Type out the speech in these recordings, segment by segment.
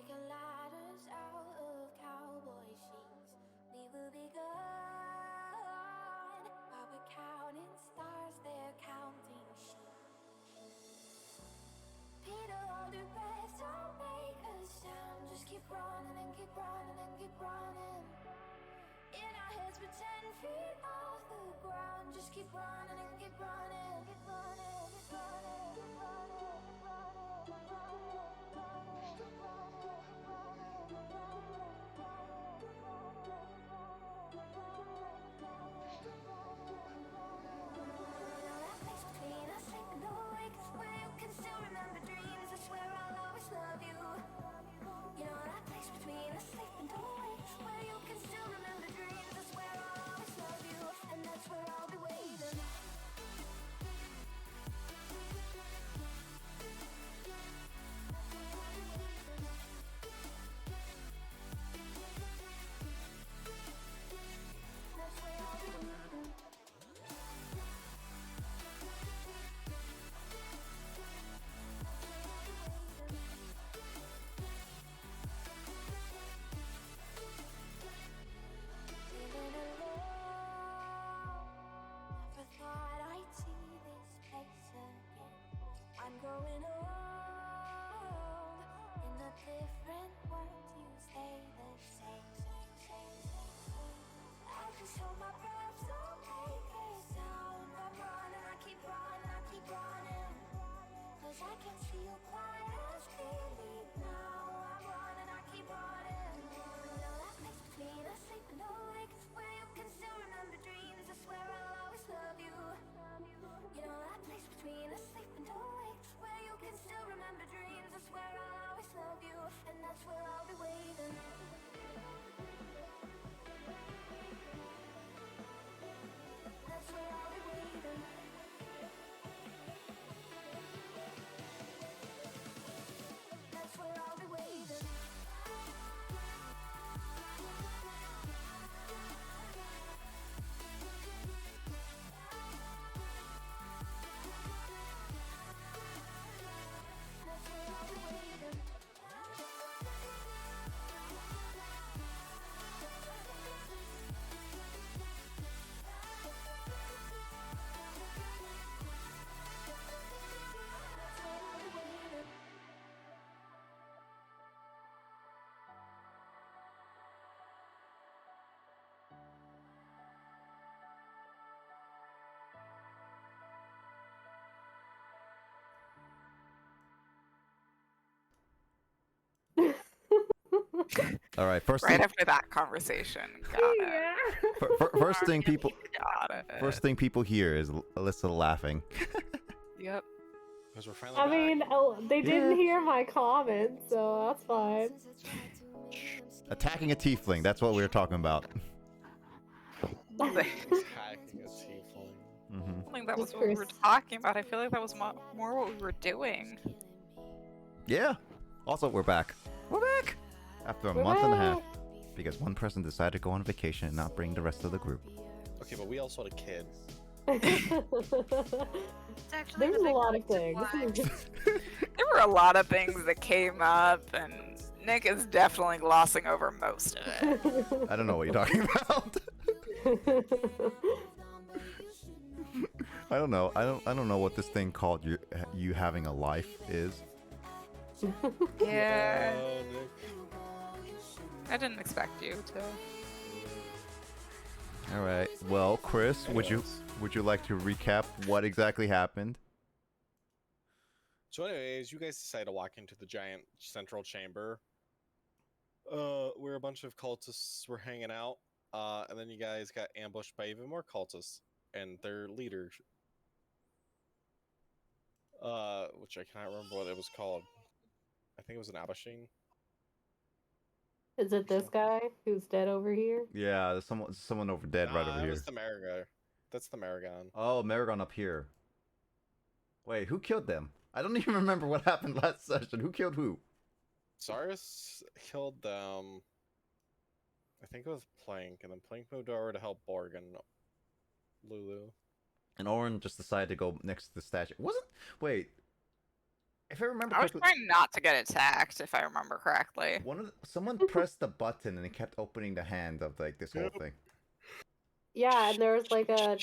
making ladders out of cowboy sheets. We will be gone while we're counting stars. They're counting sheep. Peter, hold your breath, don't make a sound. Just keep running and keep running and keep running. In our heads, we're 10 feet off the ground. Just keep running and keep running, keep running, keep running, keep running, keep running, keep running, keep running, keep running, keep running, keep running, keep running, keep running, keep running, keep running. Now that space between us, sleeping awake is where you can still remember dreams. I swear I'll always love you. You know that place between us, sleeping awake is where you can still remember dreams. I swear I'll always love you, and that's where I'll be waiting. That's where I'll be waiting. Feeling alone. Never thought I'd see this place again. I'm growing old. In a different world, you stay the same. I just hold my breath, don't make a sound. I'm running, I keep running, I keep running. 'Cause I can see you quite as clearly now. I'm running, I keep running. Now that place between us, sleeping awake is where you can still remember dreams. I swear I'll always love you. You know that place between us, sleeping awake is where you can still remember dreams. I swear I'll always love you, and that's where I'll be waiting. That's where I'll be waiting. That's where I'll be waiting. That's where I'll be waiting. That's where I'll be waiting. All right, first Right thing, after that conversation. Got it. Yeah. first thing people, Got it. first thing people hear is Alyssa laughing. Yep. Because we're finally I back. mean, they didn't Yeah. hear my comments, so that's fine. Attacking a tiefling, that's what we were talking about. Attacking a tiefling. I Mm-hmm. don't think that was Just what we were Chris. talking about. I feel like that was more what we were doing. Yeah. Also, we're back. We're back! After a We're month and a half. back. Because one person decided to go on vacation and not bring the rest of the group. Okay, but we also had a kid. It's actually There's the a big lot of topic things. why. There were a lot of things that came up, and Nick is definitely glossing over most of it. I don't know what you're talking about. I don't know. I don't know what this thing called you having a life is. Yeah, Nick. I didn't expect you to. All right. Well, Chris, would you like to recap what exactly happened? So anyways, you guys decided to walk into the giant central chamber. Where a bunch of cultists were hanging out. And then you guys got ambushed by even more cultists and their leader. Which I cannot remember what it was called. I think it was an Abashing. Is it this guy who's dead over here? Yeah, there's someone over dead right over That here. was the Marigar. That's the Maragon. Oh, Maragon up here. Wait, who killed them? I don't even remember what happened last session. Who killed who? Cyrus killed them. I think it was Plank, and then Plank moved over to help Borg and Lulu. And Orin just decided to go next to the statue. Wasn't... Wait. If I remember I was correctly, trying not to get attacked, if I remember correctly. someone pressed the button and it kept opening the hand of like this whole Yep. thing. Yeah, and there was like a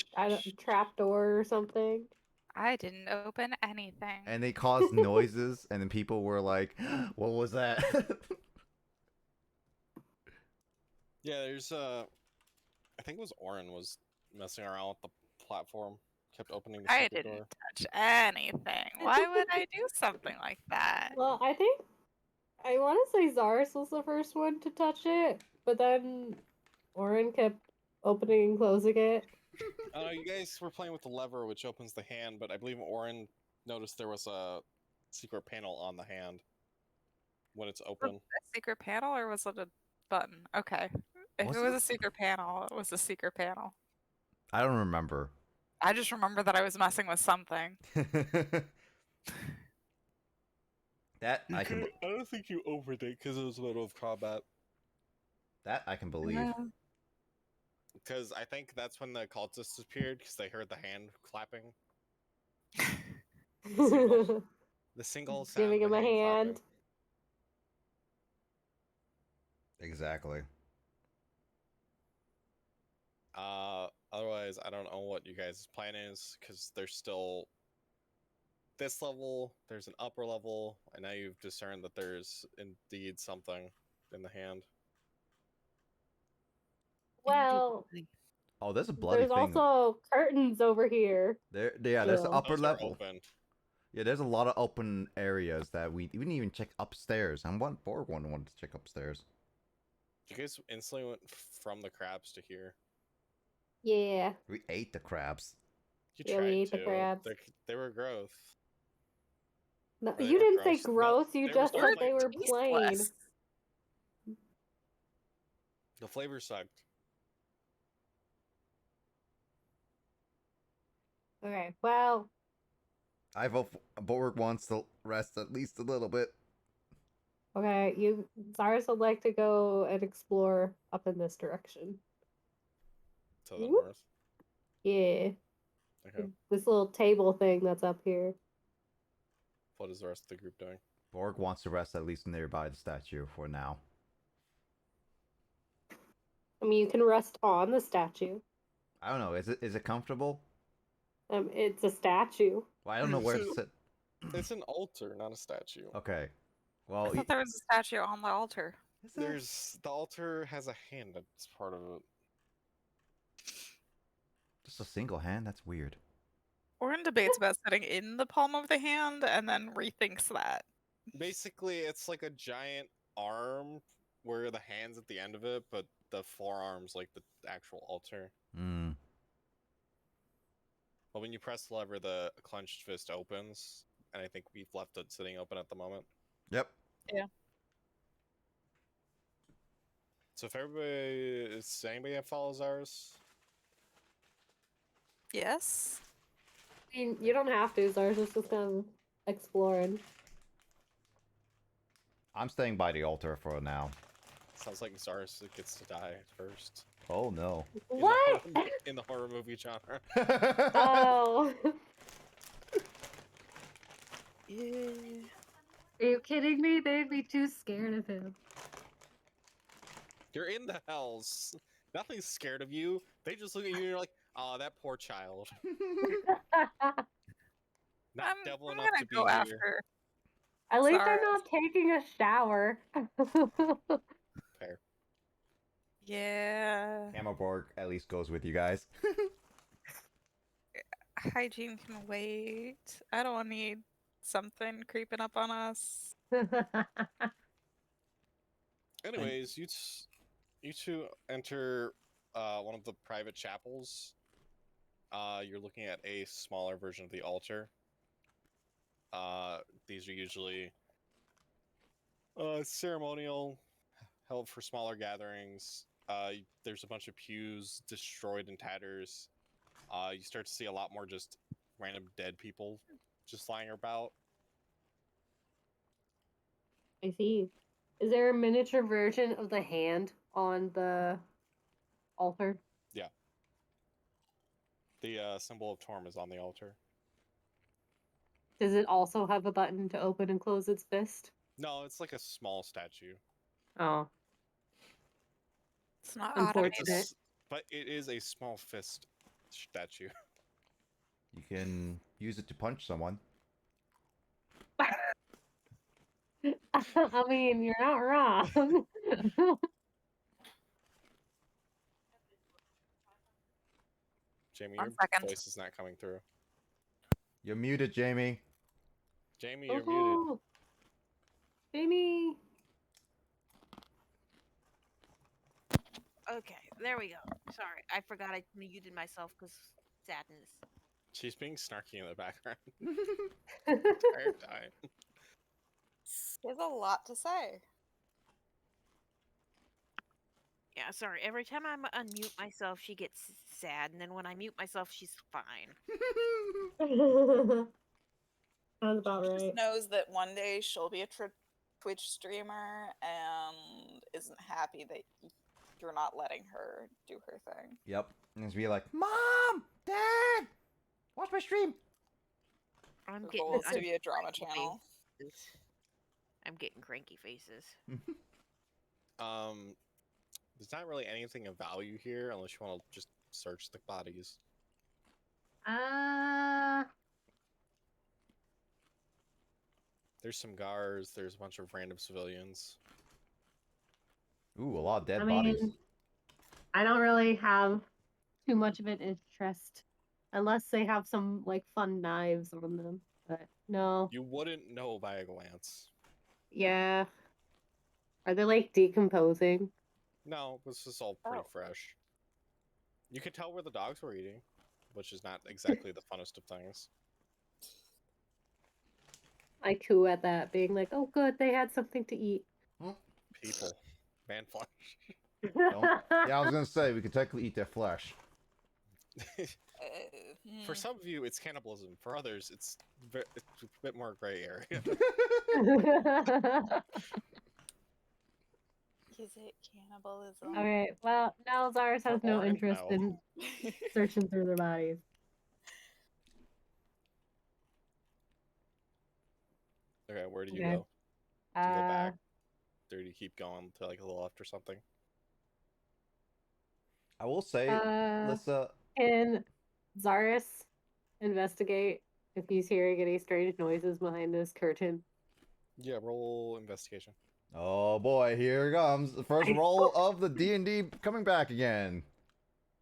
trap door or something. I didn't open anything. And they caused noises, and then people were like, "What was that?" Yeah, there's I think it was Orin was messing around with the platform, kept opening the I secret didn't door. touch anything. Why would I do something like that? Well, I think I want to say Zaris was the first one to touch it, but then Orin kept opening and closing it. You guys were playing with the lever, which opens the hand, but I believe Orin noticed there was a secret panel on the hand when it's open. A secret panel, or was it a button? Okay. If Was it was it? a secret panel, it was a secret panel. I don't remember. I just remember that I was messing with something. That I can. I don't think you opened it because it was middle of combat. That I can believe. Because I think that's when the cultists appeared because they heard the hand clapping. The single sound Giving of him the a hand hand. Exactly. clapping. Otherwise, I don't know what you guys' plan is because there's still this level, there's an upper level, and now you've discerned that there's indeed something in the hand. Well, Oh, there's a bloody there's thing. also curtains over here. There, yeah, there's the Still. upper Those are level. open. Yeah, there's a lot of open areas that we didn't even check upstairs. I'm one for one wanted to check upstairs. You guys instantly went from the crabs to here. Yeah. We ate the crabs. You Yeah, we tried ate the to. crabs. They were growth. No, They you were didn't say gross. No, gross. You they were just so said they flavorful. were plain. Tasteless. The flavor sucked. Okay. Well, I vote Borg wants to rest at least a little bit. okay. Zaris would like to go and explore up in this direction. To the Whoop. north. Yeah. Okay. This little table thing that's up here. What is the rest of the group doing? Borg wants to rest at least nearby the statue for now. I mean, you can rest on the statue. I don't know. Is it comfortable? It's a statue. Well, I don't know where to sit. It's an altar, not a statue. Okay. I Well, thought there was a statue on the altar. is there? There's the altar has a hand that's part of it. Just a single hand. That's weird. Orin debates about sitting in the palm of the hand and then rethinks that. Basically, it's like a giant arm where the hand's at the end of it, but the forearm's like the actual altar. Hmm. But when you press the lever, the clenched fist opens, and I think we've left it sitting open at the moment. Yep. So if anybody that follows ours? Yes? I mean, you don't have to. Zaris is just kind of exploring. I'm staying by the altar for now. Sounds like Zaris gets to die first. Oh no. What? In the horror movie genre. Oh. Yeah. Are you kidding me? They'd be too scared of him. You're in the hells. Nothing's scared of you. They just look at you and you're like, oh, that poor child. Not devil I'm enough gonna to be go here. after. At least Sorry. they're not taking a shower. Fair. Yeah. Hammerborg at least goes with you guys. Hygiene can wait. I don't need something creeping up on us. Anyways, you two enter one of the private chapels. You're looking at a smaller version of the altar. These are usually ceremonial, held for smaller gatherings. There's a bunch of pews destroyed in tatters. You start to see a lot more just random dead people just lying about. I see. Is there a miniature version of the hand on the altar? The symbol of Torm is on the altar. Does it also have a button to open and close its fist? No, it's like a small statue. Oh, It's not But, Unfortunate. automated. but it is a small fist statue. You can use it to punch someone. I mean, you're not wrong. Jamie, One your second. voice is not coming through. You're muted, Jamie. Jamie, you're muted. Oh, Jamie. Okay, there we go. Sorry, I forgot I muted myself because sadness. She's being snarky in the background. Entire time. There's a lot to say. Yeah, sorry. Every time I unmute myself, she gets sad, and then when I mute myself, she's fine. Sounds about She right. just knows that one day she'll be a Twitch streamer and isn't happy that you're not letting her do her thing. Yep. And it's be like, Mom! Dad! Watch my stream! I'm The getting. goal is to I'm be a drama cranky channel. faces. I'm getting cranky faces. There's not really anything of value here unless you want to just search the bodies. There's some guards, there's a bunch of random civilians. Ooh, a lot of dead I bodies. mean, I don't really have too much of an interest unless they have some like fun knives on them. But no. You wouldn't know by a glance. Yeah. Are they like decomposing? No, this is all pretty Oh. fresh. You could tell where the dogs were eating, which is not exactly the funnest of things. I coo at that, being like, "Oh, good, they had something to eat." People. Man flesh. Don't- Yeah, I was gonna say, we could technically eat their flesh. For some of you, it's cannibalism. For others, it's a bit more gray area. Is it cannibalism? Alright, well, now Zars has no Orin, interest no. in searching through their bodies. Okay, where do you Okay. go? Do you go back? Or do you keep going to like the left or something? I will say, Lissa, Can Zaris investigate if he's hearing any strange noises behind this curtain? Yeah, roll investigation. oh boy, here comes the first roll of the D&D coming back again.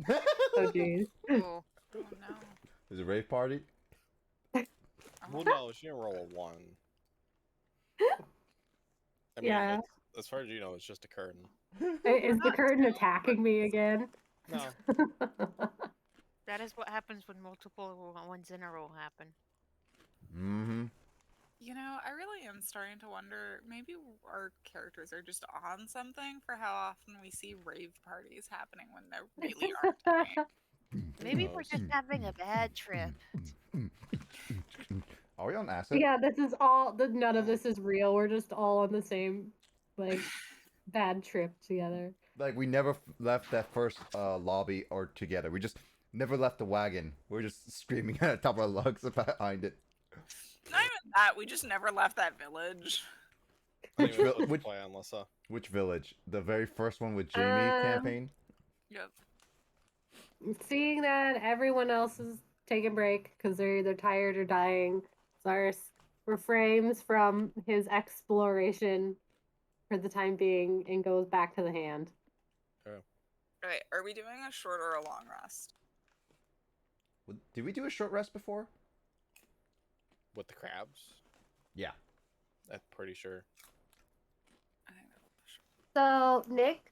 Oh jeez. Oh, oh no. Is it rave party? Well, no, she didn't roll a 1. I mean, Yeah. as far as you know, it's just a curtain. Is the curtain attacking me again? No. That is what happens when multiple ones in a row happen. Mm-hmm. You know, I really am starting to wonder, maybe our characters are just on something for how often we see rave parties happening when there really aren't any. Maybe we're just having a bad trip. Are we on acid? Yeah, this is all. None of this is real. We're just all on the same, like, bad trip together. Like, we never left that first lobby or together. We just never left the wagon. We're just screaming at the top of our lungs behind it. Not even that, we just never left that village. Which Anyway, vil- let's which- play on Lissa. Which village? The very first one with Jamie campaign? Yep. Seeing that everyone else is taking a break because they're either tired or dying, Zaris refrains from his exploration for the time being and goes back to the hand. Alright, are we doing a short or a long rest? Did we do a short rest before? With the crabs? Yeah. I'm pretty sure. I think that's So, Nick,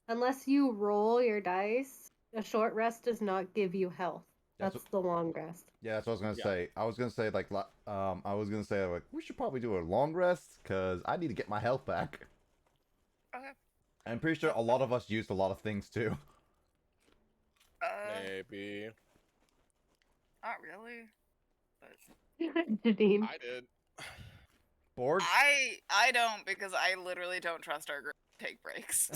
unless you roll your dice, a short rest does not give you health. That's That's the long rest. Yeah, that's what I was gonna Yeah. say. I was gonna say like, we should probably do a long rest because I need to get my health back. Okay. I'm pretty sure a lot of us used a lot of things too. Maybe. Not really. But Jadine. I did. Bored? I don't, because I literally don't trust our group to take breaks.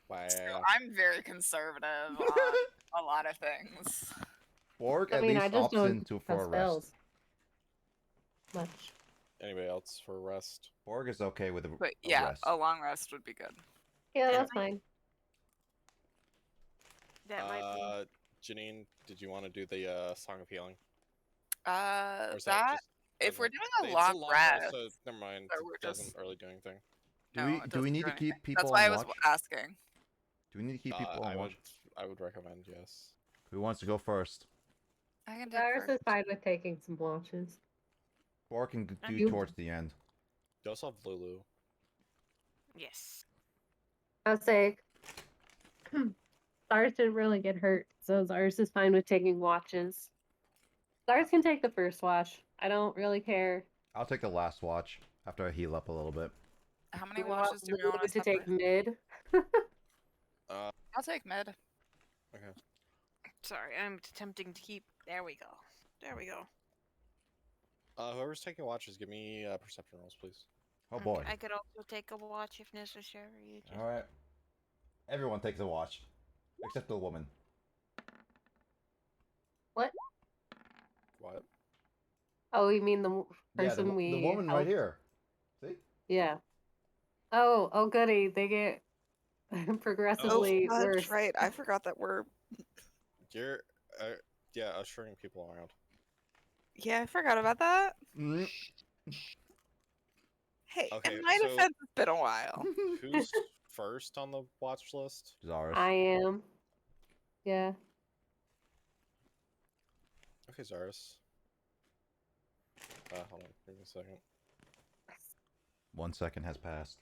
Wow. So I'm very conservative on a lot of things. Borg I at mean, I least just opts don't into for have a rest. spells. Much. Anybody else for rest? Borg is okay with a But yeah, rest. a long rest would be good. Yeah, Yeah. that's fine. That might Janine, did you want to do the Song of Healing? Or is That just if we're okay. doing a It's long rest, so never mind. or It we're doesn't just really do anything. Do no, we it do we doesn't need do to keep anything. people That's why on I was watch? asking. Do we need to keep people on watch? I would recommend yes. Who wants to go first? I can take Cyrus first. is fine with taking some watches. Borg can do You- towards the end. You also have Lulu. yes. I'll say Cyrus didn't really get hurt, so Cyrus is fine with taking watches. Cyrus can take the first watch. I don't really care. I'll take the last watch after I heal up a little bit. How many We want watches do we want Lulu to take separate? mid. I'll take mid. Okay. Sorry, I'm attempting to keep. There we go. There we go. Whoever's taking watches, give me perception rolls, please. Oh Okay, boy. I could also take a watch if necessary. Just... Alright. Everyone takes a watch. Except the woman. What? What? Oh, you mean the Yeah, person we the woman right helped? here. See? Yeah. Oh, goody. They get progressively Oh, worse. that's right. I forgot that we're. You're yeah, ushering people around. Yeah, I forgot about that. Mm. Hey, Okay, in my so- defense, it's been a while. Who's first on the watch list? Zaris. I am. Yeah. Okay, Zaris. Hold on, give me a second. 1 second has passed.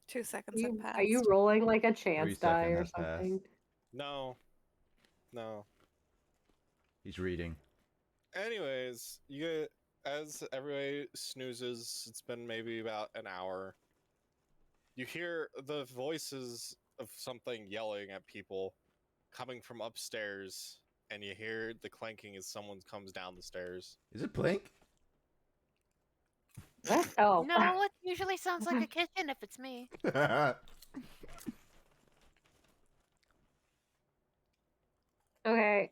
2 seconds have passed. Are you rolling like a chance 3 die seconds or has passed. something? No. He's reading. Anyways, as everybody snoozes, it's been maybe about an hour. You hear the voices of something yelling at people coming from upstairs, and you hear the clanking as someone comes down the stairs. Is it Blink? What? Oh. No, it usually sounds like a kitchen if it's me. Okay.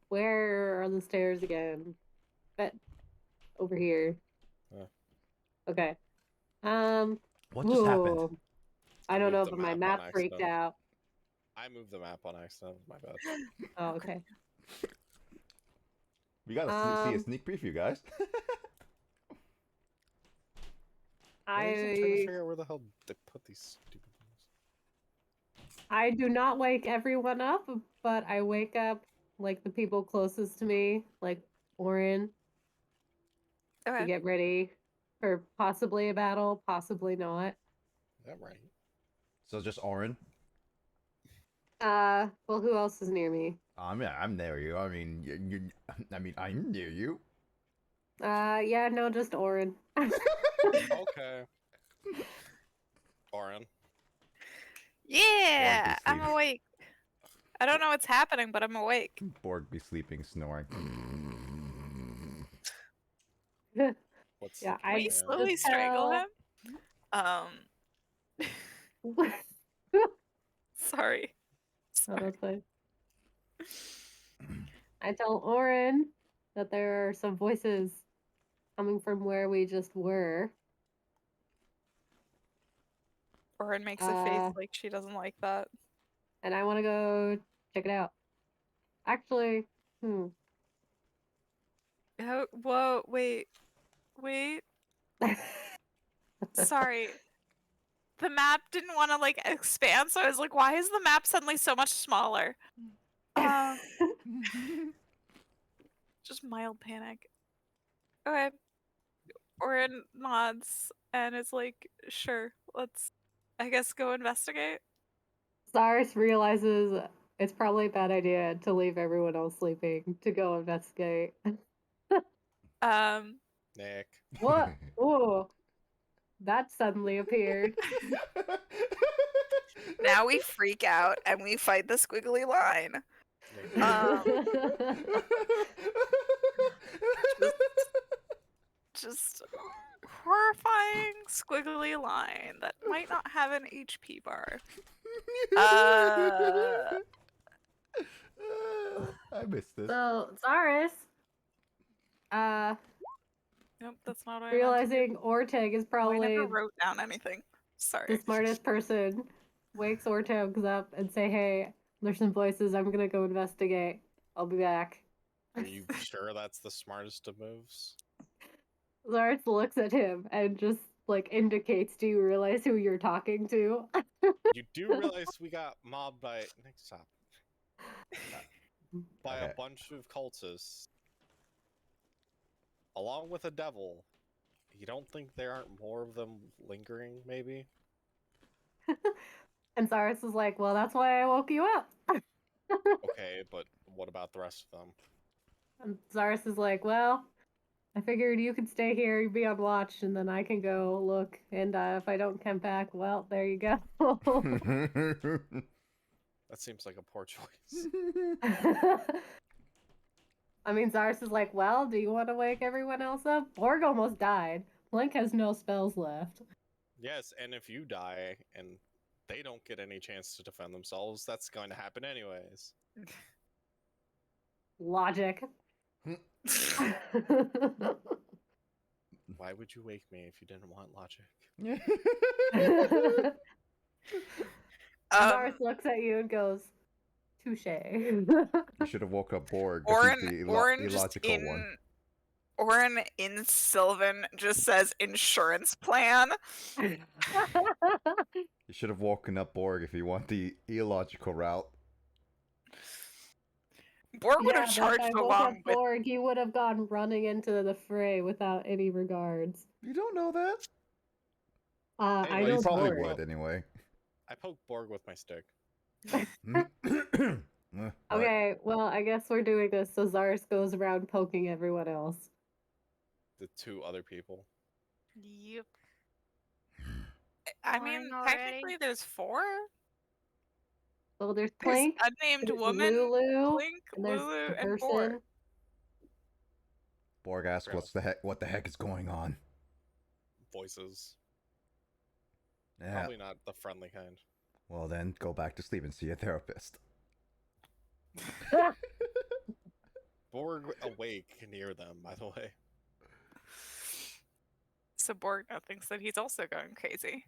Where are the stairs again? But over here. Okay. What just happened? ooh. I I don't know, moved the but my map on map freaked accident. out. I moved the map on accident, my bad. Oh, okay. We gotta see a Um, sneak preview, guys. I'm trying to I figure out where the hell they put these stupid things. I do not wake everyone up, but I wake up like the people closest to me, like Orin, to Okay. get ready for possibly a battle, possibly not. Is that right? So just Orin. Well, who else is near me? I'm near you. I mean, I'm near you. Yeah, no, just Orin. Okay. Oren. Yeah, I'm sleeping. awake. I don't know what's happening, but I'm awake. Borg be sleeping, snoring. What's Yeah, Can I we just slowly strangle tell- him? Sorry. Oh, that's fine. I tell Orin that there are some voices coming from where we just were. Orin makes a face Uh, like she doesn't like that. And I want to go check it out. Actually, Oh, whoa, wait. Sorry. The map didn't want to like expand, so I was like, why is the map suddenly so much smaller? Just mild panic. Okay. Orin nods and is like, sure, let's, I guess, go investigate. Cyrus realizes it's probably a bad idea to leave everyone else sleeping to go investigate. Nick? What? Whoa. That suddenly appeared. Now we freak out and we fight the squiggly line. Nick. Just horrifying squiggly line that might not have an HP bar. I missed this. So Zaris, Nope, that's not what I meant. realizing Orteg is Oh, I probably never wrote down anything. Sorry. the smartest person, wakes Orteg up and say, "Hey, there's some voices. I'm gonna go investigate. I'll be back." Are you sure that's the smartest of moves? Zaris looks at him and just like indicates, "Do you realize who you're talking to?" You do realize we got mobbed by next stop by a Okay. bunch of cultists, along with a devil. You don't think there aren't more of them lingering? Maybe. And Zaris is like, "Well, that's why I woke you up." Okay, but what about the rest of them? And Zaris is like, "Well, I figured you could stay here, be on watch, and then I can go look. And if I don't come back, well, there you go." That seems like a poor choice. I mean, Zaris is like, "Well, do you want to wake everyone else up? Borg almost died. Blink has no spells left." Yes, and if you die and they don't get any chance to defend themselves, that's going to happen anyways. Logic. Why would you wake me if you didn't want logic? Zaris looks at you and goes, "Touche." You should have woke up Borg. 'Cause Orin, he's the Orin just illogical in one. Orin in Sylvan just says insurance plan. You should have woken up Borg if you want the illogical route. Borg would Yeah, have but if I charged woke up along with. Borg, he would have gone running into the fray without any regards. You don't know that? I Anyway, Well, know you probably Borg. would anyway. I poked Borg with my stick. What? Okay, well, I guess we're doing this so Zaris goes around poking everyone else. The two other people. Yep. I Morning mean, already? technically there's 4. So there's There's Plank, unnamed there's woman, Lulu, Plink, and there's Lulu, the and Borg. person. Borg asks, what the heck is going on? Voices. Yeah. Probably not the friendly kind. Well, then go back to sleep and see a therapist. Borg awake near them, by the way. So Borg now thinks that he's also going crazy.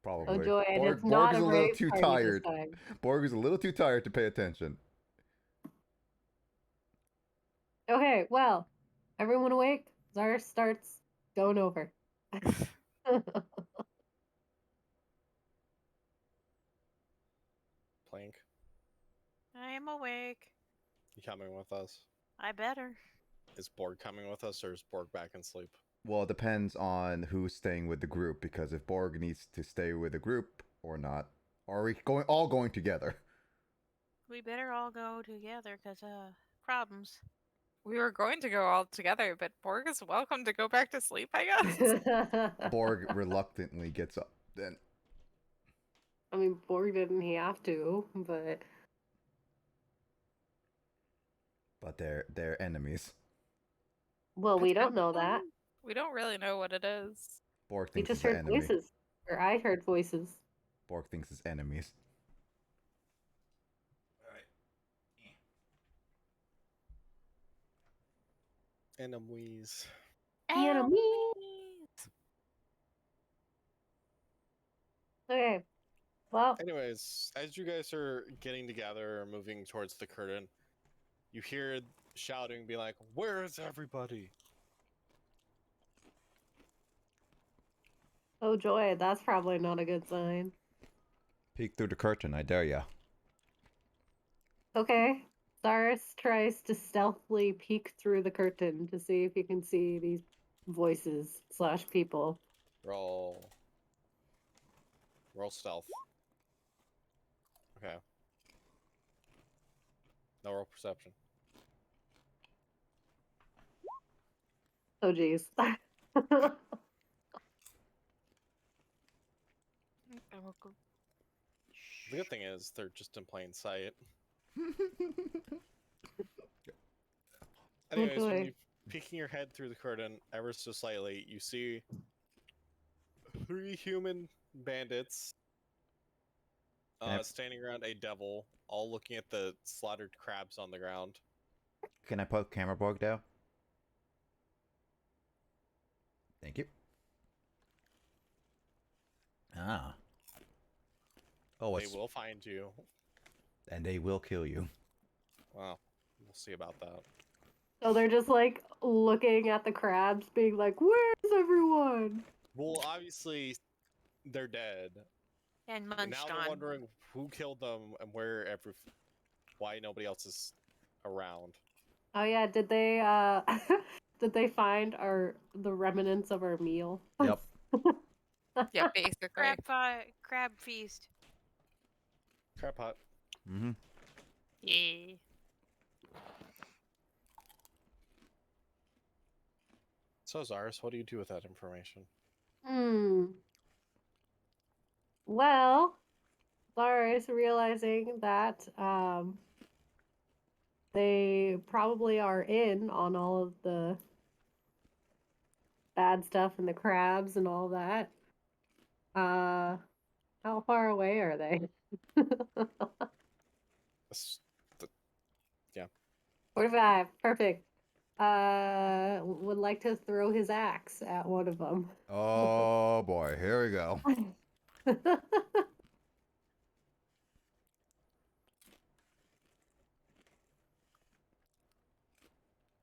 Probably. Oh joy, and Borg, it's not Borg is a a little rave too party this tired. time. Borg is a little too tired to pay attention. Okay, well, everyone awake? Zaris starts going over. Plank, I am awake. you coming with us? I better. Is Borg coming with us, or is Borg back in sleep? Well, it depends on who's staying with the group, because if Borg needs to stay with the group or not, or are we all going together? We better all go together, cause problems. We were going to go all together, but Borg is welcome to go back to sleep, I guess. Borg reluctantly gets up. Then I mean, Borg didn't he have to, but they're enemies. well, we don't know that. We don't really know what it is. Borg We thinks just it's heard an enemy. voices, or I heard voices. Borg thinks it's enemies. Enemies. Enemies. Okay, well, Anyways, as you guys are getting together or moving towards the curtain, you hear shouting, be like, "Where is everybody?" oh joy, that's probably not a good sign. Peek through the curtain, I dare ya. Okay, Zaris tries to stealthily peek through the curtain to see if he can see these voices / people. Roll stealth. Okay. No roll perception. Oh geez. I will go. The good thing is they're just in plain sight. Anyways, boy. peeking your head through the curtain ever so slightly, you see 3 human bandits Yep. standing around a devil, all looking at the slaughtered crabs on the ground. Can I put camera borg down? Thank you. Ah. Oh, They will find you. and they will kill you. Well, we'll see about that. So they're just like looking at the crabs, being like, "Where's everyone?" Well, obviously, they're dead. And Now munched they're on. wondering who killed them and why nobody else is around. Oh yeah, did they did they find the remnants of our meal? Yep. Yeah, basically. Crab feast. Crab pot. Mm-hmm. Yeah. So, Zaris, what do you do with that information? Well, Lara is realizing that they probably are in on all of the bad stuff and the crabs and all that. How far away are they? This- 45. Perfect. Would like to throw his axe at one of them. Oh boy, here we go.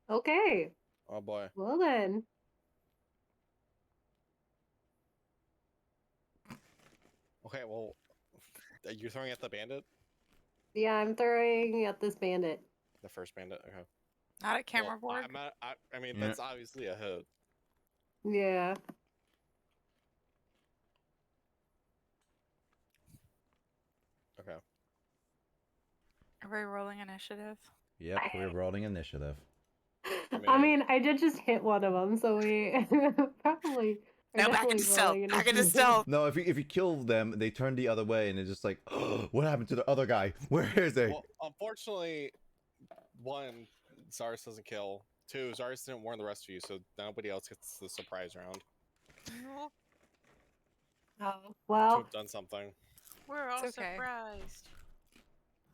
Okay. Oh boy. Well then. Okay, well, you're throwing at the bandit? Yeah, I'm throwing at this bandit. The first bandit? Okay. Not a camera Well, board. I mean, Yeah. that's obviously a hit. Yeah. Okay. Are we rolling initiative? Yep, we're rolling initiative. I mean, I did just hit one of them, so we probably are No, back definitely into stealth. rolling Back into initiative. stealth. No, if you kill them, they turn the other way, and it's just like, what happened to the other guy? Where is he? Well, unfortunately, 1, Zaris doesn't kill. 2, Zaris didn't warn the rest of you, so nobody else gets the surprise round. No, Oh, To well, have done something. we're all It's okay. surprised.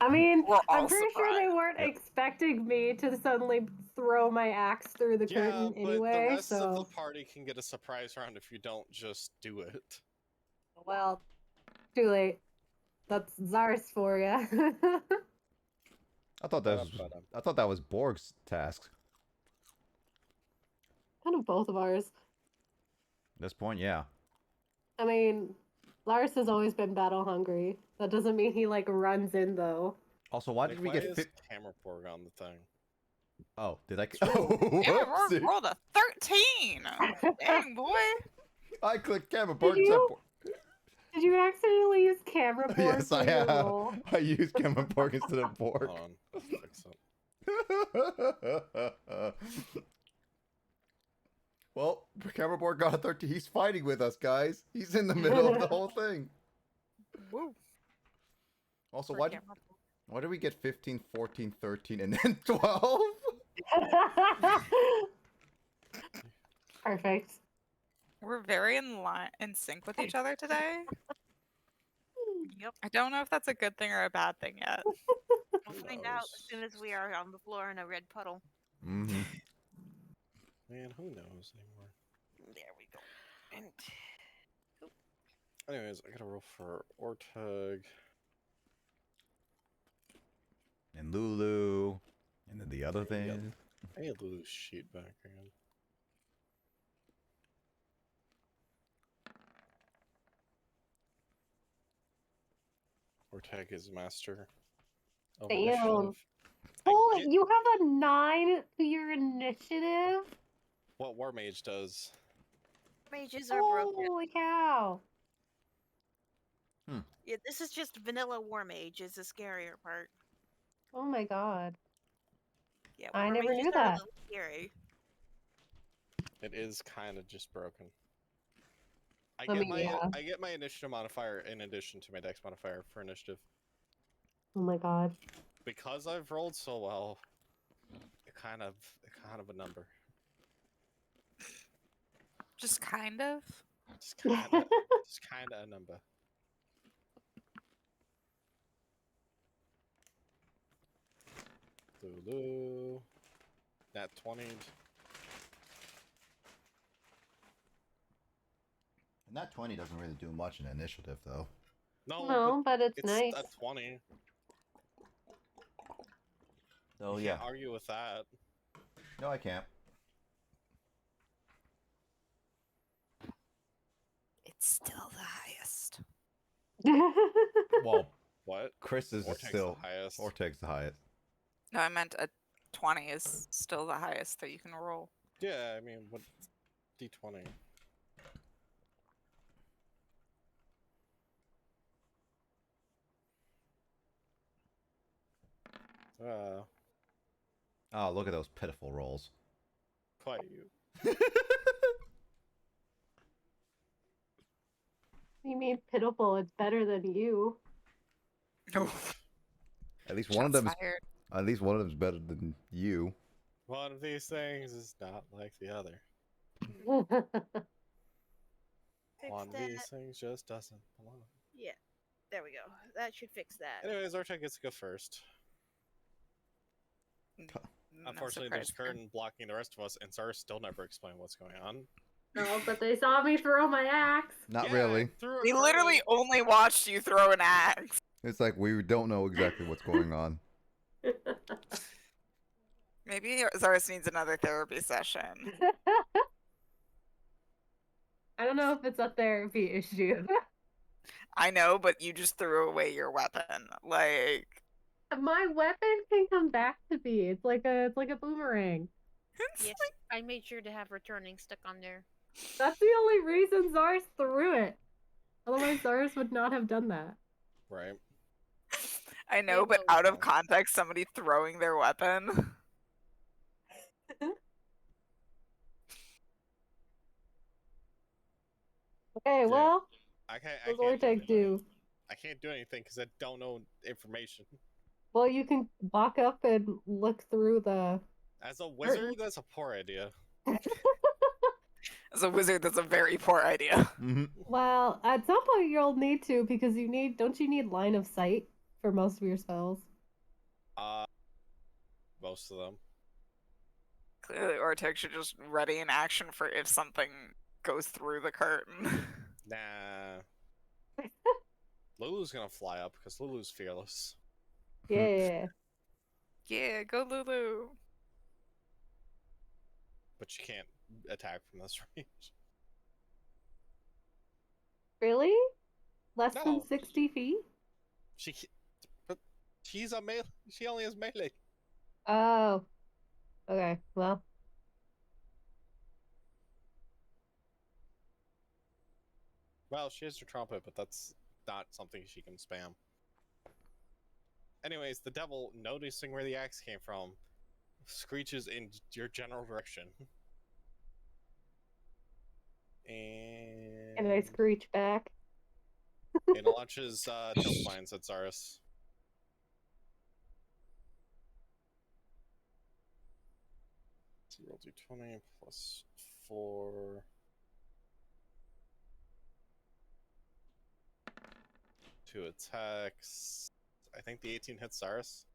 I mean, We're I'm all pretty sure they surprised. weren't Yep. expecting me to suddenly throw my axe through the Yeah, curtain but anyway, the rest of so... the party can get a surprise round if you don't just do it. Well, too late. That's Zars for ya. I thought that was Borg's task. Kind of both of ours. At this point, yeah. I mean, Lars has always been battle hungry. That doesn't mean he like runs in though. Also, why Nick, did we why get is fit? camera borg on the thing? Oh, did I? Camera Oh, board whoopsie. rolled a 13. Dang, boy. I clicked camera Borg. Did and said you? Borg. Did you accidentally use camera board Yes, I for your have. roll? I used camera Borg instead of Borg. Hold on. Let's fix it. Well, camera Borg got a 13. He's fighting with us, guys. He's in the middle of the whole thing. Woo. Also, For camera board. why did we get 15, 14, 13, and then 12? Perfect. We're very in sync with each other today. Yep. I don't know if that's a good thing or a bad thing yet. We'll Who find out knows? as soon as we are on the floor in a red puddle. Mm-hmm. Man, who knows anymore? There we go. And Anyways, I gotta roll for Ortug. And Lulu. And then the other Yep. thing. I need Lulu's sheet back again. Orteg is master of Damn. initiative. Oh, get- you have a 9 to your initiative? What War Mage does. mages are broken. Holy cow. Yeah, this is just vanilla war mage is the scarier part. Oh my god. Yeah, I war never mages knew are a that. little scary. It is kind of just broken. I I get mean, my yeah. I get my initiative modifier in addition to my dex modifier for initiative. Oh my god. Because I've rolled so well, it kind of a number. Just kind of. Just kinda a number. Lulu. Nat 20. And that 20 doesn't really do much in initiative, though. No, No, but it's it's nice. a 20. Oh, You yeah. can't argue with that. No, I can't. It's still the highest. Well, What? Chris's is Vortex still... the highest. Vortex the highest. No, I meant a 20 is still the highest that you can roll. Yeah, I mean, what? D20. Oh, look at those pitiful rolls. Quite you. You mean pitiful? It's better than you. At least one of them is... Fired. At least one of them's better than you. One of these things is not like the other. Fix One of that. these things just doesn't belong. Yeah, there we go. That should fix that. Anyways, Artek gets to go first. No Unfortunately, surprise there's there. curtain blocking the rest of us, and Zara still never explained what's going on. No, but they saw me throw my axe. Not Yeah, really. through a We literally curtain. only watched you throw an axe. It's like we don't know exactly what's going on. Maybe Zaris needs another therapy session. I don't know if it's a therapy issue. I know, but you just threw away your weapon. Like, My weapon can come back to me. It's like a boomerang. Yes, I made sure to have returning stuck on there. That's the only reason Zars threw it. Otherwise, Zars would not have done that. Right. I know, but out of context, somebody throwing their weapon. Okay, well, I what can't does do Vortex anything. do? I can't do anything because I don't know information. Well, you can walk up and look through the. As a wizard, that's a poor idea. As a wizard, that's a very poor idea. Mm-hmm. Well, at some point you'll need to because don't you need line of sight for most of your spells? Most of them. Clearly, Ortec should just ready in action for if something goes through the curtain. Nah. Lulu's gonna fly up because Lulu's fearless. Yeah. Yeah, go Lulu. But she can't attack from this range. Really? Less than No. 60 feet? But she's a melee. She only has melee. Oh. Okay, well. Well, she has her trumpet, but that's not something she can spam. Anyways, the devil, noticing where the axe came from, screeches in your general direction. And I And screech back. it launches tilt mines at Zaris. So roll d20 plus 4. Two attacks. I think the 18 hits Zaris.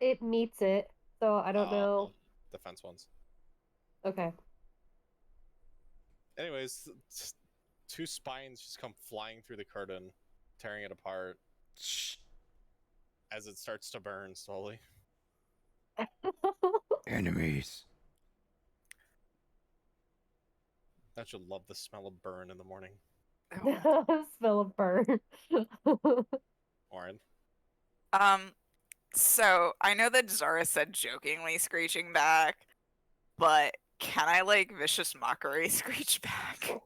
It meets it, so I don't know. Defense ones. Okay. Anyways, two spines just come flying through the curtain, tearing it apart as it starts to burn slowly. Enemies. I should love the smell of burn in the morning. Smell of burn. Oren. So I know that Zara said jokingly screeching back, but can I like vicious mockery screech back?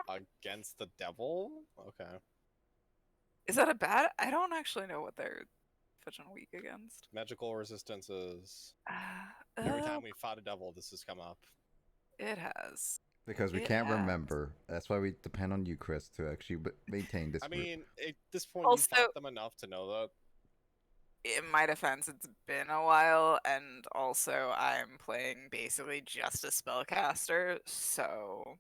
Against the devil? Okay. Is that a bad? I don't actually know what they're fudging weak against. Magical resistances. Every time we fought a devil, this has come up. It has. Because we It can't has. remember. That's why we depend on you, Chris, to actually maintain this I group. mean, at this point, Also- you fought them enough to know that. In my defense, it's been a while, and also I'm playing basically just a spellcaster, so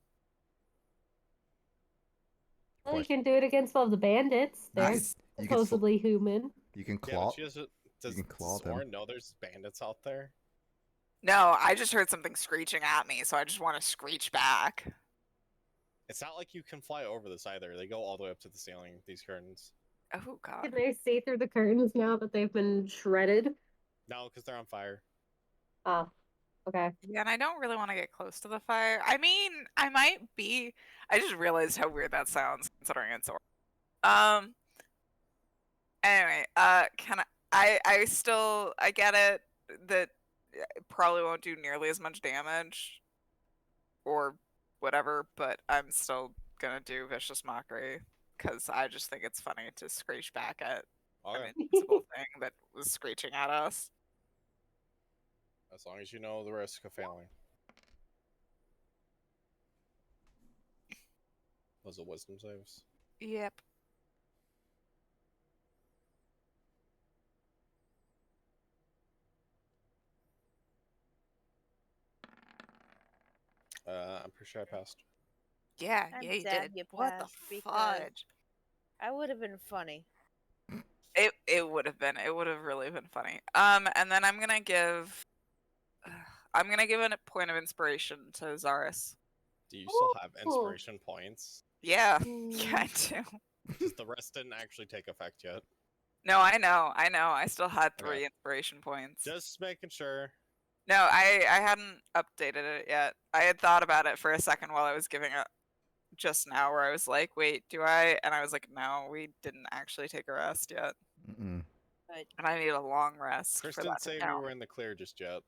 Well, you Question. can do it against all the bandits. They're Nice. You can supposedly human. You can Yeah, claw. but she doesn't. Does, can claw does them. Orin know there's bandits out there? No, I just heard something screeching at me, so I just want to screech back. It's not like you can fly over this either. They go all the way up to the ceiling, these curtains. Oh god. Can they see through the curtains now that they've been shredded? No, because they're on fire. Oh, okay. Yeah, and I don't really want to get close to the fire. I mean, I might be. I just realized how weird that sounds considering it's Orin. Anyway, can I still I get it that it probably won't do nearly as much damage or whatever, but I'm still gonna do vicious mockery because I just think it's funny to screech back at Okay. an invincible thing that was screeching at us. As long as you know the risk of failing. Was it wisdom saves? Yep. I'm pretty sure I passed. Yeah, I'm yeah, you sad did. you What the passed because- fudge? I would have been funny. It would have been. It would have really been funny. And then I'm gonna give a point of inspiration to Zaris. Do you still have inspiration points? Yeah, Mm. yeah, I do. Because the rest didn't actually take effect yet. No, I know. I still had Okay. 3 inspiration points. Just making sure. No, I hadn't updated it yet. I had thought about it for a second while I was giving it just now, where I was like, wait, do I? And I was like, no, we didn't actually take a rest yet. Mm-mm. But And I need a long rest Chris for didn't that to say we count. were in the clear just yet.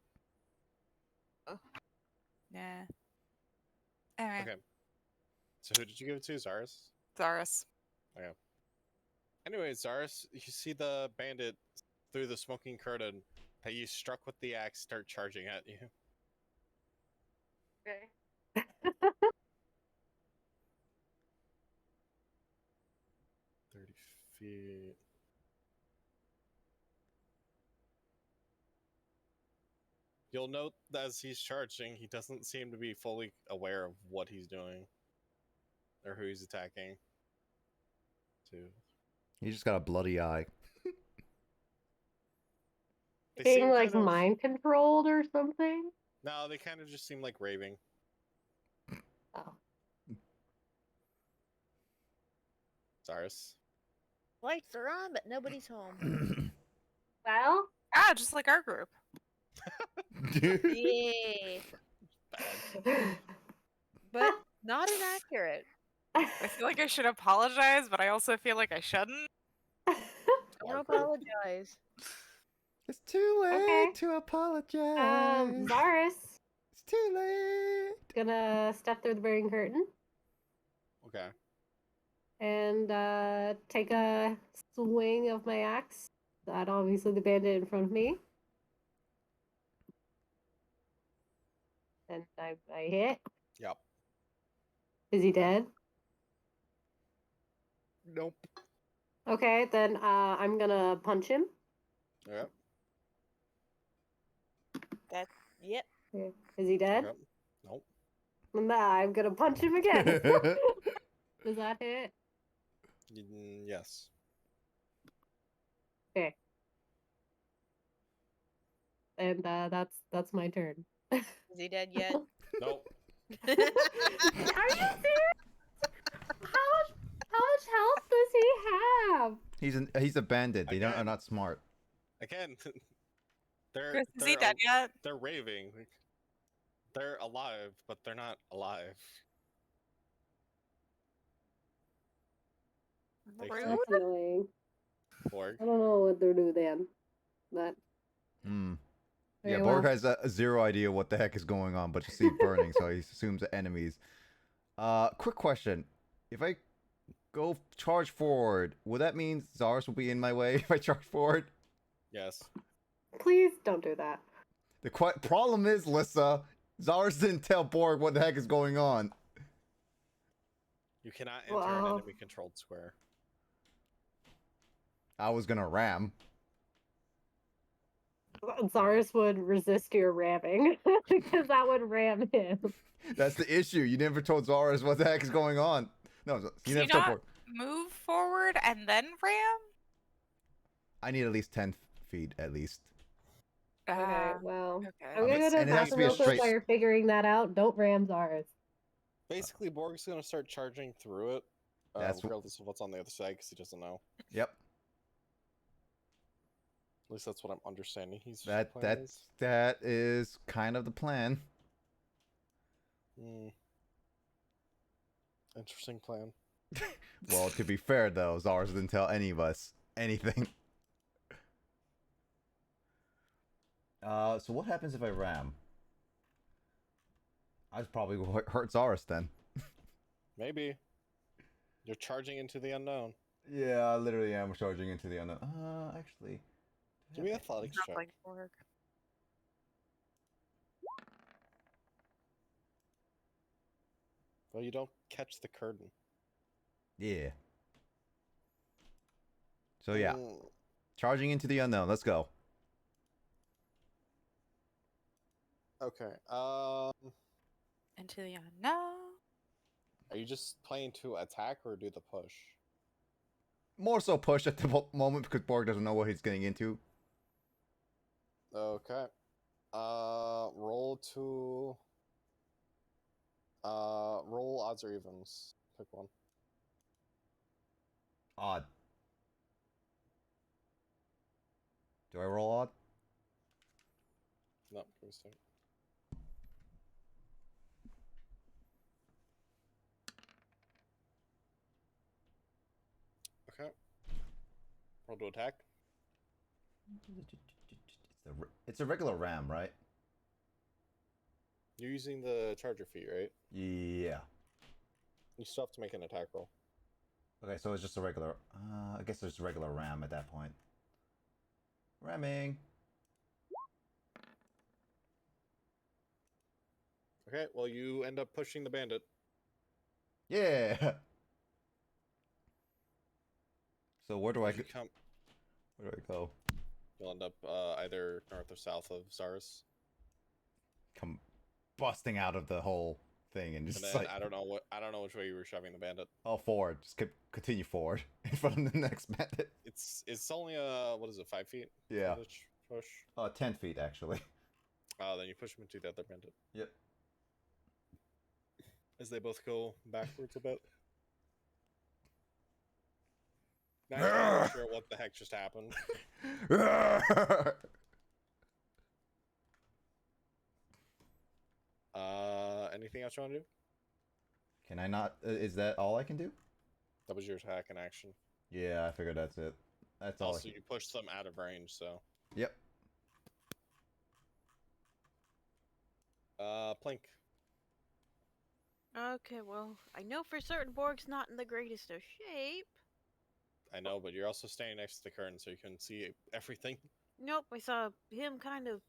Yeah. Anyway, Okay. So who did you give it to? Zaris? Zaris. Anyway, Zaris, you see the bandit through the smoking curtain that you struck with the axe start charging at you. Okay. 30 feet. You'll note that as he's charging, he doesn't seem to be fully aware of what he's doing or who he's attacking. 2. He just got a bloody eye. They Being seem like kind of- mind controlled or something? No, they kind of just seem like raving. Oh. Zaris. lights are on, but nobody's home. Well, Ah, just like our group. Yeah, Bad. but not inaccurate. I feel like I should apologize, but I also feel like I shouldn't. Don't apologize. It's too late Okay. to apologize. Zaris It's too late. gonna step through the burning curtain Okay. and take a swing of my axe at obviously the bandit in front of me. And I hit. Yep. Is he dead? Nope. Okay, then I'm gonna punch him. Yep. Yep. Okay. Is he dead? Yep. Nope. Nah, I'm gonna punch him again. Does that hit? Yes. Okay. And that's my turn. Is he dead yet? Nope. Are you serious? How much health does he have? He's a bandit. They are Again. not smart. Again, they're Chris, is he they're dead yet? they're raving. Like, they're alive, but they're not alive. They Rude. That's annoying. Borg. I don't know what they're doing then. But Hmm. very Yeah, well. Borg has zero idea what the heck is going on, but you see it burning, so he assumes the enemies. Quick question: if I go charge forward, will that mean Zaris will be in my way if I charge forward? Yes. Please don't do that. The problem is, Lissa, Zaris didn't tell Borg what the heck is going on. You cannot enter an Wow. enemy controlled square. I was gonna ram. Zaris would resist your ramming because that would ram him. That's the issue. You never told Zaris what the heck is going on. No, you Can have you to not teleport. move forward and then ram? I need at least 10 feet at least. Okay, well, Okay. I'm gonna go to the And it has to bathroom be a real quick straight. while you're figuring that out. Don't ram Zars. Basically, Borg's gonna start charging through it, That's regardless of what's on the other side, because he doesn't know. Yep. At least that's what I'm understanding. That is kind of the plan. Interesting plan. Well, to be fair though, Zars didn't tell any of us anything. So what happens if I ram? I'd probably hurt Zars then. Maybe. You're charging into the unknown. Yeah, I literally am charging into the unknown. Actually. Give me athletics Not check. like Borg. Well, you don't catch the curtain. Yeah. So yeah, Mm, charging into the unknown. Let's go. okay. Into the unknown. Are you just planning to attack or do the push? More so push at the moment because Borg doesn't know what he's getting into. Okay. Roll to. Roll odds or evens. Pick one. Odd. Do I roll odd? No, give me a second. Okay. Roll to attack. It's a regular ram, right? You're using the charger feat, right? Yeah. You still have to make an attack roll. Okay, so it's just a regular. I guess there's a regular ram at that point. Ramming. Okay, well, you end up pushing the bandit. Yeah. So where do I As go? you come, Where do I go? you'll end up either north or south of Zaris. Come busting out of the whole thing and And just then like I don't know which way you were shoving the bandit. oh forward. Just continue forward in front of the next bandit. It's only what is it, 5 feet? Yeah. Push. 10 feet actually. Then you push him into the other bandit. Yep. As they both go backwards a bit. Now I'm not sure what the heck just happened. Anything else you want to do? Can I not? Is that all I can do? That was your attack in action. Yeah, I figured that's it. That's all. Also, you pushed them out of range, so. Yep. Plink. Okay, well, I know for certain Borg's not in the greatest of shape. I know, but you're also standing next to the curtain, so you can see everything. Nope, I saw him kind of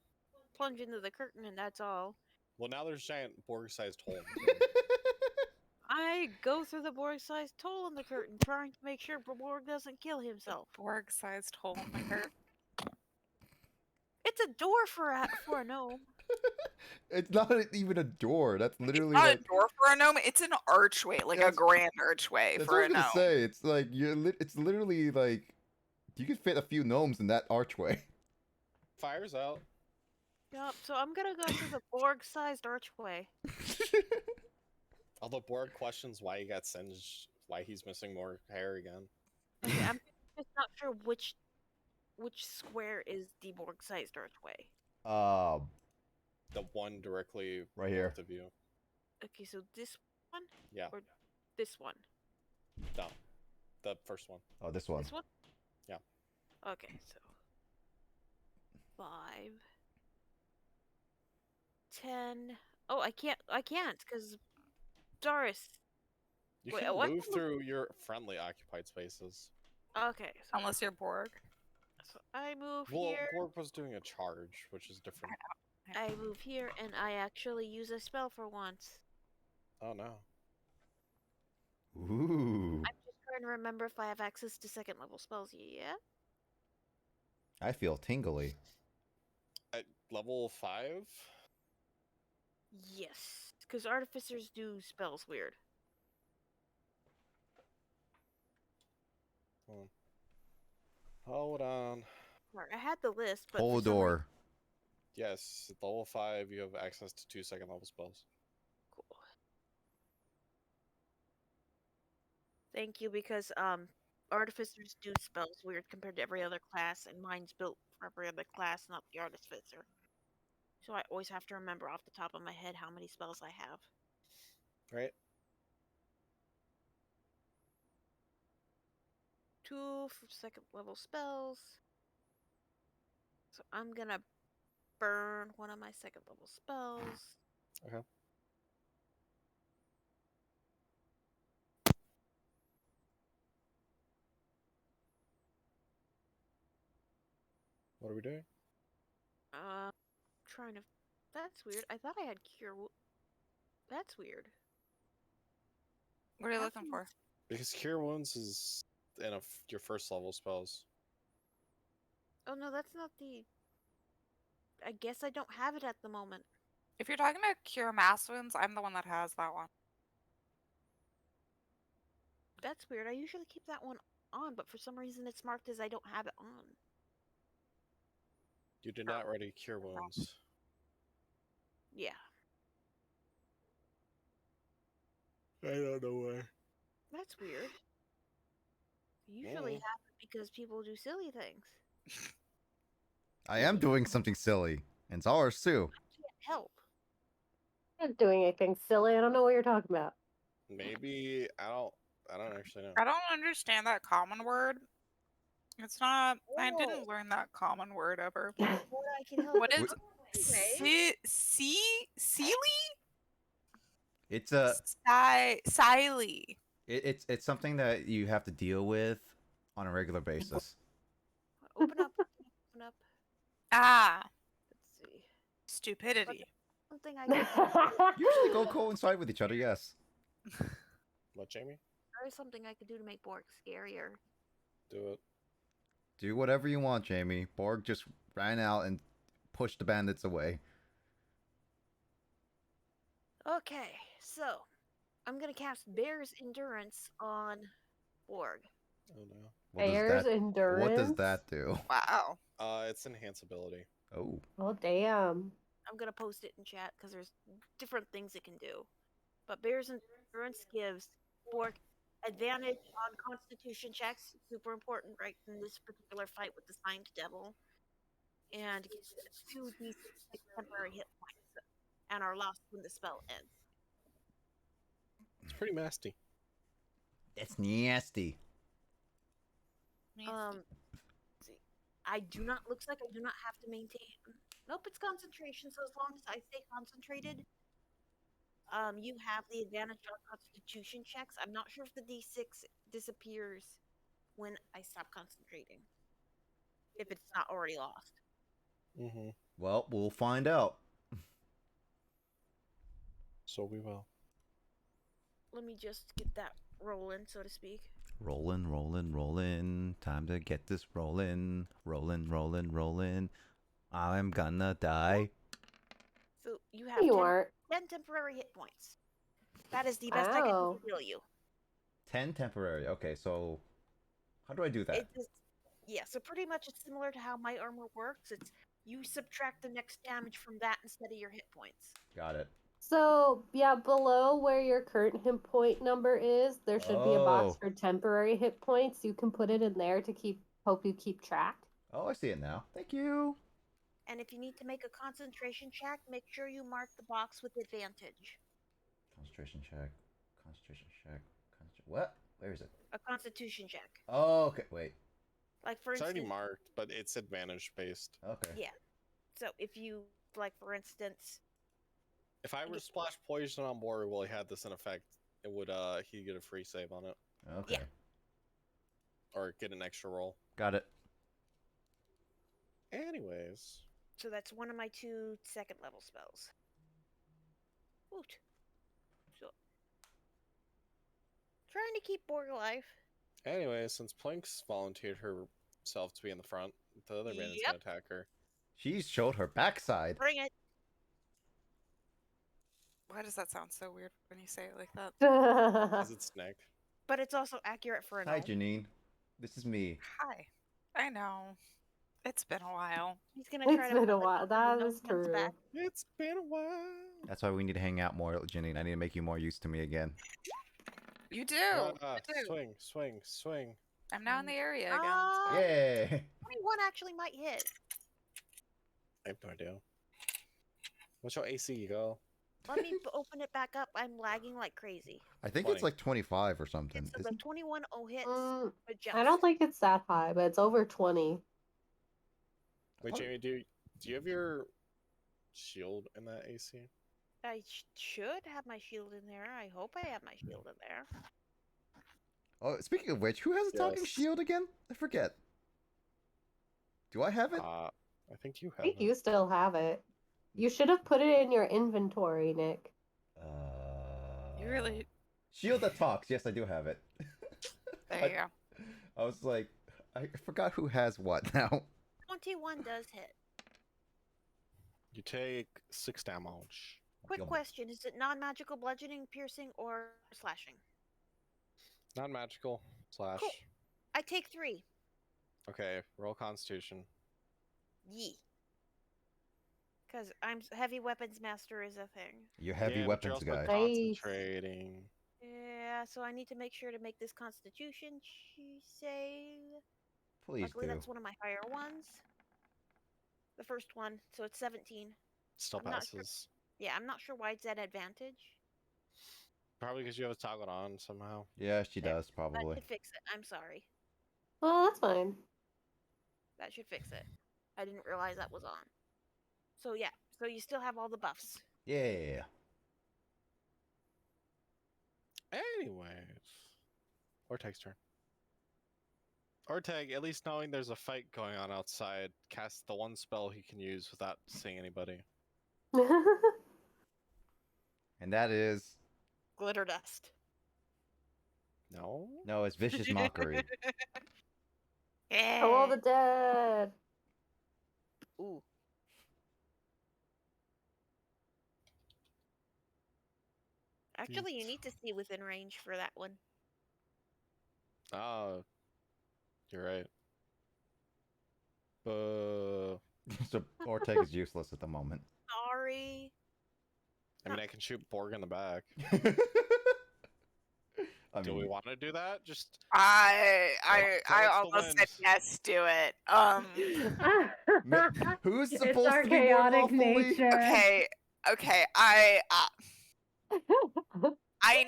plunge into the curtain, and that's all. Well, now there's a giant Borg-sized hole. I go through the Borg-sized hole in the curtain, trying to make sure Borg doesn't kill himself. Borg-sized hole in the curtain. It's a door for a gnome. It's not even a door. That's literally It's not like a door for a gnome. It's an archway, like a That's- grand archway that's for what I a was gnome. gonna say. It's like it's literally like you could fit a few gnomes in that archway. Fire's out. Yup, so I'm gonna go through the Borg-sized archway. Although Borg questions why he got singed, why he's missing more hair again. Okay, I'm just not sure which square is the Borg-sized archway. The one directly Right here. north of you. Okay, so this one? Yeah. Or this one? No. The first one. Oh, this one. This one? Yeah. Okay, so 5, 10. Oh, I can't, because Doris. You Wait, can what? move through your friendly occupied spaces. Okay, so, Unless you're Borg. so I move Well, here. Borg was doing a charge, which is different. I move here, and I actually use a spell for once. Oh no. Ooh. I'm just trying to remember if I have access to second level spells yet. I feel tingly. At level 5? Yes, because artificers do spells weird. on. Hold on. Sorry, I had the list, but Hold for some reason, door. Yes, at level 5, you have access to 2 second level spells. cool. Thank you, because artificers do spells weird compared to every other class, and mine's built for every other class, not the artificer. So I always have to remember off the top of my head how many spells I have. Right? 2 for second level spells. So I'm gonna burn one of my second level spells. Okay. What are we doing? Trying to. That's weird. I thought I had cure. That's weird. What are you How looking come for? it's- Because Cure Wounds is in your first level spells. Oh no, that's not the. I guess I don't have it at the moment. If you're talking about cure mass wounds, I'm the one that has that one. That's weird. I usually keep that one on, but for some reason it's marked as I don't have it on. You did not already Cure Wounds. Yeah, I don't know why. that's weird. Usually Mm. happen because people do silly things. I am doing something silly. And it's ours too. Can't help. I'm not doing anything silly. I don't know what you're talking about. Maybe I don't actually know. I don't understand that common word. It's not. I Oh. didn't learn that common word ever. What I can help. What is Anyway, Sealy? It's a Siley. it's something that you have to deal with on a regular basis. open up. Open up. Ah, Let's see. stupidity. Something I can. Usually go coincide with each other, yes. What, Jamie? There is something I could do to make Borg scarier. Do it. Do whatever you want, Jamie. Borg just ran out and pushed the bandits away. Okay, so I'm gonna cast Bear's Endurance on Borg. Oh no. Bear's endurance. What does that do? Wow. It's enhance ability. Oh. Oh damn. I'm gonna post it in chat because there's different things it can do. But Bear's Endurance gives Borg advantage on Constitution checks. Super important, right, in this particular fight with the Signed Devil. And gets 2d6 temporary hit points, and are lost when the spell ends. It's pretty nasty. That's nasty. Let's see. I do not. Looks like I do not have to maintain. Nope, it's concentration. So as long as I stay concentrated, you have the advantage on Constitution checks. I'm not sure if the D6 disappears when I stop concentrating. If it's not already lost. Mm-hmm. Well, we'll find out. So we will. Let me just get that rolling, so to speak. Rolling, rolling, rolling. Time to get this rolling. Rolling, rolling, rolling. I'm gonna die. So you have You 10, aren't. 10 temporary hit points. That is the best I can do Wow. to heal you. 10 temporary. Okay, so how do I do that? It is, yeah, so pretty much it's similar to how my armor works. It's you subtract the next damage from that instead of your hit points. Got it. So yeah, below where your current hit point number is, there should be a box Oh. for temporary hit points. You can put it in there to help you keep track. Oh, I see it now. Thank you. And if you need to make a concentration check, make sure you mark the box with advantage. Concentration check. Concentration check. What? Where is it? A constitution check. Oh, okay. Wait. Like for It's already instance, marked, but it's advantage based. Okay. yeah. So if you like for instance, If I were to splash poison on board while he had this in effect, it would he'd get a free save on it. Okay. Yeah. Or get an extra roll. Got it. Anyways. so that's one of my 2 second level spells. Woot. So trying to keep Borg alive. Anyway, since Plink's volunteered herself to be in the front, the other bandit's Yep. gonna attack her. She showed her backside. Bring it. Why does that sound so weird when you say it like that? Because it's Nick. But it's also accurate for an Hi, elf. Janine. This is me. Hi. I know. It's been a while. He's gonna It's try to been a pull it while. off That and then is no one comes true. back. It's been a while. That's why we need to hang out more, Janine. I need to make you more used to me again. You do. Ah, You do. swing, swing, swing. I'm now in the area again. so- Yay! 21 actually might hit. I have no idea. What's your AC, girl? Let me open it back up. I'm lagging like crazy. I think 20. it's like 25 or something. It's the Isn't- 21 hits. Mm, But I don't think it's that high, but it's over 20. Wait, Oh. Jamie, do you have your shield in that AC? I should have my shield in there. I hope I have my shield in there. Oh, speaking of which, who has a talking Yes. shield again? I forget. Do I have it? I think you I have think it. you still have it. You should have put it in your inventory, Nick. You really. Shield that talks. Yes, I do have it. There you go. I was like, I forgot who has what now. 21 does hit. You take 6 damage. Quick Kill me. question: is it non-magical bludgeoning, piercing, or slashing? Non-magical slash. Cool. I take 3. Okay, roll Constitution. Yee. Because I'm heavy weapons master is a thing. You heavy Yeah, but you're weapons also guy. Nice. concentrating. Yeah, so I need to make sure to make this Constitution save. Please Luckily, do. that's one of my higher ones. The first one, so it's 17. Still I'm not sure. passes. Yeah, I'm not sure why it's at advantage. Probably because you have it toggled on somehow. Yeah, she There. does That probably. should fix it. I'm sorry. Well, that's fine. That should fix it. I didn't realize that was on. So yeah, so you still have all the buffs. Yeah. Anyways. Orteg's turn. Orteg, at least knowing there's a fight going on outside, casts the one spell he can use without seeing anybody. And that is Glitter dust. No? no, it's vicious mockery. Yeah. All the dead. Ooh. Actually, you need to see within range for that one. Oh. You're right. So Ortega is useless at the moment. Sorry. I mean, I can shoot Borg in the back. I Do mean, we want to do that? Just I tell us the almost said wins. yes. Do it. who's It's supposed our to be more chaotic lawfully? nature. Okay. I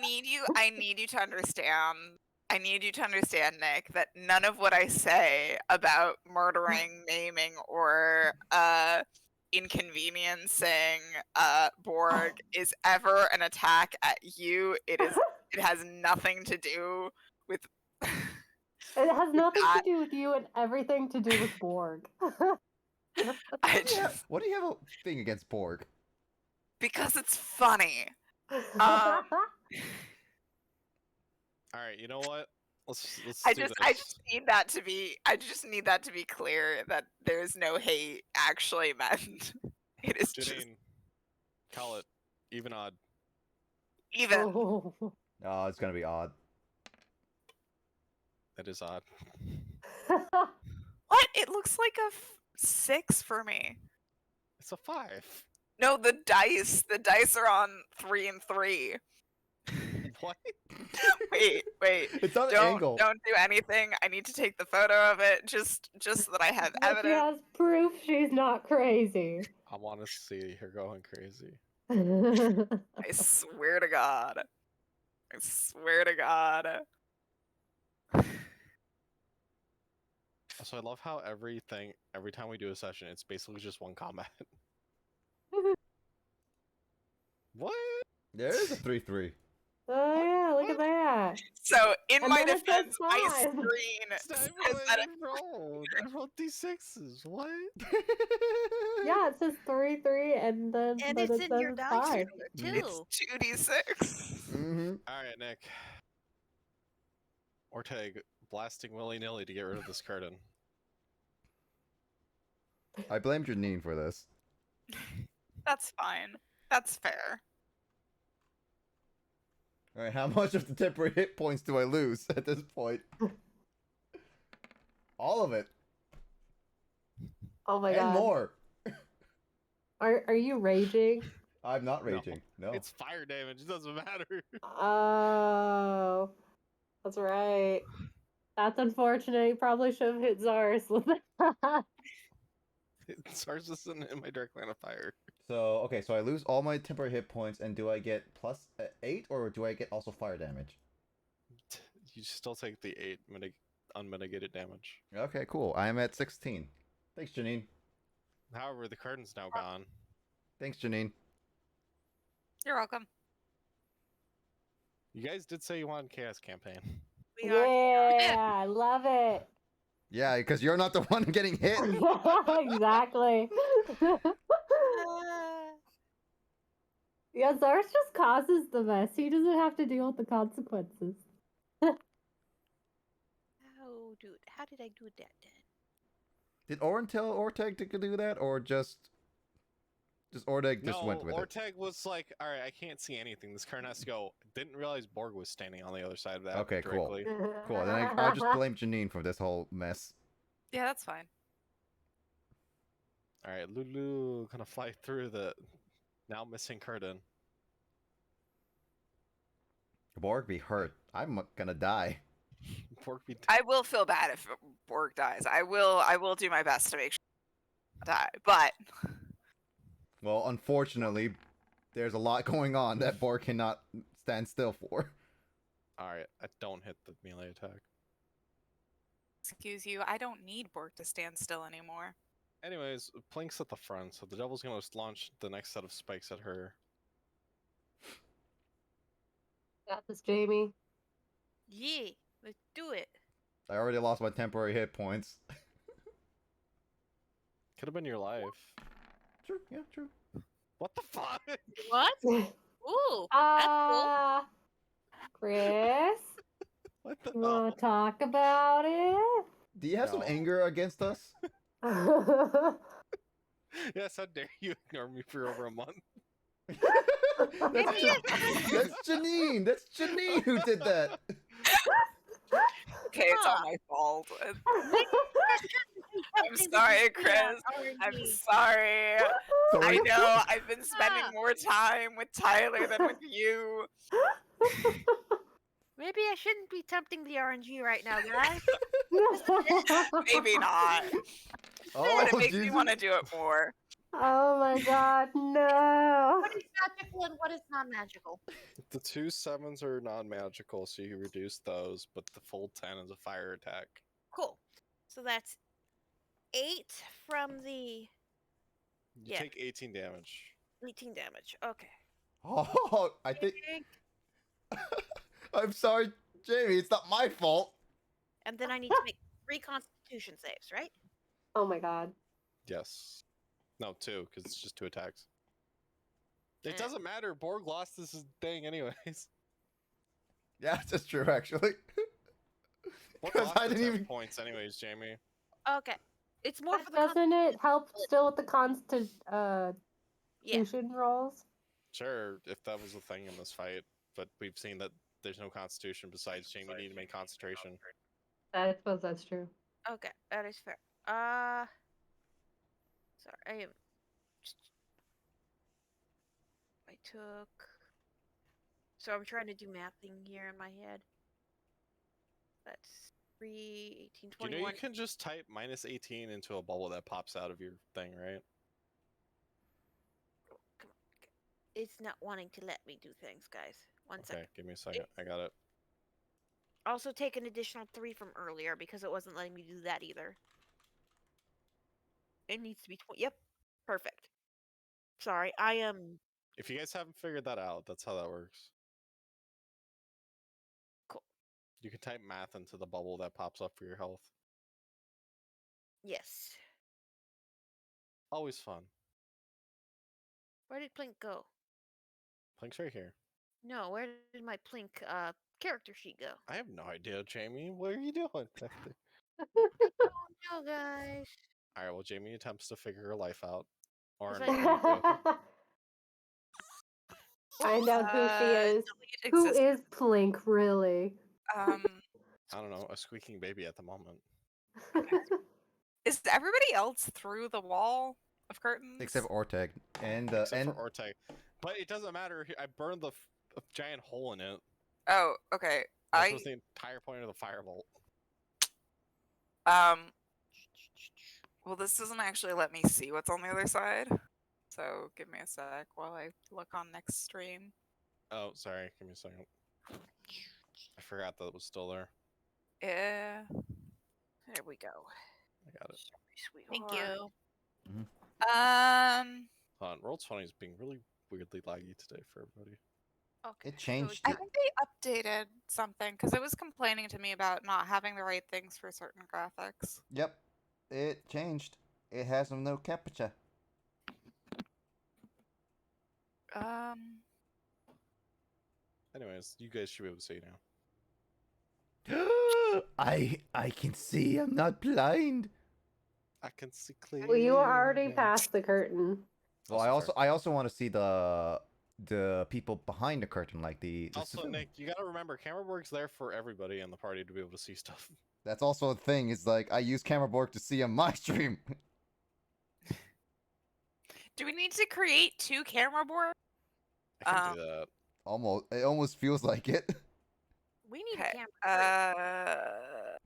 need you to understand. I need you to understand, Nick, that none of what I say about murdering, maiming, or inconveniencing Borg is ever an attack at you. It has nothing to do with It has nothing that. to do with you and everything to do with Borg. I Yeah, just what do you have a thing against Borg? because it's funny. All right, you know what? Let's I do just this. need that to be clear that there's no hate actually meant. It is just Janine, call it even odd. even. Oh. Oh, it's gonna be odd. That is odd. What? It looks like a 6 for me. It's a 5. No, the dice are on 3 and 3. What? Wait. It's on an Don't angle. do anything. I need to take the photo of it just so that I have But she evidence. has proof she's not crazy. I want to see her going crazy. I swear to God. I swear to God. So I love how every time we do a session, it's basically just one combat. What? There is a 3-3. Oh yeah, look at that. So in And my then it says defense, my 5. screen It's not says even what that I rolled. I rolled D6s. What? Yeah, it says 3-3, and then And but it's it in says your it's dice 5. roller, too. it's 2d6. Mm-hmm. All right, Nick. Orteg blasting willy-nilly to get rid of this curtain. I blamed Janine for this. That's fine. That's fair. All right, how much of the temporary hit points do I lose at this point? All of it. Oh my and god. more. Are you raging? I'm not No. raging. No. It's fire damage. It doesn't matter. Oh, that's right. That's unfortunate. You probably should have hit Zars with that. SARS isn't in my direct line of fire. So, okay, so I lose all my temporary hit points, and do I get plus 8, or do I get also fire damage? You still take the 8 unmitigated damage. Okay, cool. I am at 16. Thanks, Janine. However, the curtain's now gone. Thanks, Janine. You're welcome. You guys did say you wanted Chaos Campaign. We are Yeah, I love it. Yeah, because you're not the one getting hit. Exactly. Yeah, Zars just causes the mess. He doesn't have to deal with the consequences. How did I do that then? Did Orin tell Orteg to do that, or just Orteg just went with it? Orteg was like, all right, I can't see anything. This current has to go. Didn't realize Borg was standing on the other side of that. Okay, cool. directly. Cool. Then I'll just blame Janine for this whole mess. Yeah, that's fine. All right, Lulu gonna fly through the now missing curtain. Borg be hurt. I'm gonna die. Borg be I will feel bad if Borg dies. I will do my best to make sure he doesn't die. But Well, unfortunately, there's a lot going on that Borg cannot stand still for. all right. I don't hit the melee attack. excuse you, I don't need Borg to stand still anymore. Anyways, Plink's at the front, so the devil's gonna launch the next set of spikes at her. Got this, Jamie. Yeah, let's do it. I already lost my temporary hit points. Could have been your life. True, yeah, true. What the fuck? What? Ooh, that's cool. Chris, What the you hell? want to talk about it? Do you have some No. anger against us? Yes, how dare you ignore me for over a month? that's, that's Janine. That's Janine who did that. Okay, it's all my fault. I'm sorry, Chris. I'm sorry. I Sorry. know I've been spending more time with Tyler than with you. Maybe I shouldn't be tempting the RNG right now, guys. Maybe not. Oh, But it makes me Jesus. want to do it more. Oh my god, no. What is magical and what is non-magical? The 2 7s are non-magical, so you reduce those, but the full 10 is a fire attack. Cool. So that's 8 from the You Yeah. take 18 damage. 18 damage. Okay. Oh, I think. I'm sorry, Jamie. It's not my fault. And then I need to make 3 constitution saves, right? Oh my god. Yes. No, 2, because it's just 2 attacks. It Eh. doesn't matter. Borg lost this thing anyways. Yeah, that's true, actually. Borg 'Cause lost I the didn't 10 even- points anyways, Jamie. Okay. It's more for the Doesn't it help split. still with the constitution Yeah. rolls? Sure, if that was the thing in this fight, but we've seen that there's no constitution besides Jamie need to make concentration. I suppose that's true. Okay, that is fair. Sorry, I am. I took. So I'm trying to do mathing here in my head. That's 3, 18, You 21. know you can just type -18 into a bubble that pops out of your thing, right? Come on. Okay. It's not wanting to let me do things, guys. One Okay, second. give me a second. I got it. Also take an additional 3 from earlier because it wasn't letting me do that either. It needs to be 20. Yep. Perfect. Sorry, I am. If you guys haven't figured that out, that's how that works. Cool. You can type math into the bubble that pops up for your health. Yes. Always fun. Where did Plink go? Plink's right here. No, where did my Plink character sheet go? I have no idea, Jamie. What are you doing? No, guys. Alright, well, Jamie attempts to figure her life out. Or Is an that- attempt Find out who she is. delete Who existence. is Plink, really? to. I don't know, a squeaking baby at the moment. Is everybody else through the wall of curtains? Except Orteg and Except and for Orteg. But it doesn't matter. I burned the giant hole in it. Oh, okay. That was the entire point of the firebolt. Well, this doesn't actually let me see what's on the other side. So give me a sec while I look on next stream. Oh, sorry. Give me a second. I forgot that it was still there. Yeah. There we go. I got it. Sorry, Thank sweetheart. you. Hold on. Roll20 is being really weirdly laggy today for everybody. Okay. it changed. I think they updated something because it was complaining to me about not having the right things for certain graphics. Yep, it changed. It has no captcha. Anyways, you guys should be able to see now. I can see. I'm not blind. I can see clearly. Well, you are already past the curtain. Well, I also want to see the people behind the curtain, like the Also, civilian. Nick, you gotta remember, camera work's there for everybody in the party to be able to see stuff. That's also a thing. Is like I use camera work to see on my stream. Do we need to create 2 camera boards? I can do that. It almost feels like it. We need Okay. a camera.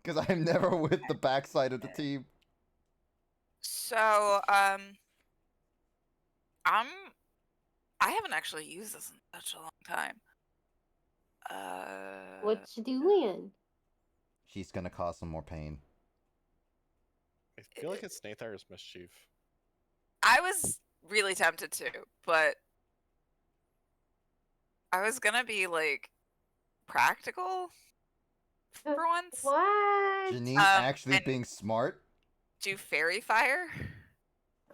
Because I'm never with the backside of the team. So, I haven't actually used this in such a long time. What you doing? She's gonna cause some more pain. I feel like it's Nathar's mischief. I was really tempted to, but I was gonna be like practical for once. What? Janine actually and- being smart. Do fairy fire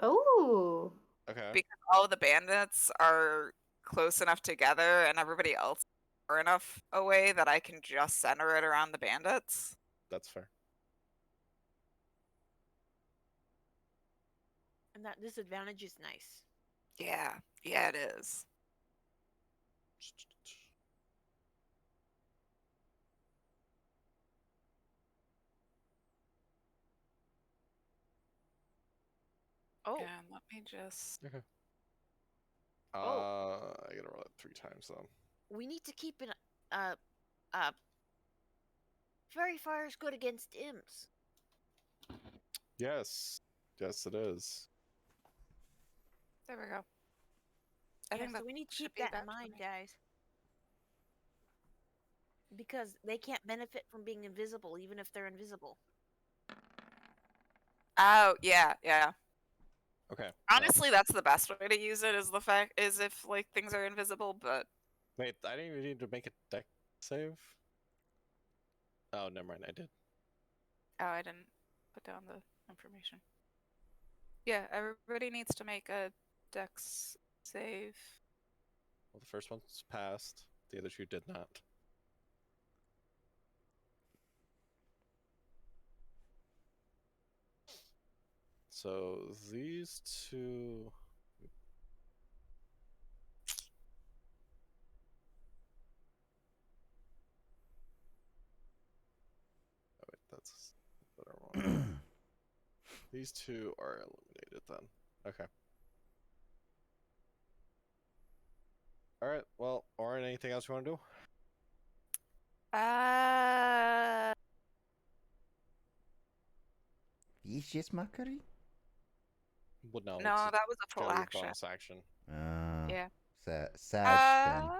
Oh. Okay. because all of the bandits are close enough together and everybody else far enough away that I can just center it around the bandits. That's fair. And that disadvantage is nice. Yeah, it is. Oh, And let me just. Okay. Oh. I gotta roll it 3 times though. we need to keep an fairy fire is good against imps. Yes. Yes, it is. There we go. I Yeah, think so that we need to should keep be that about in mind, 20. guys. Because they can't benefit from being invisible, even if they're invisible. Oh yeah. Okay. Honestly, that's the best way to use it. Is if like things are invisible, but Wait, I didn't even need to make a deck save? Oh, never mind, I did. oh, I didn't put down the information. Yeah, everybody needs to make a dex save. Well, the first one's passed. The other 2 did not. So these 2. Oh wait, that's the better one. These 2 are eliminated then. Okay. Alright, well, Orin, anything else you want to do? Vicious mockery? Well, no, No, it's that was a full gotta be a action. bonus action. Yeah. Sad then.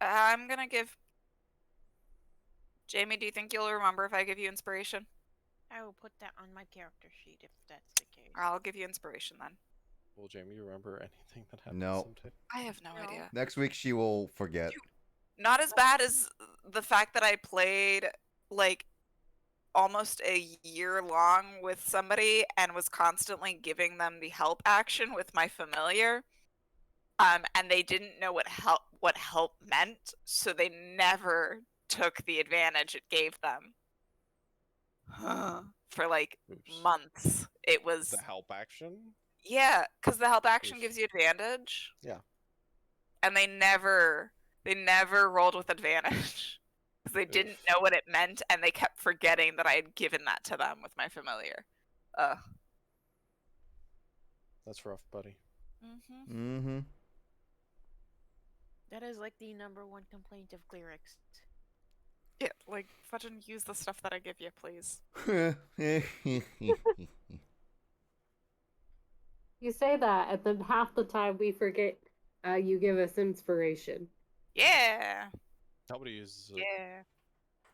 I'm gonna give. Jamie, do you think you'll remember if I give you inspiration? I will put that on my character sheet if that's the case. I'll give you inspiration then. Will Jamie remember anything that happened No. someday? I have no No. idea. Next week she will forget. Not as bad as the fact that I played like almost a year long with somebody and was constantly giving them the help action with my familiar. And they didn't know what help meant, so they never took the advantage it gave them. For like Oops. months. It was The help action? yeah, because the help action Oof. gives you advantage. Yeah. And they never rolled with advantage. they didn't know what it meant, and they kept forgetting that I had given that to them with my familiar. That's rough, buddy. Mm-hmm. That is like the #1 complaint of clerics. Yeah, like, fucking use the stuff that I give you, please. You say that, and then half the time we forget you give us inspiration. Yeah. Nobody uses it. Yeah.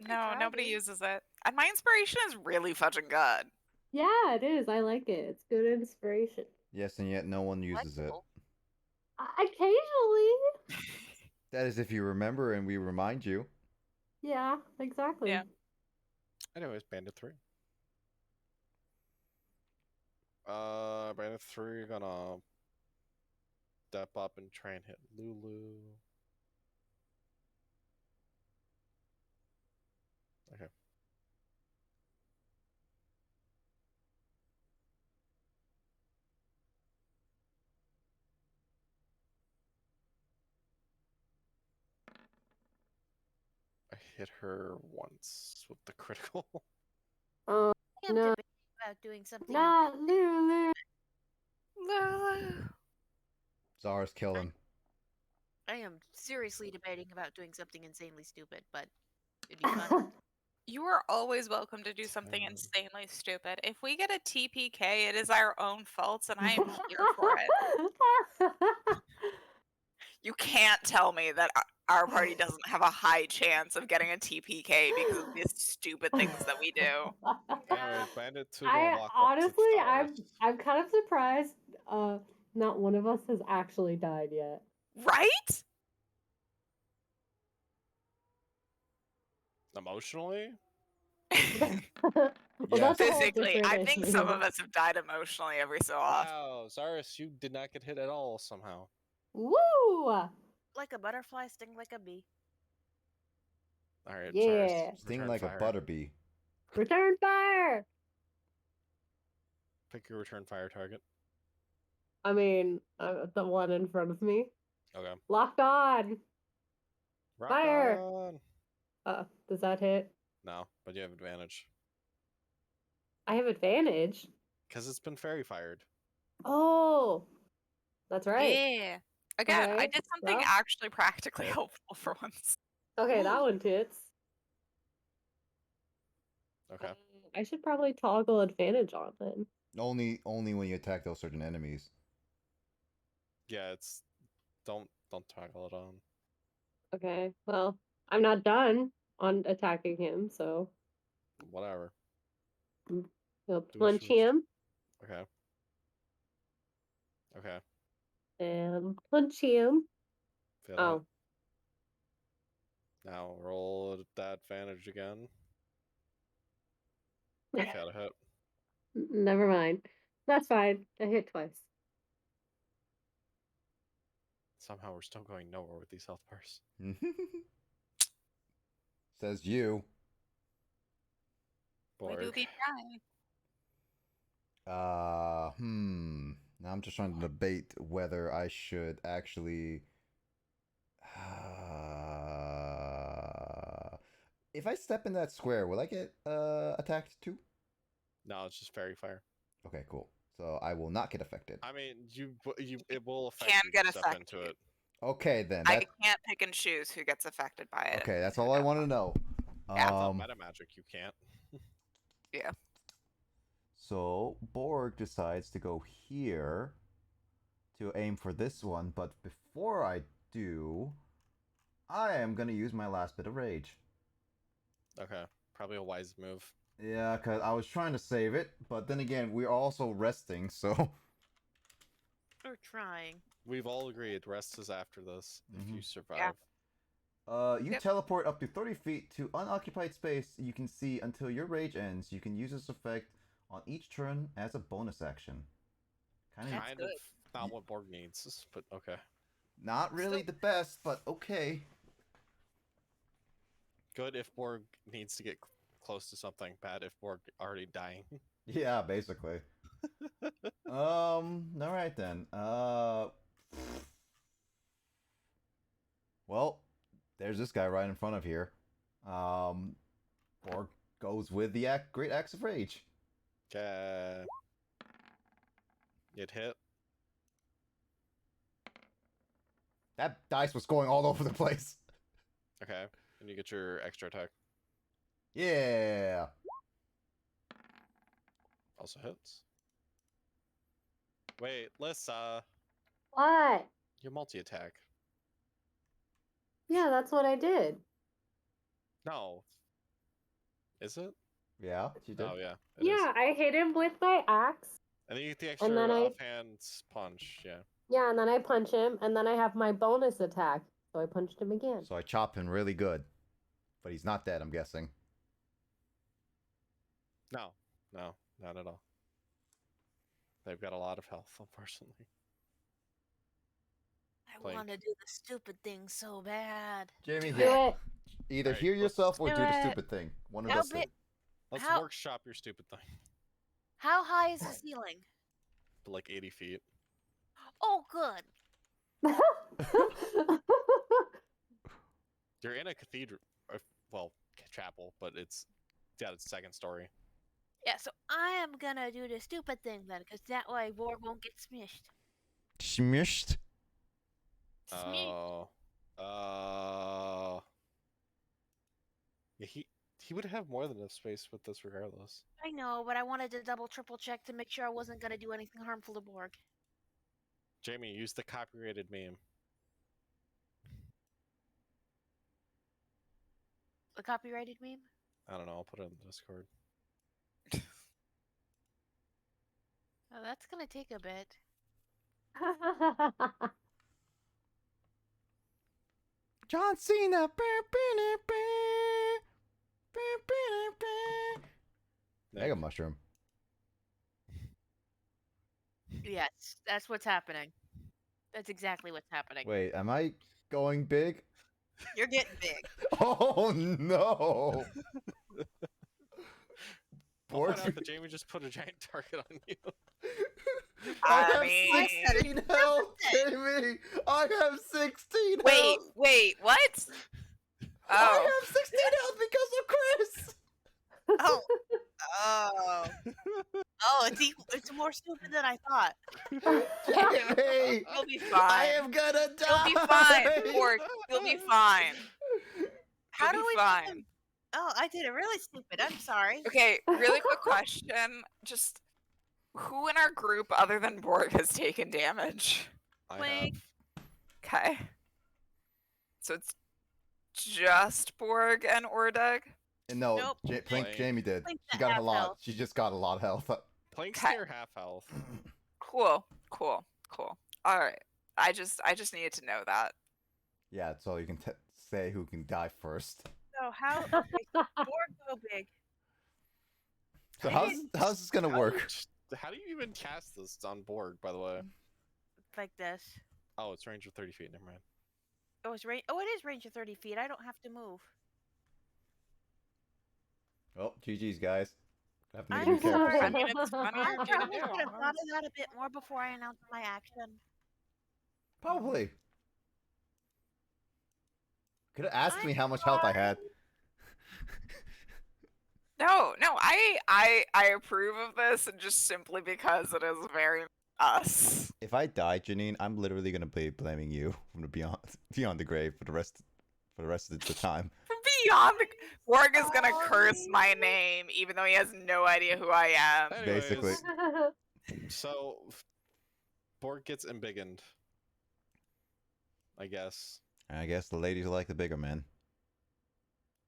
I No, tried nobody it. uses it. And my inspiration is really fucking good. Yeah, it is. I like it. It's good inspiration. Yes, and yet no one uses it. Flexible. Occasionally. That is if you remember and we remind you. Yeah, exactly. Yeah. Anyways, Bandit 3. Bandit 3 gonna step up and try and hit Lulu. Okay. I hit her once with the critical. Oh, I am no. debating about doing something. Not Lulu. Zara's kill him. I am seriously debating about doing something insanely stupid, but it'd be fun. You are always welcome to do something insanely stupid. If we get a TPK, it is our own fault, and I am here for it. You can't tell me that our party doesn't have a high chance of getting a TPK because of these stupid things that we do. Anyways, Bandit 2 gonna I walk honestly, up to I'm kind of surprised. Not one of us has actually died yet. Right? Emotionally? Well, that's a whole Physically, different I think some issue. of us have died emotionally every so often. Wow, Zaris, you did not get hit at all somehow. Woo! Like a butterfly, sting like a bee. Alright, Yeah. Zaris, Sting return like fire. a butterbee. Return fire! Pick your return fire target. I mean, the one in front of me. Okay. Lock on! Rock Fire! on! Does that hit? No, but you have advantage. I have advantage. Because it's been fairy fired. Oh! That's right. Yeah. Again, I Okay, did something well. actually practically helpful for once. Okay, that one hits. Okay. I should probably toggle advantage on then. Only when you attack those certain enemies. Yeah, it's don't toggle it on. Okay, well, I'm not done on attacking him, so Whatever. we'll Do what punch you wish. him Okay. Okay. and punch him. Fail Oh, it. Now roll that advantage again. Fail to hit. never mind. That's fine. I hit twice. Somehow we're still going nowhere with these health bars. Says you. We do Borg. be trying. Now I'm just trying to debate whether I should actually. If I step in that square, will I get attacked too? No, it's just fairy fire. Okay, cool. So I will not get affected. I mean, it will affect Can you if get you step into affected. it. Okay then. I can't pick and choose who gets affected by it. Okay, that's all I want to know. Yeah. Without meta magic, you can't. Yeah. So Borg decides to go here to aim for this one, but before I do, I am gonna use my last bit of rage. Okay, probably a wise move. Yeah, because I was trying to save it, but then again, we're also resting, so. Or trying. We've all agreed rest is after this if you survive. Yeah. You teleport up to 30 feet to unoccupied space you can see until your rage ends. You can use this effect on each turn as a bonus action. Kind Kind of good. not what Borg needs, but okay. Not really the best, but okay. Good if Borg needs to get close to something. Bad if Borg already dying. Yeah, basically. Alright then. Well, there's this guy right in front of here. Borg goes with the Great Axe of Rage. Okay. It hit. That dice was going all over the place. Okay. And you get your extra attack. Yeah. Also hits. Wait, Lissa. What? You multi-attack. Yeah, that's what I did. No. Is it? Yeah, she did. Oh, yeah. It is. Yeah, I hit him with my axe. And then you get the extra then I- offhand punch. Yeah. Yeah, and then I punch him, and then I have my bonus attack. So I punched him again. So I chop him really good. But he's not dead, I'm guessing. No, not at all. They've got a lot of health, unfortunately. I Plank. want to do the stupid thing so bad. Jamie, Do here. it. Either Alright, hear let's yourself or do do the it. stupid thing. One of How those two. big- Let's How- workshop your stupid thing. How high is the ceiling? Like 80 feet. Oh, good. You're in a cathedral, well, chapel, but it's got its second story. Yeah, so I am gonna do the stupid thing then, because that way Borg won't get smished. Smushed. Smished. Yeah, he would have more than enough space with this regardless. I know, but I wanted to double, triple check to make sure I wasn't gonna do anything harmful to Borg. Jamie, use the copyrighted meme. The copyrighted meme? I don't know, I'll put it in the Discord. Oh, that's gonna take a bit. John Cena. Mega mushroom. Yes, that's what's happening. That's exactly what's happening. Wait, am I going big? You're getting big. Oh no! I'll Borg. point out that Jamie just put a giant target on you. I I have mean- 16 health, Jamie! I have 16 Wait, health! wait, what? I Oh, have 16 health because of Chris! Oh. Oh. Oh, it's more stupid than I thought. Jamie! you'll be I fine. am gonna die! You'll be fine, Borg. You'll be fine. How You'll do be we make fine. them- Oh, I did it really stupid. I'm sorry. Okay, really quick question. Just who in our group other than Borg has taken damage? I Wait. have. Okay. So it's just Borg and Ordeg? And no, Nope. Plank. Jamie did. Plank's She at got a half lot. health. She just got a lot of health. Plank's Okay. near half health. Cool. All right. I just needed to know that. Yeah, so you can say who can die first. So how? Okay, Borg go big. So I how's didn't- this gonna work? How do you even cast this on board, by the way? Like this. Oh, it's range of 30 feet. Never mind. Oh, it's range. Oh, it is range of 30 feet. I don't have to move. Well, GG's guys. Have to I'm make a new sorry. character. I mean, it's funny I to probably do. should have thought of that a bit more before I announced my action. Probably. Could have asked me how much health I had. No, I approve of this, and just simply because it is very us. If I die, Janine, I'm literally gonna be blaming you from the beyond the grave for the rest of the time. Beyond the Borg is gonna curse my name, even though he has no idea who I am. Anyways, Basically. So, Borg gets embiggened. I guess. I guess the ladies like the bigger men.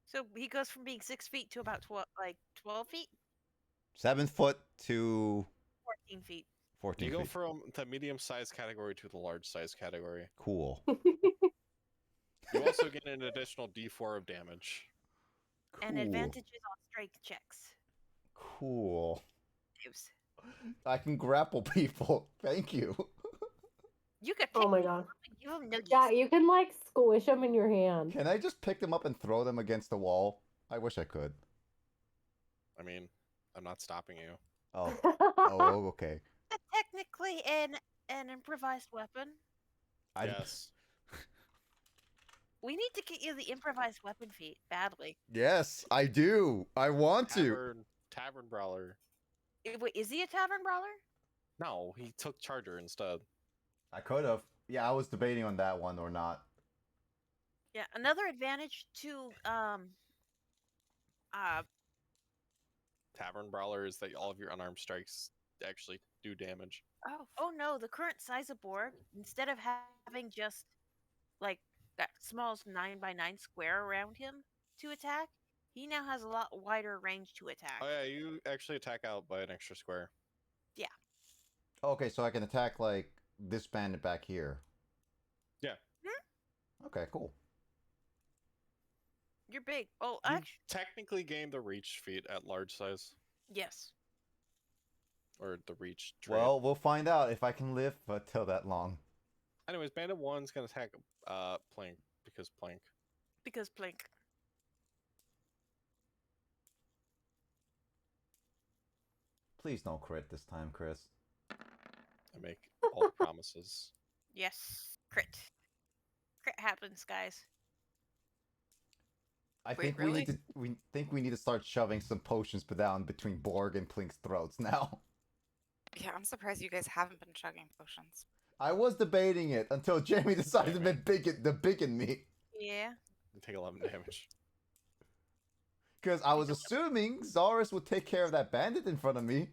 So he goes from being 6 feet to about 12 feet, 7 foot to 14 feet. 14 You go feet. from the medium-sized category to the large-sized category. Cool. You also get an additional D4 of damage. And advantages on strength checks. Cool. Saves. I can grapple people. Thank you. You could. Oh pick my them god. up and give them nuggies. Yeah, you can like squish them in your hand. Can I just pick them up and throw them against the wall? I wish I could. I mean, I'm not stopping you. Oh. Oh, okay. That's technically an improvised weapon. I Yes. We need to get you the improvised weapon feat badly. Yes, I do. I want to. Tavern brawler. Wait, is he a tavern brawler? No, he took charger instead. I could have. Yeah, I was debating on that one or not. Yeah. Another advantage to Tavern brawler is that all of your unarmed strikes actually do damage. oh no, the current size of Borg, instead of having just like that small 9x9 square around him to attack, he now has a lot wider range to attack. Oh yeah, you actually attack out by an extra square. Yeah. Okay, so I can attack like this bandit back here. Yeah. Okay, cool. You're big. Oh, You actually, technically gain the reach feat at large size, yes. or the reach trait. Well, we'll find out if I can live till that long. Anyways, Bandit 1's gonna attack Plank because Plank. Because Plink. Please don't crit this time, Chris. I make all the promises. Yes. Crit. Crit happens, guys. I Wait, think really? we need to start shoving some potions down between Borg and Plink's throats now. Yeah, I'm surprised you guys haven't been chugging potions. I was debating it until Jamie decided Yeah, to biggin me. Yeah. You take 11 damage. Because I was assuming Zarus would take care of that bandit in front of me.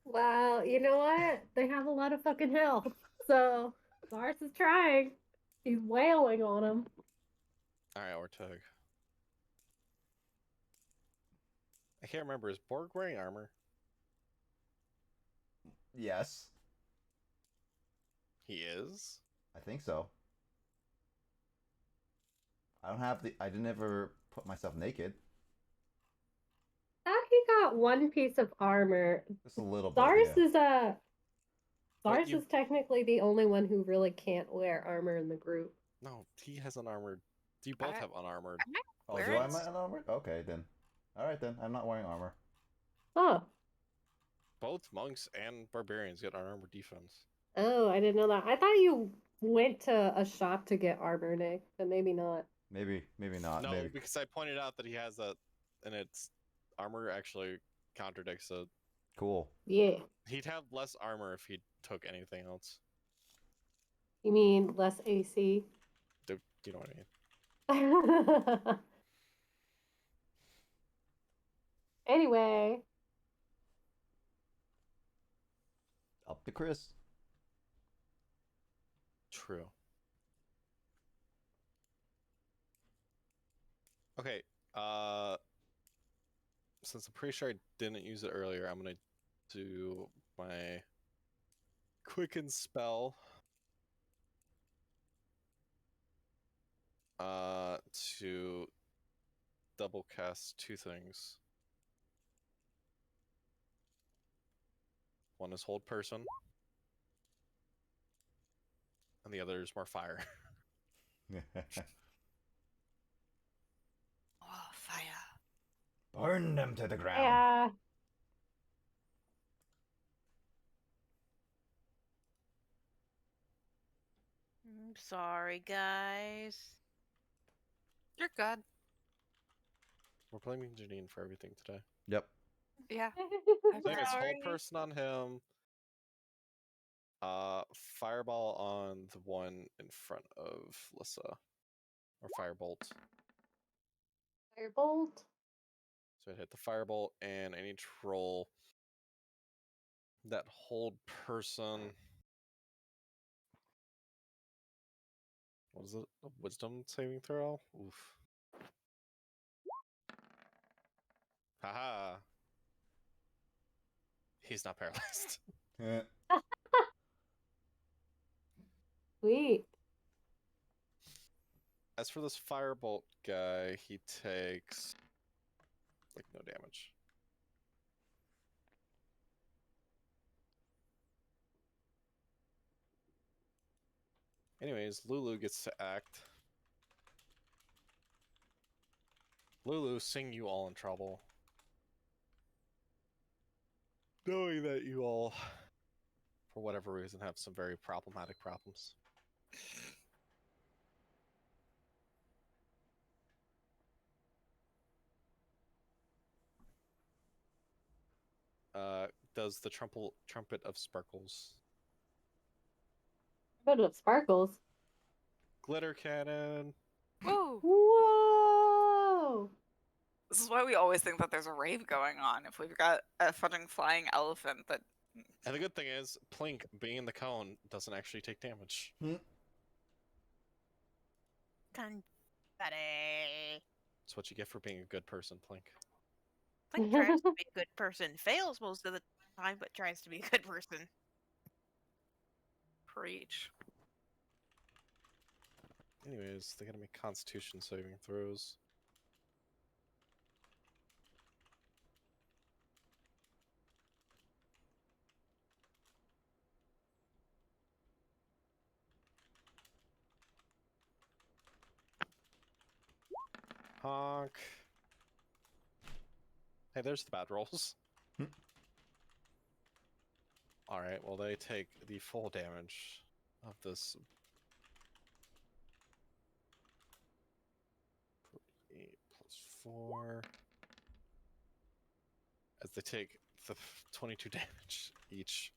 Well, you know what? They have a lot of fucking health. So, Lars is trying. He's wailing on him. Alright, Ortug. I can't remember. Is Borg wearing armor? Yes, He is? I think so. I didn't ever put myself naked. Thought he got one piece of armor. Just a little bit. Zars Yeah. is a. But Zars you- is technically the only one who really can't wear armor in the group. No, he has unarmored. You both I- have unarmored. I might Oh, wear do I it. am I unarmored? Okay, then. Alright, then. I'm not wearing armor. Oh. Both monks and barbarians get unarmored defense. Oh, I didn't know that. I thought you went to a shop to get armor, Nick, but maybe not. Maybe not. No, Maybe. because I pointed out that he has that, and its armor actually contradicts it. Cool. Yeah. He'd have less armor if he took anything else. You mean less AC? Do you know what I mean? Anyway. Up to Chris. True. Okay, since I'm pretty sure I didn't use it earlier, I'm gonna do my quicken spell. To double cast two things. One is hold person, and the other is more fire. Oh, fire. Burn them to the ground. Yeah. I'm sorry, guys. You're good. We're blaming Janine for everything today. Yep. Yeah. Blame his whole Sorry. person on him. Fireball on the one in front of Lissa. Or firebolt. Firebolt. So I hit the firebolt, and I need to roll that hold person. What is it? A wisdom saving throw? Oof. Haha. He's not paralyzed. Eh. Sweet. As for this firebolt guy, he takes like no damage. Anyways, Lulu gets to act. Lulu, sing you all in trouble. Knowing that you all, for whatever reason, have some very problematic problems. does the trumpet of sparkles. But it sparkles. Glitter cannon. Woo! Whoa! This is why we always think that there's a rave going on. If we've got a fucking flying elephant that. And the good thing is, Plink being in the cone doesn't actually take damage. Confetti. That's what you get for being a good person, Plink. Like tries to be a good person, fails most of the time, but tries to be a good person. Preach. Anyways, they gotta make Constitution saving throws. Honk. Hey, there's the bad rolls. Alright, well, they take the full damage of this. 8 plus 4. As they take the 22 damage each.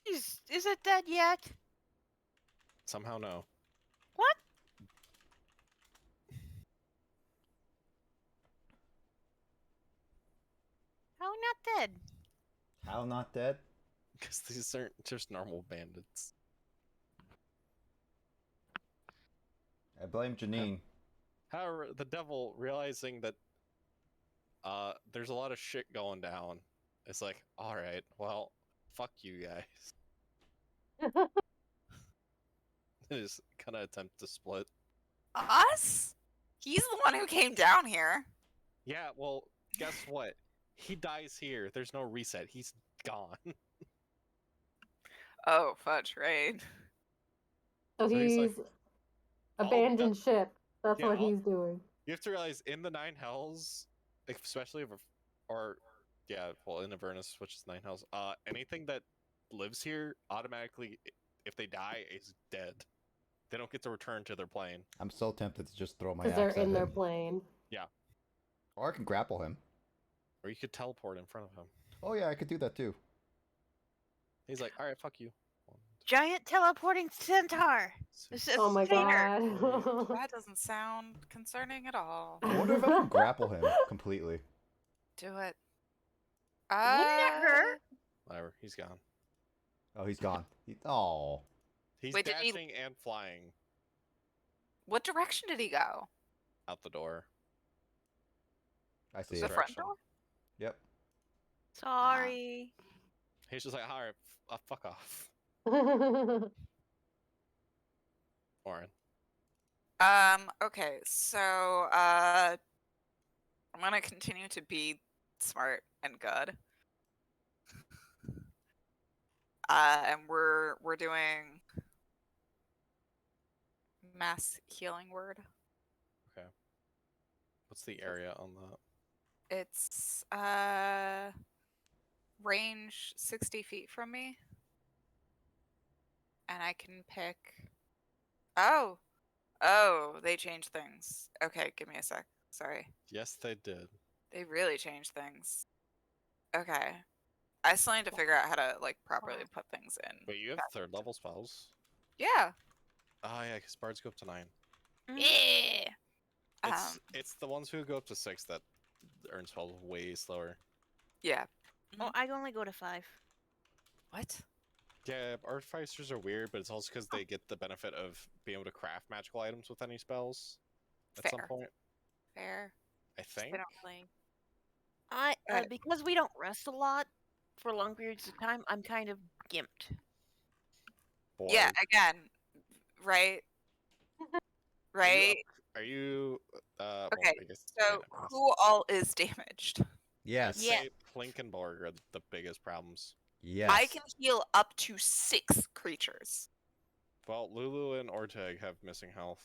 Is it dead yet? Somehow, no. What? How not dead? How not dead? Because these aren't just normal bandits. I blame Janine. However, the devil, realizing that there's a lot of shit going down, is like, alright, well, fuck you guys. Just kind of attempt to split. Us? He's the one who came down here. Yeah, well, guess what? He dies here. There's no reset. He's gone. Oh, fudge, right. So So he's he's like, abandoned ship. That's yeah, what I'll- he's doing. You have to realize, in the Nine Hells, especially in Avernus, which is Nine Hells, anything that lives here automatically, if they die, is dead. They don't get to return to their plane. I'm so tempted to just throw my Because axe they're at in their him. plane. Or I can grapple him. Or you could teleport in front of him. Oh yeah, I could do that too. He's like, alright, fuck you. 1, Giant teleporting centaur. 2, This is Oh my Peter. god. That doesn't sound concerning at all. I wonder if I can grapple him completely. Do it. Wouldn't that hurt? Whatever, he's gone. Oh, he's gone. Oh. He's Wait, did he- dashing and flying What direction did he go? out the door. I see The The it. front direction. door? Yep. Sorry. He's just like, alright, fuck off. Oren. Okay, so, I'm gonna continue to be smart and good. And we're doing mass healing word. What's the area on that? It's, range 60 feet from me. And I can pick... Oh! Oh, they changed things. Okay, give me a sec. Sorry. Yes, they did. They really changed things. Okay. I still need to figure out how to, like, properly put things in. Wait, you have Fast. 3rd level spells? Yeah. Oh yeah, because bards go up to 9. Yeah. It's the ones who go up to 6 that earn spells way slower. Yeah. Oh, I only go to 5. What? Yeah, artificers are weird, but it's also because they get the benefit of being able to craft magical items with any spells at some Fair. point. Fair. I They think. don't play. Because we don't rest a lot for long periods of time, I'm kind of gimped. Yeah, Bored. again. Right? Right? Are you? Well, Okay, I guess, So, yeah, I guess. who all is damaged? Yes. I'd Yeah. say Plinkenborg are the biggest problems. Yes. I can heal up to 6 creatures. Well, Lulu and Orteg have missing health.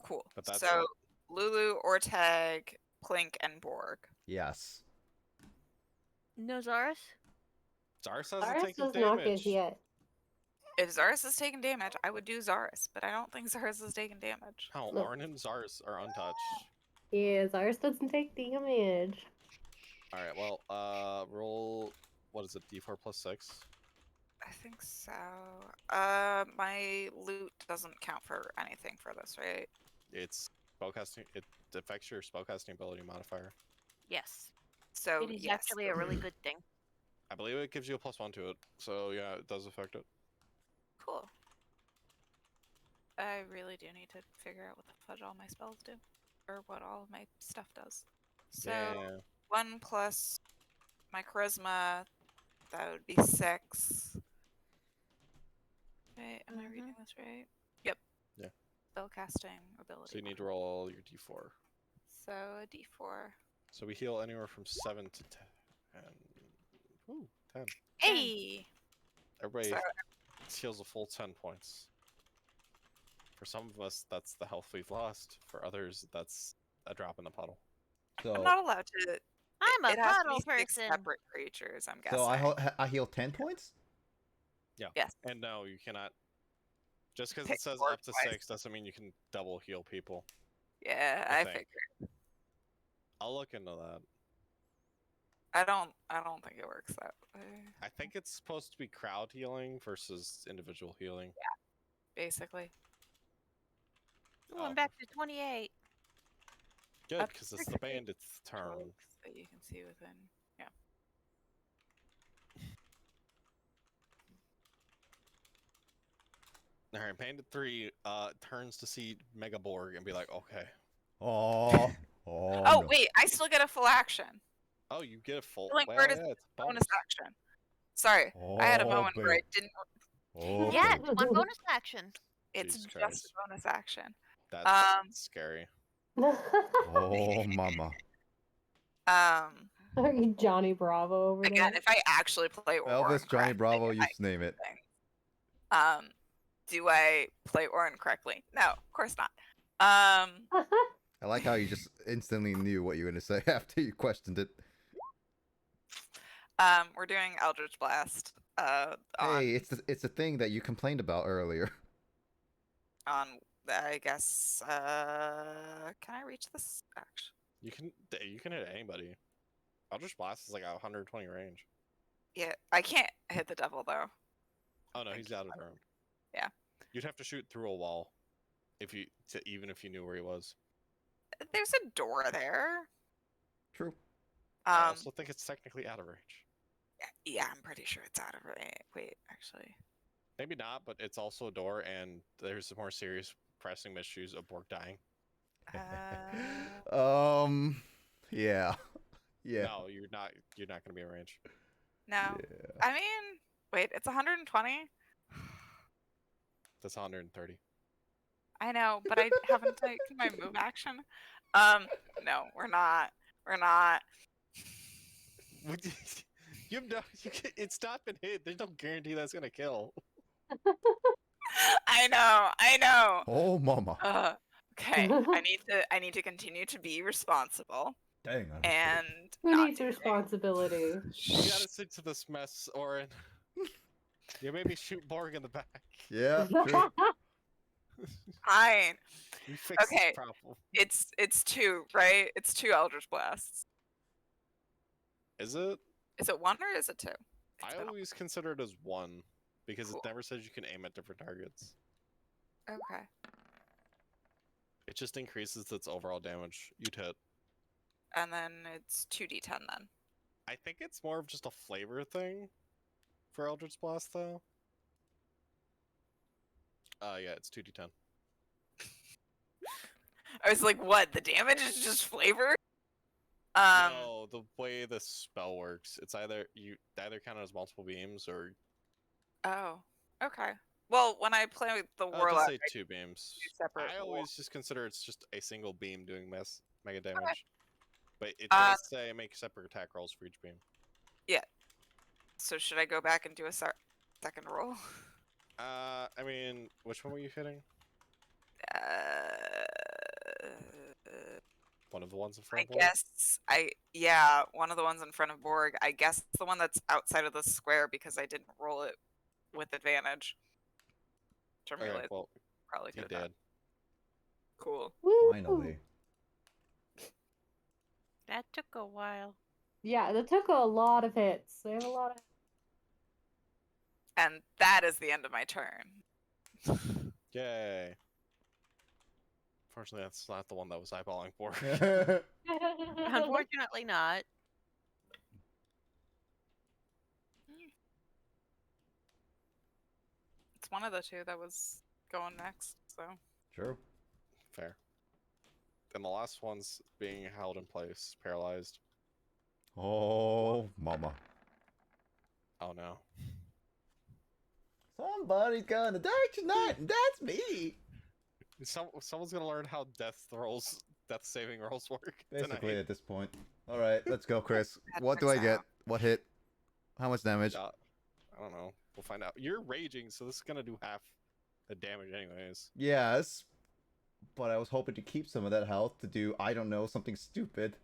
Cool. But that's so, it. Lulu, Orteg, Plink, and Borg. Yes. No Zaris? Zars hasn't Zaris taken does not get damage. hit. If Zaris is taking damage, I would do Zaris, but I don't think Zaris is taking damage. No, No. Orin and Zars are untouched. Yeah, Zaris doesn't take damage. All right. Well, roll. What is it? D4 plus 6. I think so. My loot doesn't count for anything for this, right? It's spellcasting. It affects your spellcasting ability modifier. Yes. So It is yes. actually a really good thing. I believe it gives you a +1 to it. So yeah, it does affect it. Cool. I really do need to figure out what the fudge all my spells do, or what all of my stuff does. So Yeah. 1 plus my charisma, that would be 6. Wait, am I reading this right? Yep. Yeah. Spellcasting ability. So you need to roll your D4. So a D4. So we heal anywhere from 7 to 10. Ooh, 10. Hey. Everybody So heals a full 10 points. For some of us, that's the health we've lost. For others, that's a drop in the puddle. So, I'm not allowed to. I'm a It has to puddle be 6 person. separate creatures. I'm guessing. so I heal 10 points? Yeah. Yes. And no, you cannot. Just because Pick it says four up to twice. 6 doesn't mean you can double heal people. Yeah, I I think. figured. I'll look into that. I don't think it works that way. I think it's supposed to be crowd healing versus individual healing. Basically. Ooh, I'm Oh. back to 28. Good, Up because to it's the 60 bandit's turn. strokes that you can see within. Yeah. Alright, Bandit 3 turns to see Megaborg and be like, okay. Oh, Oh no. wait, I still get a full action. Oh, you get a full. Healing Well, Bird is yeah, it's a bonus action. Sorry, I had a moment where I didn't. Oh, Yeah, babe. it's one bonus action. It's Jesus just Christ. a bonus action. That's scary. Oh, mama. Are you Johnny Bravo over Again, there? if I actually play Orin Elvis, Johnny correctly, Bravo, you I just name it. think. Do I play Orin correctly? No, of course not. I like how you just instantly knew what you were going to say after you questioned it. We're doing Eldritch Blast. On Hey, it's the thing that you complained about earlier. I guess. Can I reach this? Actually, You can hit anybody. Eldritch Blast is like 120 range. yeah, I can't hit the devil though. Oh no, he's out of round. Yeah. You'd have to shoot through a wall, even if you knew where he was. There's a door there. True. I also think it's technically out of range. Yeah, I'm pretty sure it's out of range. Wait, actually. Maybe not, but it's also a door, and there's some more serious pressing issues of Borg dying. Yeah. Yeah. No, you're not. You're not going to be in range. No. Yeah. I mean, wait, it's 120. That's 130. I know, but I haven't taken my move action. No, we're not. We're not. You have no. It's not been hit. There's no guarantee that's gonna kill. I know. Oh, mama. Okay, I need to continue to be responsible Dang. and Who not needs do responsibility? You gotta stick to this mess, Orin. You maybe shoot Borg in the back. Yeah, true. fine. You fix Okay. this problem. It's 2, right? It's 2 Eldritch Blasts. Is it? Is it 1 or is it 2? I always consider it as 1 because Cool. it never says you can aim at different targets. Okay. It just increases its overall damage you'd hit. And then it's 2d10 then. I think it's more of just a flavor thing for Eldritch Blast, though. Yeah, it's 2d10. I was like, what? The damage is just flavor? No, the way the spell works, it's either count it as multiple beams or Oh, okay. Well, when I play with the I'll Warlock, just say 2 beams. separate I rules. always just consider it's just a single beam doing mega damage. Okay. But it does say make separate attack rolls for each beam. So should I go back and do a second roll? I mean, which one were you hitting? One of the ones in I front of Borg? guess one of the ones in front of Borg. I guess the one that's outside of the square because I didn't roll it with advantage. Which I'm Okay, really well, probably he could have done. did. Cool. Woo! Finally. That took a while. Yeah, that took a lot of hits. They have a lot of. And that is the end of my turn. Yay. Fortunately, that's not the one that was eyeballing for. Unfortunately, not. It's one of the two that was going next, so. True. Fair. And the last one's being held in place, paralyzed. Oh, mama. Oh no. Somebody's gonna die tonight, and that's me. Someone's gonna learn how death saving rolls work Basically, tonight. at this point. All right, let's go, Chris. That What do I checks get? out. What hit? How much damage? I don't know. We'll find out. You're raging, so this is gonna do half the damage anyways. Yes, but I was hoping to keep some of that health to do, I don't know, something stupid.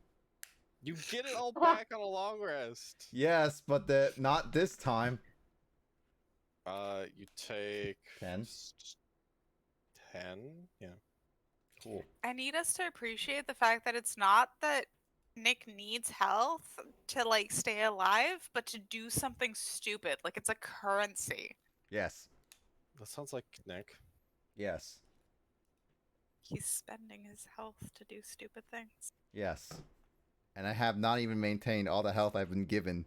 You get it all back on a long rest. Yes, but not this time. You take 10. 10? Yeah. Cool. I need us to appreciate the fact that it's not that Nick needs health to like stay alive, but to do something stupid. Like it's a currency. Yes. That sounds like Nick. Yes. He's spending his health to do stupid things. Yes. And I have not even maintained all the health I've been given.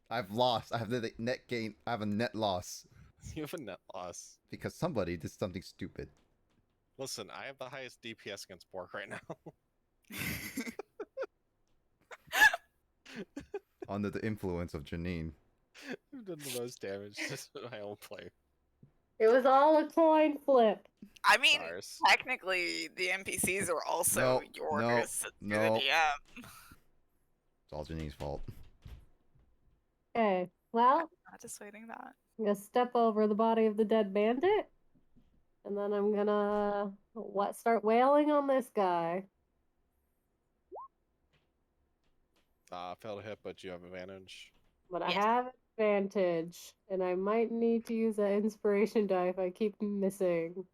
I've lost. I have the net gain. I have a net loss. You have a net loss. Because somebody did something stupid. Listen, I have the highest DPS against Bork right now. Under the influence of Janine. I've done the most damage to my own player. It was all a coin flip. I mean, Cyrus. technically, the NPCs are also No, yours. no, It's no. the DM. It's all Janine's fault. Okay, well, Not dissuading that. I'm gonna step over the body of the dead bandit, and then I'm gonna start wailing on this guy. Failed to hit, but you have advantage. But I Yes. have advantage, and I might need to use that inspiration die if I keep missing.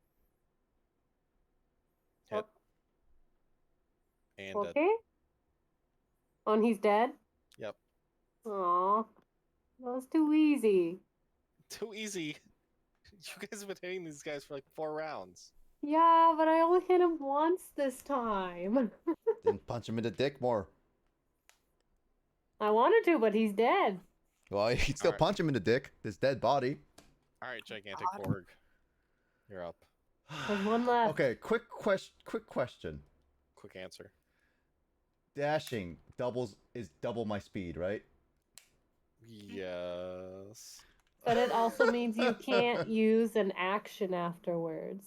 Hit. And dead. Okay. Oh, and he's dead? Yep. Aw. That was too easy. Too easy. You guys have been hitting these guys for like 4 rounds. Yeah, but I only hit him once this time. Then punch him in the dick more. I wanted to, but he's dead. Well, you can still Alright. punch him in the dick. This dead body. Alright, Gigantic God. Borg. You're up. There's one left. Okay, quick question. Quick answer. Dashing is double my speed, right? Yes. But it also means you can't use an action afterwards.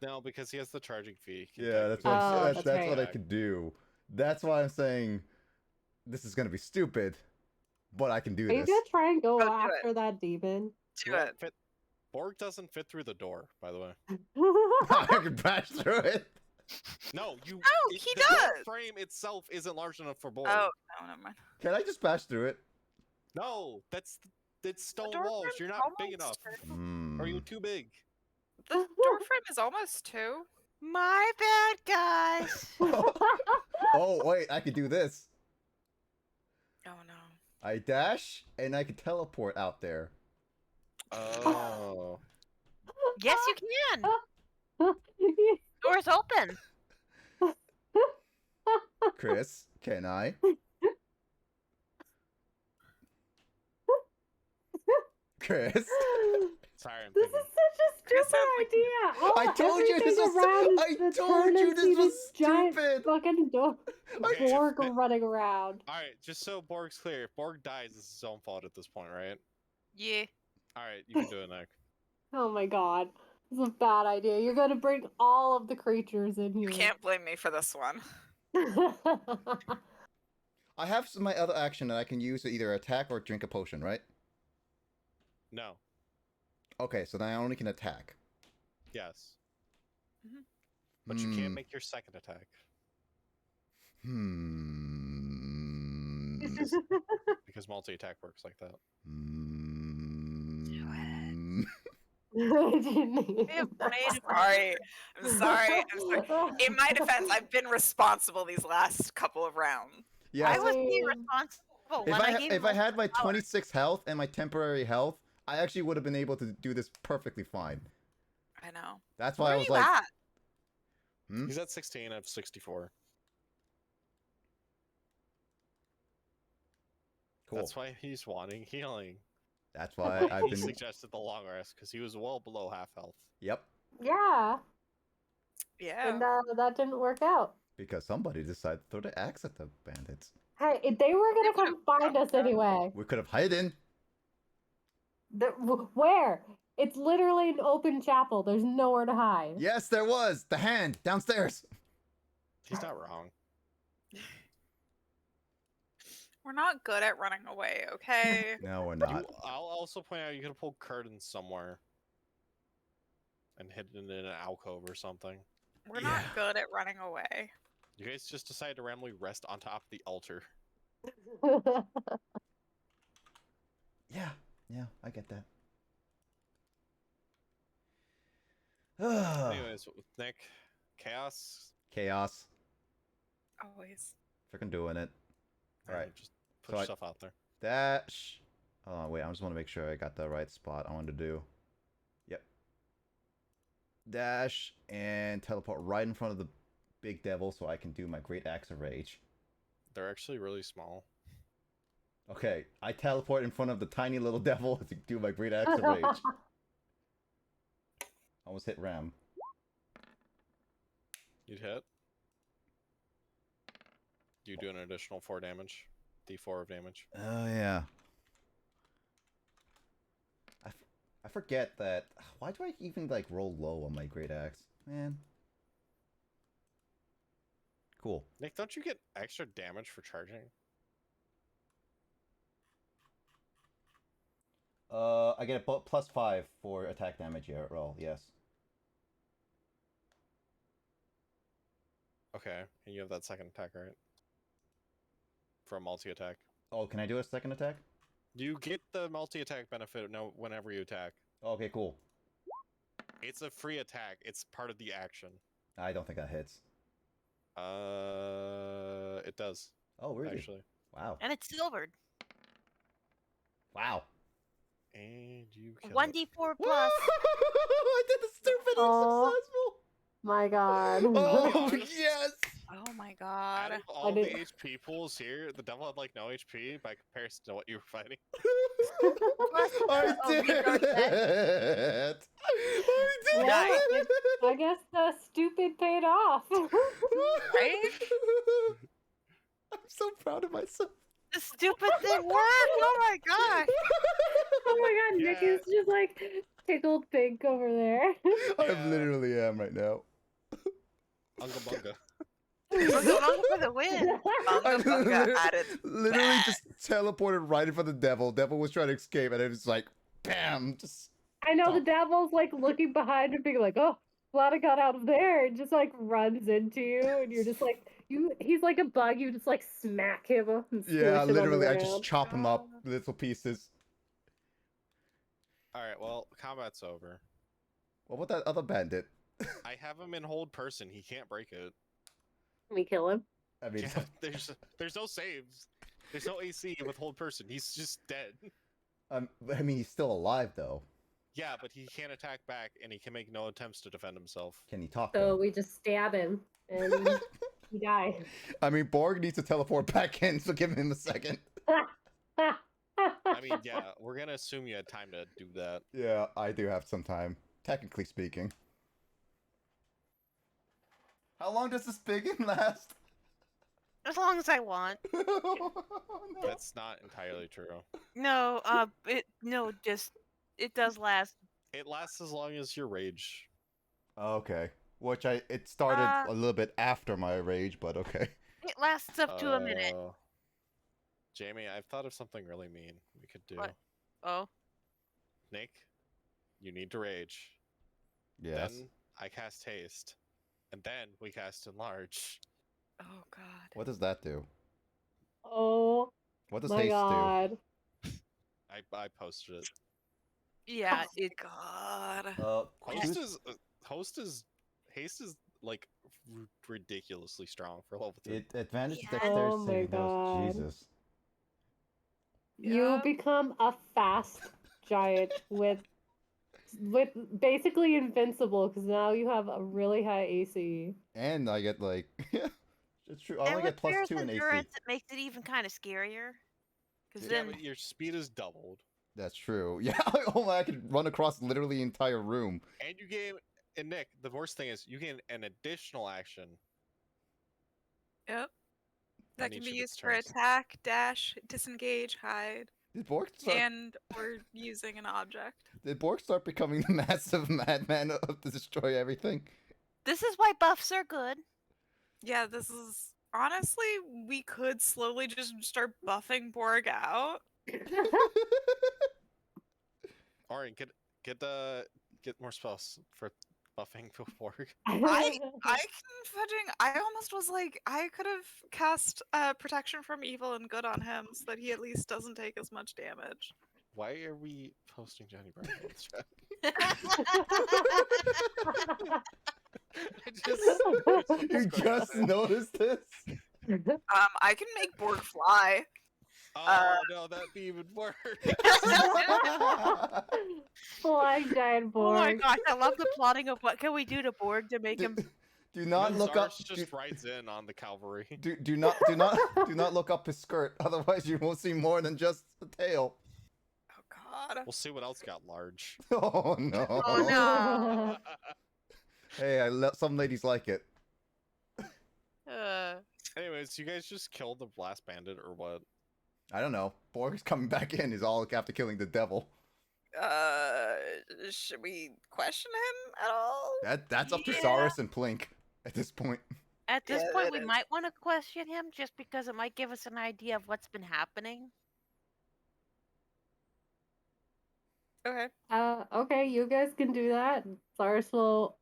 No, because he has the charging fee. He can Yeah, that's technically what, Oh, that's, that's that's what I right. could do. That's why I'm saying this is gonna be stupid, but I can do Are you this. gonna try and go Go do after that demon? Do it. Borg doesn't fit through the door, by the way. I can bash through it. No, you. No, he the door does! frame itself isn't large enough for Borg. Oh, no, never mind. Can I just bash through it? No, it's stone door walls. frame's You're not big enough. almost Or are you Hmm. too big? The door frame is almost 2. My bad, guys. Oh wait, I could do this. Oh no. I dash and I can teleport out there. Oh. Yes, you can. Door's open. Chris, can I? Chris, Sorry, I'm This thinking. is such a Chris stupid sounds like- idea. All, I told you this everything was around I is the told you this turnip was seeded giant stupid. fucking door. Okay, Borg if- running around. Alright, just so Borg's clear, if Borg dies, it's his own fault at this point, right? Yeah. Alright, you can do it, Nick. Oh my god. This is a bad idea. You're gonna bring all of the creatures in You here. can't blame me for this one. I have my other action that I can use to either attack or drink a potion, right? No. Okay, so then I only can attack. Yes. But you can't make your second attack. Because multi-attack works like that. Sorry. I'm sorry. In my defense, I've been responsible these last couple of rounds. Yes. I was being mean- responsible If when I I gave if him I had my power. 26 health and my temporary health, I actually would have been able to do this perfectly fine. I know. That's why Where I are was you like, at? hmm? He's at 16. I have 64. Cool. That's why he's wanting healing. That's why I've He been. suggested the long rest because he was well below half health. Yep. Yeah, Yeah. and that didn't work out. Because somebody decided to throw the axe at the bandits. Hey, they were gonna They come find us anyway. We could have hidden. Where? It's literally an open chapel. There's nowhere to hide. Yes, there was the hand downstairs. He's not wrong. We're not good at running away, okay? No, we're not. I'll also point out you could have pulled curtains somewhere and hidden in an alcove or something. We're not good at running away. You guys just decided to randomly rest on top of the altar. Yeah, I get that. Anyways, with Nick, Chaos. Chaos. Always. Freaking doing it. Alright. Just put So yourself out there. Dash. Oh, wait, I just want to make sure I got the right spot I wanted to do. Yep. Dash and teleport right in front of the big devil so I can do my Great Axe of Rage. They're actually really small. Okay, I teleport in front of the tiny little devil to do my Great Axe of Rage. Almost hit Ram. You'd hit. You do an additional 4 damage. D4 of damage. Oh, yeah. I forget that. Why do I even, like, roll low on my Great Axe? Man. Cool. Nick, don't you get extra damage for charging? I get a +5 for attack damage here roll, yes. Okay, and you have that second attack, right? For a multi-attack. Oh, can I do a second attack? You get the multi-attack benefit whenever you attack. Okay, cool. It's a free attack. It's part of the action. I don't think that hits. It does. Oh, really? Actually. Wow. And it's silvered. Wow. And you kill it. 1d4 plus. I did the stupid Oh. unsuccessful. My God. Oh, yes. Oh my Out god. of all did- the HP pools here, the devil had like no HP by comparison to what you were fighting. I did it. I did it. I guess the stupid paid off. Right? I'm so proud of myself. The stupid thing worked. Oh my god. Oh my God, Nick Yeah. is just like tickled pink over there. I Yeah. literally am right now. Unga bunga. Bunga for the win. I Bunga bunga at its literally best. just teleported right in front of the devil. Devil was trying to escape, and it was like, bam! Just I know the Stop. devil's like looking behind and being like, "Oh, glad I got out of there," and just like runs into you, and you're just like, he's like a bug. You just like smack him and squish yeah, him on the literally, I just ground. chop him up little pieces. Alright, well, combat's over. What about that other bandit? I have him in hold person. He can't break it. We kill him. I mean, Yeah, there's no saves. There's no AC with hold person. He's just dead. I mean, he's still alive though. Yeah, but he can't attack back, and he can make no attempts to defend himself. Can he talk? So though? we just stab him and he dies. I mean, Borg needs to teleport back in, so give him a second. I mean, yeah, we're gonna assume you had time to do that. Yeah, I do have some time, technically speaking. How long does this biggin last? As long as I want. No. That's not entirely true. No, it does last. It lasts as long as your rage. Okay. Which it started Uh, a little bit after my rage, but okay. It lasts up to a minute. Jamie, I've thought of something really mean we could do. What? Oh, Nick, you need to rage. Yes. Then I cast haste. And then we cast enlarge. Oh god. What does that do? Oh What does my haste God. I posted it. yeah. God. do? Haste is like ridiculously strong for level 3. It advantage Yeah. dexterity Oh my saving throws. God. Jesus. You Yep. become a fast giant with basically invincible because now you have a really high AC. And I get like, yeah, it's true. I And only with get plus Bear's 2 in AC. endurance, it makes it even kind of scarier. Because Yeah, then but your speed is doubled. That's true. Yeah, oh, I could run across literally the entire room. And you gain, and Nick, the worst thing is you gain an additional action. Yep. on That can each be of its used for turns. attack, dash, disengage, hide, Did Borg start? and or using an object. Did Borg start becoming the massive madman to destroy everything? this is why buffs are good. Yeah, this is honestly we could slowly just start buffing Borg out. Alright, get more spells for buffing Borg. I can fudging. I almost was like I could have cast protection from evil and good on him so that he at least doesn't take as much damage. Why are we posting Johnny Bravo in the chat? You just noticed this? I can make Borg fly. Oh no, that'd be even worse. Flying giant Oh my Borg. gosh, I love the plotting of what can we do to Borg to make him. Do not look up. Zarsh just rides in on the cavalry. Do not look up his skirt. Otherwise, you won't see more than just the tail. Oh God. We'll see what else got large. Oh no. Oh no. Hey, some ladies like it. Anyways, you guys just killed the last bandit or what? I don't know. Borg's coming back in. Is all after killing the devil. Should we question him at all? That's up to Yeah. Saurus and Plink at this point. At this Yeah, point, it we is. might want to question him just because it might give us an idea of what's been happening. Okay. Okay, you guys can do that. Cyrus will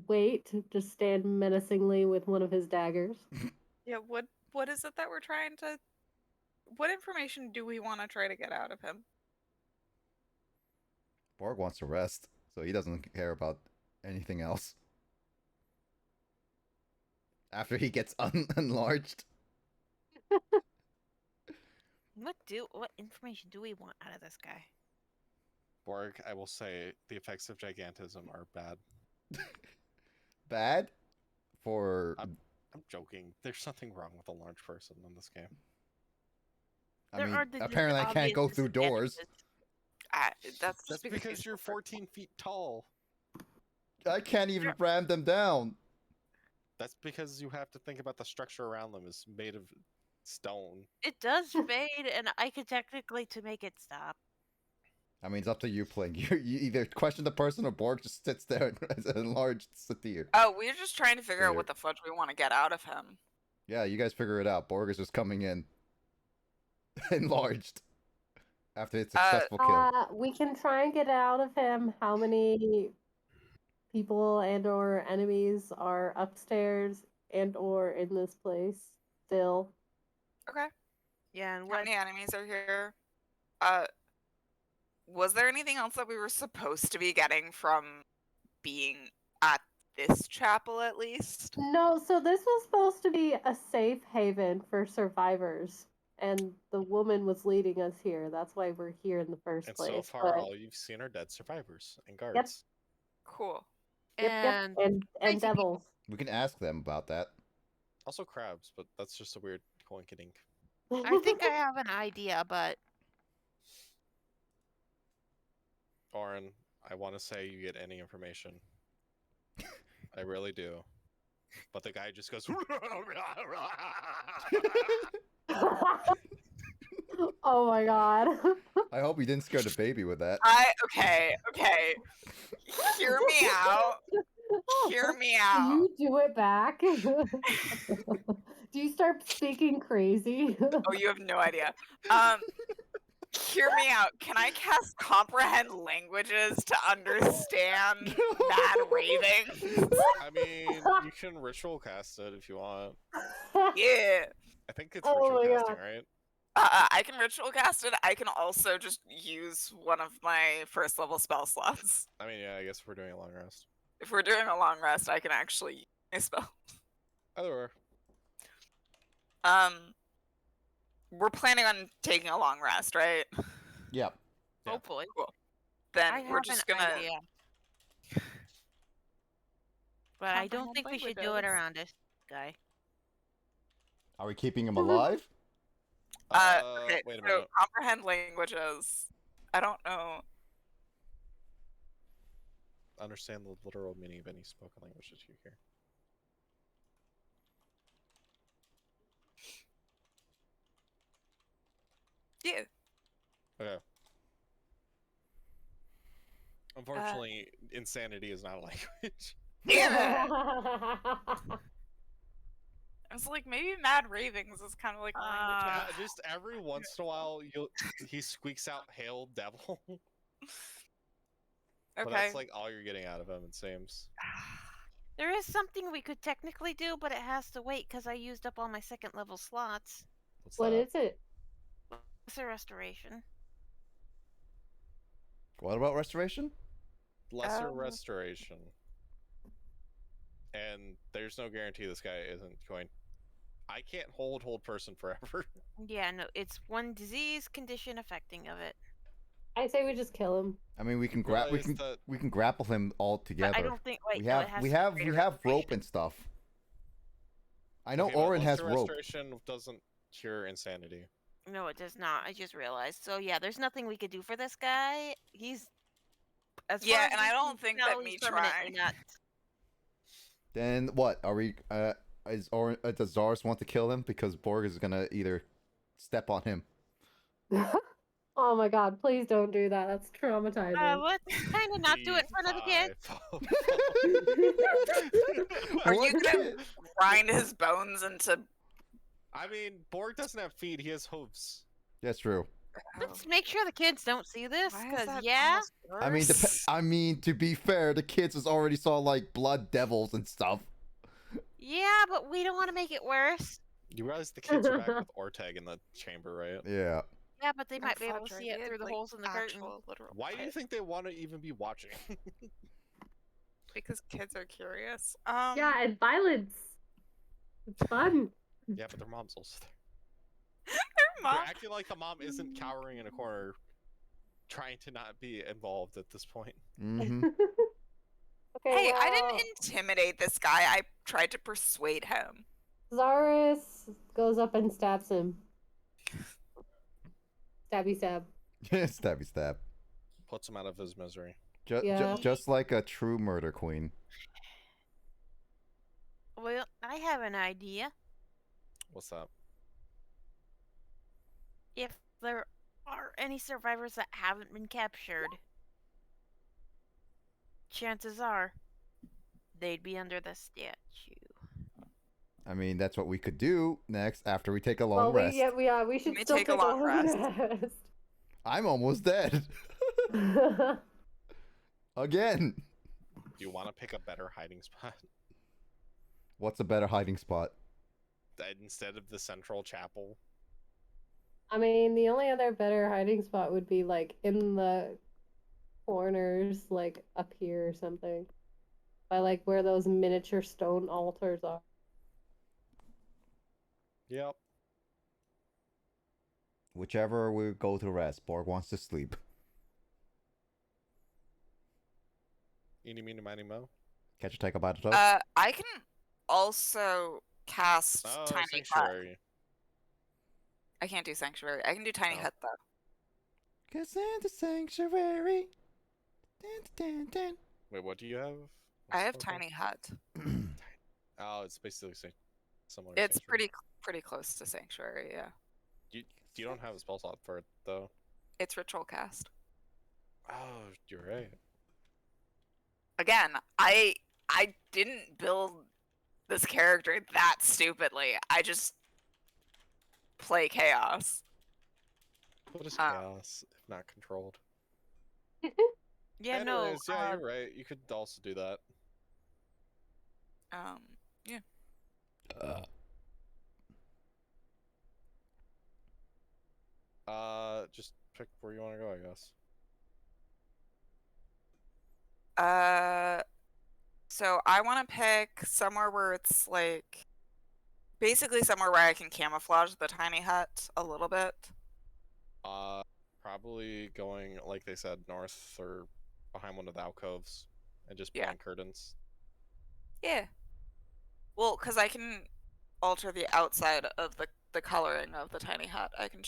wait to just stand menacingly with one of his daggers. Yeah. What is it that we're trying to? What information do we want to try to get out of him? Borg wants to rest, so he doesn't care about anything else. After he gets enlarged. What information do we want out of this guy? Borg, I will say the effects of gigantism are bad. Bad? For... I'm joking. There's nothing wrong with a large person in this game. I There mean, are the apparently I can't obvious go through doors. disadvantages. That's That's because you're 14 feet tall. I can't even ram them down. That's because you have to think about the structure around them is made of stone. It does fade, and I could technically to make it stop. I mean, it's up to you, Plink. You either question the person or Borg just sits there as an enlarged satyr. Oh, we're just trying to figure out There. what the fudge we want to get out of him. Yeah, you guys figure it out. Borg is just coming in. Enlarged. After its successful kill. We can try and get out of him how many people and or enemies are upstairs and or in this place still. Okay. Yeah, and How what? many enemies are here? Was there anything else that we were supposed to be getting from being at this chapel at least? No, so this was supposed to be a safe haven for survivors, and the woman was leading us here. That's why we're here in the first And place. so far, but- all you've seen are dead survivors and guards. Cool. And and crazy people. devils. We can ask them about that. Also crabs, but that's just a weird coinkydink. I think I have an idea, but Oren, I want to say you get any information. I really do. But the guy just goes. Oh my god. I hope you didn't scare the baby with that. Okay. Hear me out. Hear me Do out. you do it back? Do you start speaking crazy? Oh, you have no idea. Hear me out. Can I cast comprehend languages to understand mad raving? I mean, you can ritual cast it if you want. Yeah. I think it's Oh ritual my casting, God. right? I can ritual cast it. I can also just use one of my first level spell slots. I mean, yeah, I guess we're doing a long rest. If we're doing a long rest, I can actually my spell. Either or. We're planning on taking a long rest, right? Yep. Yeah. Hopefully. Cool. Then I we're have just an gonna. idea. But I don't Comprehend think we should do it languages. around this guy. Are we keeping him alive? Okay, Wait a so minute. comprehend languages. I don't know. Understand the literal meaning of any spoken language that you hear. Yeah. Okay. Unfortunately, insanity is not a language. Damn it! I was like, maybe mad ravings is kind of like a language. Yeah, just every once in a while, he squeaks out "Hail Devil," but Okay. that's like all you're getting out of him. It seems. There is something we could technically do, but it has to wait because I used up all my second level slots. What's What that? is it? It's a restoration. What about restoration? Lesser restoration. And there's no guarantee this guy isn't going. I can't hold person forever. Yeah, no, it's one disease condition affecting of it. I say we just kill him. I mean, we can Realize that- we can grapple him all But together. I don't think. Wait, we no, have it has we to be have greater we have rope restoration. and stuff. I know Okay, but Orin has lesser rope. restoration doesn't cure insanity. No, it does not. I just realized. So yeah, there's nothing we could do for this guy. He's as Yeah, far as and we I can don't think that tell, me he's permanently trying. not. Then what? Are we? Is Orin? Does Zars want to kill him because Borg is gonna either step on him? Oh my god, please don't do that. That's traumatizing. Let's kind of not do it in front of the kids. Are you What gonna kid? grind his bones into? I mean, Borg doesn't have feet; he has hooves. That's true. Let's make sure the kids don't see this, Why is because that yeah, almost I mean, worse? I mean, to be fair, the kids has already saw like blood devils and stuff. yeah, but we don't want to make it worse. You realize the kids are back with Orteg in the chamber, right? Yeah. Yeah, but they And might be able to Fudger, see he it had, through the like, holes in the curtain. actual literal Why do you eyes. think they want to even be watching? Because kids are curious. Yeah, and violence. It's fun. Yeah, but their mom's also there. Their mom. They're acting like the mom isn't cowering in a corner, trying to not be involved at this point. Mm-hmm. Okay, Hey, I well, didn't intimidate this guy. I tried to persuade him. Zaris goes up and stabs him. Stabby stab. Stabby stab. Puts him out of his misery. Yeah. Just like a true murder queen. Well, I have an idea. What's that? If there are any survivors that haven't been captured, chances are they'd be under the statue. I mean, that's what we could do next after we take a long Well, rest. we should We still take a take long rest. rest. I'm almost dead. Again. Do you want to pick a better hiding spot What's a better hiding spot? instead of the central chapel? I mean, the only other better hiding spot would be like in the corners, like up here or something. By like where those miniature stone altars are. Yep. Whichever we go to rest. Borg wants to sleep. Eeny, meeny, miny, mo. Catch a take a bite of toast. I can also cast Oh, Tiny Hut. sanctuary. I can't do Sanctuary. I can do Tiny Oh. Hut though. Cause in the sanctuary. Dun, dun, dun, Wait, what do you have? I What's have the spell Tiny Hut. dun. Oh, it's basically similar. to It's sanctuary. pretty close to Sanctuary. Yeah, You don't have a spell slot for it though. it's Ritual Cast. Oh, you're right. Again, I didn't build this character that stupidly. I just play chaos. What is Um, chaos if not controlled? Yeah, no. Anyways, yeah, you're right. You could also do that. Yeah. Just pick where you want to go, I guess. So I want to pick somewhere where it's like basically somewhere where I can camouflage the tiny hut a little bit. Probably going, like they said, north or behind one of the alcoves and just Yeah. pulling curtains. Yeah. Well, because I can alter the outside of the coloring of the tiny hut. I can.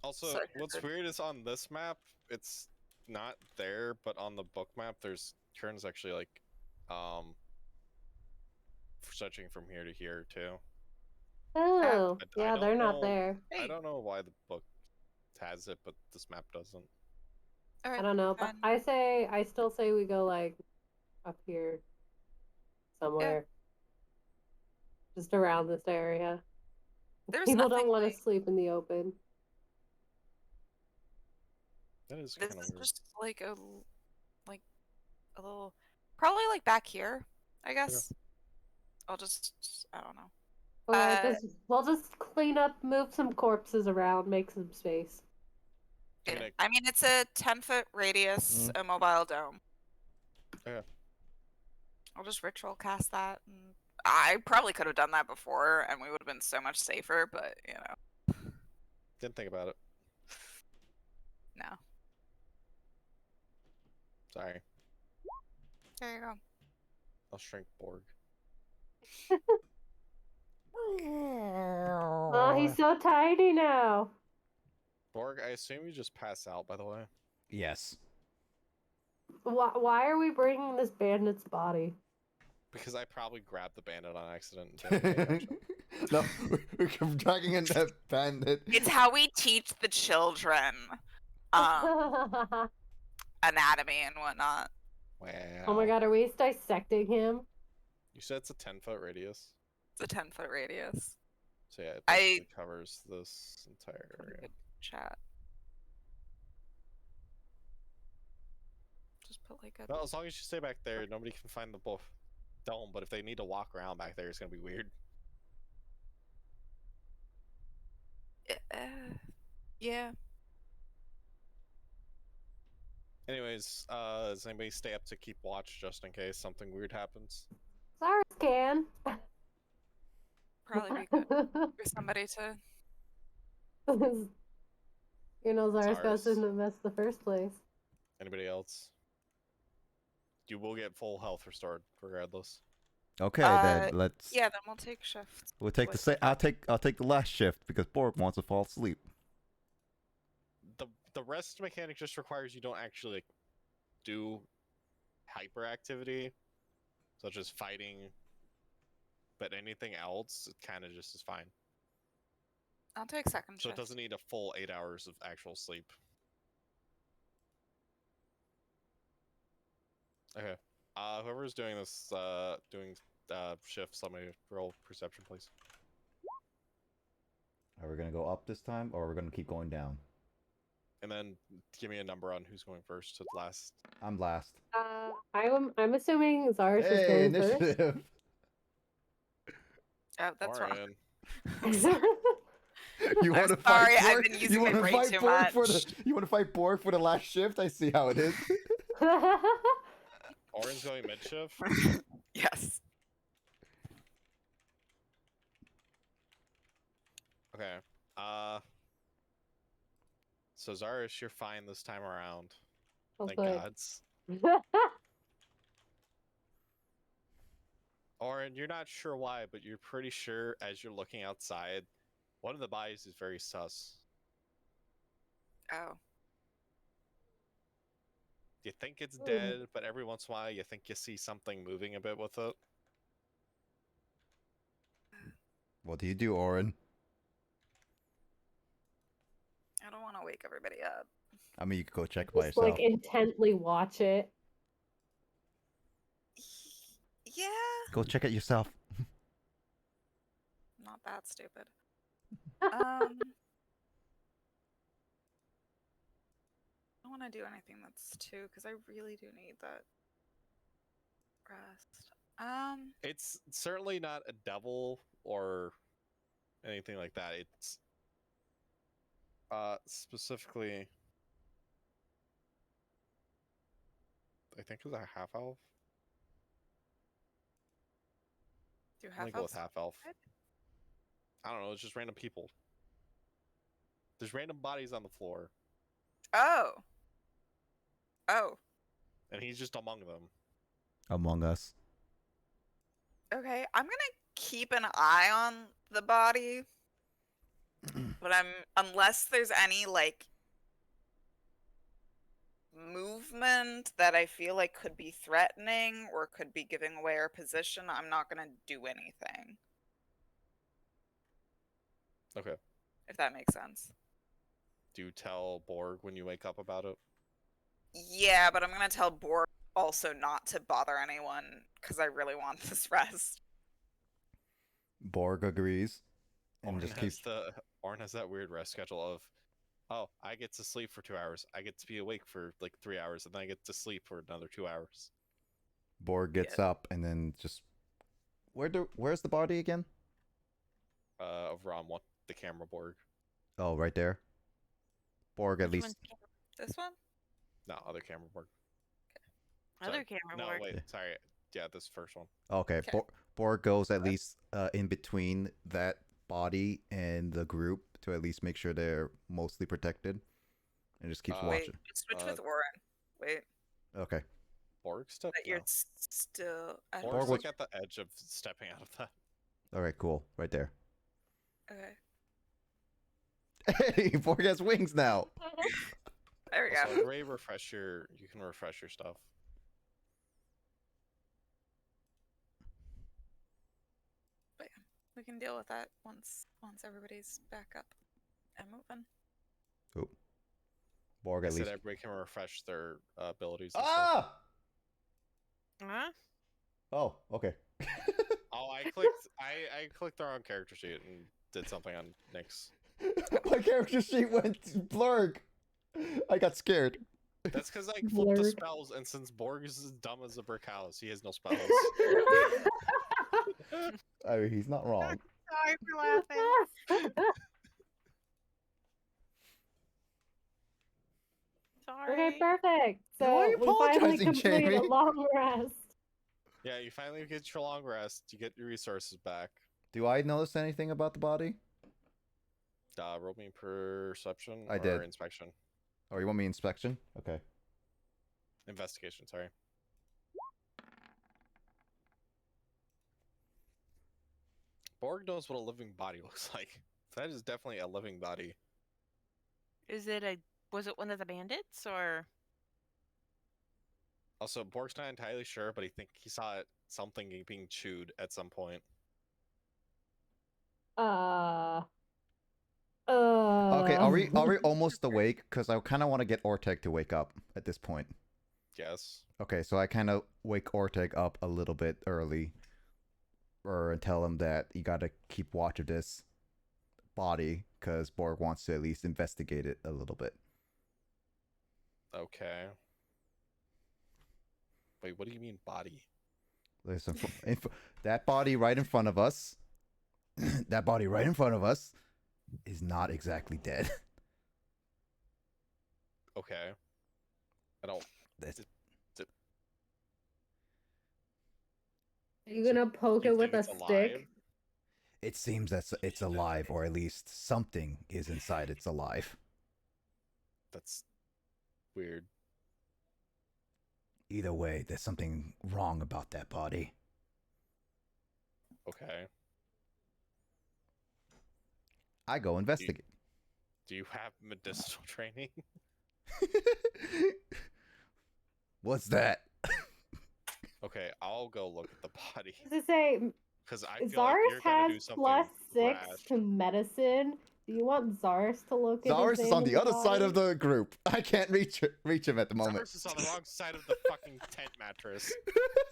Also, So I what's could- weird is on this map, it's not there, but on the book map, there's curtains actually like, stretching from here to here too. Oh, I yeah, don't they're not know. there. I Hey. don't know why the book has it, but this map doesn't. All right, I don't know, but then- I still say we go like up here somewhere, just around this area. There's People nothing don't want like to sleep in the open. That is this kind of is weird. just like a little probably like back here. I guess I'll just I don't know. Or we'll just clean up, move some corpses around, make some space. Yeah. Nick. I mean, it's a 10-foot radius, a mobile dome. Yeah. I'll just ritual cast that. And I probably could have done that before, and we would have been so much safer. But you know, Didn't think about it. no. Sorry. There you go. I'll shrink Borg. Oh, he's so tiny now. Borg, I assume you just pass out, by the way. Yes. Why are we bringing this bandit's body? Because I probably grabbed the bandit on accident and didn't pay attention. No, we're dragging in that bandit. It's how we teach the children anatomy and whatnot. Wow. Oh my god, are we dissecting him? You said it's a 10-foot radius. It's a 10-foot radius. So yeah, it I- basically covers this entire Pretty area. good chat. Just put like a. Well, as long as you stay back there, nobody can find the dome, but if they need to walk around back there, it's gonna be weird. Yeah. Anyways, does anybody stay up to keep watch just in case something weird happens? Cyrus can. Probably be good for somebody to. You know, Zara's got us Cyrus. in the mess in the first place. Anybody else? You will get full health restored regardless. Okay, then let's. Yeah, then we'll take shifts. We'll take Wait. I'll take the last shift because Borg wants to fall asleep. The rest mechanic just requires you don't actually like, do hyperactivity, such as fighting, but anything else, it kind of just is fine. I'll take second So shift. it doesn't need a full 8 hours of actual sleep. Okay. Whoever's doing this, shifts, let me roll perception, please. Are we gonna go up this time, or are we gonna keep going down? And then give me a number on who's going first to last. I'm last. I'm assuming Zara's is Hey, going first. initiative. Oh, that's wrong. Warren. You I'm want to sorry, fight I've Borg? been using You my wanna brain fight too Borg for much. you want to fight Borg for the last shift? I see how it is. Warren's going mid shift. Yes. Okay. So Zarish, you're fine this time around. Oh, Thank good. gods. Oren, you're not sure why, but you're pretty sure as you're looking outside, one of the bodies is very sus. Oh. You think it's Hmm. dead, but every once in a while you think you see something moving a bit with it. What do you do, Oren? I don't want to wake everybody up. I mean, you could go check by Just yourself. like intently watch it. Yeah. Go check it yourself. Not that stupid. I don't want to do anything that's too, because I really do need that rest. It's certainly not a devil or anything like that. It's specifically I think it was a half elf. Do I'm gonna half go with elves? half elf. I don't know. It's just random people. There's random bodies on the floor, Oh. Oh. and he's just among them. Among Us. Okay. I'm gonna keep an eye on the body, but unless there's any like movement that I feel like could be threatening or could be giving away our position, I'm not gonna do anything. Okay. If that makes sense. Do you tell Borg when you wake up about it? Yeah, but I'm gonna tell Borg also not to bother anyone because I really want this rest. Borg agrees. And just keeps. Orn has that weird rest schedule of, oh, I get to sleep for 2 hours. I get to be awake for like 3 hours, and then I get to sleep for another 2 hours. Borg gets up and then just. Where's the body again? Over on the camera Borg. Oh, right there. Borg at Which least. one's This one? No, other camera Borg. other Sorry. camera No, board? wait. Sorry. Yeah, this first one. Okay, Okay. Borg goes at least in between that body and the group to at least make sure they're mostly protected, and just keeps Wait. watching. Switch with Oren. Wait, Okay. Borg step? but you're No. still. I don't Borg's know. like at the edge of stepping out of that. All right. Cool. Right there. Okay. Hey, Borg has wings now. There we Also, go. Ray, you can refresh your stuff. But yeah, we can deal with that once everybody's back up and moving. Cool. Borg I at said least. everybody can refresh their abilities and stuff. Ah! Huh? Oh, okay. Oh, I clicked the wrong character sheet and did something on Nick's. My character sheet went blurg. I got scared. That's because I flipped the Blurred. spells, and since Borg is as dumb as a brick house, he has no spells. I mean, he's not wrong. Sorry for laughing. Sorry. Okay, perfect. Why So are you we finally apologizing, complete Jamie? a long rest. Yeah, you finally get your long rest. You get your resources back. Do I notice anything about the body? Roll me perception I or did. inspection. Oh, you want me inspection? Okay. Investigation, sorry. Borg knows what a living body looks like. That is definitely a living body. Was it one of the bandits or? Also, Borg's not entirely sure, but he saw something being chewed at some point. Okay, are we almost awake? Because I kind of want to get Orteg to wake up at this point. Yes. Okay, so I kind of wake Orteg up a little bit early, and tell him that you got to keep watch of this body because Borg wants to at least investigate it a little bit. Okay. Wait, what do you mean body? Listen, that body right in front of us, that body right in front of us, is not exactly dead. Okay. I don't. Are you gonna poke Do you it with think a it's stick? alive? It seems that it's alive, or at least something is inside it's alive. That's weird. Either way, there's something wrong about that body. Okay. I go investigate. Do you have medicinal training? What's that? Okay, I'll go look at the body. As I say, Because I feel like Zaris you're gonna do has something +6 rash. to medicine. Do you want Zaris to look at Zaris is on the other side of body? the group. I can't reach him at the moment. Cyrus is on the wrong side of the fucking tent mattress.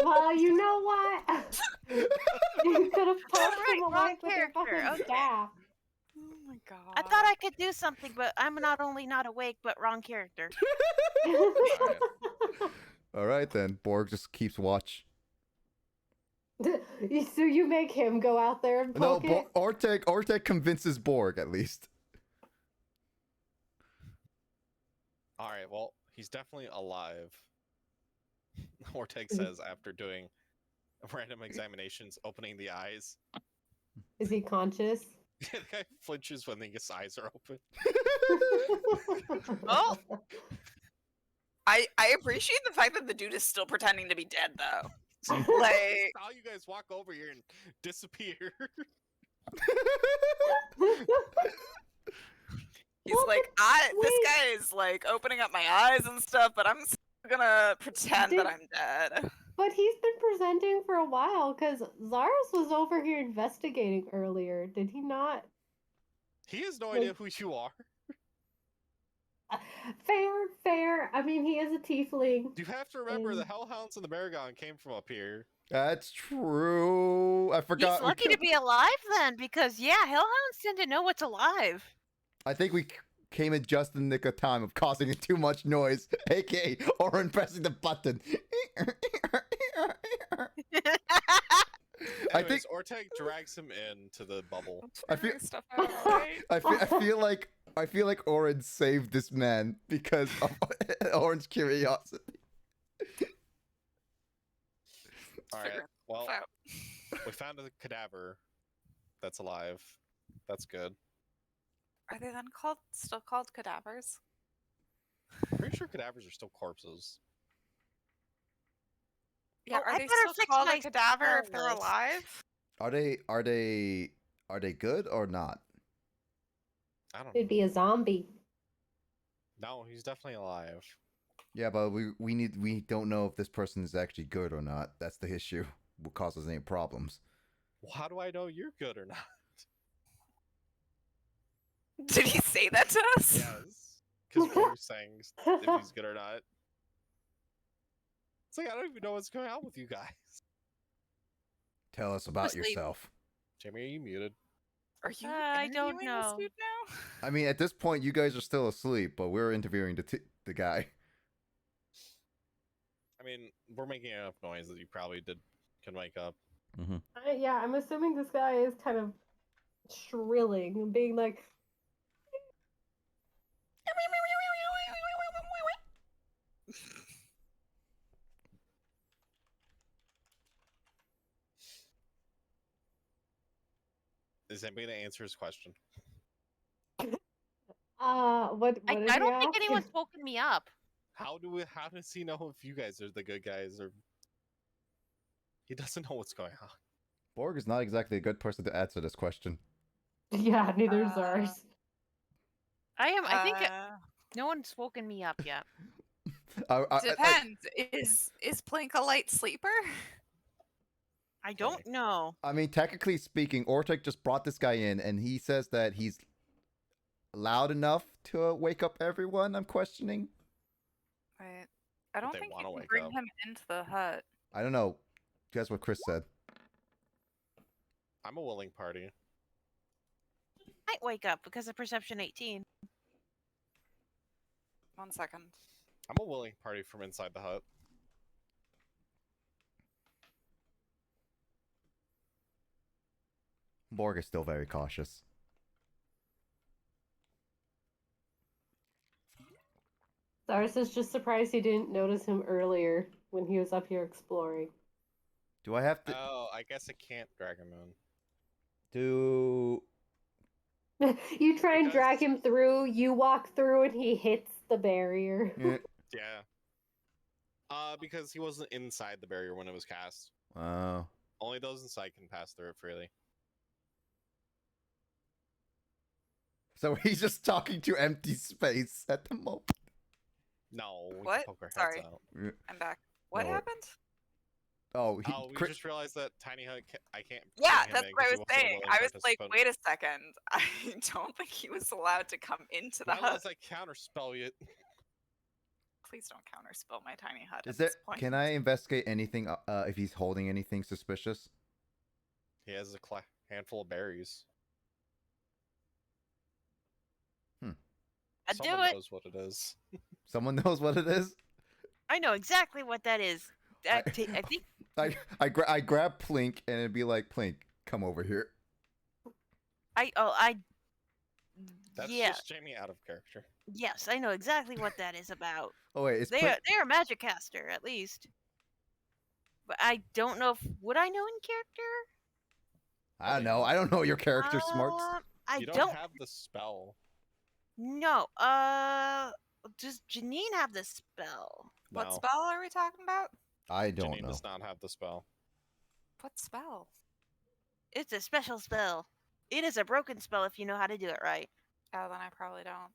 Well, you know what? You could have poked right, him wrong awake with your character, fucking okay. staff. Oh my god. I thought I could do something, but I'm not only not awake, but wrong character. All right then. Borg just keeps watch. So you make him go out there and No, poke it? Orteg convinces Borg at least. Alright, well, he's definitely alive. Orteg says after doing random examinations, opening the eyes. Is he conscious? The guy flinches when his eyes are open. Oh. I appreciate the fact that the dude is still pretending to be dead, though. Like, How you guys walk over here and disappear? he's Well, like, but this wait. guy is like opening up my eyes and stuff, but I'm still gonna pretend that Did- I'm dead. But he's been presenting for a while because Zaris was over here investigating earlier. Did he not? He has no idea who you are. Fair. I mean, he is a tiefling. You have to remember the And- Hellhounds and the Maragon came from up here. That's true. I forgot. He's we lucky to killed- be alive then, because yeah, hellhounds tend to know what's alive. I think we came in just in the nick of time of causing too much noise, aka Orin pressing the button. I think Anyways, Orteg drags him into the bubble. I feel- Figuring stuff out, right? I feel like Orin saved this man because of Orin's curiosity. All right. Figuring Well, stuff out. we found a cadaver that's alive. That's good. Are they then still called cadavers? Pretty sure cadavers are still corpses. Yeah, Oh, are I they better still fix called my a cadaver if they're spell list. alive? Are they good or not? I don't know. It'd be a zombie. No, he's definitely alive. Yeah, but we don't know if this person is actually good or not. That's the issue. Will cause us any problems. Well, how do I know you're good or not? Did he say that to us? Yes. Because we're saying if he's good or not. It's like, I don't even know what's going on with you guys. Tell us about Asleep. yourself. Jamie, are you muted? Are you I don't interviewing this know. dude now? I mean, at this point, you guys are still asleep, but we're interviewing the guy. I mean, we're making enough noise that you probably can wake up. Yeah, I'm assuming this guy is kind of shrilling and being like, Is anybody gonna answer his question? what I did don't he think ask? anyone's woken me up. How does he know if you guys are the good guys or he doesn't know what's going on? Borg is not exactly a good person to answer this question. Yeah, neither is ours. I think Uh, no one's woken me up yet. depends. Is Plink a light sleeper? I don't know. I mean, technically speaking, Orteg just brought this guy in, and he says that he's loud enough to wake up everyone. I'm questioning. Right. I don't they think you wanna can wake bring up. him into the hut. I don't know. Guess what Chris said. I'm a willing party. Might wake up because of perception 18. 1 second. I'm a willing party from inside the hut. Borg is still very cautious. Zaris is just surprised he didn't notice him earlier when he was up here exploring. Do I have to Oh, I guess I can't drag him in. do? You try and Because- drag him through, you walk through, and he hits the barrier. Yeah. Yeah. Because he wasn't inside the barrier when it was cast. Oh. Only those inside can pass through it freely. So he's just talking to empty space at the moment. No, we can What? poke our heads Sorry. out. I'm back. What No, happened? Oh, We Chris- just realized that Tiny Hut I can't. Yeah, bring him that's in what I 'cause he was wasn't a saying. willing I was like, participant. wait a second. I don't think he was allowed to come into the Why hut. was I counterspell you? Please don't counterspell my tiny hut. is at there? this point. Can I investigate anything? If he's holding anything suspicious? He has a handful of berries. I'd do Someone it. knows what it is. Someone knows what it is. I know exactly what that is. I think I grab Plink and it'd be like, Plink, come over here. That's yeah, just Jamie out of character. yes, I know exactly what that is about. Oh wait, is They Plink, are magic caster at least. But I don't know if would I know in character. I don't know. I don't know your character smarts. I You don't don't have the spell. know. Does Janine have the spell? What No. spell are we talking about? I don't Janine know. does not have the spell. What spell? It's a special spell. It is a broken spell if you know how to do it right. Oh, then I probably don't.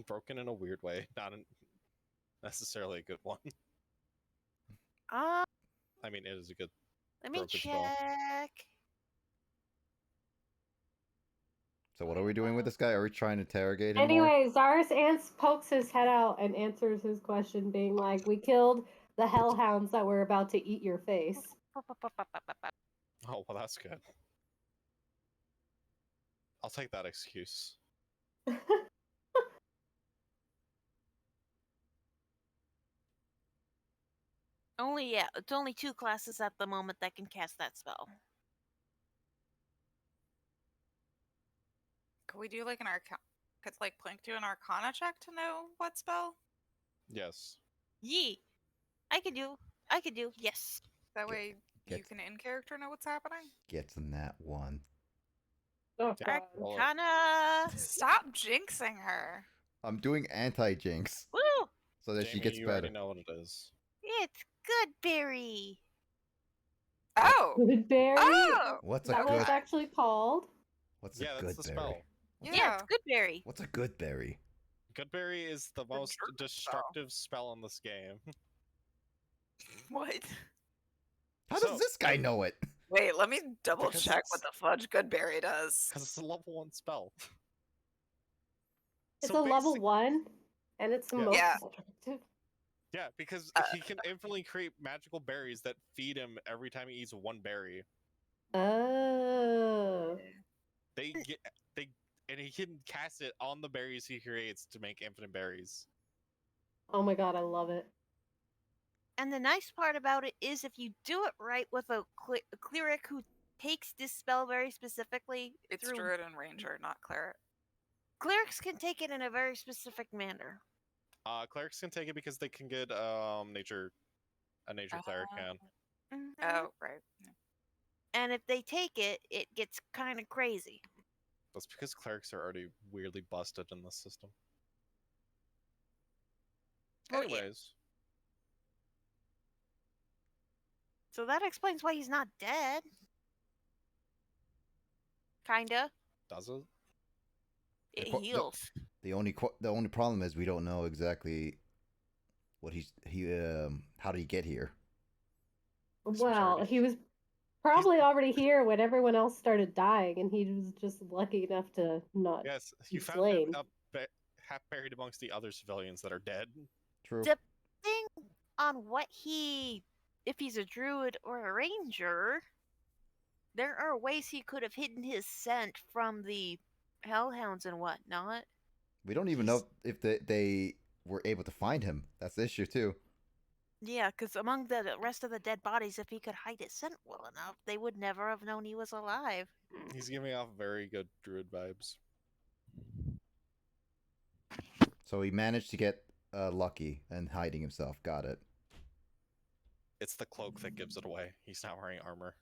Broken in a weird way, not necessarily a good one. Uh, I mean, it is a good. let me Broken spell. check. So what are we doing with this guy? Are we trying to interrogate him more? Anyway, Zarus pokes his head out and answers his question, being like, "We killed the hellhounds that were about to eat your face." Oh, well, that's good. I'll take that excuse. It's only 2 classes at the moment that can cast that spell. Could we do like an arcana? Could like Plink do an arcana check to know what spell? Yes. Yee, I could do. Yes. That way you Get- can in character know what's happening. Gets in that one. Oh, Yeah. God. Roll it. Arcana. Stop jinxing her. I'm doing anti-jinx Woo! so that Jamie, she gets you better. already know what it is. It's Goodberry. Oh. Goodberry? Oh. What's Is a that what good? it's actually called? What's Yeah, a that's good the berry? spell. Yeah, it's Goodberry. What's a good berry? Goodberry is the most druid spell. destructive spell in this game. What? How So, does this guy know it? Wait, let me double Because check it's- what the fudge Goodberry does. Because it's a level 1 spell. It's So a level basic- 1, and it's the Yeah. most Yeah. destructive. Yeah, because he can infinitely create magical berries that feed him every time he eats one berry. Oh. And he can cast it on the berries he creates to make infinite berries. Oh my god, I love it. And the nice part about it is if you do it right with a cleric who takes this spell very specifically It's through druid and ranger, not cleric. clerics can take it in a very specific manner. Clerics can take it because they can get nature. A nature cleric can. Mhm. Oh, right. Yeah. And if they take it, it gets kind of crazy. That's because clerics are already weirdly busted in this system. Well, yeah. Anyways, So that explains why he's not dead. Kinda. does it? It pro- heals. The only problem is we don't know exactly what how did he get here? Well, already- he was probably already here when everyone else started dying, and he was just lucky enough to not. Yes, you He's found him slain. half buried amongst the other civilians that are dead. True. Depending on if he's a druid or a ranger, there are ways he could have hidden his scent from the hellhounds and whatnot. We don't even know if they were able to find him. That's the issue too. Yeah, because among the rest of the dead bodies, if he could hide his scent well enough, they would never have known he was alive. He's giving off very good druid vibes. So he managed to get lucky and hiding himself. Got it. It's the cloak that gives it away. He's not wearing armor.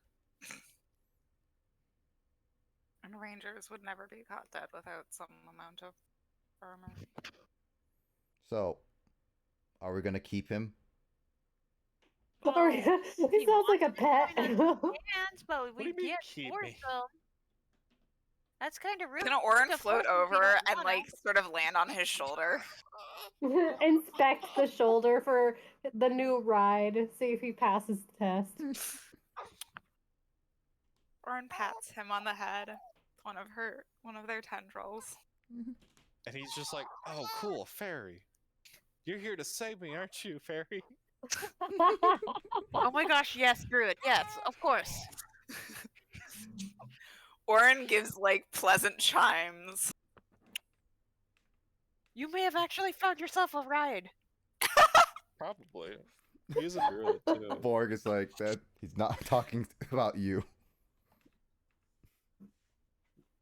And rangers would never be caught dead without some amount of armor. So, are we gonna keep him? Sorry, Well, he sounds like a pet. Hands, but do we you mean, can't keep force me? them. That's kind of rude. Can Orin to float force them if you over don't and wanna. like sort of land on his shoulder? Inspect the shoulder for the new ride. See if he passes the test. Orin pats him on the head. With one of their tendrils. And he's just like, oh, cool, fairy. You're here to save me, aren't you, fairy? Oh my gosh, yes, Druid. Yes, of course. Orin gives like pleasant chimes. You may have actually found yourself a ride. Probably. He's a druid, too. Borg is like that. He's not talking about you.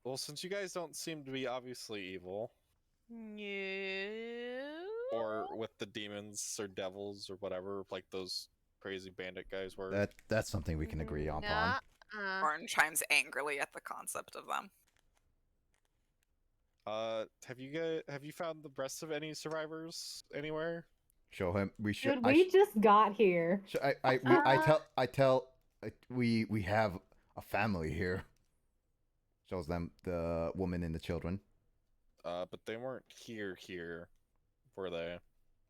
Well, since you guys don't seem to be obviously evil, No. or with the demons or devils or whatever, like those crazy bandit guys were. That's something we can agree upon. Nuh-uh. Orin chimes angrily at the concept of them. Have you found the rest of any survivors anywhere? Show him. We should. Dude, we just got here. I tell. We have a family here. Shows them the woman and the children. But they weren't here, were they?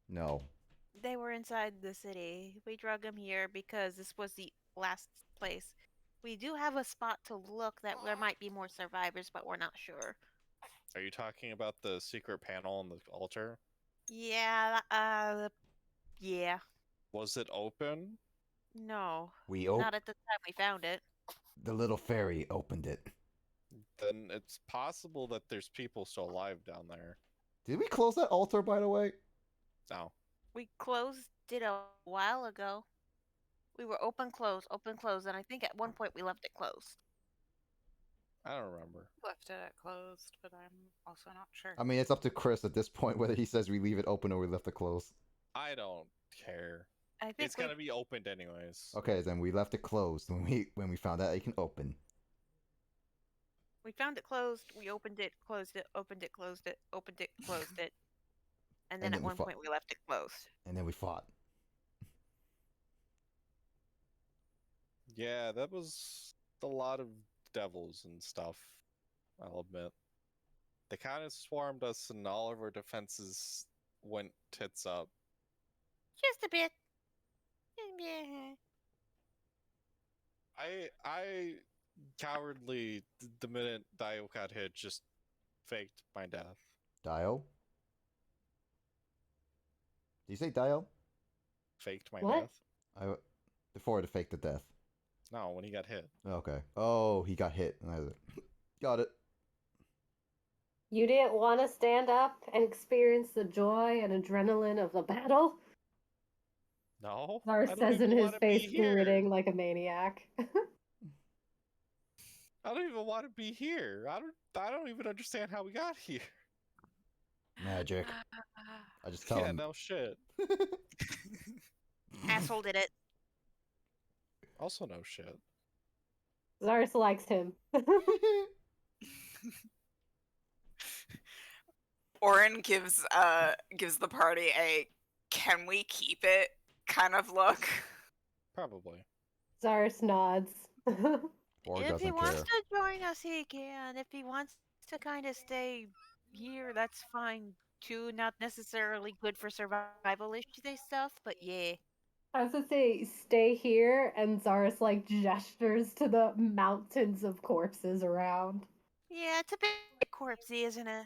No. They were inside the city. We drug them here because this was the last place. We do have a spot to look that there might be more survivors, but we're not sure. Are you talking about the secret panel on the altar? Yeah, yeah. Was it open? No, We not at the time we found it. The little fairy opened it. Then it's possible that there's people still alive down there. Did we close that altar, by the way? No. We closed it a while ago. We were open, close, and I think at one point we left it closed. I don't remember. Left it closed, but I'm also not sure. I mean, it's up to Chris at this point whether he says we leave it open or we left it closed. I don't care. I think It's gonna be opened anyways. Okay, then we left it closed when we found out it can open. we found it closed. We opened it, closed it, opened it, closed it, opened it, closed it, and then And at then we one fought. point we left it closed. And then we fought. Yeah, that was a lot of devils and stuff, I'll admit. They kind of swarmed us and all of our defenses went tits up. Just a bit. I cowardly, the minute Dio got hit, just faked my death. Dio? Did you say Dio? Faked my What? death? Before to fake the death. No, when he got hit. Okay. Oh, he got hit. Got it. You didn't want to stand up and experience the joy and adrenaline of the battle? No. Zara I don't says in even his wanna be face, here. gritting like a maniac. I don't even want to be here. I don't even understand how we got here. Magic. I just tell Yeah, him. no shit. Asshole did it. Also no shit. Zaris likes him. Orin gives the party a "can we keep it" kind of look. Probably. Zaris nods. Or If he doesn't wants care. to join us, he can. If he wants to kind of stay here, that's fine too. Not necessarily good for survival issue stuff, but yeah. I was gonna say, stay here, and Zaris like gestures to the mountains of corpses around. Yeah, it's a bit corpsey, isn't it?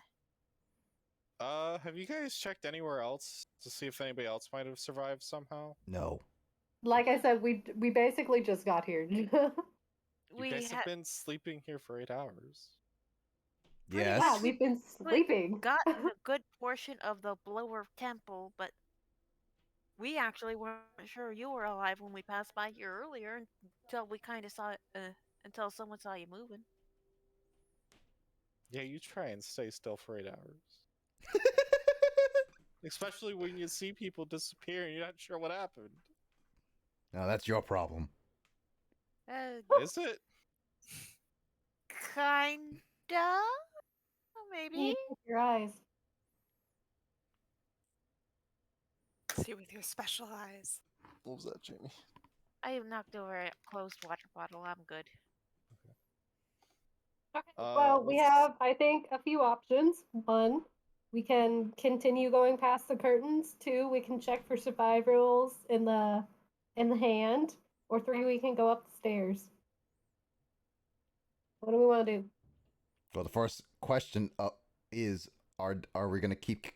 Have you guys checked anywhere else to see if anybody else might have survived somehow? No. Like I said, we basically just got here. You guys have been sleeping here for 8 hours. Yes. Yeah, we've been sleeping. Gotten a good portion of the lower temple, but we actually weren't sure you were alive when we passed by here earlier until we kind of saw until someone saw you moving. Yeah, you try and stay still for 8 hours. Especially when you see people disappear and you're not sure what happened. No, that's your problem. Is it? Kinda? Maybe? You keep your eyes. See with your special eyes. What was that, Jamie? I have knocked over a closed water bottle. I'm good. Okay. Well, we let's- have, I think, a few options. One, we can continue going past the curtains. Two, we can check for survivals in the hand. Or three, we can go up the stairs. What do we want to do? Well, the first question is: Are we gonna keep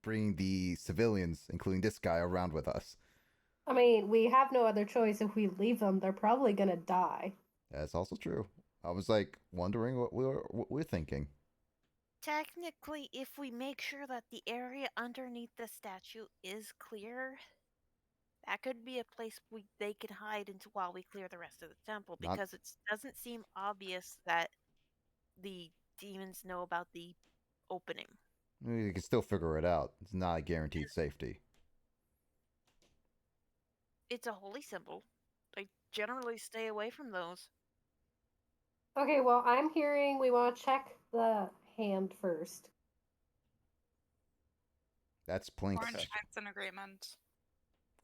bringing the civilians, including this guy, around with us? I mean, we have no other choice. If we leave them, they're probably gonna die. That's also true. I was like wondering what we're thinking. Technically, if we make sure that the area underneath the statue is clear, that could be a place they can hide into while we clear the rest of the temple, Not- because it doesn't seem obvious that the demons know about the opening. You can still figure it out. It's not a guaranteed safety. It's a holy symbol. I generally stay away from those. Okay, well, I'm hearing we want to check the hand first. That's Plink's. Orange Knight's in agreement.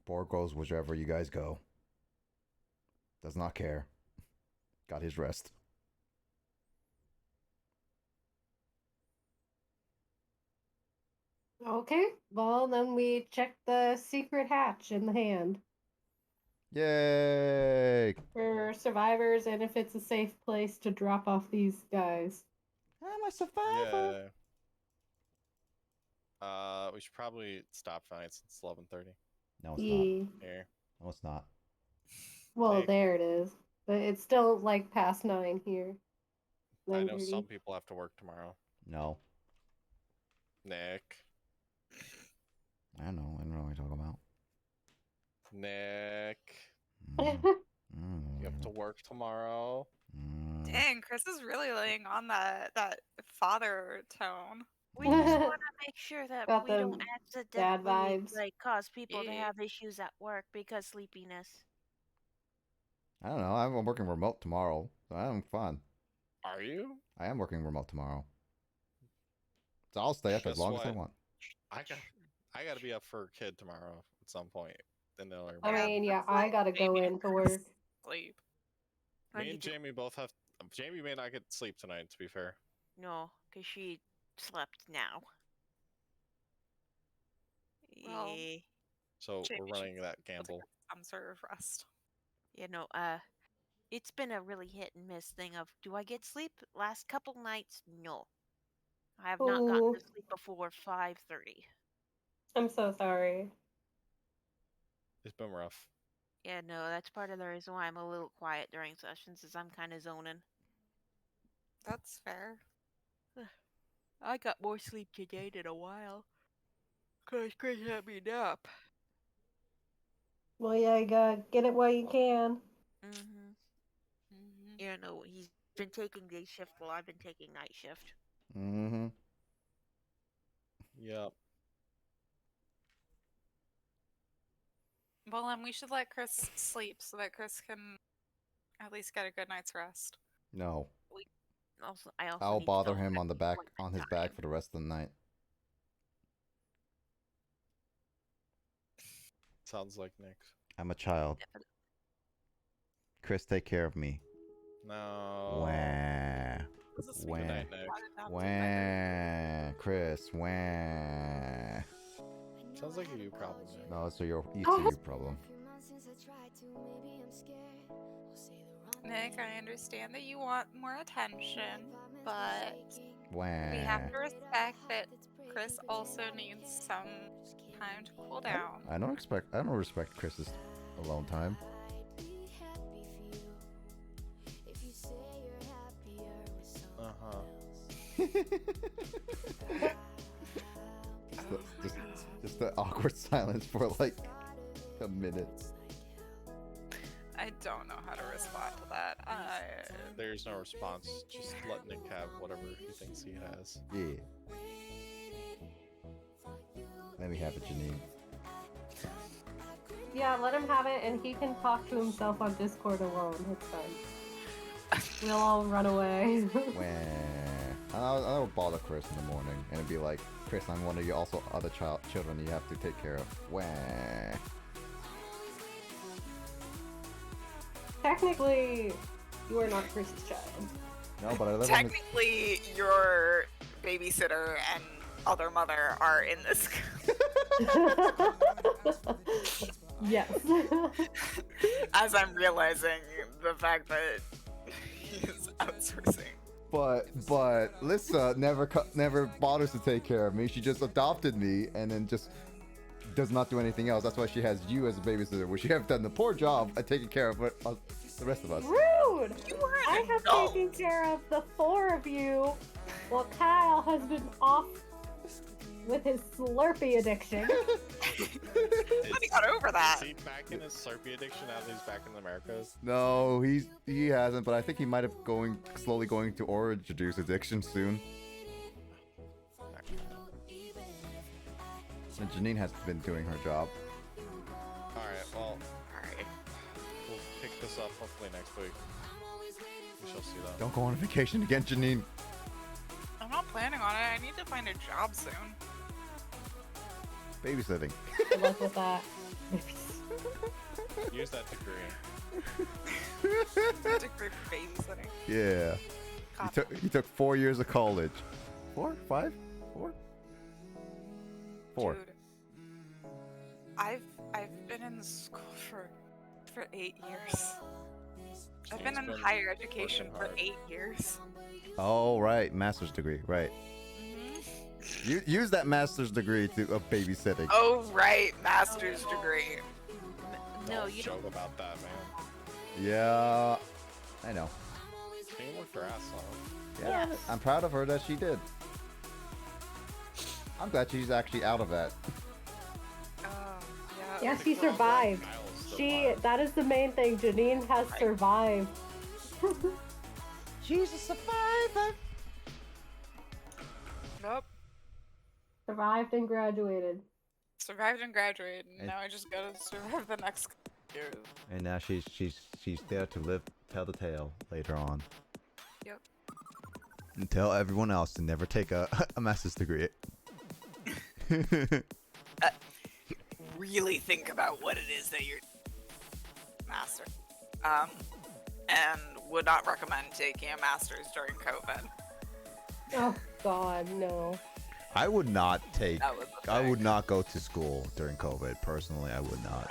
Borg goes whichever you guys go. Does not care. Got his rest. Okay, well, then we check the secret hatch in the hand Yay! for survivors and if it's a safe place to drop off these guys. I'm a survivor. Yeah. We should probably stop fights. It's 11:30. No, it's Yeah. Here. not. No, it's not. Well, Nick. there it is. But it's still like past 9 here. I know 9:30. some people have to work tomorrow. No. Nick. I don't know. I don't know what you're talking about. Nick. Mm. You have to work tomorrow. Mm. Dang, Chris is really laying on that father tone. We just want to make sure that Got we don't them bad accidentally vibes. like cause people to Yeah. have issues at work because sleepiness. I don't know. I'm working remote tomorrow, so I'm fine. Are you? I am working remote tomorrow. So I'll stay up as Guess long as I what? want. I got to be up for a kid tomorrow at some point. Then they'll I Yeah, mean, yeah, that's I like gotta go Jamie in and for Chris work. Sleep. I Me need and to- Jamie both have. Jamie may not get sleep tonight. To be fair. No, because she slept now. Well, Yeah. So Jamie we're should running that That's a gamble. good some sort of rest. You know, it's been a really hit and miss thing of do I get sleep? Last couple nights, no. I have not gotten Ooh. to sleep before 5:30. I'm so sorry. It's been rough. Yeah, no, that's part of the reason why I'm a little quiet during sessions is I'm kind of zoning. That's fair. I got more sleep today in a while. Cause Chris had me nap. Well, yeah, you gotta get it while you can. Mm-hmm. Yeah, no, he's been taking day shift while I've been taking night shift. Mm-hmm. Yep. Well, then we should let Chris sleep so that Chris can at least get a good night's rest. No. Also, I also I'll need to bother go him at on the back, appointment on his time. back for the rest of the night. Sounds like Nick. I'm a child. Definitely. Chris, take care of me. No. Wah. This is Wah. Good night, Nick. not adopted by Wah. Chris, wah. Sounds like a you problem, Nick. No, it's a you problem. Nick, I understand that you want more attention, but Wah. we have to respect that Chris also needs some time to cool down. I don't respect Chris's alone time. Just the awkward silence for like a minute. I don't know how to respond to that. There's no response. Just let Nick have whatever he thinks he has. Yeah. Let me have it, Janine. Yeah, let him have it, and he can talk to himself on Discord alone. It's fine. We'll all run away. Wah. I'll bother Chris in the morning and it'd be like, Chris, I'm one of your also other children you have to take care of. Wah. Technically, you are not Chris's child. No, but I live on his... Technically, your babysitter and other mother are in this. Yes. As I'm realizing the fact that he's outsourcing. But Lissa never bothers to take care of me. She just adopted me and then just does not do anything else. That's why she has you as a babysitter, which you have done the poor job at taking care of the rest of us. Rude! You were an I have adult. taken care of the 4 of you while Kyle has been off with his Slurpee addiction. I got over that. Is he back in his Slurpee addiction now that he's back in the Americas? No, he hasn't, but I think he might have slowly going to orange juice addiction soon. And Janine has been doing her job. Alright, well, Alright. we'll pick this up hopefully next week. We shall see that. Don't go on vacation again, Janine. I'm not planning on it. I need to find a job soon. Babysitting. Good luck with that. Use that degree. Degree for babysitting. Yeah. God. He took 4 years of college. 4? 5? 4? 4. Dude, I've been in school for 8 years. I've been in been higher education working for hard. 8 years. Oh, right. Master's degree. Right. Use that master's degree of babysitting. Oh right, master's degree. No, Don't you joke don't. about that, man. Yeah. I know. Janine worked her ass off. Yeah. Yes. I'm proud of her that she did. I'm glad she's actually out of that. Oh yeah. Yeah, The she girl survived. Kyle's still She, alive. that is the main thing. Janine has Right. survived. She's a survivor. Nope. Survived and graduated. Survived and graduated, and And- now I just gotta survive the next year. And now she's there to tell the tale later on. Yep. And tell everyone else to never take a master's degree. Really think about what it is that you're master. And would not recommend taking a master's during COVID. Oh God, no. I would not take. That was the I thing. would not go to school during COVID. Personally, I would not.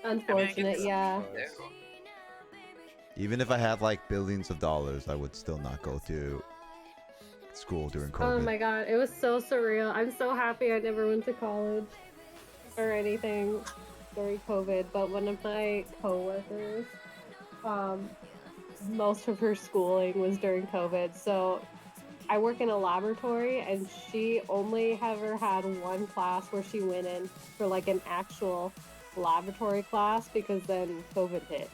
Unfortunate, yeah. Even if I had like billions of dollars, I would still not go to school during COVID. Oh my God, it was so surreal. I'm so happy I never went to college or anything during COVID. But one of my coworkers, most of her schooling was during COVID. So I work in a laboratory, and she only ever had one class where she went in for like an actual laboratory class, because then COVID hit.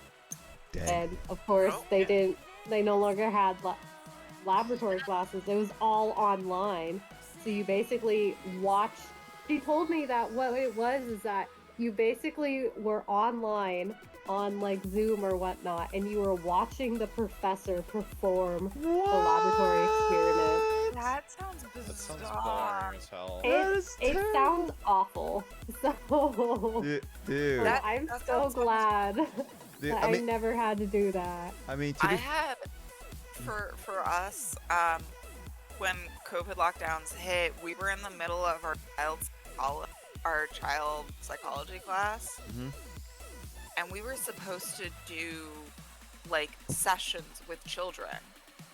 Dang. And of course, Oh, they no longer had laboratory classes. It was all online. So you basically watch. She told me that what it was is that you basically were online on like Zoom or whatnot, and you were watching the professor perform the laboratory experiment. That sounds That sounds bizarre. boring as hell. It sounds awful. So Dude. That- I'm that so sounds glad Dude, that I never had to do that. I mean, to I be had for us when COVID lockdowns hit, we were in the middle of our child psychology class, Mhm. and we were supposed to do like sessions with children,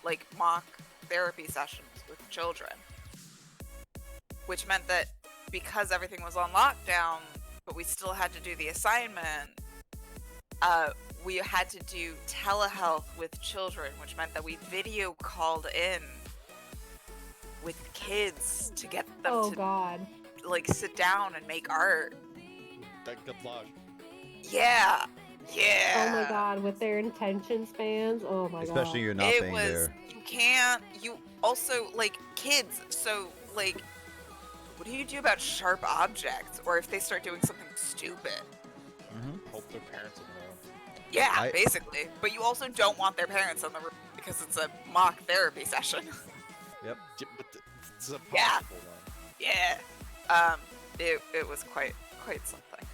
like mock therapy sessions with children, which meant that because everything was on lockdown, but we still had to do the assignment, we had to do telehealth with children, which meant that we video called in with kids to get them Oh to God. like sit down and make art. Good luck. Yeah. Oh my God, with their attention spans. Oh my especially God. you're not It being was there. you also like kids, so like what do you do about sharp objects or if they start doing something stupid? Hope their parents will know. Yeah, I- basically. But you also don't want their parents in the room because it's a mock therapy session. Yep. Yeah, but it's a Yeah. possible one. Yeah. It was quite something.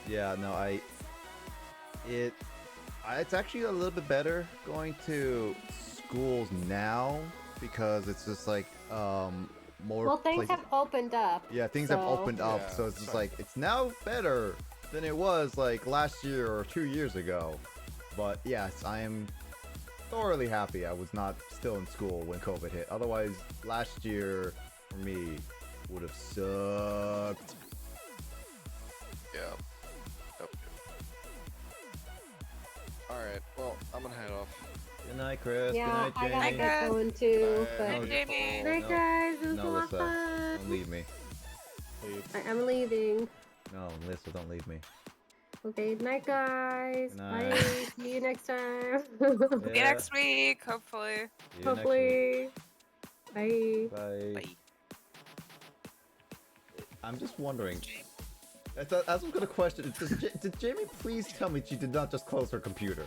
Yeah. No. It's actually a little bit better going to schools now because it's just like more. Well, things places- have opened up. Yeah, things have so- opened up, Yeah, so it's just sorry. like it's now better than it was like last year or 2 years ago. But yes, I am thoroughly happy I was not still in school when COVID hit. Otherwise, last year for me would have sucked. Yeah. Yep. Alright, well, I'm gonna head off. Good night, Chris. Yeah, Good night, I Jamie. gotta Jamie. get going too. Bye. But No, Jamie. night, no, guys. It was no, a lot Lissa, of don't fun. leave me. Leave. I'm leaving. No, Lissa, don't leave me. Okay, night, guys. Good night. Bye. See you next time. See you next week, hopefully. See you next week. Hopefully. Bye. Bye. Bye. I'm just wondering. I was gonna question. Did Jamie please tell me she did not just close her computer?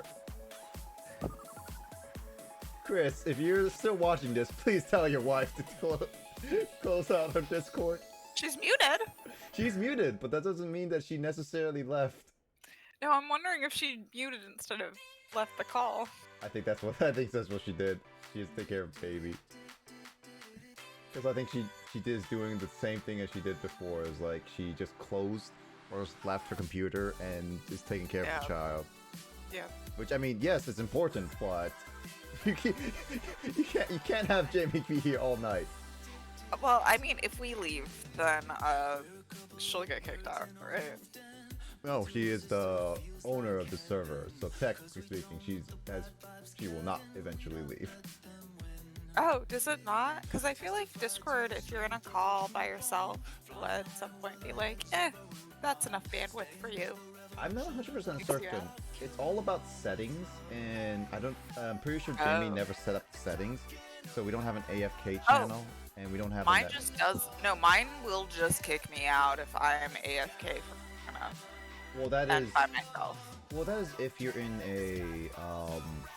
Chris, if you're still watching this, please tell your wife to close out her Discord. She's muted. She's muted, but that doesn't mean that she necessarily left. No, I'm wondering if she muted instead of left the call. I think that's what she did. She has to take care of baby. Because I think she is doing the same thing as she did before. Is like she just closed or just left her computer and is taking care of the child. Yeah. Which, I mean, yes, it's important, but you can't have Jamie be here all night. Well, I mean, if we leave, then she'll get kicked out, right? No, she is the owner of the server, so technically speaking, she will not eventually leave. Oh, does it not? Because I feel like Discord, if you're in a call by yourself, will at some point be like, that's enough bandwidth for you. I'm not 100% certain. It's all about settings, and I'm pretty sure Jamie never set up the settings, so we don't have an AFK channel, and we don't have mine just does. No, mine will just kick me out if I'm AFK for enough. Well, that is by myself. Well, that is if you're in a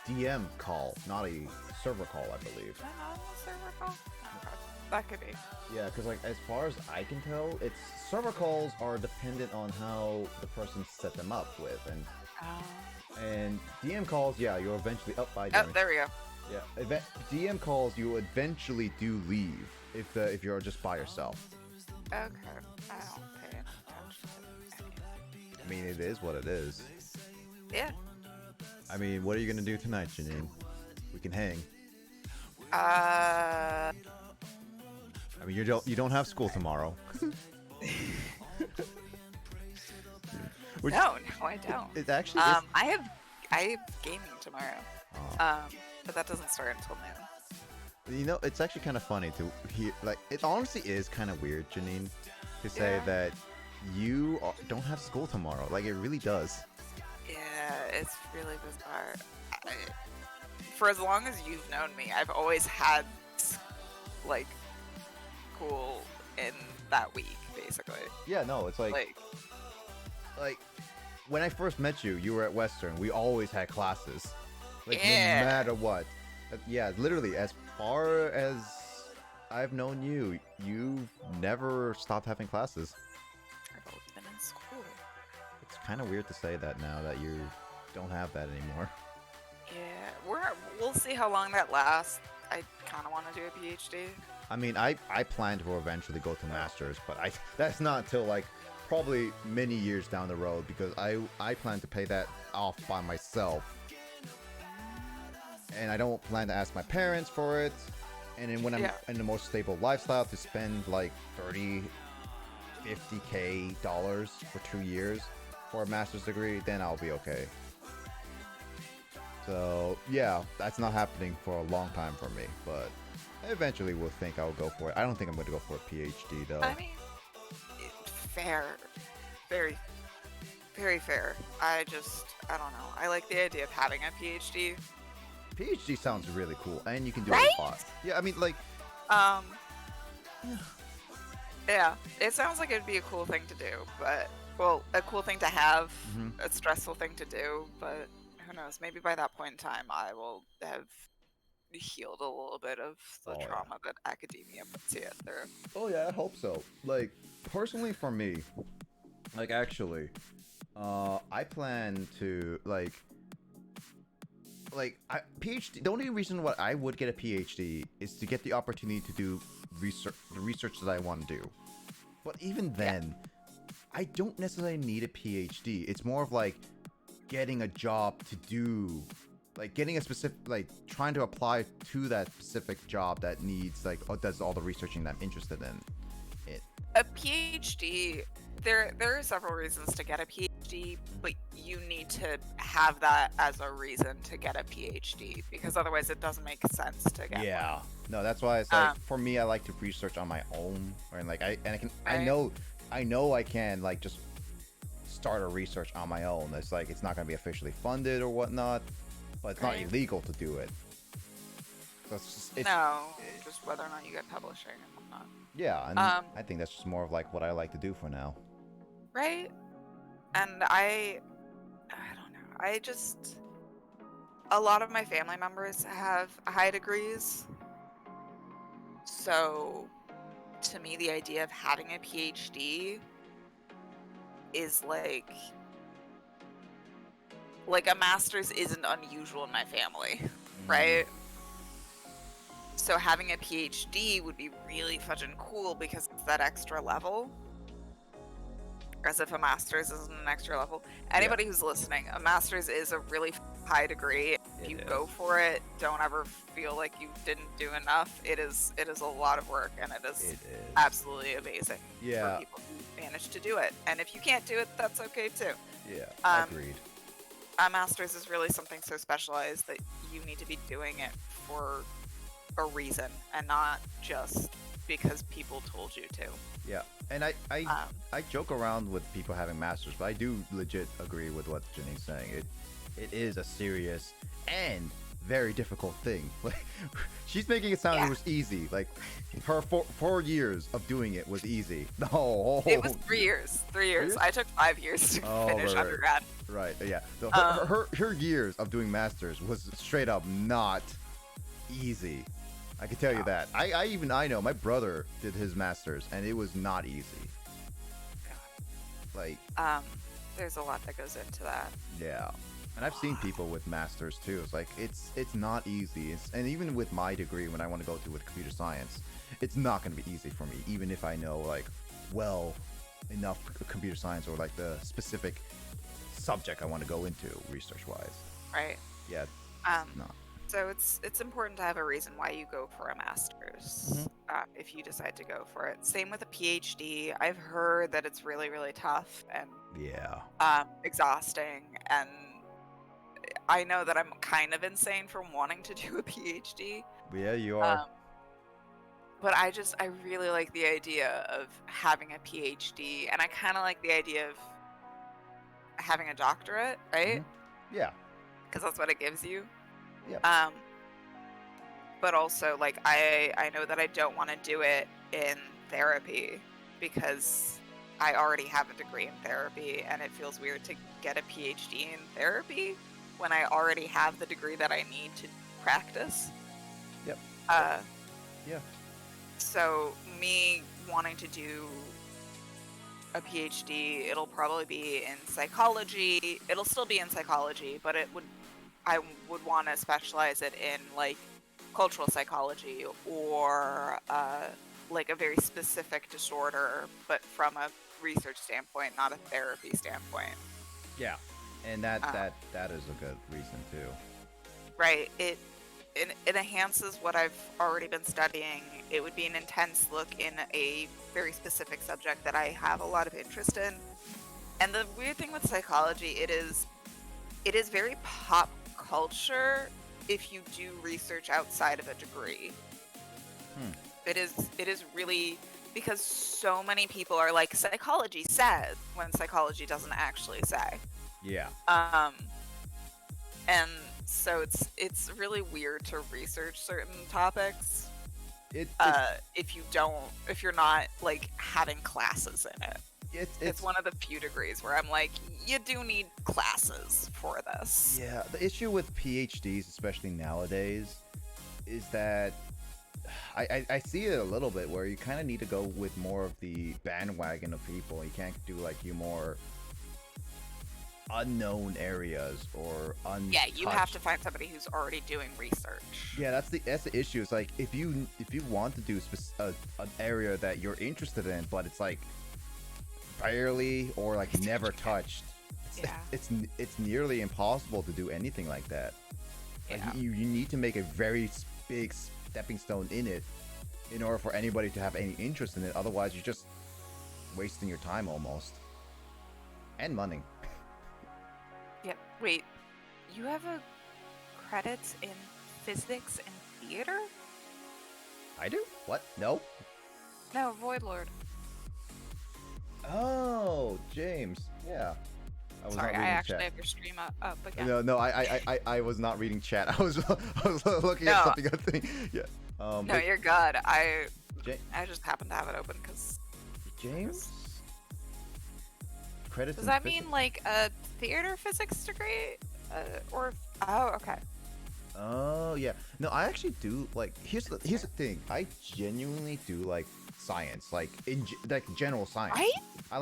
DM call, not a server call, I believe. Is that not a server call? Okay. That could be. Yeah, because like as far as I can tell, it's server calls are dependent on how the person set them up with, and DM calls, yeah, you'll eventually Oh, there we go. Yeah, DM calls you eventually do leave if you're just by yourself. Okay, I don't pay attention to anything. I mean, it is what it is. Yeah. I mean, what are you gonna do tonight, Janine? We can hang. I mean, you don't have school tomorrow. No, I don't. It actually I have gaming tomorrow. But that doesn't start until noon. You know, it's actually kind of funny to hear. Like, it honestly is kind of weird, Janine, to say that you don't have school tomorrow. Like, it really does. Yeah, it's really bizarre. For as long as you've known me, I've always had like school in that week, basically. Yeah, no, it's like when I first met you, you were at Western. We always had classes, like no matter what. Yeah, literally, as far as I've known you, you've never stopped having classes. I've always been in school. It's kind of weird to say that now that you don't have that anymore. Yeah, we'll see how long that lasts. I kind of want to do a PhD. I mean, I plan to eventually go to masters, but that's not until like probably many years down the road, because I plan to pay that off by myself, and I don't plan to ask my parents for it. And then when I'm in a more stable lifestyle, to spend like $50K for 2 years for a master's degree, then I'll be okay. So yeah, that's not happening for a long time for me, but eventually we'll think I'll go for it. I don't think I'm going to go for a PhD though. I mean, fair. Very, very fair. I don't know. I like the idea of having a PhD. PhD sounds really cool, and you can do right? a lot. Yeah, I mean, like... Yeah, it sounds like it'd be a cool thing to do, but... Well, a cool thing to have, a stressful thing to do, but who knows? Maybe by that point in time, I will have healed a little bit of the trauma that academia puts you through. Oh yeah, I hope so. Like, personally for me, like actually, I plan to PhD. The only reason why I would get a PhD is to get the opportunity to do the research that I want to do. But even then, I don't necessarily need a PhD. It's more of like getting a job to do, like getting a specific, like trying to apply to that specific job that needs does all the researching that I'm interested in. A PhD, there are several reasons to get a PhD, but you need to have that as a reason to get a PhD, because otherwise it doesn't make sense to get one. No, that's why it's like for me, I like to research on my own, and like I know I can like just start a research on my own. It's like it's not going to be officially funded or whatnot, but it's not illegal to do it. It's, No, just whether or not you get publishing and whatnot. yeah, and I think that's just more of like what I like to do for now. Right? And I don't know. I just a lot of my family members have high degrees. So to me the idea of having a PhD is like a master's isn't unusual in my family, right? So having a PhD would be really fucking cool because it's that extra level. As if a master's isn't an extra level. Anybody who's listening, a master's is a really high degree. If you go for it, don't ever feel like you didn't do enough. It is a lot of work, and it is absolutely amazing for people who manage to do it. And if you can't do it, that's okay too. Yeah, agreed. A master's is really something so specialized that you need to be doing it for a reason and not just because people told you to. Yeah, and I joke around with people having masters, but I do legit agree with what Janine's saying. It is a serious and very difficult thing. Like, she's making it sound it was easy. Like, her 4 years of doing it was easy. No, it was 3 years. 3 years. I took 5 years to finish undergrad. Right. Yeah. So her years of doing masters was straight up not easy. I can tell you that. I know my brother did his masters, and it was not easy. Like, there's a lot that goes into that. Yeah, and I've seen people with masters too. It's like it's not easy. And even with my degree, when I want to go to with computer science, it's not going to be easy for me, even if I know like well enough computer science or like the specific subject I want to go into research wise. Right. Yeah. No. So it's important to have a reason why you go for a master's if you decide to go for it. Same with a PhD. I've heard that it's really, really tough and exhausting. And I know that I'm kind of insane for wanting to do a PhD. Yeah, you are. But I really like the idea of having a PhD, and I kind of like the idea of having a doctorate, right? Yeah. Because that's what it gives you. Yeah. But also, like, I know that I don't want to do it in therapy because I already have a degree in therapy, and it feels weird to get a PhD in therapy when I already have the degree that I need to practice. Yep. Yeah. So me wanting to do a PhD, it'll probably be in psychology. It'll still be in psychology, but I would want to specialize it in like cultural psychology or like a very specific disorder, but from a research standpoint, not a therapy standpoint. Yeah, and that is a good reason too. Right. It enhances what I've already been studying. It would be an intense look in a very specific subject that I have a lot of interest in. And the weird thing with psychology, it is very pop culture if you do research outside of a degree. It is really, because so many people are like, psychology says, when psychology doesn't actually say. Yeah. And so it's really weird to research certain topics if you're not like having classes in it. It's one of the few degrees where I'm like, you do need classes for this. Yeah, the issue with PhDs, especially nowadays, is that I see it a little bit where you kind of need to go with more of the bandwagon of people. You can't do like you more unknown areas or untouched. Yeah, you have to find somebody who's already doing research. Yeah, that's the issue. It's like if you want to do an area that you're interested in, but it's like barely or like never touched. It's nearly impossible to do anything like that. Like you need to make a very big stepping stone in it in order for anybody to have any interest in it. Otherwise, you're just wasting your time almost and money. Yep. Wait, you have a credits in physics and theater? I do? What? No? No, Void Lord. Oh, James. Yeah. I was Sorry, not I reading actually chat. have your stream up again. No, I was not reading chat. I was looking at No. something. I think. Yeah. No, Wait, you're good. I Ja- just happen to have it open because. James. Credits. Does in that physics? mean like a theater physics degree? Or oh, okay. Oh yeah. No, I actually do like. Here's the thing. I genuinely do like science, like like general science. Right? I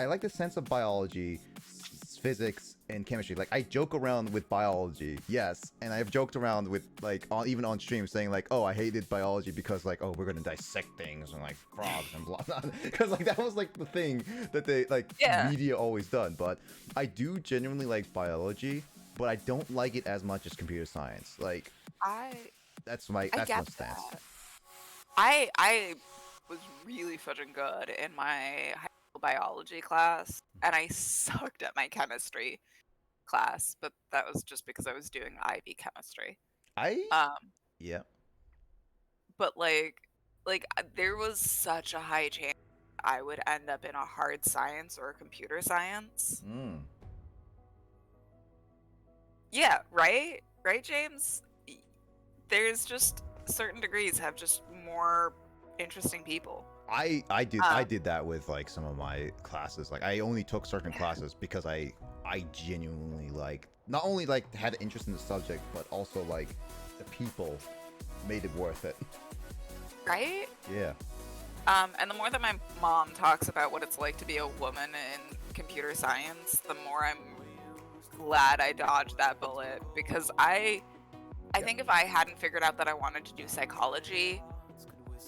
like the sense of biology, physics, and chemistry. Like I joke around with biology, yes, and I've joked around with like even on stream saying like, oh, I hated biology because like, oh, we're gonna dissect things and like frogs and blah blah, because like that was like the thing that they like Yeah. media always done. But I do genuinely like biology, but I don't like it as much as computer science. Like that's my I get stance. that. I was really fudging good in my high school biology class, and I sucked at my chemistry class, but that was just because I was doing IB chemistry. Yeah. But like there was such a high chance I would end up in a hard science or a computer science. Mm. Yeah, right, James. There's just certain degrees have just more interesting people. I did that with like some of my classes. Like I only took certain classes because I genuinely like not only like had an interest in the subject, but also like the people made it worth it. Right? Yeah. And the more that my mom talks about what it's like to be a woman in computer science, the more I'm glad I dodged that bullet, because I think if I hadn't figured out that I wanted to do psychology,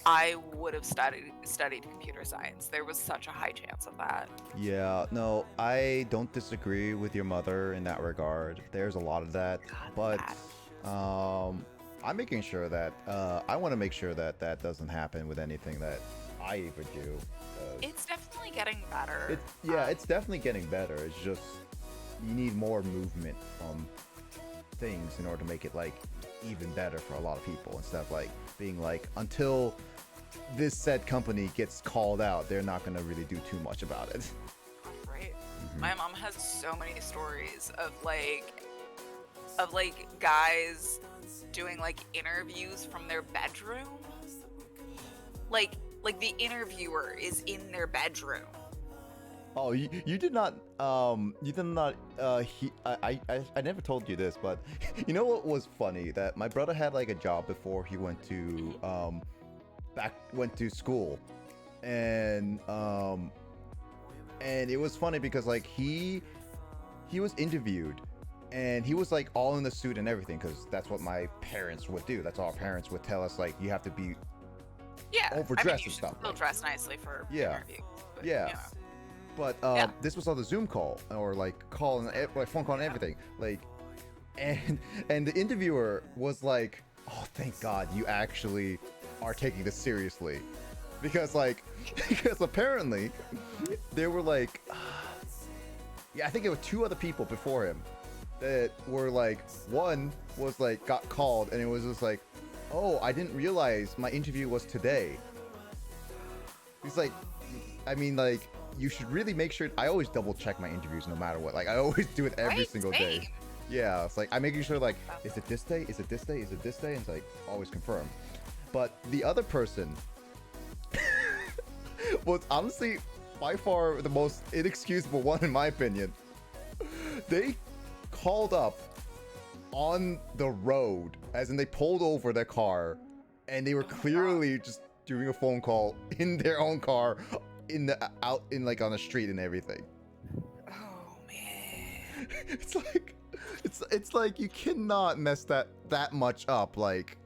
I would have studied computer science. There was such a high chance of that. Yeah, no, I don't disagree with your mother in that regard. There's a lot of that, but I'm making sure that I want to make sure that that doesn't happen with anything that I ever do. It's definitely getting better. It's definitely getting better. It's just you need more movement from things in order to make it like even better for a lot of people, instead of like being like, until this said company gets called out, they're not going to really do too much about it. Right. Mhm. My mom has so many stories of like guys doing like interviews from their bedroom. Like the interviewer is in their bedroom. Oh, you did not I never told you this, but you know what was funny? That my brother had like a job before he went to went to school, and it was funny because like he was interviewed, and he was like all in the suit and everything, because that's what my parents would do. That's all our parents would tell us, like you have to be overdressed you and should stuff. still dress nicely for interviews. But, Yeah. you know. But this was on the Zoom call, or like call and like phone call and everything. Like, and the interviewer was like, "Oh, thank God you actually are taking this seriously," because apparently there were like, I think it were two other people before him that were like, one was like got called and it was just like, "Oh, I didn't realize my interview was today." He's like, I mean, like, you should really make sure. I always double check my interviews no matter what. Like, I always do it every single day. Yeah, it's like I'm making sure, like, is it this day? Is it this day? Is it this day? And it's like always confirm. But the other person was honestly by far the most inexcusable one in my opinion. They called up on the road, as in they pulled over their car, and they were clearly just doing a phone call in their own car, out in like on the street and everything. Oh man. It's like you cannot mess that much up. Like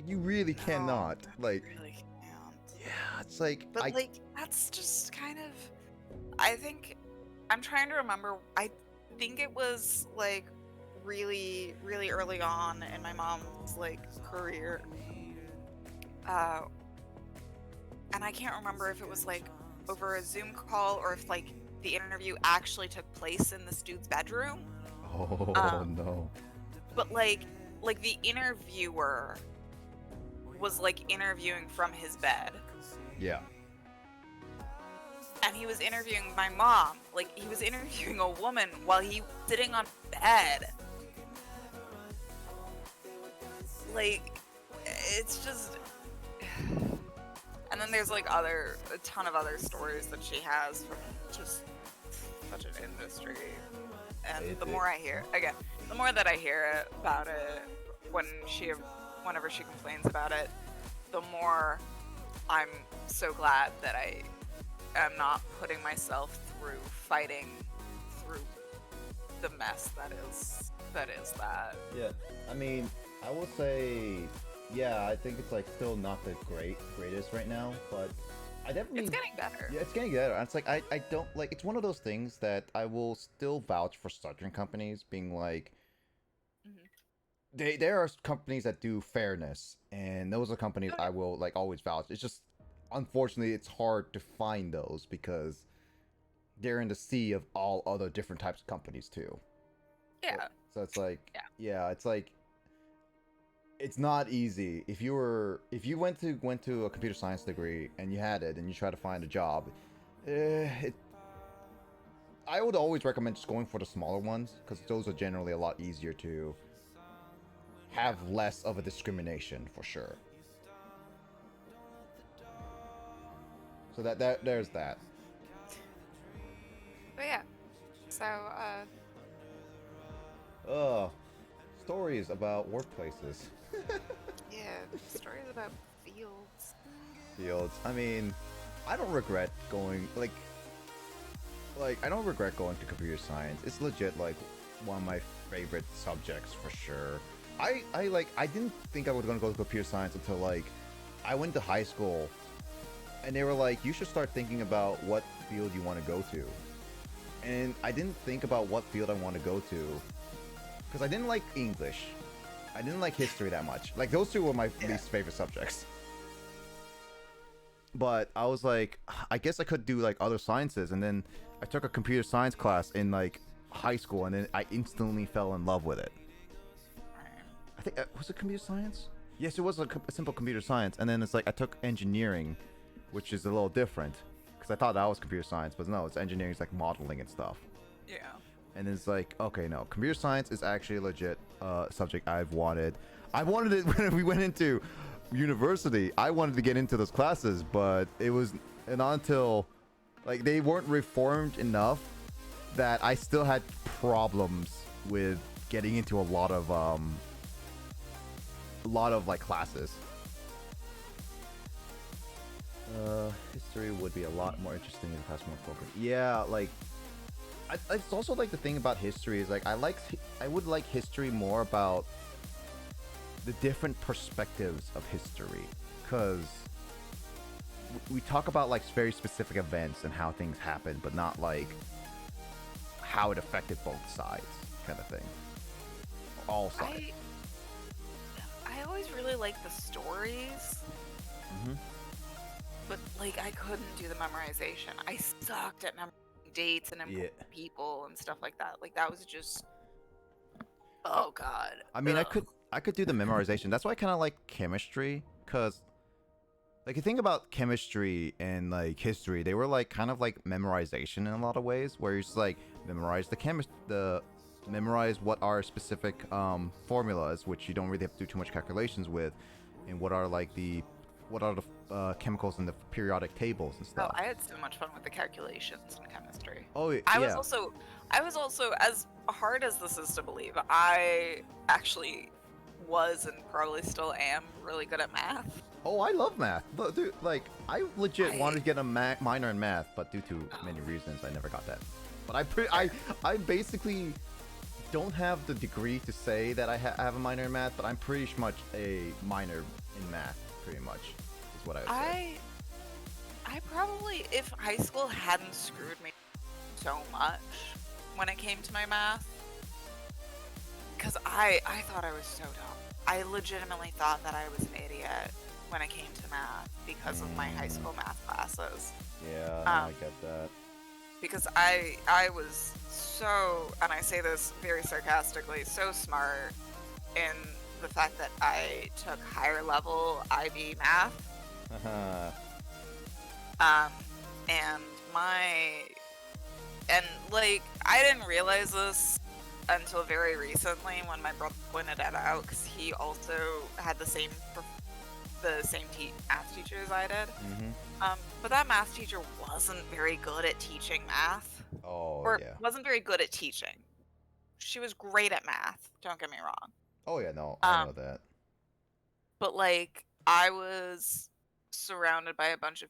you really cannot. Like Really can't. yeah, it's like But like that's just kind of. I think I'm trying to remember. I think it was like really, really early on in my mom's like career. And I can't remember if it was like over a Zoom call or if like the interview actually took place in this dude's bedroom. oh no. But like the interviewer was like interviewing from his bed. Yeah. and he was interviewing my mom. Like, he was interviewing a woman while he was sitting on bed. Like, it's just... And then there's, like, a ton of other stories that she has from just such an industry. And the more I hear, again, the more that I hear about it, whenever she complains about it, the more I'm so glad that I am not putting myself through fighting through the mess that is that. Yeah, I mean, I will say, yeah, I think it's like still not the greatest right now, but I definitely... It's getting better. Yeah, it's getting better. It's like, I don't, like, it's one of those things that I will still vouch for certain companies being like, there are companies that do fairness, and those are companies I will, like, always vouch. It's just, unfortunately, it's hard to find those because they're in the sea of all other different types of companies, too. Yeah. So it's like, yeah, it's like, it's not easy. If you went to a computer science degree and you had it and you try to find a job, I would always recommend just going for the smaller ones because those are generally a lot easier to have less of a discrimination for sure. So there's that. But yeah. So stories about workplaces. yeah, stories about fields. I mean, I don't regret going like I don't regret going to computer science. It's legit like one of my favorite subjects for sure. I didn't think I was gonna go to computer science until like I went to high school and they were like, you should start thinking about what field you want to go to. And I didn't think about what field I want to go to because I didn't like English. I didn't like history that much. Like, those two were my least favorite subjects. But I was like, I guess I could do, like, other sciences. And then I took a computer science class in, like, high school. And then I instantly fell in love with it. I think, was it computer science? Yes, it was a simple computer science. And then it's like, I took engineering, which is a little different. Because I thought that was computer science. But no, it's engineering. It's like modeling and stuff. Yeah. And it's like, okay, no, computer science is actually a legit subject I've wanted. I wanted it when we went into university. I wanted to get into those classes, but it was not until, like, they weren't reformed enough that I still had problems with getting into a lot of like classes. History would be a lot more interesting if it has more focus. Yeah, like. It's also like the thing about history is like I would like history more about the different perspectives of history, because we talk about like very specific events and how things happen, but not like how it affected both sides, kind of thing. All sides. I always really liked the stories. But like I couldn't do the memorization. I sucked at memorizing dates and people and stuff like that. Like that was just, oh god. I mean, I could do the memorization. That's why I kind of like chemistry, because like you think about chemistry and like history, they were like kind of like memorization in a lot of ways, where you just like memorize memorize what are specific formulas, which you don't really have to do too much calculations with, and what are the chemicals in the periodic tables and stuff. Oh, I had so much fun with the calculations in chemistry. Oh, yeah. I was also, as hard as this is to believe, I actually was and probably still am really good at math. Oh, I love math. But dude, like, I legit wanted to get a minor in math, but due to many reasons, I never got that. But I basically don't have the degree to say that I have a minor in math, but I'm pretty much a minor in math, pretty much, is what I would say. I probably, if high school hadn't screwed me so much when it came to my math, because I thought I was so dumb. I legitimately thought that I was an idiot when it came to math because of my high school math classes. Yeah, I get that. Because I was so, and I say this very sarcastically, so smart in the fact that I took higher level IB math. And my and like I didn't realize this until very recently when my brother pointed it out, because he also had the same math teacher as I did. But that math teacher wasn't very good at teaching math, Oh or yeah. wasn't very good at teaching. She was great at math. Don't get me wrong. Oh yeah. No, I know Um, that. But like I was surrounded by a bunch of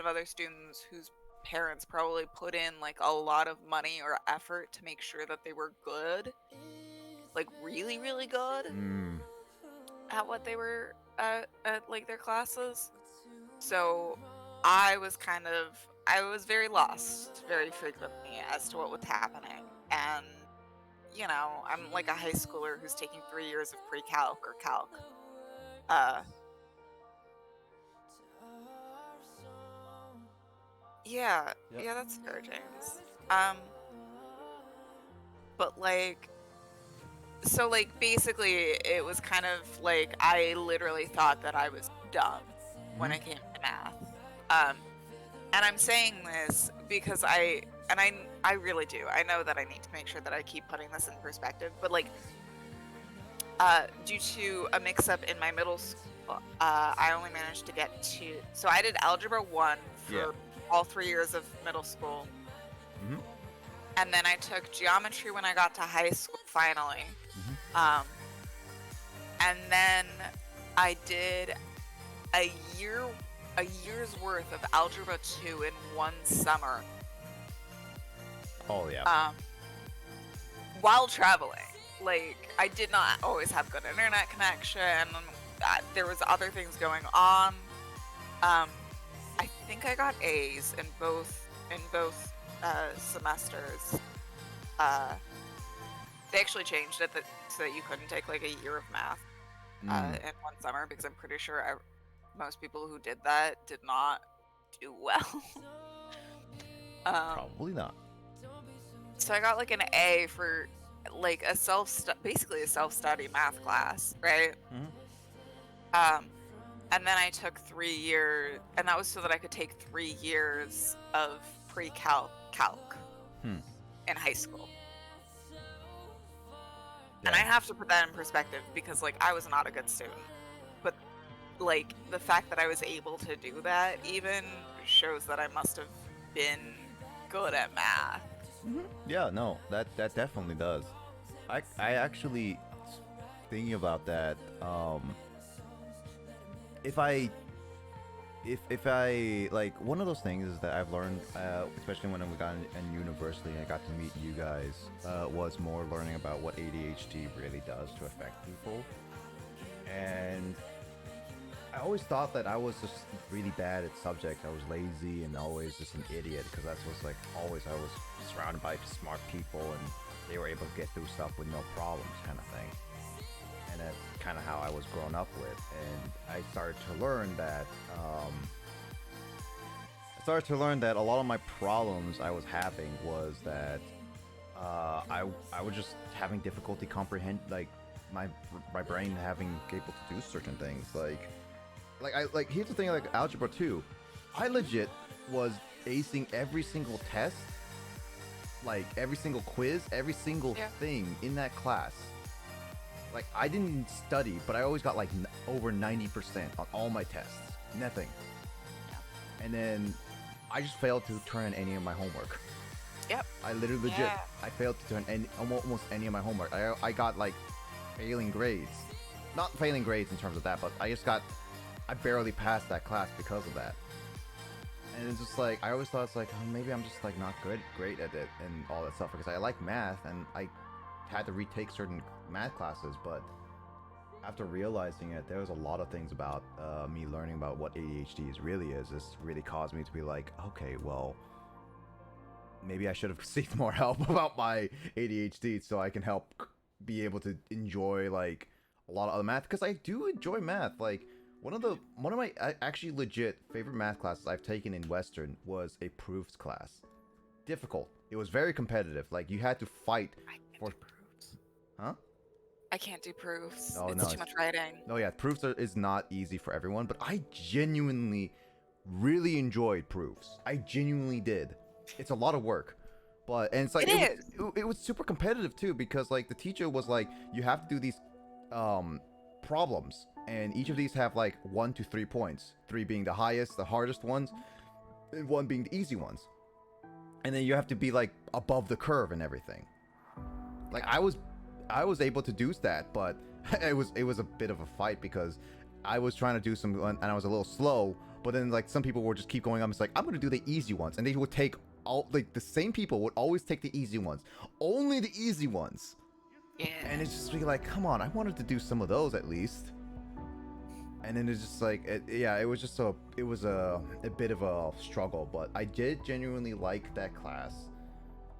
other students whose parents probably put in like a lot of money or effort to make sure that they were good, like really really good Mm. at what they were at like their classes. So I was very lost very frequently as to what was happening. And I'm like a high schooler who's taking 3 years of pre-calc or calc. Yeah, Yep. yeah, that's fair, James. Um, but like, so like basically, it was kind of like I literally thought that I was dumb when it came to math. And I'm saying this because I really do. I know that I need to make sure that I keep putting this in perspective. But like, due to a mix-up in my middle school, I only managed to get to. So I did Algebra 1 for all 3 years of middle school. And then I took geometry when I got to high school, finally. And then I did a year's worth of Algebra 2 in one summer. Oh yeah. While traveling. Like, I did not always have good internet connection. There was other things going on. I think I got A's in both semesters. They actually changed it so that you couldn't take like a year of math in one summer, because I'm pretty sure most people who did that did not do well. Probably not. So I got like an A for like basically a self-study math class, right? And then I took 3 years, and that was so that I could take 3 years of pre-calc in high school. And I have to put that in perspective because like I was not a good student, but like the fact that I was able to do that even shows that I must have been good at math. Yeah, no, that definitely does. I actually thinking about that. If I like, one of those things is that I've learned, especially when we got in university and I got to meet you guys, was more learning about what ADHD really does to affect people. And I always thought that I was just really bad at subjects. I was lazy and always just an idiot, because that's what's like always I was surrounded by smart people and they were able to get through stuff with no problems, kind of thing. And that's kind of how I was grown up with. And I started to learn that a lot of my problems I was having was that I was just having difficulty comprehend, like my brain having able to do certain things. Like here's the thing, like Algebra 2, I legit was acing every single test, like every single quiz, every single thing in that class. Like, I didn't study, but I always got like over 90% on all my tests. Nothing. And then I just failed to turn in any of my homework. Yep. I literally legit, I failed to turn almost any of my homework. I got like failing grades. Not failing grades in terms of that, but I barely passed that class because of that. And it's just like, I always thought it's like, oh, maybe I'm just like not great at it and all that stuff, because I like math and I had to retake certain math classes, but after realizing it, there was a lot of things about me learning about what ADHD really is. This really caused me to be like, okay, well, maybe I should have sought more help about my ADHD so I can help be able to enjoy like a lot of other math, because I do enjoy math. Like one of my actually legit favorite math classes I've taken in Western was a proofs class. Difficult. It was very competitive. Like you had to fight for proofs. Huh? I can't do proofs. Oh, It's too much writing. No, yeah, proofs is not easy for everyone, but I genuinely really enjoyed proofs. I genuinely did. it's a lot of work. But and it's like it was super competitive too, because like the teacher was like, you have to do these problems, and each of these have like 1 to 3 points, 3 being the highest, the hardest ones, and 1 being the easy ones. And then you have to be like above the curve and everything. Like I was able to do that, but it was a bit of a fight because I was trying to do some, and I was a little slow. But then like some people would just keep going up. It's like, I'm gonna do the easy ones, and they would take all, like the same people would always take the easy ones, only the easy ones. Yeah. And it's just be like, come on, I wanted to do some of those at least. And then it's just like, it was just a bit of a struggle, but I did genuinely like that class.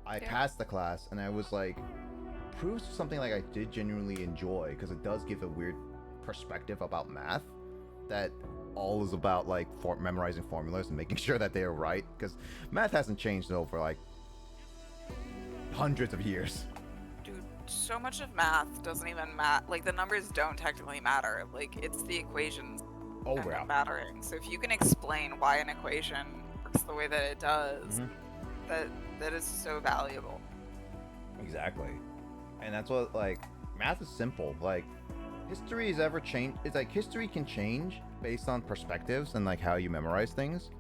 I passed the class, and I was like, proves something like I did genuinely enjoy, because it does give a weird perspective about math that all is about like memorizing formulas and making sure that they are right, because math hasn't changed over like hundreds of years. Dude, so much of math doesn't even matter. Like, the numbers don't technically matter. Like, it's the equations that end up mattering. So if you can explain why an equation works the way that it does, that is so valuable. Exactly. And that's what, like, math is simple. Like, history is ever change. It's like history can change based on perspectives and like how you memorize things.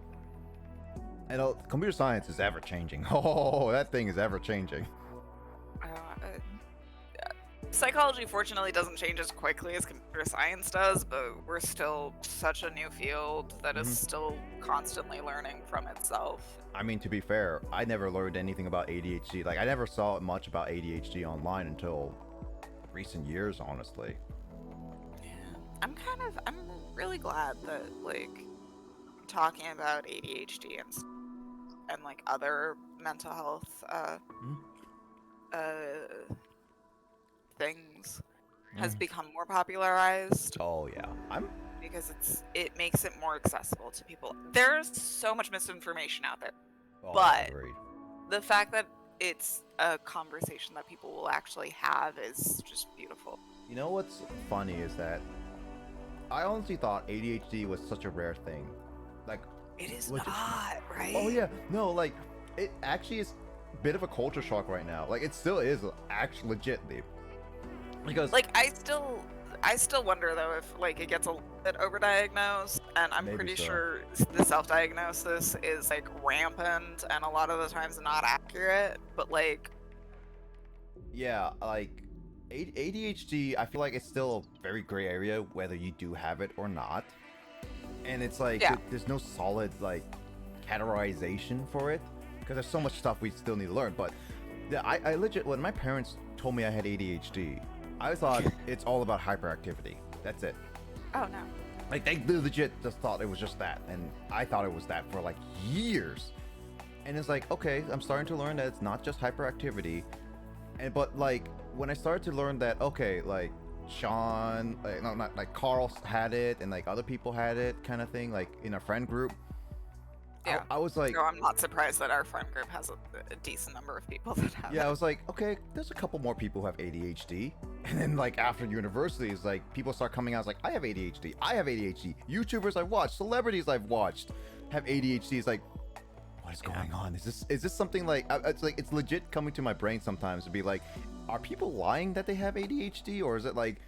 And computer science is ever changing. Oh, that thing is ever changing. Psychology, fortunately, doesn't change as quickly as computer science does, but we're still such a new field that is still constantly learning from itself. I mean, to be fair, I never learned anything about ADHD. Like, I never saw much about ADHD online until recent years, honestly. Yeah. I'm really glad that, like, talking about ADHD and like other mental health things has become more popularized. Oh yeah, because it makes it more accessible to people. There's so much misinformation out there, but the fact that it's a conversation that people will actually have is just beautiful. You know what's funny is that I honestly thought ADHD was such a rare thing. Like, it is not, right? Oh yeah, no, like it actually is a bit of a culture shock right now. Like, it still is actually legitly. Because like I still wonder though if like it gets a little bit overdiagnosed, and I'm pretty sure the self-diagnosis is like rampant and a lot of the times not accurate, but like yeah, like ADHD, I feel like it's still a very gray area whether you do have it or not. And it's like there's no solid like categorization for it, because there's so much stuff we still need to learn. But yeah, I legit, when my parents told me I had ADHD, I thought it's all about hyperactivity. That's it. Oh no. Like, they legit just thought it was just that, and I thought it was that for like years. And it's like, okay, I'm starting to learn that it's not just hyperactivity. And but like when I started to learn that, okay, like Sean, like, no, not like Carl had it, and like other people had it, kind of thing, like in a friend group. Yeah. I was like, no, I'm not surprised that our friend group has a decent number of people that have it. I was like, okay, there's a couple more people who have ADHD. And then like after university, it's like people start coming out, it's like, I have ADHD, I have ADHD. YouTubers I've watched, celebrities I've watched have ADHD. It's like, what is going on? Is this something like, it's legit coming to my brain sometimes to be like, are people lying that they have ADHD, or is it like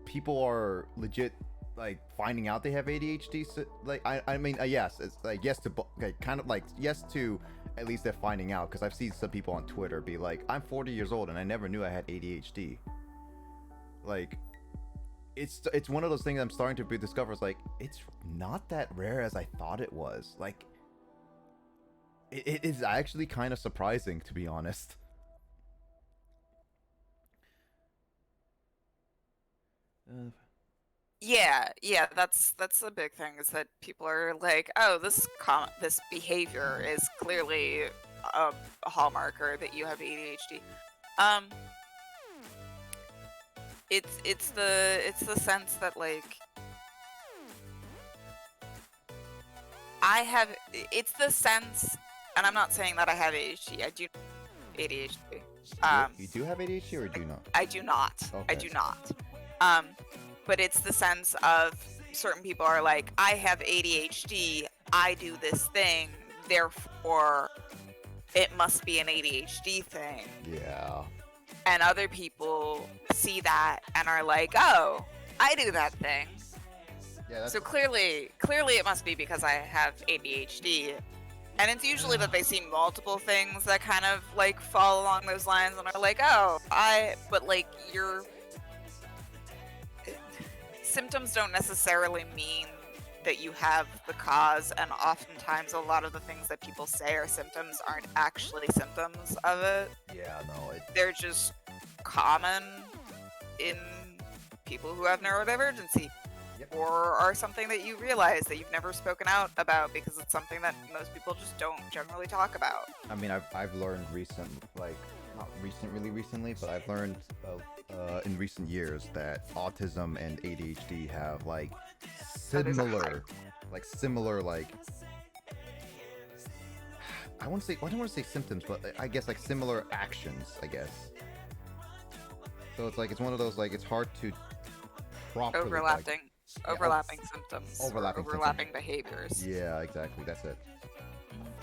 people are legit like finding out they have ADHD? So, like, I mean, yes, it's like yes to like, kind of like yes to at least they're finding out, because I've seen some people on Twitter be like, I'm 40 years old and I never knew I had ADHD. Like, it's one of those things I'm starting to discover. It's like, it's not that rare as I thought it was. Like, it is actually kind of surprising, to be honest. Yeah, that's the big thing, is that people are like, oh, this behavior is clearly a hallmarker that you have ADHD. It's the sense that like it's the sense, and I'm not saying that I have ADHD. I do ADHD. You do have ADHD, or do you not? I do not. Okay. I do not. But it's the sense of certain people are like, I have ADHD, I do this thing, therefore it must be an ADHD thing. Yeah. And other people see that and are like, oh, I do that thing. Yeah, that's So clearly it must be because I have ADHD. And it's usually that they see multiple things that kind of like fall along those lines and are like, oh, but like your symptoms don't necessarily mean that you have the cause, and oftentimes a lot of the things that people say are symptoms aren't actually symptoms of it. yeah, no, They're just common in people who have neurodivergency. Yep. Or are something that you realize that you've never spoken out about because it's something that most people just don't generally talk about. I mean, I've learned really recently, but I've learned in recent years that autism and ADHD have like similar I don't want to say symptoms, but I guess like similar actions, I guess. So it's like it's one of those like it's hard to properly overlapping symptoms, overlapping behaviors. Yeah, exactly. That's it.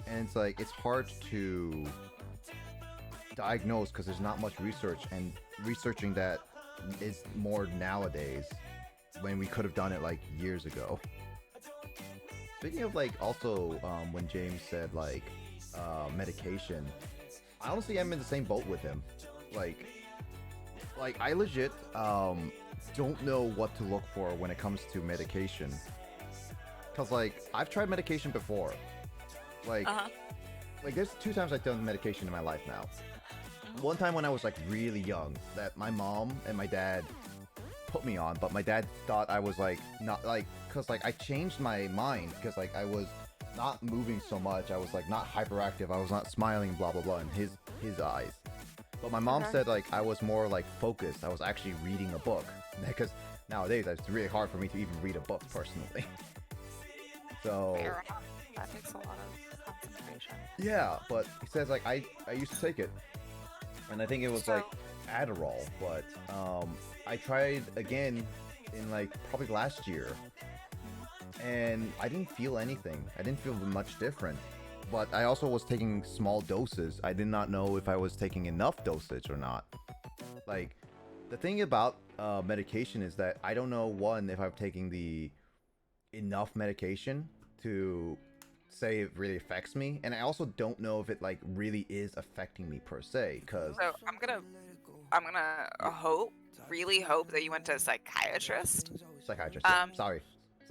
And it's like it's hard to diagnose because there's not much research, and researching that is more nowadays when we could have done it like years ago. Speaking of like also when James said like medication, I honestly am in the same boat with him. Like I legit don't know what to look for when it comes to medication, because like I've tried medication before, like there's 2 times I've done medication in my life now. One time when I was like really young, that my mom and my dad put me on, but my dad thought I was like not like, because like I changed my mind because like I was not moving so much, I was like not hyperactive, I was not smiling, blah blah blah in his eyes. But my mom said like I was more like focused, I was actually reading a book, because nowadays it's really hard for me to even read a book personally. So Fair enough. That takes a lot of concentration. yeah, but he says like I used to take it, and I think it was like Adderall, but I tried again in like probably last year, and I didn't feel anything. I didn't feel much different. But I also was taking small doses. I did not know if I was taking enough dosage or not. Like, the thing about medication is that I don't know, one, if I'm taking the enough medication to say it really affects me, and I also don't know if it like really is affecting me per se, because So I'm gonna really hope that you went to a psychiatrist psychiatrist, yeah, sorry.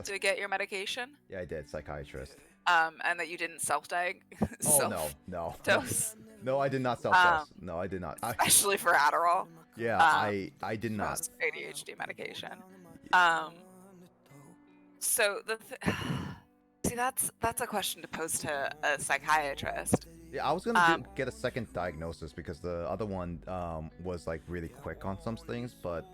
to get your medication. Yeah, I did, psychiatrist. And that you didn't self-diagnose. Oh, no. Dose. No, I did not self-dose. No, I did not. Especially for Adderall. Yeah, I did not. ADHD medication. So see, that's a question to pose to a psychiatrist. Yeah, I was gonna get a second diagnosis because the other one was like really quick on some things, but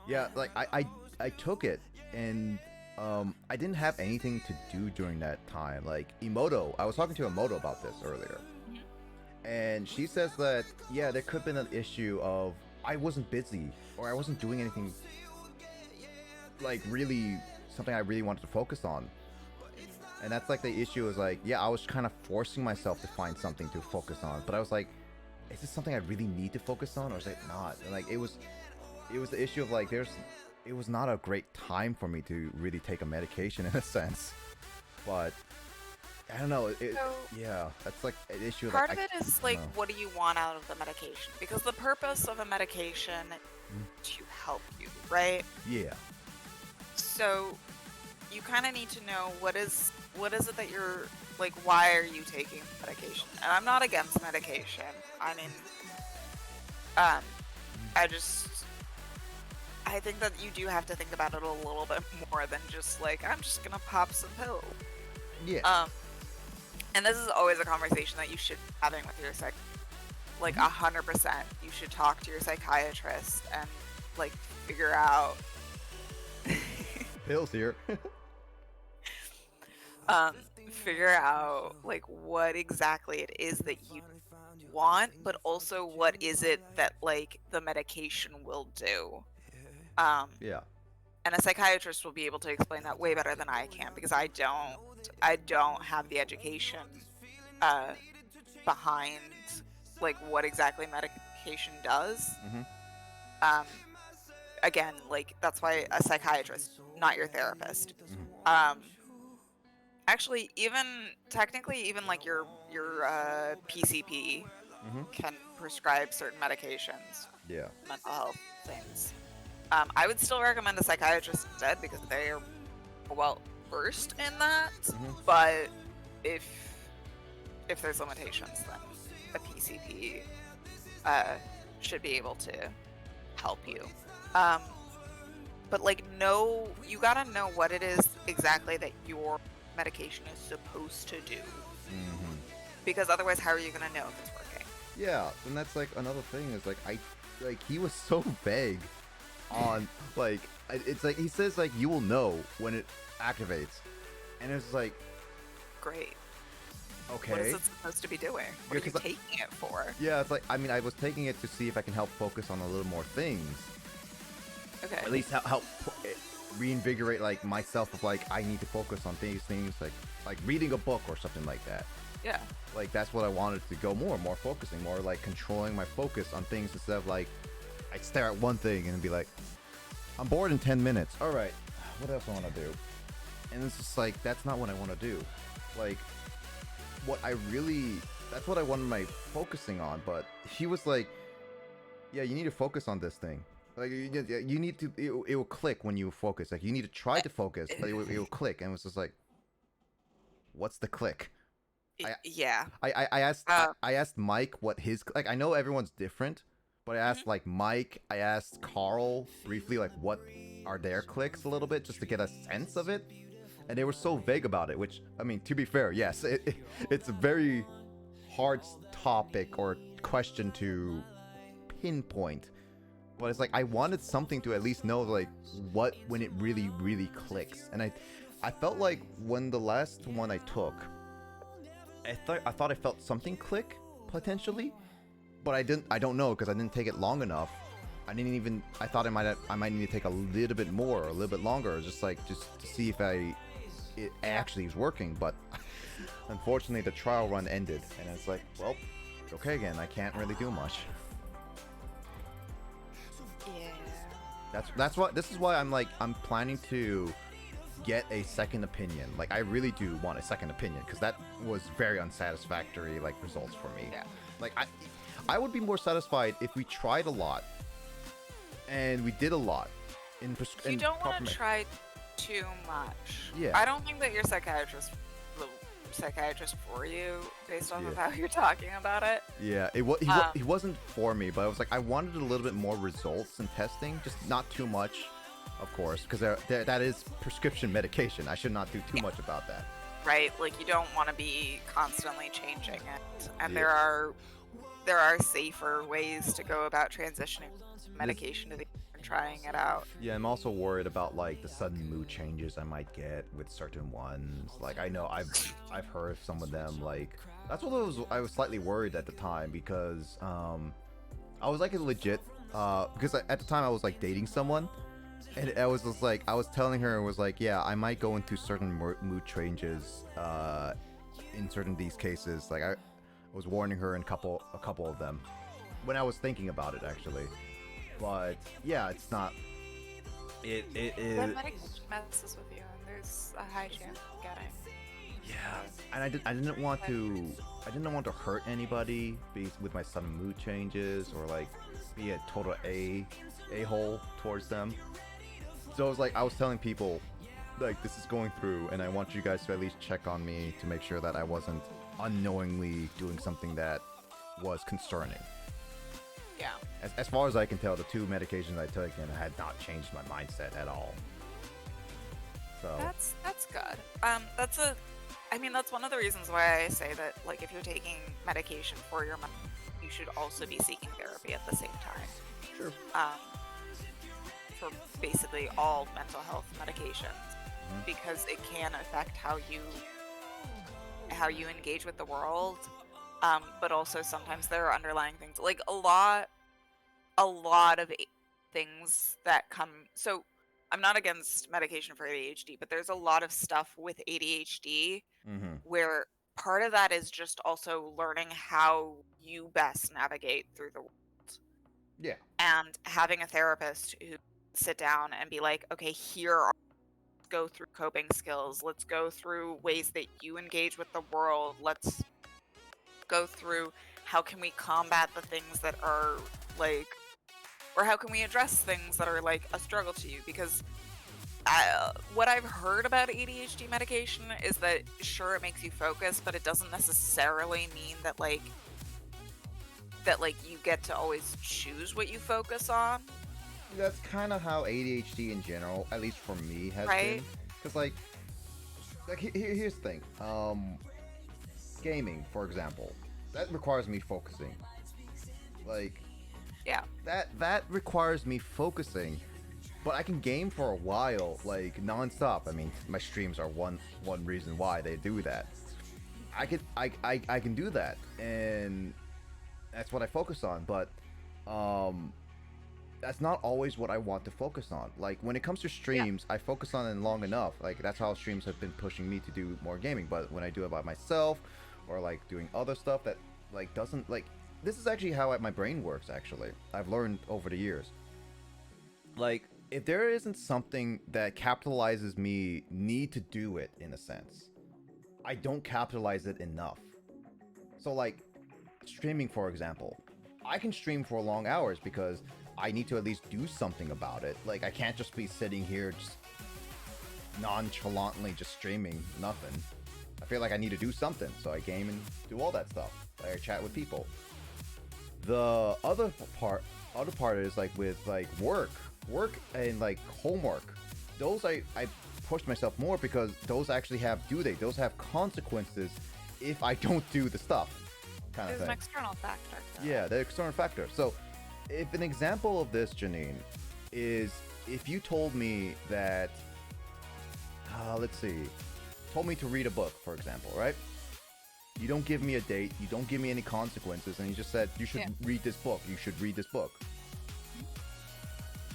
yeah, like I took it, and I didn't have anything to do during that time. Like Emoto, I was talking to Emoto about this earlier, and she says that yeah, there could have been an issue of I wasn't busy or I wasn't doing anything like really something I really wanted to focus on. And that's like the issue, is like, yeah, I was kind of forcing myself to find something to focus on, but I was like, is this something I really need to focus on, or is it not? And like it was the issue of like it was not a great time for me to really take a medication in a sense. But I don't know, yeah, that's like an issue. Part of it is like, what do you want out of the medication? Because the purpose of a medication is to help you, right? Yeah. So you kind of need to know what is it that you're like, why are you taking medication? And I'm not against medication. I mean, I think that you do have to think about it a little bit more than just like, I'm just gonna pop some pills. Yeah. And this is always a conversation that you should be having with your like 100%. You should talk to your psychiatrist and like figure out Pills here. Figure out like what exactly it is that you want, but also what is it that like the medication will do. Yeah. And a psychiatrist will be able to explain that way better than I can, because I don't have the education behind like what exactly medication does. Mhm. Again, like that's why a psychiatrist, not your therapist. Mhm. Actually, even technically, even like your PCP Mhm. can prescribe certain medications, Yeah. mental health things. I would still recommend a psychiatrist instead because they are well versed in that. Mhm. But if there's limitations, then a PCP should be able to help you. But like, you gotta know what it is exactly that your medication is supposed to do, Mhm. because otherwise, how are you gonna know if it's working? Yeah, and that's like another thing is like he was so vague on like it's like he says like you will know when it activates, and it's like Great. okay. What is it supposed to be doing? What Yeah, are you 'cause taking it for? Yeah, it's like I mean I was taking it to see if I can help focus on a little more things, Okay. at least help reinvigorate like myself of like I need to focus on things like reading a book or something like that. Yeah. Like that's what I wanted to go more focusing, more like controlling my focus on things instead of like I'd stare at one thing and be like, I'm bored in 10 minutes. All right, what else I want to do? And it's just like that's not what I want to do. Like that's what I wanted my focusing on. But he was like, yeah, you need to focus on this thing. Like you need to. It will click when you focus. Like you need to try to focus, but it will click. And it was just like, what's the click? Yeah. I asked Mike what his like I know everyone's different, but I asked like Mike, I asked Carl briefly like what are their clicks a little bit just to get a sense of it, and they were so vague about it. Which I mean, to be fair, yes, it's a very hard topic or question to pinpoint, but it's like I wanted something to at least know like what when it really clicks, and I felt like when the last one I took. I thought I felt something click potentially, but I didn't. I don't know because I didn't take it long enough. I thought I might need to take a little bit more or a little bit longer, just to see if it actually is working. But unfortunately, the trial run ended, and it's like, well, okay again. I can't really do much. Yeah. This is why I'm planning to get a second opinion. Like I really do want a second opinion because that was very unsatisfactory like results for me. Yeah. Like I would be more satisfied if we tried a lot and we did a lot You don't want to try too much. Yeah. I don't think that your psychiatrist for you based off of Yeah. how you're talking about it. Yeah, he wasn't for me, but I was like I wanted a little bit more results and testing, just not too much. Of course, because that is prescription medication. I should not do too much about that. Right, like you don't want to be constantly changing it, and Yeah. there are safer ways to go about transitioning medication to the and trying it out. Yeah, I'm also worried about like the sudden mood changes I might get with certain ones. Like I know I've heard of some of them. Like that's what I was slightly worried at the time because I was like legit because at the time I was like dating someone. And I was just like, I was telling her, it was like, yeah, I might go into certain mood changes in certain these cases. Like I was warning her in a couple of them when I was thinking about it actually. But yeah, it's not. It is. That medication messes with you, and there's a high chance of getting. Yeah, and I didn't want to hurt anybody with my sudden mood changes or like be a total a-hole towards them. So it was like I was telling people, like this is going through, and I want you guys to at least check on me to make sure that I wasn't unknowingly doing something that was concerning. Yeah. As far as I can tell, the two medications I took and had not changed my mindset at all. So That's good. That's one of the reasons why I say that like if you're taking medication for your mind, you should also be seeking therapy at the same time. Sure. For basically all mental health medications, because it can affect how you engage with the world, but also sometimes there are underlying things like a lot of things that come. So I'm not against medication for ADHD, but there's a lot of stuff with ADHD Mm-hmm. where part of that is just also learning how you best navigate through the world. Yeah. And having a therapist who sit down and be like, okay, here are go through coping skills. Let's go through ways that you engage with the world. Let's go through how can we combat the things that are like, or how can we address things that are like a struggle to you? Because what I've heard about ADHD medication is that sure it makes you focus, but it doesn't necessarily mean that like you get to always choose what you focus on. That's kind of how ADHD in general, at least for me, has Right. been. Because like here's the thing. Gaming, for example, that requires me focusing. Like, Yeah. that requires me focusing, but I can game for a while, like non-stop. I mean, my streams are one reason why they do that. I can do that, and that's what I focus on. But that's not always what I want to focus on. Like when it comes to streams, I focus on it long enough. Like that's how streams have been pushing me to do more gaming. But when I do it by myself, or like doing other stuff that like doesn't like, this is actually how my brain works. Actually, I've learned over the years. Like if there isn't something that capitalizes me need to do it in a sense, I don't capitalize it enough. So like streaming, for example, I can stream for long hours because I need to at least do something about it. Like I can't just be sitting here just nonchalantly just streaming nothing. I feel like I need to do something, so I game and do all that stuff. I chat with people. The other part is like with like work and like homework. Those I pushed myself more because those actually have due date. Those have consequences if I don't do the stuff. Kind of There's thing. an external factor. Yeah, the external factor. So, if an example of this, Janine, is if you told me that, told me to read a book, for example, right? You don't give me a date, you don't give me any consequences, and you just said, you should read this book, you should read this book.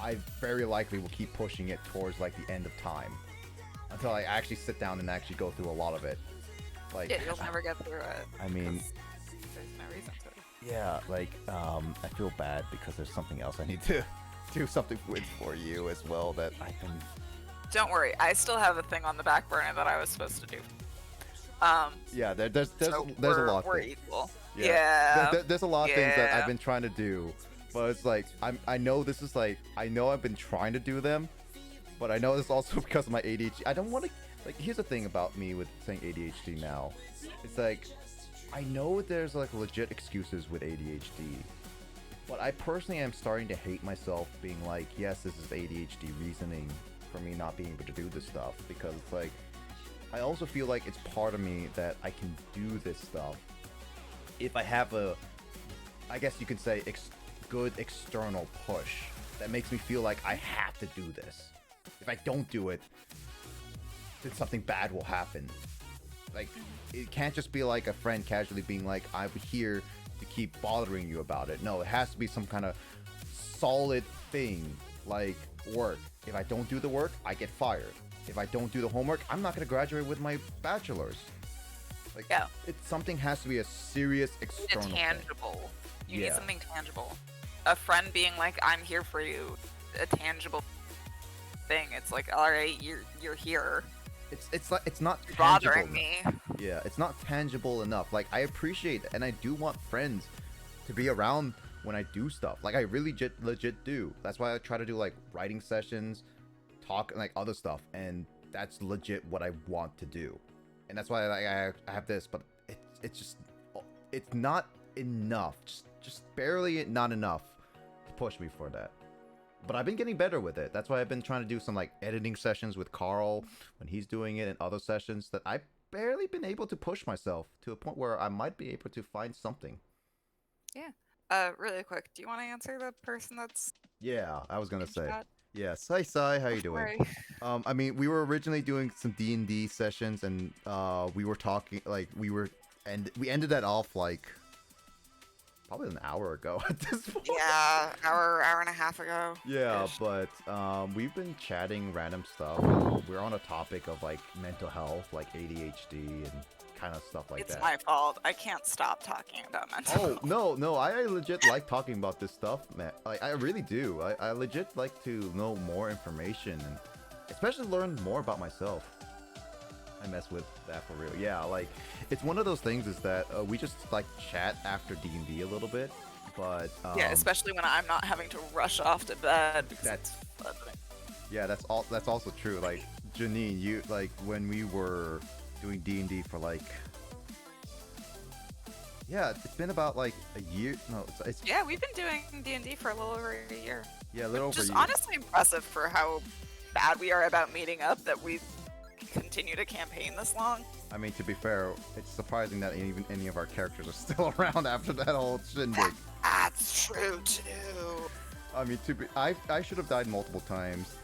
I very likely will keep pushing it towards, like, the end of time. Until I actually sit down and actually go through a lot of it. Like, Yeah, you'll never get through it. I mean... 'cause there's no reason to. Yeah, like, I feel bad because there's something else I need to do something with for you as well that I've been... Don't worry, I still have a thing on the back burner that I was supposed to do. Yeah, there's So a lot. we're equal. Yeah. Yeah. There's a lot of things that Yeah. I've been trying to do, but it's like I know this is like I know I've been trying to do them, but I know this also because of my ADHD. I don't want to like. Here's the thing about me with saying ADHD now. It's like I know there's like legit excuses with ADHD, but I personally am starting to hate myself being like, yes, this is ADHD reasoning for me not being able to do this stuff, because it's like I also feel like it's part of me that I can do this stuff if I have a, I guess you could say, good external push that makes me feel like I have to do this. If I don't do it, then something bad will happen. Like, it can't just be like a friend casually being like, I'm here to keep bothering you about it. No, it has to be some kind of solid thing, like work. If I don't do the work, I get fired. If I don't do the homework, I'm not going to graduate with my bachelor's. Like, Yeah. Something has to be a serious You need external a thing. tangible. You need Yeah. something tangible. A friend being like, "I'm here for you," a tangible thing. It's like, all right, you're here. It's like it's not You're tangible bothering enough. me. Yeah, it's not tangible enough. Like I appreciate and I do want friends to be around when I do stuff. Like I really legit do. That's why I try to do like writing sessions, talk and like other stuff, and that's legit what I want to do. And that's why I have this, but it's not enough. Just barely not enough to push me for that. But I've been getting better with it. That's why I've been trying to do some like editing sessions with Carl when he's doing it, and other sessions that I've barely been able to push myself to a point where I might be able to find something. Really quick, do you want to answer the person that's Yeah, I was gonna in say. chat? Yes, hi Sai, how you doing? Sorry. I mean, we were originally doing some D&D sessions, and we were talking like we ended that off like probably an hour ago at this point. Yeah, hour and a half ago. Yeah, ish. but we've been chatting random stuff, and we're on a topic of like mental health, like ADHD, and kind of stuff like It's that. my fault. I can't stop talking about mental Oh health. no, I legit like talking about this stuff, man. Like I really do. I legit like to know more information and especially learn more about myself. I mess with that for real. Yeah, like it's one of those things is that we just like chat after D&D a little bit, but Yeah, especially when I'm not having to rush off to bed. Because That's- it's fun. yeah, that's also true. Like Janine, you like when we were doing D&D for like. Yeah, it's been about like a year. No, it's Yeah, we've been doing D&D for a little over a year. yeah, a little over a Just year. honestly impressive for how bad we are about meeting up that we continue to campaign this long. I mean, to be fair, it's surprising that even any of our characters are still around after that whole shindig. That's true too. I mean, I should have died multiple times.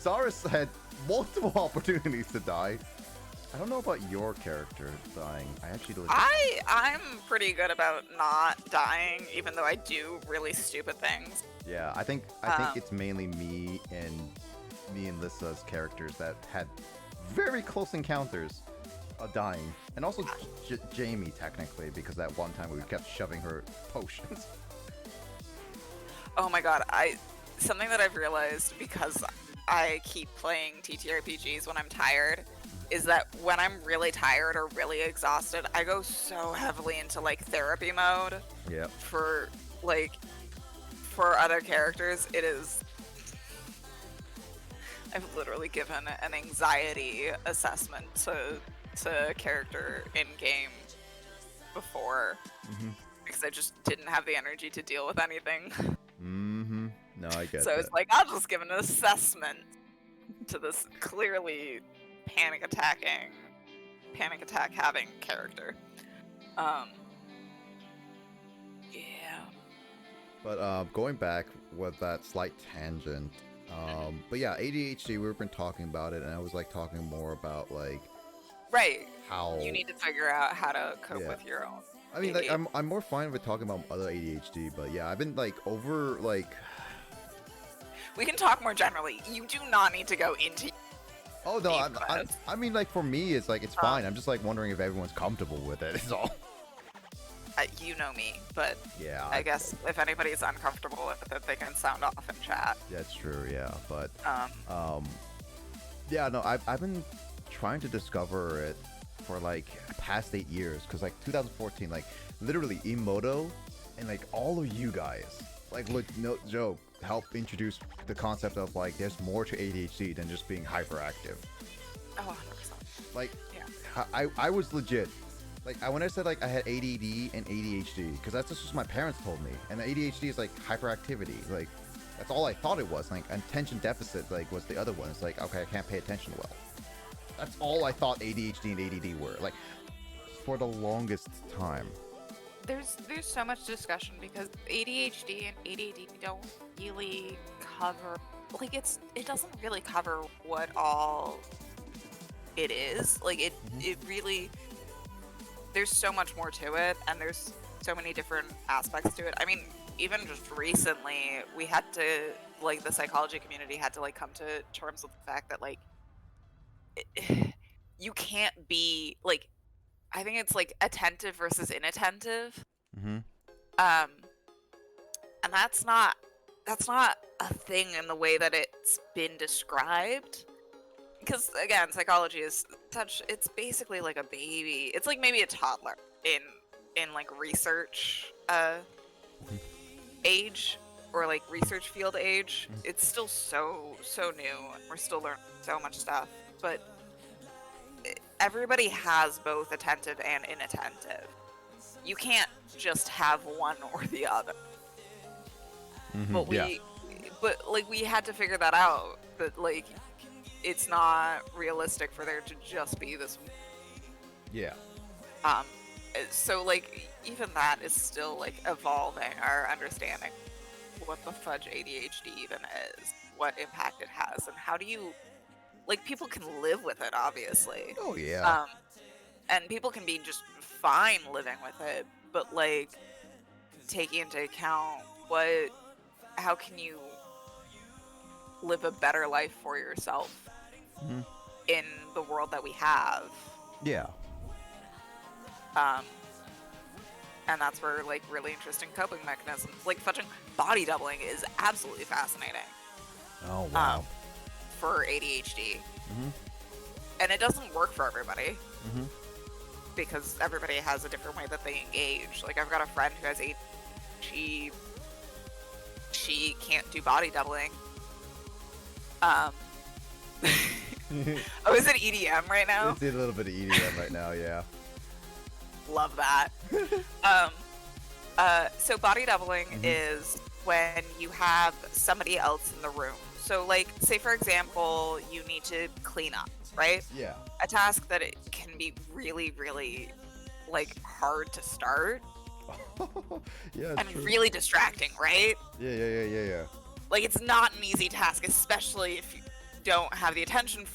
Zaris had multiple opportunities to die. I don't know about your character dying. I actually legit- I'm pretty good about not dying, even though I do really stupid things. yeah, I think it's mainly me and Lissa's characters that had very close encounters of dying, and also Jamie technically because that one time we kept shoving her potions. Oh my god, something that I've realized because I keep playing TTRPGs when I'm tired is that when I'm really tired or really exhausted, I go so heavily into like therapy mode. Yep. For other characters, it is. I've literally given an anxiety assessment to a character in game before because I just didn't have the energy to deal with anything. Mm-hmm. No, I get So that. it's like I'll just give an assessment to this clearly panic attack having character. Yeah. But going back with that slight tangent, but yeah, ADHD. We've been talking about it, and I was like talking more about like Right. how You need to figure out how to cope Yeah. with your own. I mean, like I'm more fine with talking about other ADHD, but yeah, I've been like over like. We can talk more generally. You do not need to go into. Oh no, Deep I mean, like for me, it's like it's fine. I'm just like wondering if everyone's comfortable with it. Is all. You know me, but Yeah. I guess if anybody's uncomfortable with it, they can sound off in chat. That's true. Yeah, but yeah, no, I've been trying to discover it for like past 8 years, because like 2014, like literally Emoto and like all of you guys, like look, no joke, helped introduce the concept of like there's more to ADHD than just being hyperactive. Oh, 100%. Like, Yeah. I was legit. Like, when I said, like, I had ADD and ADHD, because that's just what my parents told me. And the ADHD is, like, hyperactivity. Like, that's all I thought it was. Like, attention deficit, like, was the other one. It's like, okay, I can't pay attention well. That's all I thought ADHD and ADD were. Like, for the longest time. There's so much discussion because ADHD and ADD don't really cover, like, it doesn't really cover what all it is. Like, it really, there's so much more to it, and there's so many different aspects to it. I mean, even just recently, we had to, like, the psychology community had to, like, come to terms with the fact that, like, you can't be, like, I think it's, like, attentive versus inattentive. Mm-hmm. And that's not a thing in the way that it's been described. Because again, psychology is it's basically like a baby. It's like maybe a toddler in like research age, or like research field age. It's still so new. We're still learning so much stuff, but everybody has both attentive and inattentive. You can't just have one or the other. But we had to figure that out. That like it's not realistic for there to just be this. Yeah. So like even that is still like evolving our understanding what the fudge ADHD even is, what impact it has, and how do you, like, people can live with it obviously. Oh yeah. And people can be just fine living with it, but like taking into account how can you live a better life for yourself in the world that we have. Yeah. And that's where like really interesting coping mechanisms, like fucking body doubling, is absolutely fascinating. Oh wow. For ADHD, Mhm. and it doesn't work for everybody. Mhm. Because everybody has a different way that they engage. Like I've got a friend who has ADHD. She can't do body doubling. Oh, is it EDM right now? It's a little bit of EDM right now, yeah. Love that. So body doubling is when you have somebody else in the room. So like, say for example, you need to clean up, right? Yeah. A task that it can be really, really like hard to start Yeah, and it's true. really distracting, right? Yeah. Like it's not an easy task, especially if you don't have the attention,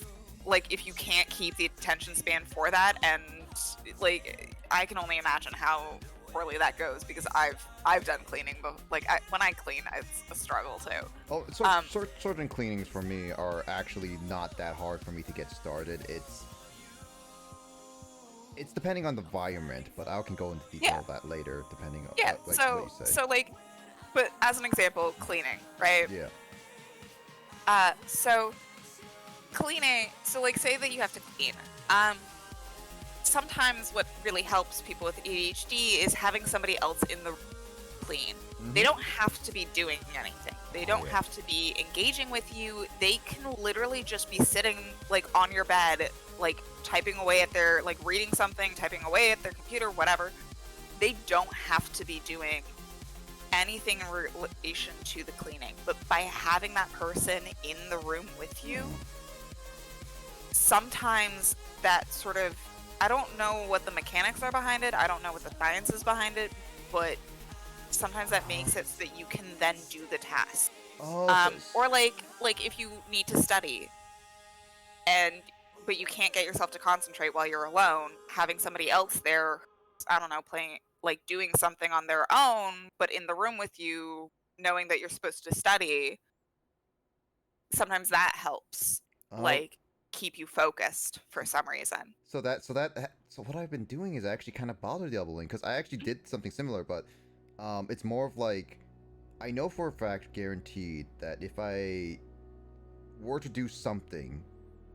like if you can't keep the attention span for that. And like I can only imagine how poorly that goes, because I've done cleaning, but like when I clean, it's a struggle too. Oh, so certain cleanings for me are actually not that hard for me to get started. It's depending on the environment, but I can go into detail of that later, depending on like what you say. So like, but as an example, cleaning, right? Yeah. So cleaning. So like, say that you have to clean. Sometimes what really helps people with ADHD is having somebody else in the clean. They don't have to be doing anything. They don't have to be engaging with you. They can literally just be sitting like on your bed, like typing away at their, like reading something, typing away at their computer, whatever. They don't have to be doing anything in relation to the cleaning. But by having that person in the room with you, sometimes that sort of, I don't know what the mechanics are behind it. I don't know what the science is behind it, but sometimes that makes it so that you can then do the task. Or like if you need to study, but you can't get yourself to concentrate while you're alone, having somebody else there, I don't know, playing, like doing something on their own, but in the room with you, knowing that you're supposed to study, sometimes that helps. Like keep you focused for some reason. So what I've been doing is actually kind of body doubling, because I actually did something similar, but it's more of like, I know for a fact, guaranteed, that if I were to do something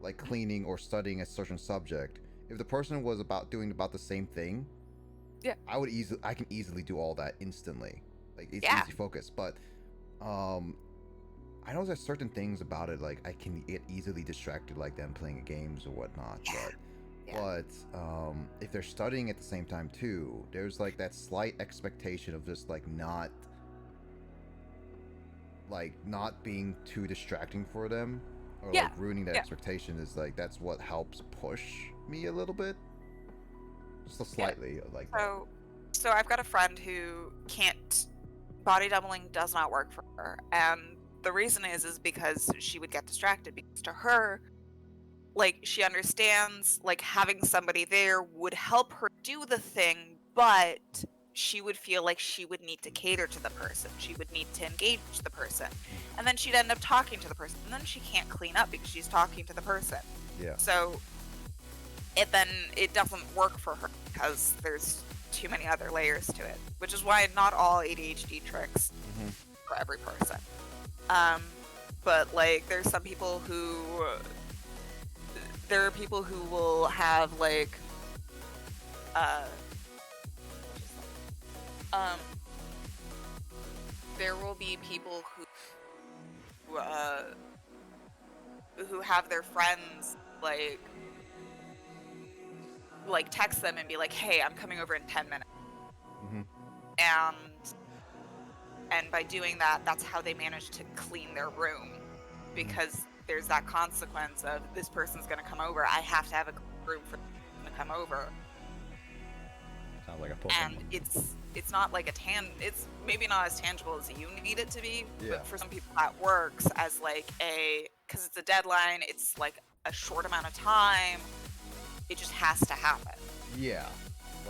like cleaning or studying a certain subject, if the person was doing about the same thing, I can easily do all that instantly. Like it's easy focus. But I know there's certain things about it, like I can get easily distracted, like them playing games or whatnot. But if they're studying at the same time too, there's like that slight expectation of just like not being too distracting for them, or like ruining that expectation, is like that's what helps push me a little bit, just a slightly like that. So I've got a friend who can't, body doubling does not work for her, and the reason is because she would get distracted, because to her, like, she understands like having somebody there would help her do the thing, but she would feel like she would need to cater to the person. She would need to engage the person. And then she'd end up talking to the person. And then she can't clean up because she's talking to the person. Yeah. So it doesn't work for her because there's too many other layers to it. Which is why not all ADHD tricks for every person. But like there's some people who will have like there will be people who have their friends like text them and be like, hey, I'm coming over in 10 minutes. And by doing that, that's how they manage to clean their room, because there's that consequence of this person's going to come over. I have to have a room for them to come over. Sounds like a Pokemon. And it's not like it's maybe not as tangible as you need it to be, but for some people that works as like because it's a deadline, it's like a short amount of time, it just has to happen. Yeah.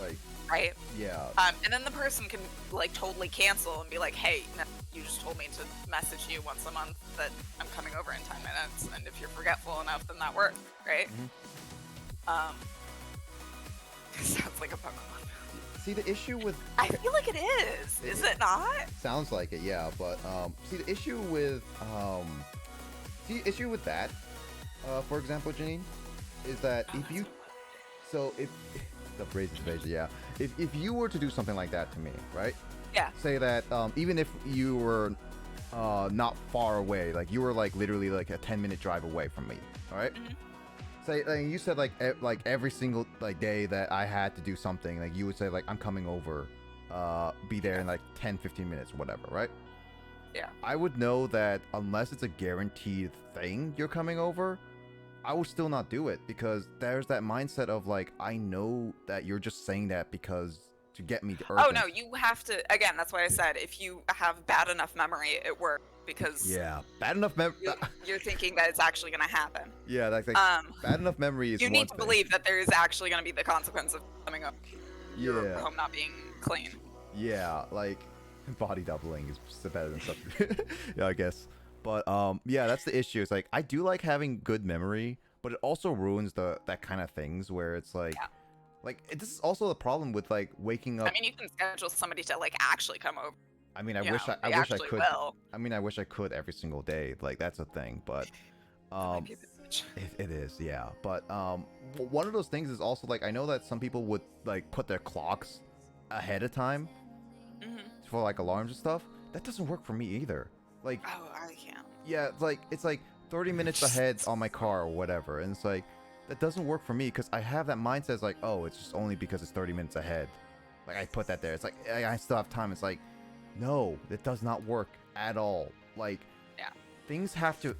Like, right? Yeah. And then the person can like totally cancel and be like, hey, no, you just told me to message you once a month that I'm coming over in 10 minutes, and if you're forgetful enough, then that works, right? Sounds like a Pokemon. See, the issue with I feel like it is. Is it not? sounds like it, yeah. But see, the issue with that, for example, Janine, is that if you, so if the raises, yeah, if you were to do something like that to me, right? Yeah. Say that even if you were not far away, like you were like literally like a 10-minute drive away from me, all right? Mhm. Say like you said like every single like day that I had to do something, like you would say like I'm coming over, be there in like 10-15 minutes, whatever, right? Yeah. I would know that unless it's a guaranteed thing you're coming over, I will still not do it, because there's that mindset of like, I know that you're just saying that because to get me to Oh no, you have to. Again, that's why I said if you have bad enough memory, it works, because Yeah, bad enough memory. you're thinking that it's actually going to happen. Yeah, like bad enough memory is You one need to thing. believe that there is actually going to be the consequence of coming up your Yeah. home not being clean. Yeah, like body doubling is better than stuff. Yeah, I guess. But yeah, that's the issue. It's like I do like having good memory, but it also ruins that kind of things where it's like, Yeah. this is also the problem with like waking up. I mean, you can schedule somebody to like actually come over. I mean, I you wish know, I they wish I actually could. will. I mean, I wish I could every single day. Like that's a thing, but Might be a bit much. it is, yeah. But one of those things is also like I know that some people would like put their clocks ahead of time Mhm. for like alarms and stuff. That doesn't work for me either. Like, Oh, I can't. yeah, it's like 30 minutes ahead on my car or whatever, and it's like that doesn't work for me because I have that mindset. It's like, oh, it's just only because it's 30 minutes ahead. Like I put that there. It's like I still have time. It's like, no, it does not work at all. Like, Yeah. things have to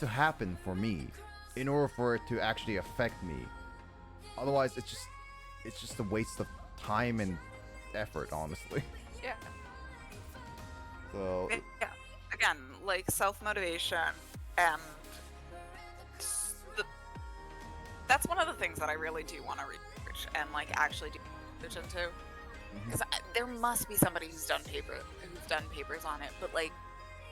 happen for me in order for it to actually affect me. Otherwise, it's just a waste of time and effort, honestly. Yeah. So Yeah. Again, like self-motivation and that's one of the things that I really do want to research and like actually do research into, because there must be somebody who's done papers on it, but like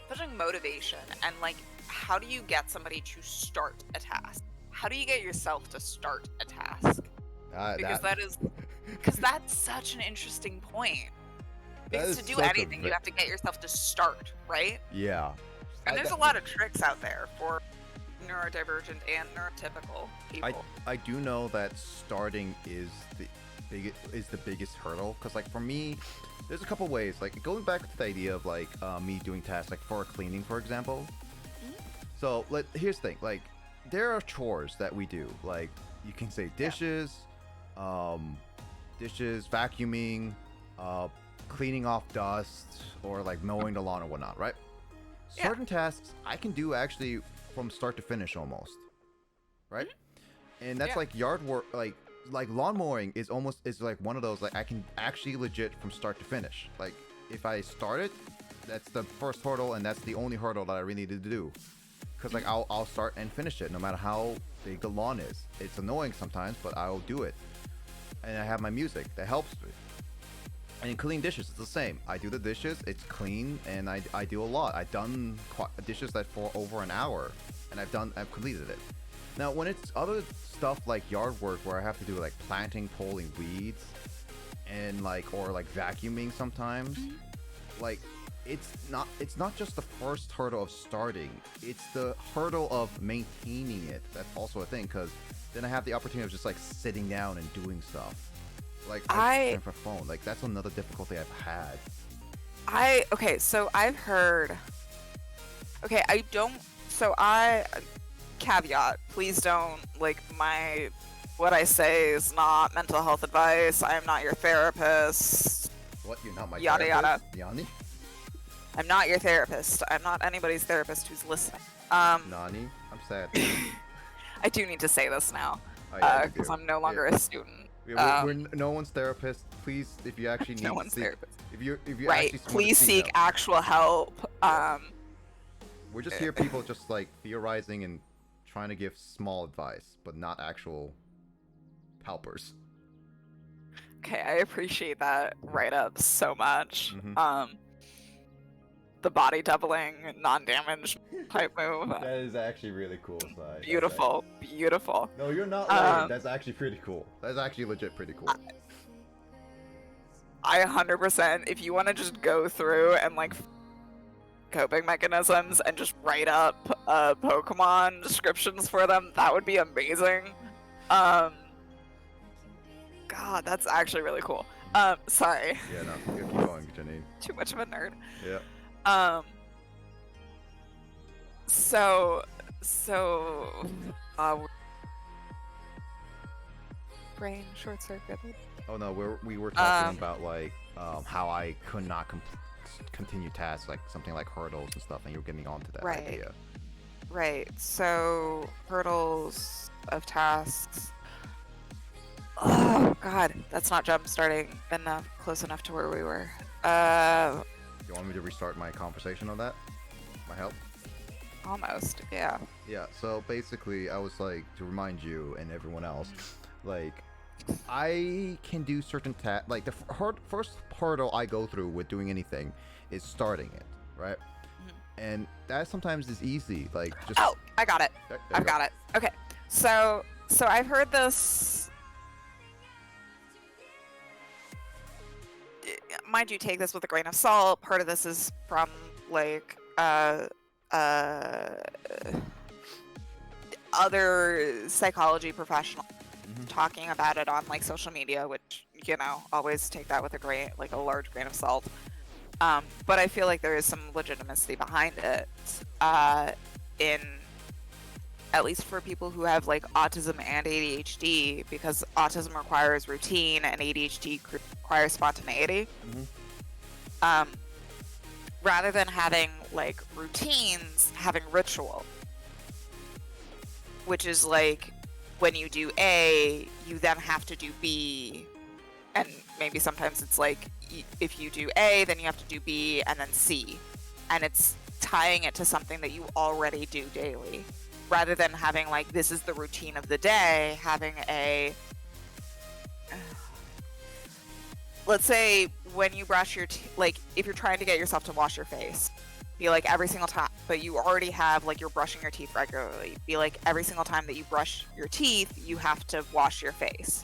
putting motivation and like how do you get somebody to start a task? How do you get yourself to start a task? Because that's such an interesting point. Because to do anything, you have to get yourself to start, right? Yeah. And there's a lot of tricks out there for neurodivergent and neurotypical people. I do know that starting is the biggest hurdle, because like for me, there's a couple ways. Like going back to the idea of like me doing tasks like for cleaning, for example. So here's the thing. Like there are chores that we do. Like you can say dishes, vacuuming, cleaning off dust, or like mowing the lawn or whatnot, right? Yeah. Certain tasks I can do actually from start to finish almost, right? And that's Yeah. like yard work, like lawn mowing is like one of those like I can actually legit from start to finish. Like if I start it, that's the first hurdle, and that's the only hurdle that I really need to do, because like I'll start and finish it no matter how big the lawn is. It's annoying sometimes, but I'll do it, and I have my music that helps me. And cleaning dishes, it's the same. I do the dishes, it's clean, and I do a lot. I've done dishes that for over an hour, and I've completed it. Now, when it's other stuff like yard work where I have to do like planting, pulling weeds, and or vacuuming sometimes, like it's not just the first hurdle of starting, it's the hurdle of maintaining it. That's also a thing, because then I have the opportunity of just like sitting down and doing stuff. Like for phone, like that's another difficulty I've had. Okay, so I've heard. Okay, caveat, please don't what I say is not mental health advice. I am not your therapist. What, you're not my yada therapist? Yanni? I'm not your therapist. I'm not anybody's therapist who's listening. Nani? I'm sad. I do need to say this now, Oh, yeah, you because do. I'm no longer a student. Yeah, we're no one's therapist. Please, if you actually need No one's seek, therapist. if you Right, actually want to please seek help. actual help. We're just here, people just like theorizing and trying to give small advice, but not actual helpers. Okay, I appreciate that write-up so much. Mhm. The body doubling, non-damage type move. That is actually really cool. Sai. Beautiful, beautiful. No, you're not lying. That's actually pretty cool. That's actually legit pretty cool. I 100%, if you want to just go through and like coping mechanisms and just write up Pokemon descriptions for them, that would be amazing. God, that's actually really cool. Sorry. Yeah, no, keep going, Janine. Too much of a nerd. Yeah. Brain short circuited. Oh no, we were talking about like how I could not continue tasks, like something like hurdles and stuff, and you were getting onto that Right. idea. Right. So hurdles of tasks. Oh God, that's not jump starting enough, close enough to where we were. You want me to restart my conversation on that? My help? Almost. Yeah. Yeah. So basically, I was like, to remind you and everyone else, like, I can do certain tasks. Like the first hurdle I go through with doing anything is starting it, right? And that sometimes is easy. Like just. Oh, I got it. There I've got it. Okay. So I've heard this. Mind you, take this with a grain of salt. Part of this is from like other psychology professionals talking about it on like social media, which, you know, always take that with a large grain of salt. But I feel like there is some legitimacy behind it, in at least for people who have like autism and ADHD, because autism requires routine and ADHD requires spontaneity. Rather than having like routines, having ritual, which is like when you do A, you then have to do B, and maybe sometimes it's like if you do A, then you have to do B and then C, and it's tying it to something that you already do daily, rather than having like, this is the routine of the day, having a let's say when you brush your like if you're trying to get yourself to wash your face, be like every single time, but you already have like you're brushing your teeth regularly, be like every single time that you brush your teeth you have to wash your face.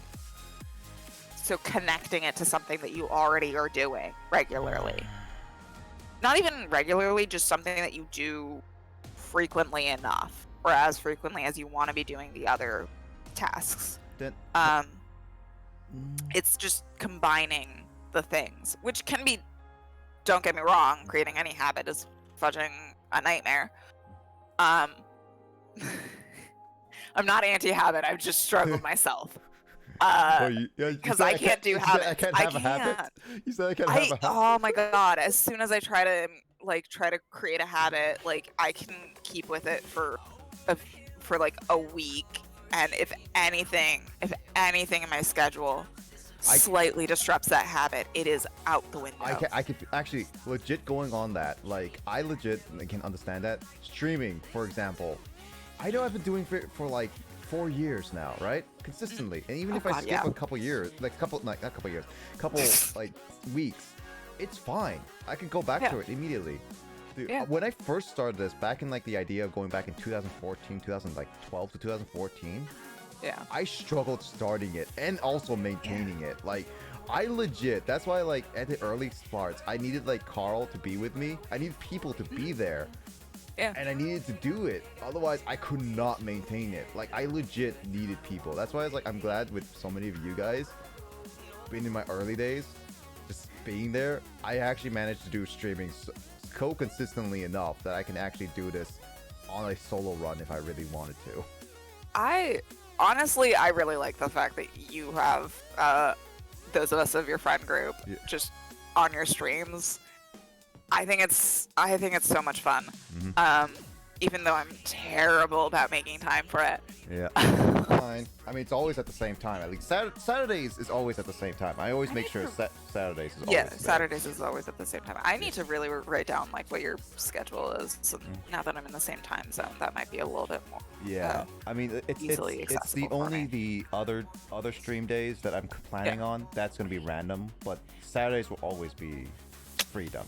So connecting it to something that you already are doing regularly, not even regularly, just something that you do frequently enough, or as frequently as you want to be doing the other tasks. It's just combining the things, which can be, don't get me wrong, creating any habit is fudging a nightmare. I'm not anti-habit, I've just struggled myself. Because I can't do habits. I can't have a habit. You said I can't have a habit. Oh my god! As soon as I try to create a habit, like I can keep with it for like a week, and if anything in my schedule slightly disrupts that habit, it is out the window. I can actually legit going on that. Like I legit can understand that. Streaming, for example, I know I've been doing it for like 4 years now, right? Consistently. And even if I skip a couple years, couple like weeks, it's fine. I can go back to it immediately. Dude, when I first started this, back in like the idea of going back in 2014, 2012 to 2014, I struggled starting it and also maintaining it. Like I legit, that's why like at the early starts, I needed like Carl to be with me. I needed people to be there. And I needed to do it. Otherwise, I could not maintain it. Like, I legit needed people. That's why I was like, I'm glad with so many of you guys being in my early days, just being there, I actually managed to do streaming so consistently enough that I can actually do this on a solo run if I really wanted to. I really like the fact that you have those of us of your friend group just on your streams. I think it's so much fun. Even though I'm terrible about making time for it. Yeah. Fine. I mean, it's always at the same time. At least Saturdays is always at the same time. I always make sure Saturdays is always Saturdays is always at the same time. I need to really write down like what your schedule is. So now that I'm in the same time zone, that might be a little bit more. Yeah. I mean, it's the only the other stream days that I'm planning on. That's going to be random, but Saturdays will always be freedom.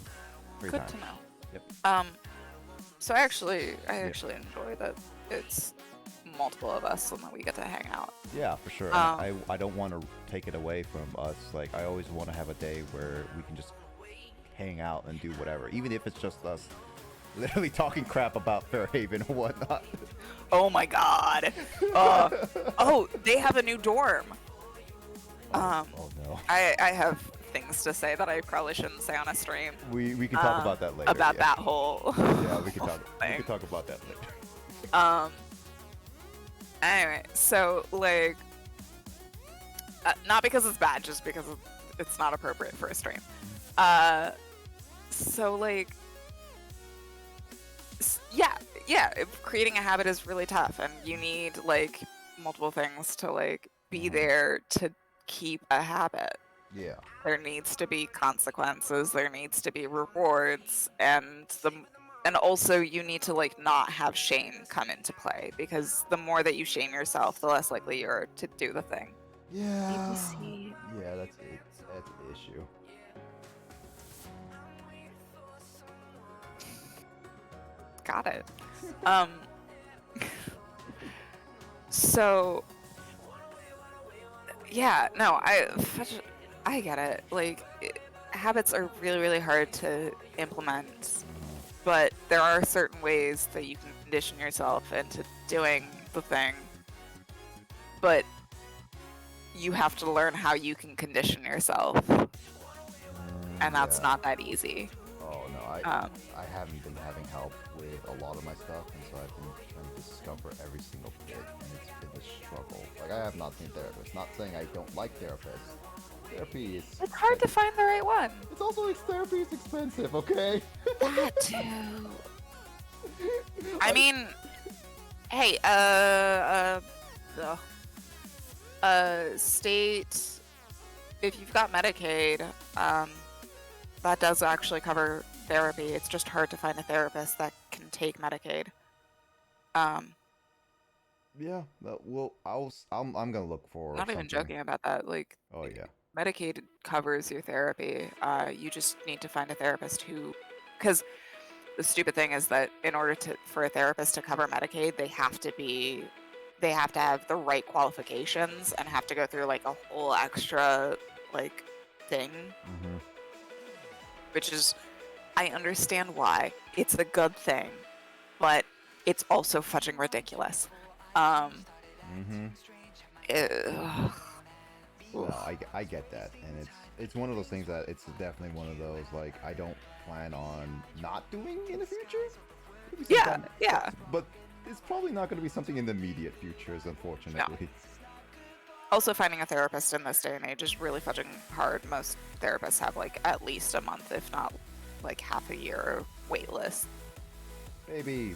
Free Good time. to know. Yep. So I actually enjoy that it's multiple of us, and then we get to hang out. Yeah, for sure. Um, And I don't want to take it away from us. Like, I always want to have a day where we can just hang out and do whatever, even if it's just us literally talking crap about Fairhaven or whatnot. Oh my god. Oh, they have a new dorm. Oh no. I have things to say that I probably shouldn't say on a stream. We can talk about that later. About yeah. that whole. Yeah, we can talk. We thing. can talk about that later. Anyway, so like, not because it's bad, just because it's not appropriate for a stream. So like, yeah, creating a habit is really tough, and you need like multiple things to like be there to keep a habit. Yeah. There needs to be consequences, there needs to be rewards, and also you need to like not have shame come into play, because the more that you shame yourself, the less likely you are to do the thing. Yeah. ABC. Yeah, that's it. That's the issue. Got it. So yeah, no, I get it. Like, habits are really, really hard to implement, but there are certain ways that you can condition yourself into doing the thing. But you have to learn how you can condition yourself, and that's not that easy. Oh no, I haven't been having help with a lot of my stuff, and so I've been trying to discover every single bit, and it's been a struggle. Like, I have not seen therapists. Not saying I don't like therapists. Therapy is. It's hard to find the right one. It's also therapy is expensive. Okay. That too. I mean, hey, state, if you've got Medicaid, that does actually cover therapy. It's just hard to find a therapist that can take Medicaid. Yeah. Well, I'm gonna look for. Not even something. joking about that. Like, Oh yeah. Medicaid covers your therapy. You just need to find a therapist who, because the stupid thing is that in order for a therapist to cover Medicaid, they have to have the right qualifications and have to go through like a whole extra like thing, which is, I understand why. It's a good thing, but it's also fudging ridiculous. No, I get that, and it's one of those things that it's definitely one of those, like, I don't plan on not doing in the future. Maybe Yeah, sometime- yeah. But it's probably not going to be something in the immediate future, unfortunately. Also, finding a therapist in this day and age is really fudging hard. Most therapists have like at least a month, if not like half a year wait list. Babies.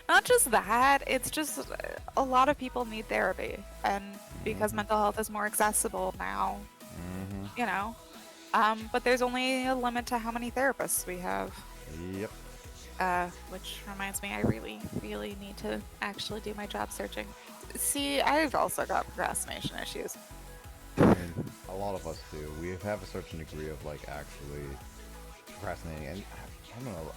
Not just that, it's just a lot of people need therapy, and because mental health is more accessible now, you know. But there's only a limit to how many therapists we have. Yep. Which reminds me, I really, really need to actually do my job searching. See, I've also got procrastination issues. I mean, a lot of us do. We have a certain degree of like actually procrastinating, and I don't know.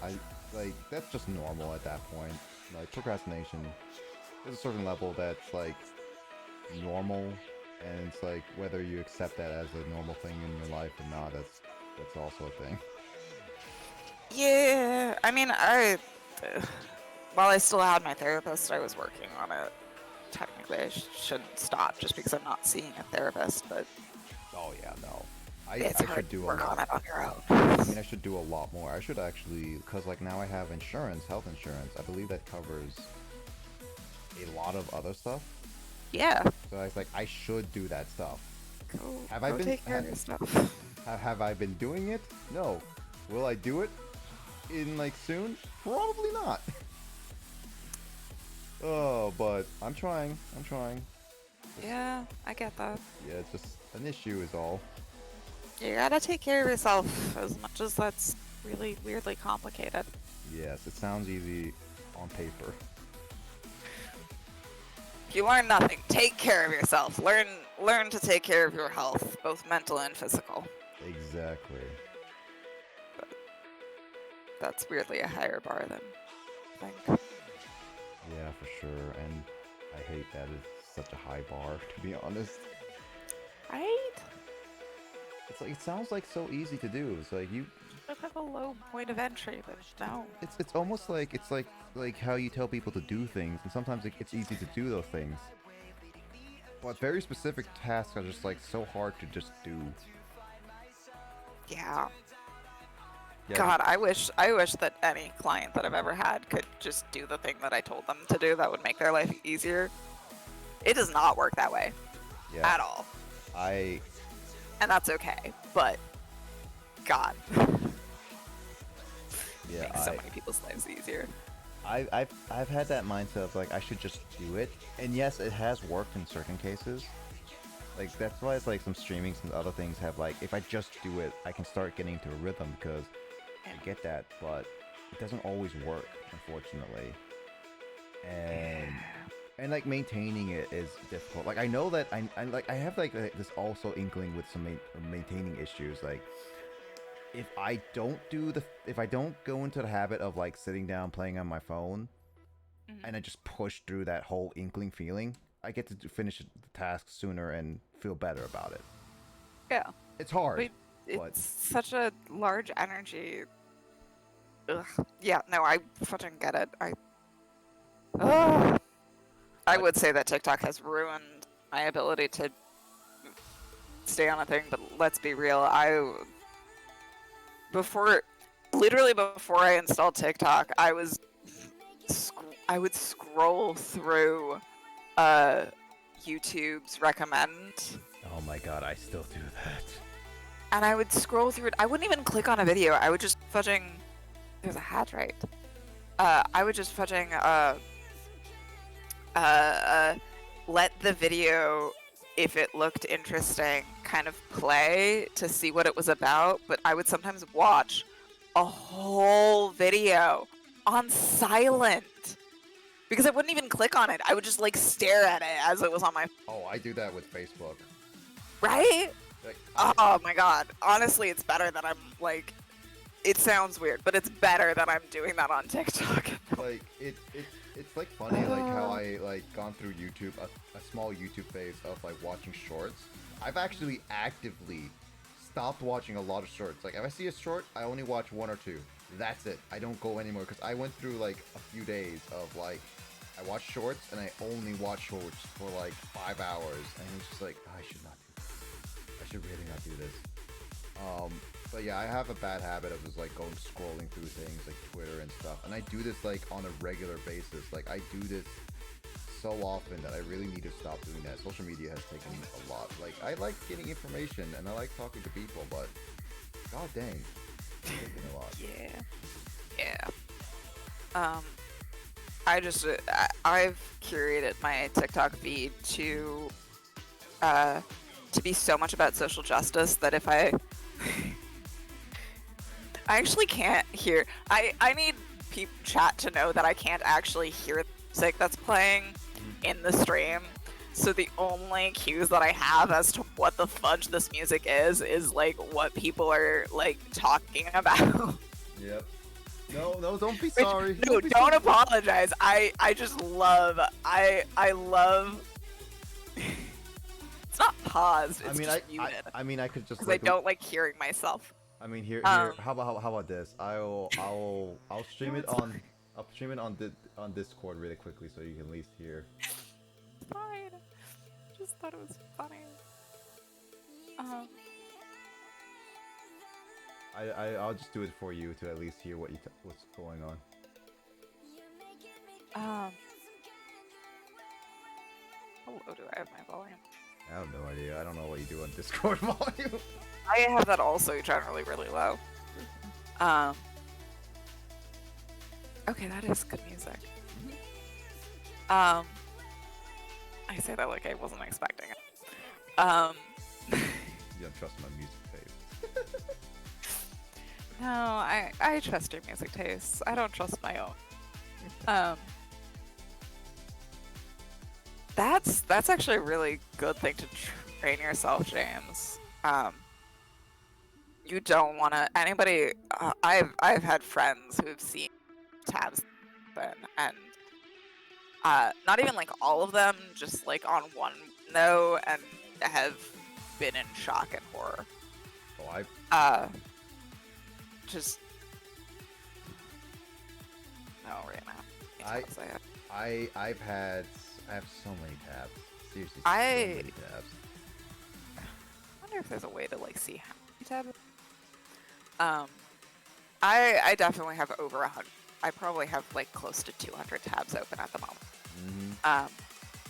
That's just normal at that point. Like, procrastination, there's a certain level that's like normal, and it's like whether you accept that as a normal thing in your life or not, that's also a thing. Yeah, I mean, while I still had my therapist, I was working on it. Technically, I shouldn't stop just because I'm not seeing a therapist, but Oh yeah, no. I it's hard should to do a work lot. on it on your own. I mean, I should do a lot more. I should actually, because like now I have insurance, health insurance. I believe that covers a lot of other stuff. Yeah. So I was like, I should do that stuff. Go take care of your stuff. Have I been doing it? No. Will I do it in like soon? Probably not. Oh, but I'm trying. Yeah, I get that. Yeah, it's just an issue is all. You gotta take care of yourself, as much as that's really weirdly complicated. Yes, it sounds easy on paper. If you learn nothing, take care of yourself. Learn to take care of your health, both mental and physical. Exactly. that's weirdly a higher bar than I think. Yeah, for sure. And I hate that it's such a high bar, to be honest. Right? It's like it sounds like so easy to do. It's like you. Should have a low point of entry, but no. It's almost like it's like how you tell people to do things, and sometimes it's easy to do those things. But very specific tasks are just like so hard to just do. Yeah. Yeah, God, I wish that any client that I've ever had could just do the thing that I told them to do. That would make their life easier. It does not work that way yeah. at all, I and that's okay. But God, yeah. makes so many people's lives easier. I've had that mindset of like I should just do it, and yes, it has worked in certain cases. Like that's why it's like some streamings and other things have like if I just do it, I can start getting into a rhythm because I get that, but it doesn't always work, unfortunately. And like maintaining it is difficult. Like I know that I have like this also inkling with some maintaining issues. Like if I don't go into the habit of like sitting down playing on my phone, and I just push through that whole inkling feeling, I get to finish the task sooner and feel better about it. Yeah. It's hard. It's but such a large energy. Ugh. Yeah, no, I fucking get it. I would say that TikTok has ruined my ability to stay on a thing, but let's be real. Literally before I installed TikTok, I would scroll through YouTube's recommend. oh my god, I still do that. And I would scroll through it. I wouldn't even click on a video. I would just fudging. There's a hat, right? I would just fudging. Let the video, if it looked interesting, kind of play to see what it was about. But I would sometimes watch a whole video on silent because I wouldn't even click on it. I would just like stare at it as it was on my. Oh, I do that with Facebook. Right? Like, Oh my god. Honestly, it's better that I'm like. It sounds weird, but it's better that I'm doing that on TikTok. like it's like funny like how I like gone through YouTube a small YouTube phase of like watching shorts. I've actually actively stopped watching a lot of shorts. Like if I see a short, I only watch one or two. That's it. I don't go anymore because I went through like a few days of like I watch shorts and I only watch shorts for like 5 hours, and it's just like I should not do this. I should really not do this. But yeah, I have a bad habit of just like going scrolling through things like Twitter and stuff, and I do this like on a regular basis. Like I do this so often that I really need to stop doing that. Social media has taken a lot. Like I like getting information and I like talking to people, but god dang, it's taking a lot. Yeah. I've curated my TikTok feed to be so much about social justice that if I actually can't hear. I need chat to know that I can't actually hear the music that's playing in the stream. So the only cues that I have as to what the fudge this music is like what people are like talking about. Yep. No, don't be sorry. No, be don't sorry. apologize. I just love. I love. It's not paused. It's just muted. I mean, I could just. Because Like, I don't like hearing myself. I mean, here. How about this? I'll stream it on. I'll stream it on Discord really quickly so you can at least hear. Fine. Just thought it was funny. I'll just do it for you to at least hear what's going on. How low do I have my volume? I have no idea. I don't know what you do on Discord volume. I have that also generally really low. Okay, that is good music. I say that like I wasn't expecting it. You don't trust my music taste. No, I trust your music tastes. I don't trust my own. That's actually a really good thing to train yourself, James. you don't want to. Anybody, I've had friends who've seen tabs open, and not even like all of them, just like on one window, and have been in shock and horror. Oh, I Just no, right now. I have so many tabs. Seriously, so I many tabs. wonder if there's a way to like see how many tabs. I definitely have over 100. I probably have like close to 200 tabs open at the moment.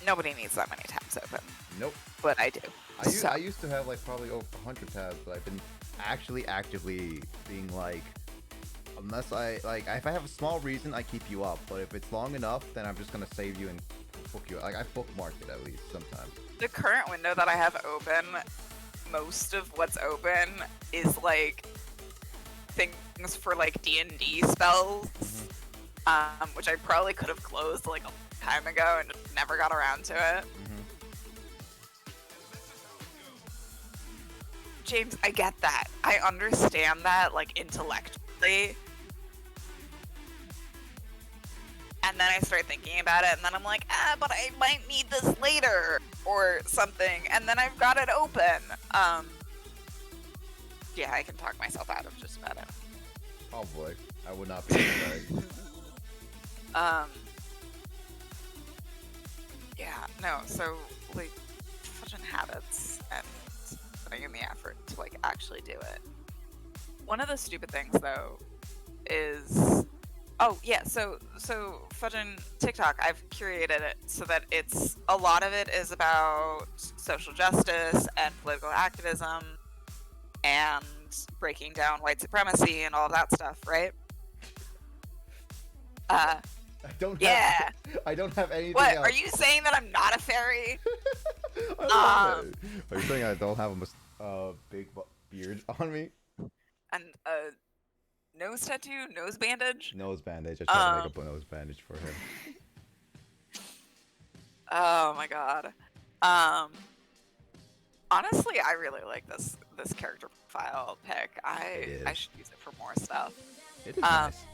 Nobody needs that many tabs open, Nope. but I do. I used to have like probably over 100 tabs, but I've been actually actively being like, unless if I have a small reason, I keep you up, but if it's long enough, then I'm just gonna save you and book you. Like I bookmarked it at least sometimes. The current window that I have open, most of what's open is like things for like D&D spells, which I probably could have closed like a time ago and just never got around to it. James, I get that. I understand that, like, intellectually. And then I start thinking about it, and then I'm like, but I might need this later, or something, and then I've got it open. Yeah, I can talk myself out of just about it. Oh boy, I would not be surprised. Yeah, no, so, like, fucking habits, and putting in the effort to like actually do it. One of the stupid things though is so fudging TikTok, I've curated it so that it's a lot of it is about social justice and political activism and breaking down white supremacy and all of that stuff, right? I don't have anything What? else. Are you saying that I'm not a fairy? Are you saying I don't have a big beard on me? And a nose tattoo, nose bandage? Nose bandage. I tried to make up a nose bandage for him. Oh my god. Honestly, I really like this character profile pick. I should use it for more stuff. It is nice.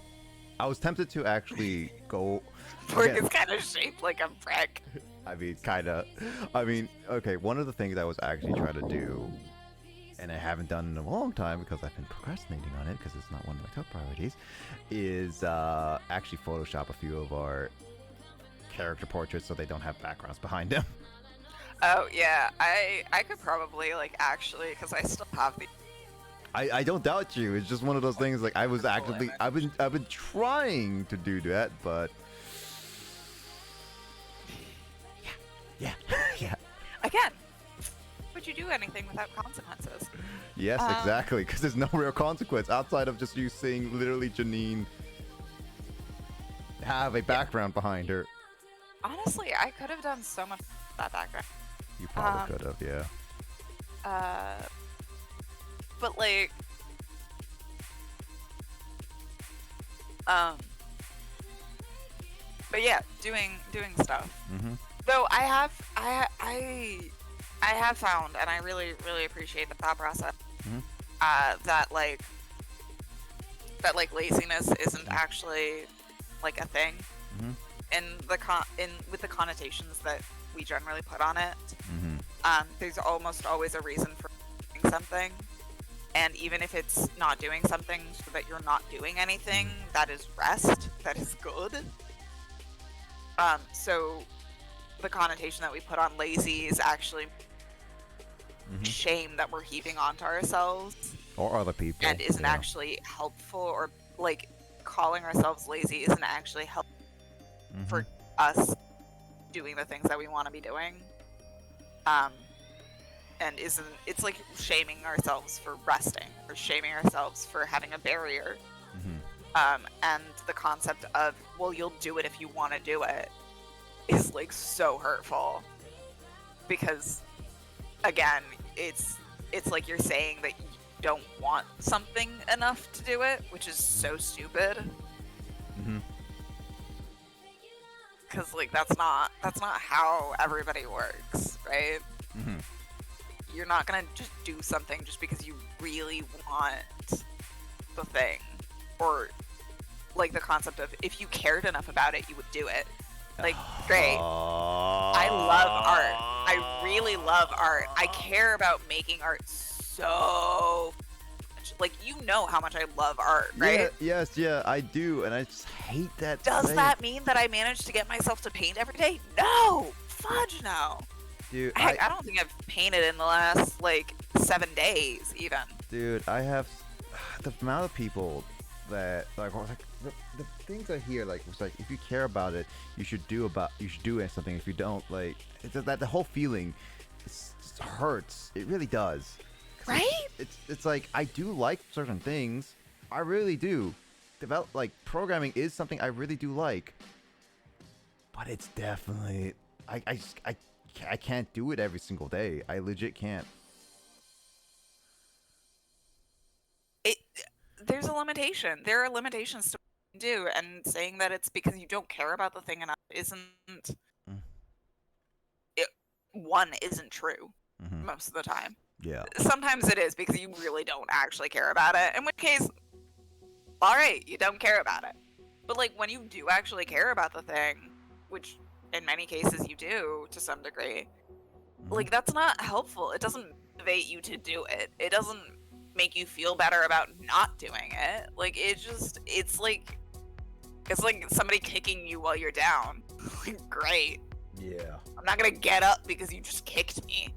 I was tempted to actually go. Pork is kind of shaped like a prick. I mean, kinda. I mean, okay, one of the things I was actually trying to do, and I haven't done in a long time because I've been procrastinating on it because it's not one of my top priorities, is actually Photoshop a few of our character portraits so they don't have backgrounds behind them. Oh, yeah. I could probably, like, actually, because I still have the... I don't doubt you. It's just one of those things, like, I was actively... I've been trying to do that, but... Yeah. Again, would you do anything without consequences? Yes, exactly, because there's no real consequence outside of just you seeing literally Janine have a background behind her. Honestly, I could have done so much with that background. You probably could have, yeah. But like, but yeah, doing stuff. Mm-hmm. Though I have found, and I really appreciate the thought process, that laziness isn't actually like a thing, with the connotations that we generally put on it. There's almost always a reason for doing something, and even if it's not doing something so that you're not doing anything, that is rest, that is good. So the connotation that we put on lazy is actually shame that we're heaping onto ourselves or other people, and isn't actually helpful, or like calling ourselves lazy isn't actually helpful for us doing the things that we want to be doing. And it's like shaming ourselves for resting, or shaming ourselves for having a barrier. And the concept of, well, you'll do it if you want to do it, is like so hurtful, because again, it's like you're saying that you don't want something enough to do it, which is so stupid. Because like that's not how everybody works, right? you're not gonna just do something just because you really want the thing, or like the concept of if you cared enough about it, you would do it. Like, great. I love art. I really love art. I care about making art so much. Like, you know how much I love art, right? Yeah, I do, and I just hate that. Does that mean that I managed to get myself to paint every day? No! Fudge no. Dude, Heck, I don't think I've painted in the last, like, 7 days, even. Dude, I have the amount of people that the things I hear, like, it's like, if you care about it, you should do something. If you don't, like, it's that the whole feeling just hurts. It really does. Right? It's like, I do like certain things. I really do. Programming is something I really do like. But it's definitely, I can't do it every single day. I legit can't. There's a limitation. There are limitations to what you can do, and saying that it's because you don't care about the thing enough isn't. One isn't true most of the time. Yeah. Sometimes it is because you really don't actually care about it. In which case, all right, you don't care about it. But like when you do actually care about the thing, which in many cases you do to some degree, like that's not helpful. It doesn't motivate you to do it. It doesn't make you feel better about not doing it. Like it's like somebody kicking you while you're down. Like, great. Yeah. I'm not gonna get up because you just kicked me.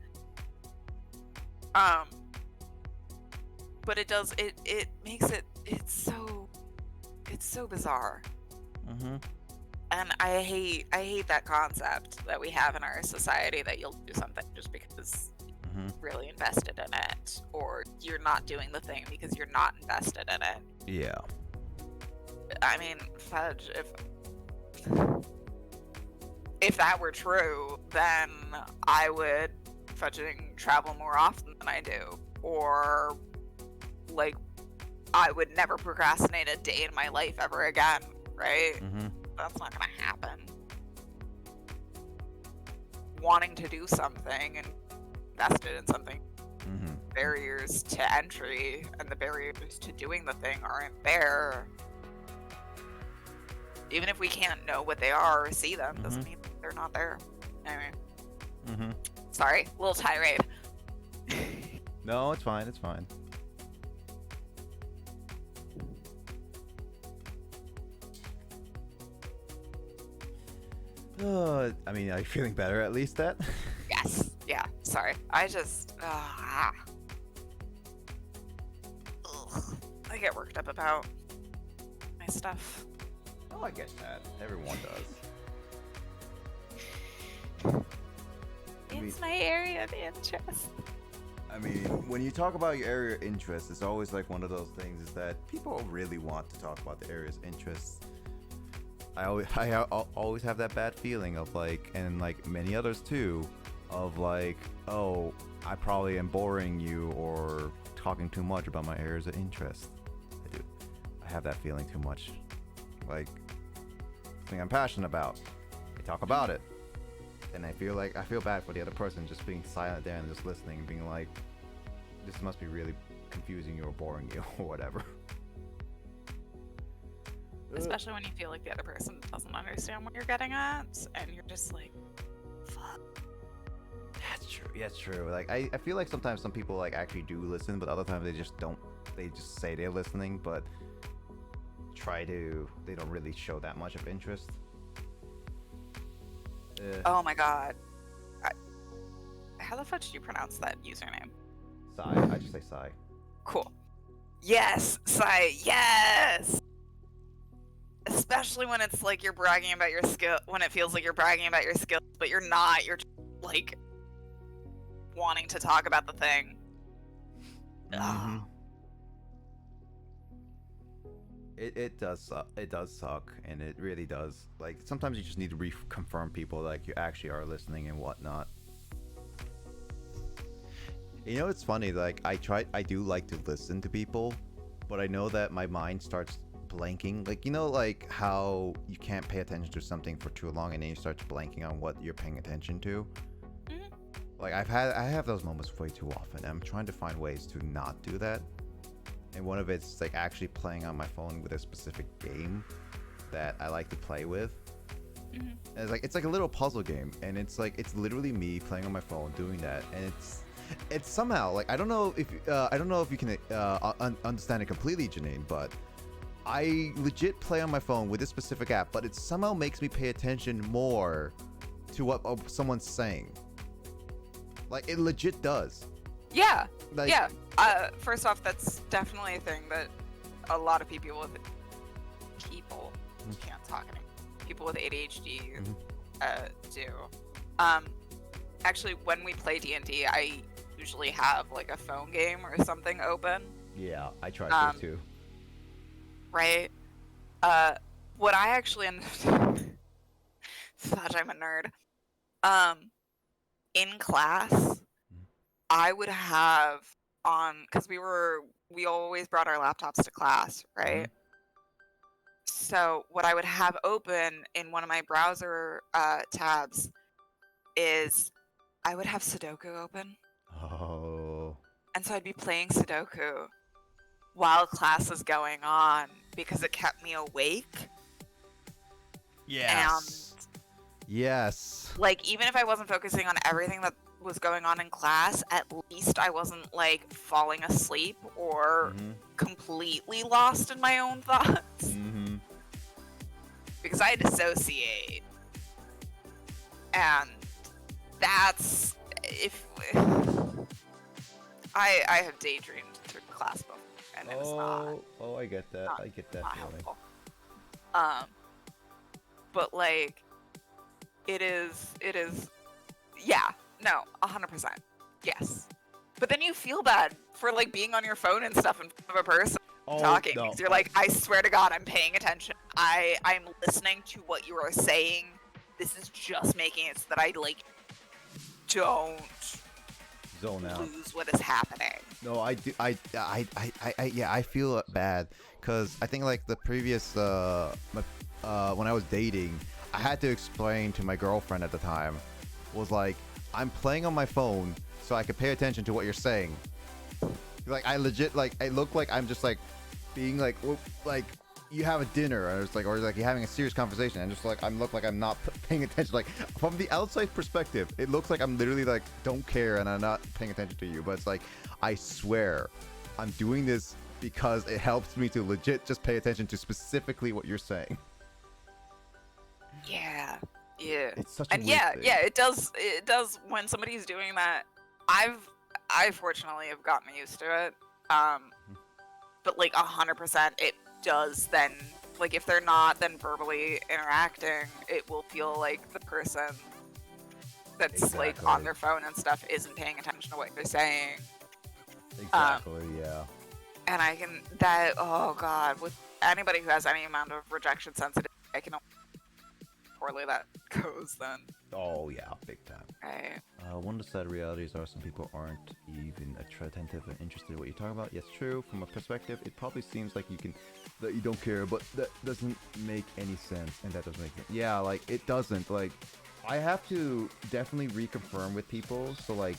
But it makes it's so bizarre. And I hate that concept that we have in our society that you'll do something just because you're really invested in it, or you're not doing the thing because you're not invested in it. Yeah. I mean, fudge, if that were true, then I would fudging travel more often than I do, or like I would never procrastinate a day in my life ever again, right? That's not gonna happen. Wanting to do something and invested in something, barriers to entry and the barriers to doing the thing aren't there. Even if we can't know what they are or see them, doesn't mean they're not there. Anyway. Sorry, a little tirade. No, it's fine. It's fine. I mean, are you feeling better at least, that? Yes. Yeah. Sorry. I just. Ugh. I get worked up about my stuff. Oh, I get that. Everyone does. It's my area of interest. I mean, when you talk about your area of interest, it's always like one of those things is that people really want to talk about the area's interests. I always have that bad feeling of like, and like many others too, of like, oh, I probably am boring you or talking too much about my areas of interest. I do. I have that feeling too much. Like, something I'm passionate about, I talk about it. And I feel bad for the other person just being silent there and just listening and being like, this must be really confusing you or boring you or whatever. Especially when you feel like the other person doesn't understand what you're getting at, and you're just like, fuck. That's true. Yeah, it's true. Like, I feel like sometimes some people like actually do listen, but other times they just don't. They just say they're listening, but they don't really show that much of interest. Oh my god. How the fuck do you pronounce that username? Sai. I just say Sai. Cool. Yes, Sai. Yes. Especially when it's like you're bragging about your skill, when it feels like you're bragging about your skills, but you're not. You're like wanting to talk about the thing. It does suck, and it really does. Like, sometimes you just need to reconfirm people like you actually are listening and whatnot. You know, it's funny, like I do like to listen to people, but I know that my mind starts blanking. Like, you know, like how you can't pay attention to something for too long and then you start blanking on what you're paying attention to. Like I have those moments way too often. I'm trying to find ways to not do that. And one of it's like actually playing on my phone with a specific game that I like to play with. And it's like a little puzzle game, and it's literally me playing on my phone doing that, and it's somehow like I don't know if you can understand it completely, Janine, but I legit play on my phone with this specific app, but it somehow makes me pay attention more to what someone's saying. Like it legit does. Yeah. Like, Yeah. First off, that's definitely a thing that a lot of people with can't talk anymore. People with ADHD do. Actually, when we play D&D, I usually have like a phone game or something open. Yeah, I try to too. Right? What I actually ended up doing, such I'm a nerd. In class, I would have on, because we always brought our laptops to class, right? So what I would have open in one of my browser tabs is I would have Sudoku open. Oh. And so I'd be playing Sudoku while class is going on because it kept me awake. Yes. Yes. Like, even if I wasn't focusing on everything that was going on in class, at least I wasn't like falling asleep or completely lost in my own thoughts. Because I dissociate. And that's if I have daydreamed through class before, and it's not. Oh, I get that. I get that Not feeling. helpful. But like, it is. Yeah. No. 100%. Yes. But then you feel bad for like being on your phone and stuff in front of a person talking. No. Because you're like, I swear to God, I'm paying attention. I'm listening to what you are saying. This is just making it so that I like don't Zone out. lose what is happening. No, I do. I feel bad because I think like the previous when I was dating, I had to explain to my girlfriend at the time was like, I'm playing on my phone so I could pay attention to what you're saying. Like I legit like I look like I'm just like being like you have a dinner and it's like, or like you're having a serious conversation and just like I look like I'm not paying attention. Like from the outside perspective, it looks like I'm literally like don't care and I'm not paying attention to you. But it's like I swear I'm doing this because it helps me to legit just pay attention to specifically what you're saying. Yeah. It's such a And weird yeah, thing. it does when somebody's doing that. I fortunately have gotten used to it. But like 100%, it does then, like if they're not then verbally interacting, it will feel like the person that's like on their phone and stuff isn't paying attention to what they're saying. Exactly. Yeah. And oh god, with anybody who has any amount of rejection sensitivity, I can poorly that goes then. Oh yeah, big time. Right. One of the sad realities are some people aren't even attentive and interested in what you're talking about. Yes, true. From a perspective, it probably seems like that you don't care, but that doesn't make any sense, and that doesn't make it. Yeah, like it doesn't. Like I have to definitely reconfirm with people. So like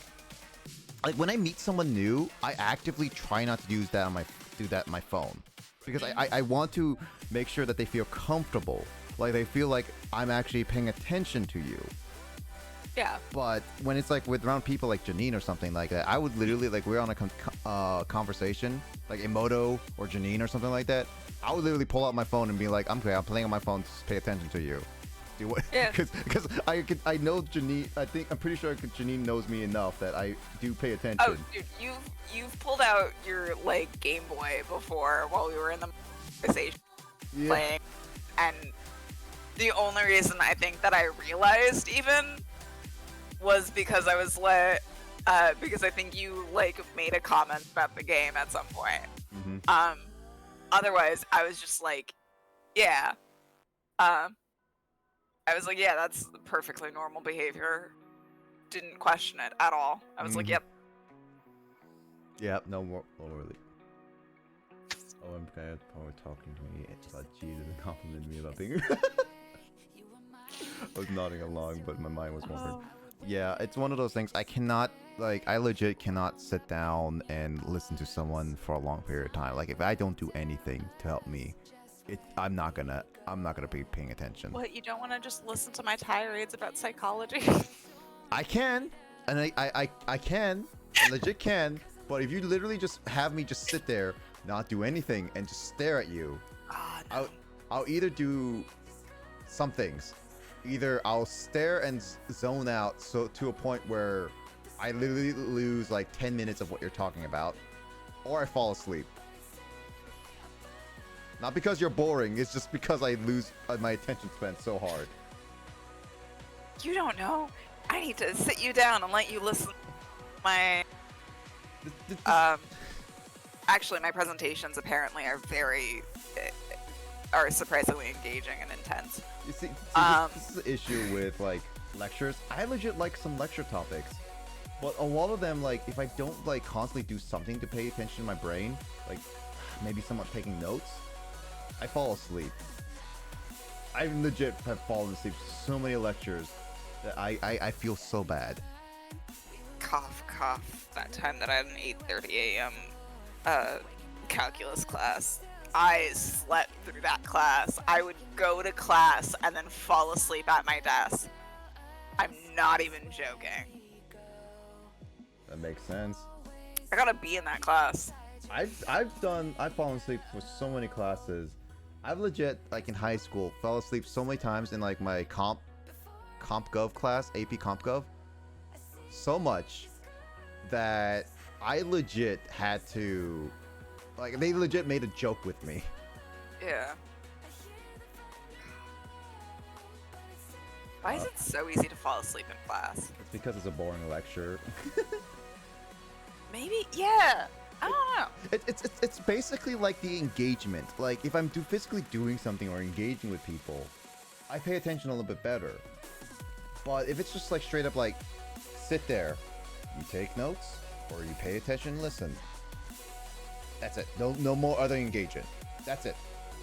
when I meet someone new, I actively try not to do that on my phone because I want to make sure that they feel comfortable. Like they feel like I'm actually paying attention to you. Yeah. But when it's like with around people like Janine or something like that, I would literally like we're on a conversation like Emoto or Janine or something like that. I would literally pull out my phone and be like, I'm playing on my phone to pay attention to you. Do what? Yeah. Because I know Janine. I'm pretty sure Janine knows me enough that I do pay attention. Oh, dude, you've pulled out your like Game Boy before while we were in the conversation playing, and the only reason I think that I realized even was because I was because I think you like made a comment about the game at some point. Otherwise I was just like, yeah. I was like, yeah, that's perfectly normal behavior. Didn't question it at all. I was like, yep. Yep, no more really. Oh, I'm glad Paul talking to me about Jesus and complimenting me about being. I was nodding along, but my mind was wandering. Yeah, it's one of those things I cannot like. I legit cannot sit down and listen to someone for a long period of time. Like if I don't do anything to help me, I'm not gonna be paying attention. What, you don't want to just listen to my tirades about psychology? I can, and I can, I legit can. But if you literally just have me just sit there, not do anything, and just stare at you, No. I'll either do some things. Either I'll stare and zone out so to a point where I literally lose like 10 minutes of what you're talking about, or I fall asleep. Not because you're boring, it's just because I lose my attention span so hard. You don't know. I need to sit you down and let you listen to my... Actually, my presentations apparently are surprisingly engaging and intense. You see, this is the issue with like lectures. I legit like some lecture topics, but a lot of them, like if I don't like constantly do something to pay attention to my brain, like maybe someone taking notes, I fall asleep. I legit have fallen asleep so many lectures that I feel so bad. Cough, cough. That time that I had an 8:30 a.m. Calculus class. I slept through that class. I would go to class and then fall asleep at my desk. I'm not even joking. That makes sense. I got a B in that class. I've fallen asleep for so many classes. I've legit, like in high school, fell asleep so many times in like my comp gov class, AP comp gov. So much that I legit had to, like, they legit made a joke with me. Yeah. Why is it so easy to fall asleep in class? It's because it's a boring lecture. Maybe, yeah. I don't know. It's basically like the engagement. Like if I'm physically doing something or engaging with people, I pay attention a little bit better. But if it's just like straight up like sit there, you take notes or you pay attention and listen. That's it. No more other engagement. That's it.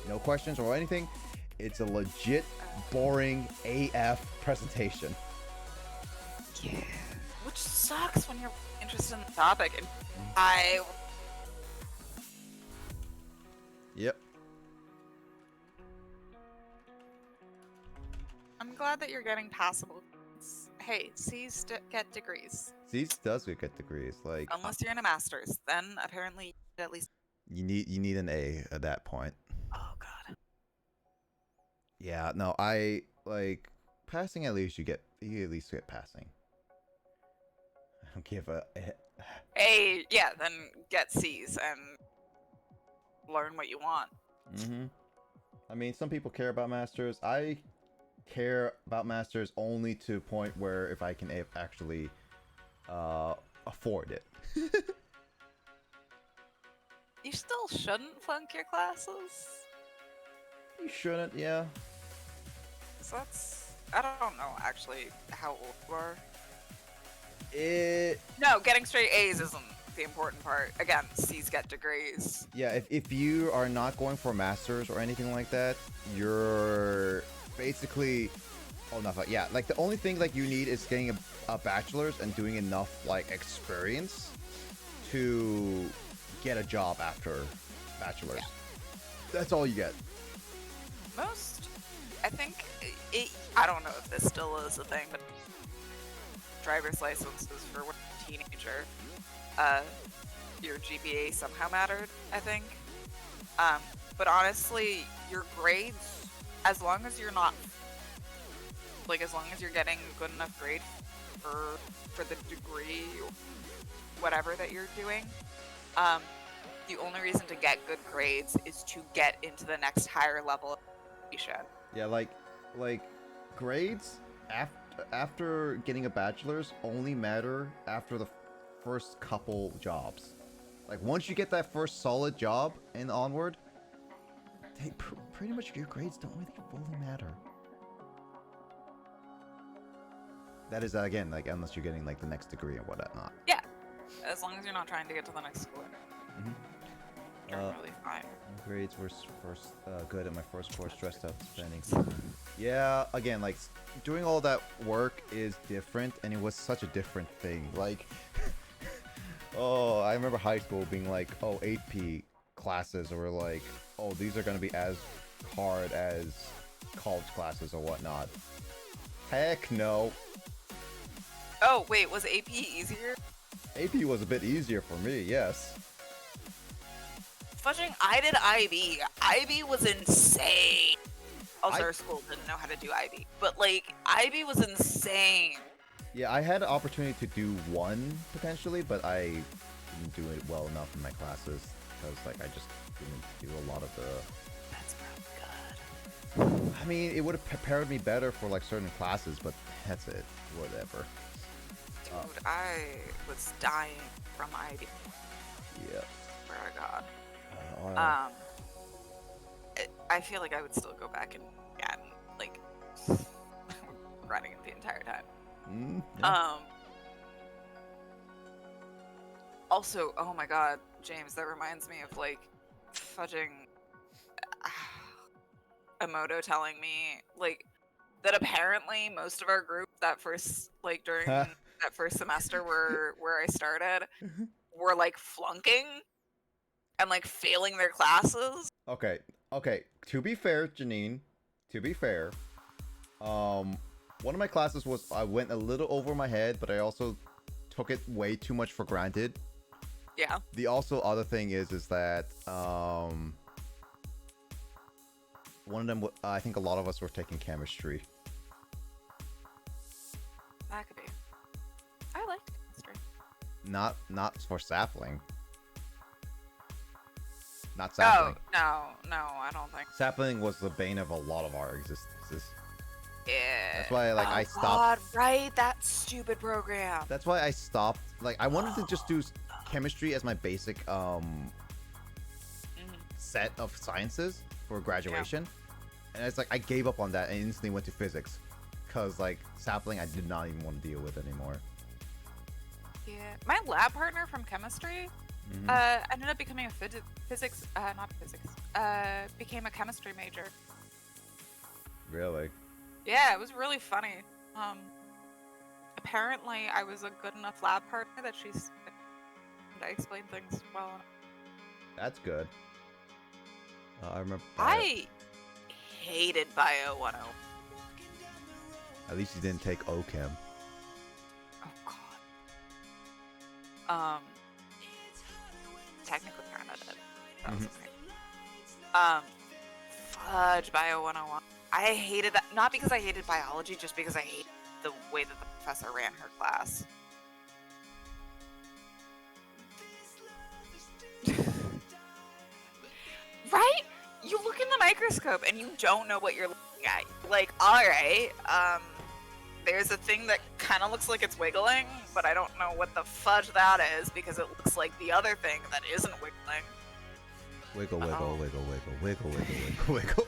No questions or anything. It's a legit boring AF presentation. Yeah. Which sucks when you're interested in the topic. And Yep. I'm glad that you're getting passable. Hey, C's get degrees. C's does get degrees. Like Unless you're in a master's, then apparently at least. you need an A at that point. Oh god. Yeah, no, I like passing. At least you at least get passing. I don't give a. Hey, yeah, then get C's and learn what you want. I mean, some people care about masters. I care about masters only to a point where if I can actually afford it. You still shouldn't flunk your classes. You shouldn't, yeah. So I don't know actually how old you are. No, getting straight A's isn't the important part. Again, C's get degrees. Yeah, if you are not going for a master's or anything like that, you're basically yeah, like the only thing like you need is getting a bachelor's and doing enough like experience to get a job after bachelor's. Yeah. That's all you get. Most, I think, I don't know if this still is a thing, but driver's licenses for when you're a teenager, your GPA somehow mattered, I think. But honestly, your grades, as long as you're not, like, as long as you're getting a good enough grade for the degree, or whatever that you're doing, the only reason to get good grades is to get into the next higher level of education. Yeah, like grades after getting a bachelor's only matter after the first couple jobs. Like once you get that first solid job and onward, pretty much your grades don't really fully matter. That is again, like unless you're getting like the next degree and whatnot. Yeah, as long as you're not trying to get to the next school. You're really fine. Grades were first good at my first course, dressed up, spending. Yeah, again, like doing all that work is different, and it was such a different thing. Like, oh, I remember high school being like, oh, AP classes were like, oh, these are gonna be as hard as college classes or whatnot. Heck no. Oh, wait, was AP easier? AP was a bit easier for me, yes. Fudging, I did IB. IB was insane. Also, I- our school didn't know how to do IB. But, like, IB was insane. Yeah, I had an opportunity to do one potentially, but I didn't do it well enough in my classes because, like, I just didn't do a lot of the. That's probably good. I mean, it would have prepared me better for like certain classes, but that's it. Whatever. Dude, I was dying from IB. Yeah. Swear to God. Uh, I feel like I would still go back and like running it the entire time. yeah. Also, oh my God, James, that reminds me of like fudging Emoto telling me like that apparently most of our group that first like during that first semester where I started were like flunking and like failing their classes. Okay. To be fair, Janine. To be fair, one of my classes was I went a little over my head, but I also took it way too much for granted. Yeah. The also other thing is that one of them I think a lot of us were taking chemistry. That could be. I liked chemistry. Not for sapling. Not sapling. Oh, no, I don't think. Sapling was the bane of a lot of our existences. Yeah. That's why like I stopped. God, right? That stupid program. That's why I stopped. Like I wanted to just do chemistry as my basic set of sciences for graduation, and it's like I gave up on that and instantly went to physics, cause like sapling I did not even want to deal with anymore. Yeah. My lab partner from chemistry ended up becoming a became a chemistry major. Really? Yeah, it was really funny. Apparently I was a good enough lab partner that I explained things well enough. That's good. I remember. I hated Bio 101. At least you didn't take OChem. Oh God. Technically kind of did. That was okay. Fudge Bio 101. I hated that, not because I hated biology, just because I hated the way that the professor ran her class. Right? You look in the microscope and you don't know what you're looking at. Like, alright, there's a thing that kind of looks like it's wiggling, but I don't know what the fudge that is because it looks like the other thing that isn't wiggling. Wiggle, wiggle, wiggle, wiggle, wiggle, wiggle, wiggle, wiggle.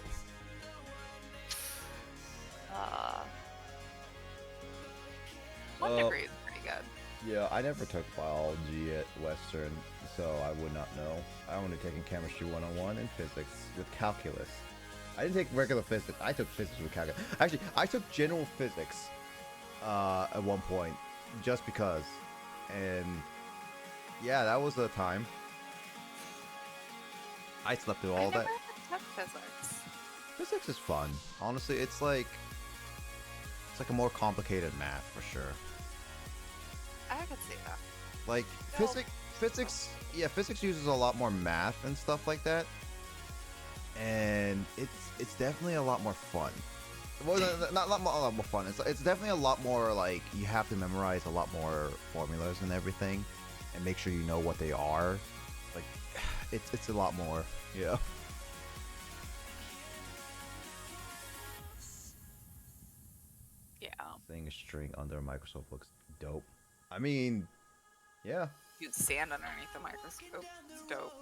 One degree is pretty good. Yeah, I never took biology at Western, so I would not know. I only taken chemistry 101 and physics with calculus. I didn't take regular physics. I took physics with calculus. Actually, I took general physics at one point, just because. And yeah, that was a time. I slept through all that. I never took physics. Physics is fun. Honestly, it's like a more complicated math for sure. I could see that. Like No. physics uses a lot more math and stuff like that, and it's definitely a lot more fun. Well, not a lot more fun. It's definitely a lot more like you have to memorize a lot more formulas and everything, and make sure you know what they are. Like it's a lot more. Yeah. Yeah. Seeing a string under a microscope looks dope. I mean, yeah. You'd stand underneath the microscope. It's dope.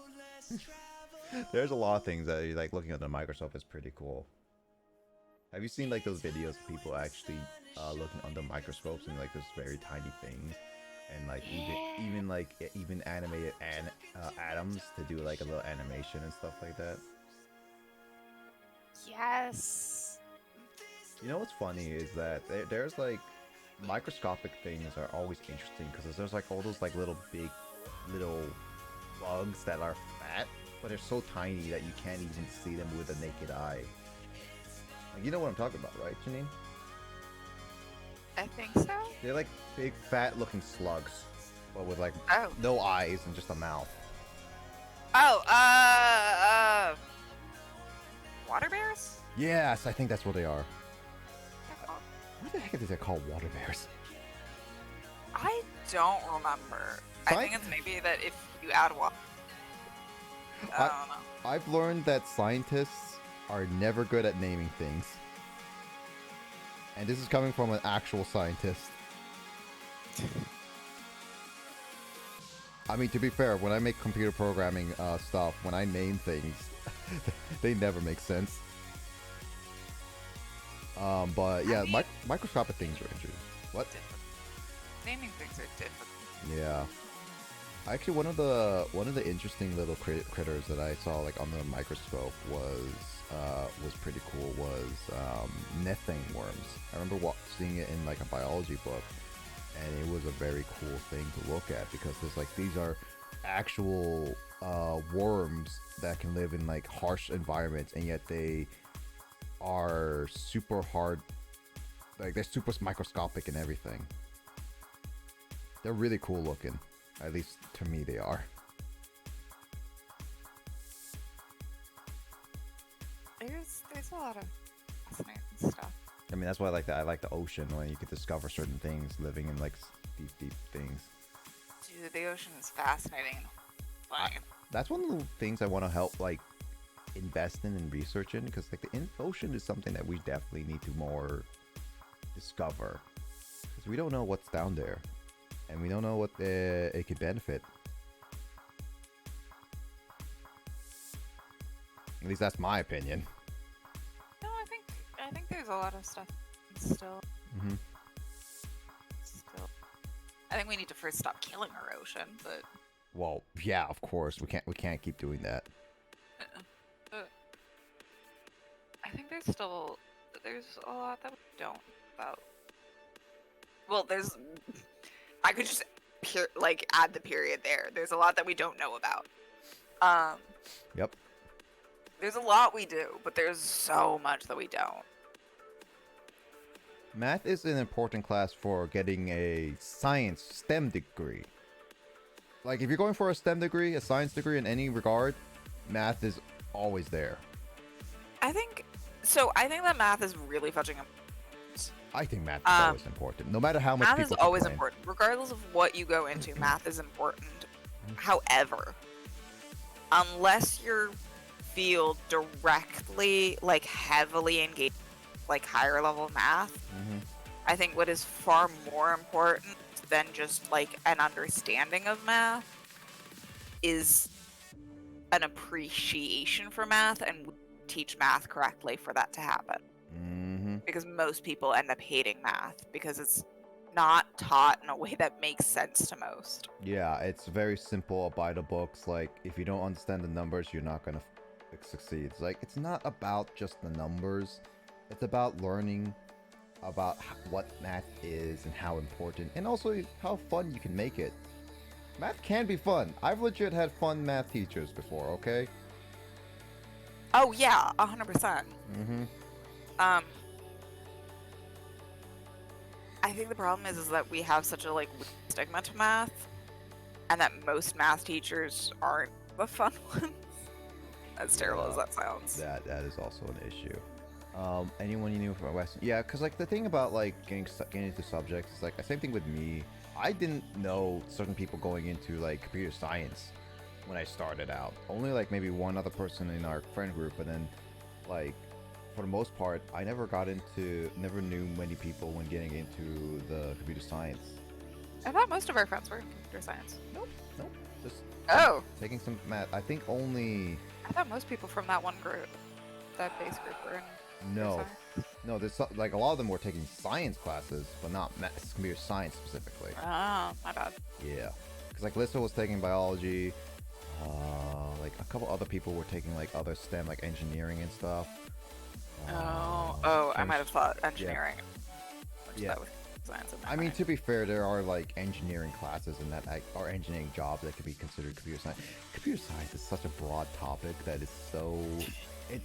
There's a lot of things that you like looking at the microscope is pretty cool. Have you seen like those videos of people actually looking under microscopes and like those very tiny things, and like even animated atoms to do like a little animation and stuff like that? Yes. You know what's funny is that there's like microscopic things are always interesting because there's like all those like little bugs that are fat, but they're so tiny that you can't even see them with the naked eye. Like, you know what I'm talking about, right, Janine? I think so. They're like big, fat-looking slugs, but with like Oh. no eyes and just a mouth. Oh, water bears? Yes, I think that's what they are. They're called? What the heck is it called? Water bears? I don't remember. I think it's maybe that if you add water. I don't know. I've learned that scientists are never good at naming things. And this is coming from an actual scientist. I mean, to be fair, when I make computer programming stuff, when I name things, they never make sense. But yeah, I mean, microscopic things are interesting. What? difficult. Naming things are difficult. Yeah. Actually, one of the interesting little critters that I saw like under a microscope was pretty cool. Was methane worms. I remember seeing it in like a biology book, and it was a very cool thing to look at because there's like these are actual worms that can live in like harsh environments, and yet they are super hard. Like they're super microscopic and everything. They're really cool looking. At least to me, they are. There's a lot of fascinating stuff. I mean, that's why I like that. I like the ocean when you can discover certain things living in like deep things. Dude, the ocean is fascinating. Fine. That's one of the things I want to help like invest in and research in because like the ocean is something that we definitely need to more discover because we don't know what's down there. And we don't know what it could benefit. At least that's my opinion. No, I think there's a lot of stuff still. Mm-hmm. Still. I think we need to first stop killing our ocean, but Well, yeah, of course we can't keep doing that. I think there's a lot that we don't know about. Well, I could just add the period there. There's a lot that we don't know about. Yep. There's a lot we do, but there's so much that we don't. Math is an important class for getting a science STEM degree. Like if you're going for a STEM degree, a science degree in any regard, math is always there. I think that math is really fudging important. I think math is always important, no matter how much math people is always complain. important, regardless of what you go into. Math is important. However, unless your field directly, like heavily engaged, like higher level math, I think what is far more important than just like an understanding of math is an appreciation for math and teach math correctly for that to happen. Because most people end up hating math because it's not taught in a way that makes sense to most. Yeah, it's very simple by the books. Like, if you don't understand the numbers, you're not gonna succeed. It's like, it's not about just the numbers. It's about learning about what math is and how important, and also how fun you can make it. Math can be fun. I've legit had fun math teachers before, okay? Oh yeah, 100%. I think the problem is that we have such a like stigma to math, and that most math teachers aren't the fun ones. As terrible as that sounds. That is also an issue. Anyone you knew from Western? Yeah, because like the thing about like getting into subjects is like the same thing with me. I didn't know certain people going into like computer science when I started out. Only like maybe one other person in our friend group, and then like for the most part, I never knew many people when getting into the computer science. I thought most of our friends were in computer science. Nope. Just taking some math. I think only. I thought most people from that one group, that base group, were in. No, there's like a lot of them were taking science classes, but not computer science specifically. Oh, my bad. Yeah, because like Lissa was taking biology. Like a couple other people were taking like other STEM, like engineering and stuff. Oh, Oh, I chemistry. might have thought engineering. Yeah. That was science in my I mean, mind. to be fair, there are like engineering classes and that are engineering jobs that could be considered computer science. Computer science is such a broad topic that is so.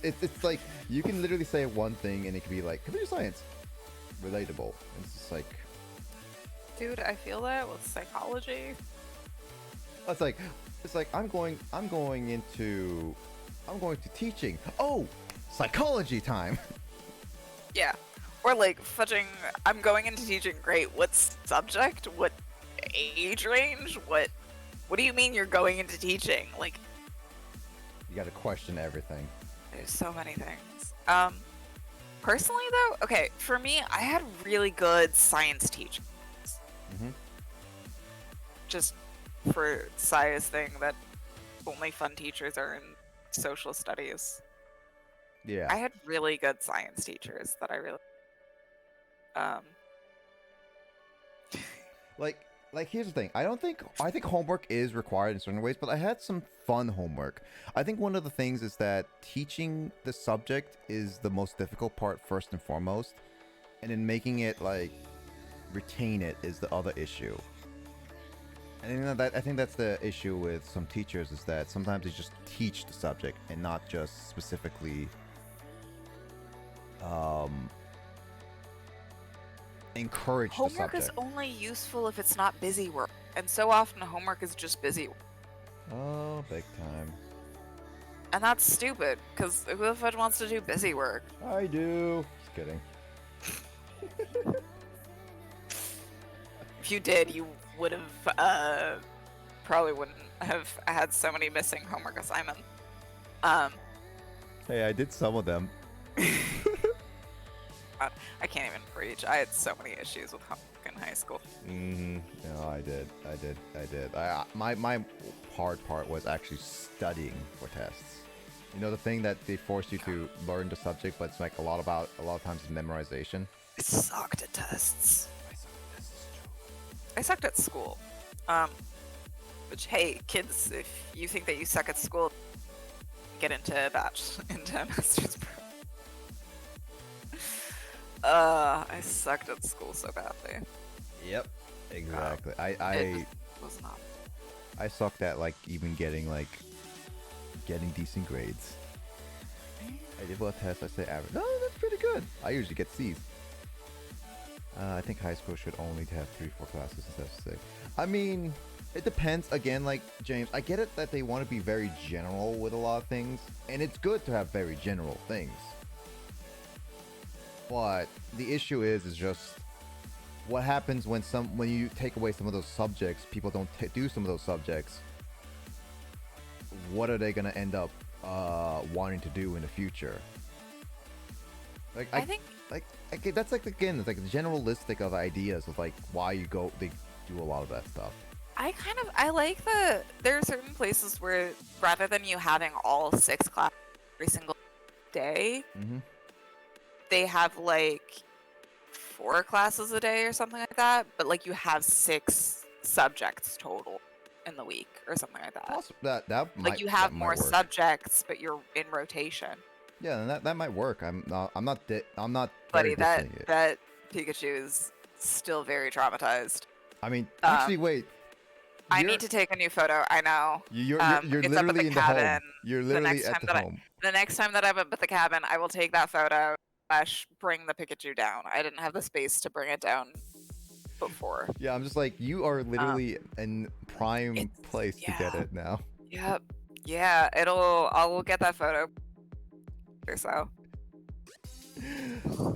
It's like you can literally say one thing and it could be like computer science, relatable. It's just like Dude, I feel that with psychology. it's like I'm going to teaching. Oh, psychology time. Yeah. Or like fudging, I'm going into teaching. Great. What subject? What age range? What do you mean you're going into teaching? Like, You got to question everything. there's so many things. Personally though, okay, for me, I had really good science teachers. Hmm. Just for Saya's thing that only fun teachers are in social studies. Yeah. I had really good science teachers that I really Like here's the thing. I think homework is required in certain ways, but I had some fun homework. I think one of the things is that teaching the subject is the most difficult part first and foremost, and then making it like retain it is the other issue. And I think that's the issue with some teachers is that sometimes they just teach the subject and not just specifically encourage the homework subject. is only useful if it's not busy work. And so often homework is just busy work. Oh, big time. And that's stupid, because who the fudge wants to do busy work? I do. Just kidding. If you did, you would have probably wouldn't have had so many missing homework assignments. Hey, I did some of them. I can't even preach. I had so many issues with homework in high school. Mm-hmm. No, I did. My hard part was actually studying for tests. You know, the thing that they force you to learn the subject, but it's like a lot of times it's memorization. I sucked at tests. I sucked at school. Which, hey, kids, if you think that you suck at school, get into a master's program. I sucked at school so badly. Yep. Exactly. It was not. I sucked at like even getting decent grades. I did well tests. I say average. No, that's pretty good. I usually get C's. I think high school should only have 3-4 classes instead of 6. I mean, it depends. Again, like James, I get it that they want to be very general with a lot of things, and it's good to have very general things. But the issue is just what happens when you take away some of those subjects, people don't do some of those subjects. What are they gonna end up wanting to do in the future? Like I think that's like again, it's like the generalistic of ideas of like why they do a lot of that stuff. I like there are certain places where rather than you having all 6 classes every single day, Mm-hmm. they have like 4 classes a day or something like that, but like you have 6 subjects total in the week or something like that. That might, Like you have that might more work. subjects, but you're in rotation. Yeah, and that might work. I'm not Buddy, very dissing it. that Pikachu is still very traumatized. I mean, actually, wait. I need to take a new photo. I know. You're it's up at literally the in the home. cabin. You're The literally next at time the that home. The next time that I'm up at the cabin, I will take that photo / bring the Pikachu down. I didn't have the space to bring it down before. Yeah, I'm just like you are literally in prime it's- place to get yeah. it now. Yep. Yeah, I'll get that photo or so.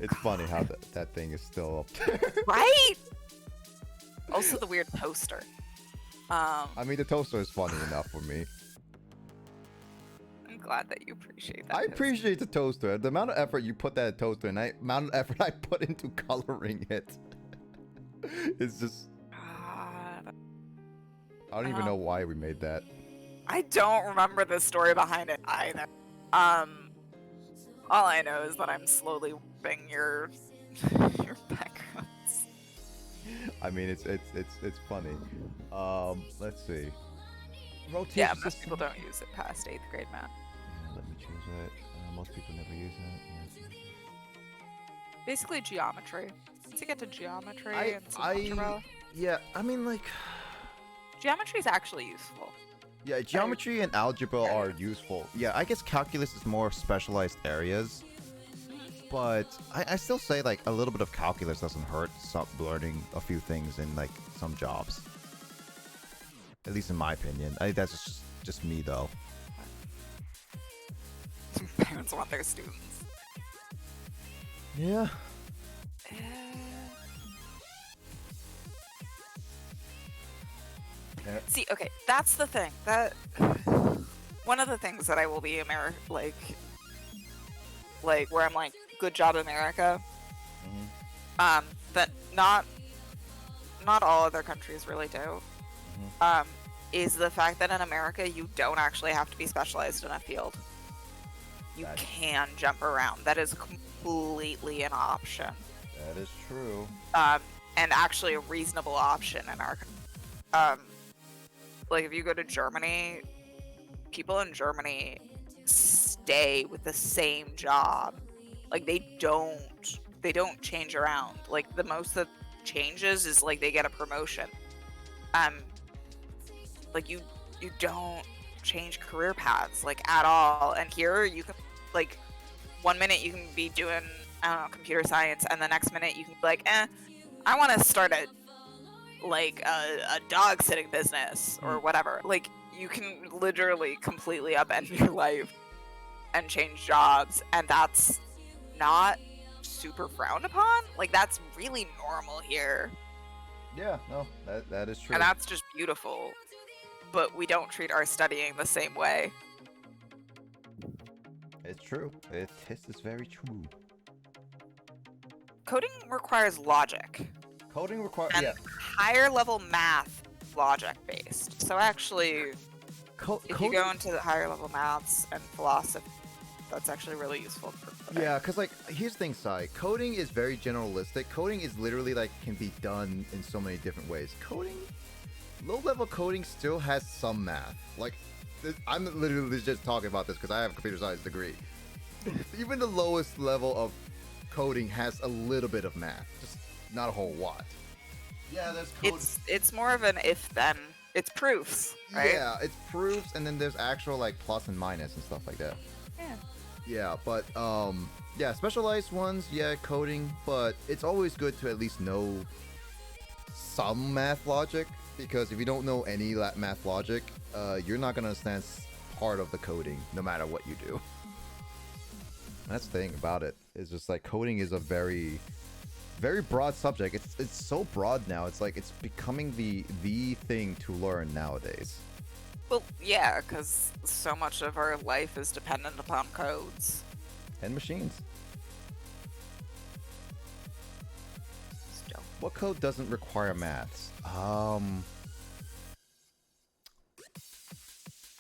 It's funny how that thing is still up there. Right? Also the weird poster. I mean, the toaster is funny enough for me. I'm glad that you appreciate that. I poster. appreciate the toaster. The amount of effort you put that toaster and the amount of effort I put into coloring it. It's just... God. I don't even know why we made that. I don't remember the story behind it either. All I know is that I'm slowly warping your backgrounds. I mean, it's funny. Let's see. Rotation Yeah, most system. people don't use it past 8th grade math. Let me choose it. Most people never use it. Basically geometry. Once you get to geometry and some algebra, Yeah, I mean, like, geometry is actually useful. yeah, geometry and algebra are useful. Yeah, I guess calculus is more specialized areas. But I still say, like, a little bit of calculus doesn't hurt learning a few things in, like, some jobs. At least in my opinion. I think that's just me, though. Parents want their students. Yeah. See, okay, that's the thing. That one of the things that I will be like where I'm like, good job, America. That not all other countries really do. Is the fact that in America you don't actually have to be specialized in a field. You can jump around. That is completely an option. That is true. And actually a reasonable option in our like if you go to Germany, people in Germany stay with the same job. Like they don't change around. Like the most that changes is like they get a promotion. Like you don't change career paths like at all. And here you can like 1 minute you can be doing I don't know computer science, and the next minute you can be like, I want to start a dog sitting business or whatever. Like you can literally completely upend your life and change jobs, and that's not super frowned upon. Like that's really normal here. Yeah, no, that is true. And that's just beautiful. But we don't treat our studying the same way. It's true. This is very true. Coding requires logic. Coding requires higher level math logic based. So actually, if you go into the higher level maths and philosophy, that's actually really useful for coding. Yeah, because like here's the thing, Sai. Coding is very generalistic. Coding is literally like can be done in so many different ways. Low level coding still has some math. Like I'm literally just talking about this because I have a computer science degree. Even the lowest level of coding has a little bit of math, just not a whole lot. Yeah, there's code. It's more of an if then. It's proofs, right? Yeah, it's proofs, and then there's actual like plus and minus and stuff like that. Yeah. Yeah, but yeah, specialized ones, yeah, coding, but it's always good to at least know some math logic, because if you don't know any math logic, you're not gonna understand part of the coding, no matter what you do. That's the thing about it. It's just like coding is a very, very broad subject. It's so broad now. It's like it's becoming the thing to learn nowadays. Well, yeah, because so much of our life is dependent upon codes. And machines. Still. What code doesn't require maths? How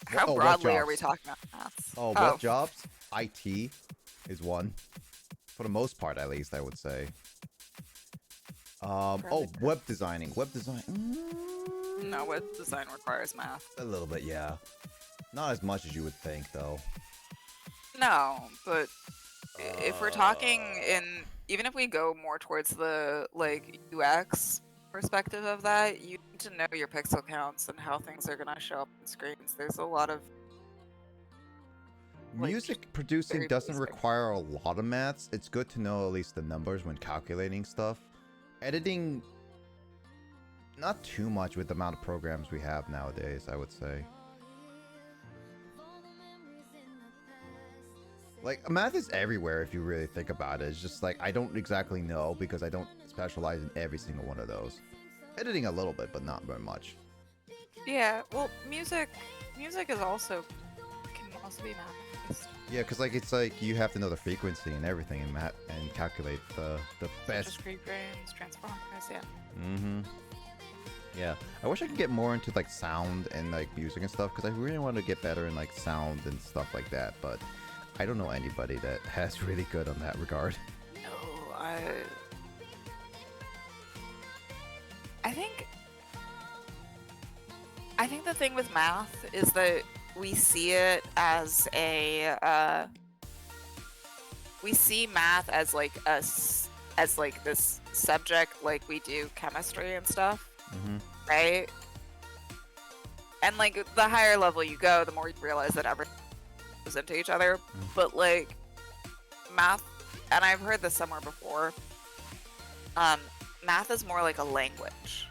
what broadly are jobs? we talking about maths? What jobs? IT is one. For the most part, at least, I would say. Web designing. Web design. No, web design requires math. A little bit, yeah. Not as much as you would think, though. No, but if we're talking even if we go more towards the like UX perspective of that, you need to know your pixel counts and how things are gonna show up on screens. There's a lot of Music producing very doesn't basic. require a lot of maths. It's good to know at least the numbers when calculating stuff. Editing, not too much with the amount of programs we have nowadays, I would say. Like, math is everywhere if you really think about it. It's just like, I don't exactly know because I don't specialize in every single one of those. Editing a little bit, but not very much. Yeah, well, music is also can also be math based. Yeah, because like it's like you have to know the frequency and everything and calculate the best. Discrete grains, transformers, yeah. Mm-hmm. Yeah, I wish I could get more into like sound and like music and stuff because I really want to get better in like sound and stuff like that. But I don't know anybody that has really good on that regard. No, I think the thing with math is that we see it as we see math as like as like this subject, like we do chemistry and stuff, Mm-hmm. right? And like the higher level you go, the more you realize that everything goes into each other. But like math, and I've heard this somewhere before, math is more like a language.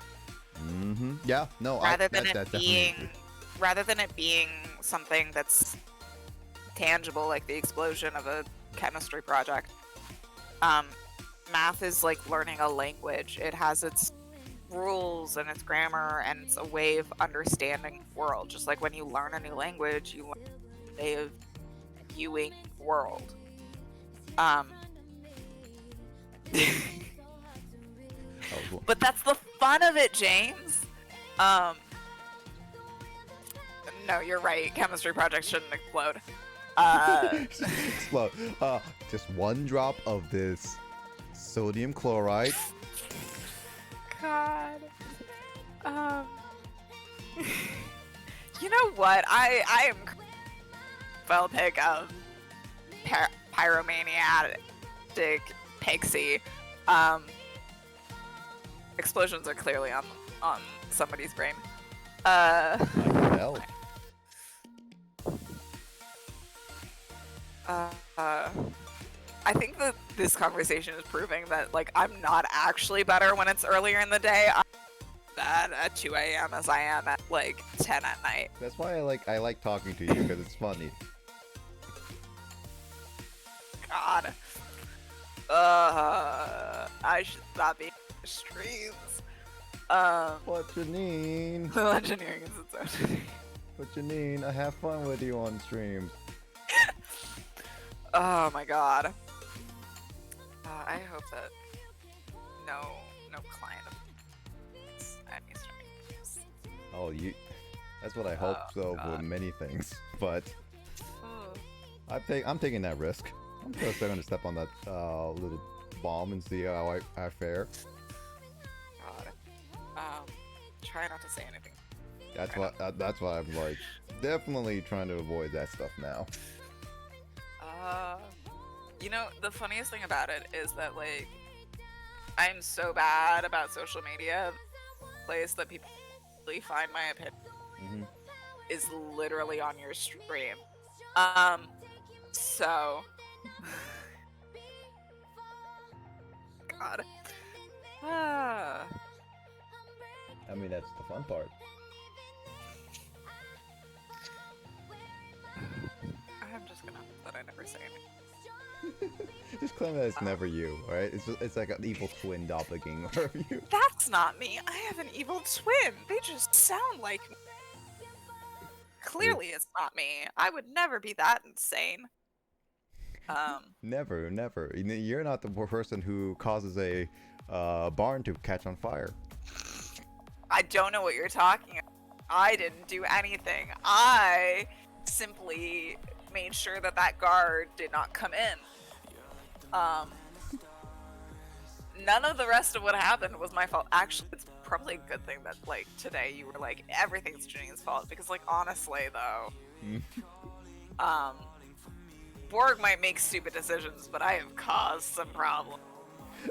Mm-hmm. Yeah. No. Rather than that it definitely being agree. rather than it being something that's tangible, like the explosion of a chemistry project. Math is like learning a language. It has its rules and its grammar, and it's a way of understanding the world. Just like when you learn a new language, you learn a way of viewing the world. But that's the fun of it, James. No, you're right. Chemistry projects shouldn't explode. Explode. Just one drop of this sodium chloride. God. You know what? I am fell pick of pyromaniac pixie. Explosions are clearly on somebody's brain. I can tell. I think that this conversation is proving that like I'm not actually better when it's earlier in the day. I'm bad at 2 a.m. as I am at like 10 at night. That's why I like talking to you, because it's funny. God. I should not be in the streams. What Janine? Engineering is its own. But Janine, I have fun with you on streams. Oh my god. I hope that no client of any streams. Oh, that's what I hope so for God. many things. But Oh. I'm taking that risk. I'm just going to step on that little bomb and see how I fare. God. Try not to say anything. That's why I'm like definitely trying to avoid that stuff now. You know, the funniest thing about it is that, like, I'm so bad about social media. The place that people really find my opinion Mm-hmm. is literally on your stream. So. God. I mean, that's the fun part. I'm just gonna hope that I never say anything. Just claim that it's never you, alright? It's like an evil twin doppelganger of you. That's not me. I have an evil twin. They just sound like me. Clearly, it's not me. I would never be that insane. Never. You're not the person who causes a barn to catch on fire. I don't know what you're talking about. I didn't do anything. I simply made sure that that guard did not come in. None of the rest of what happened was my fault. Actually, it's probably a good thing that, like, today you were like, everything's Janine's fault. Because, like, honestly, though, Borg might make stupid decisions, but I have caused some problems.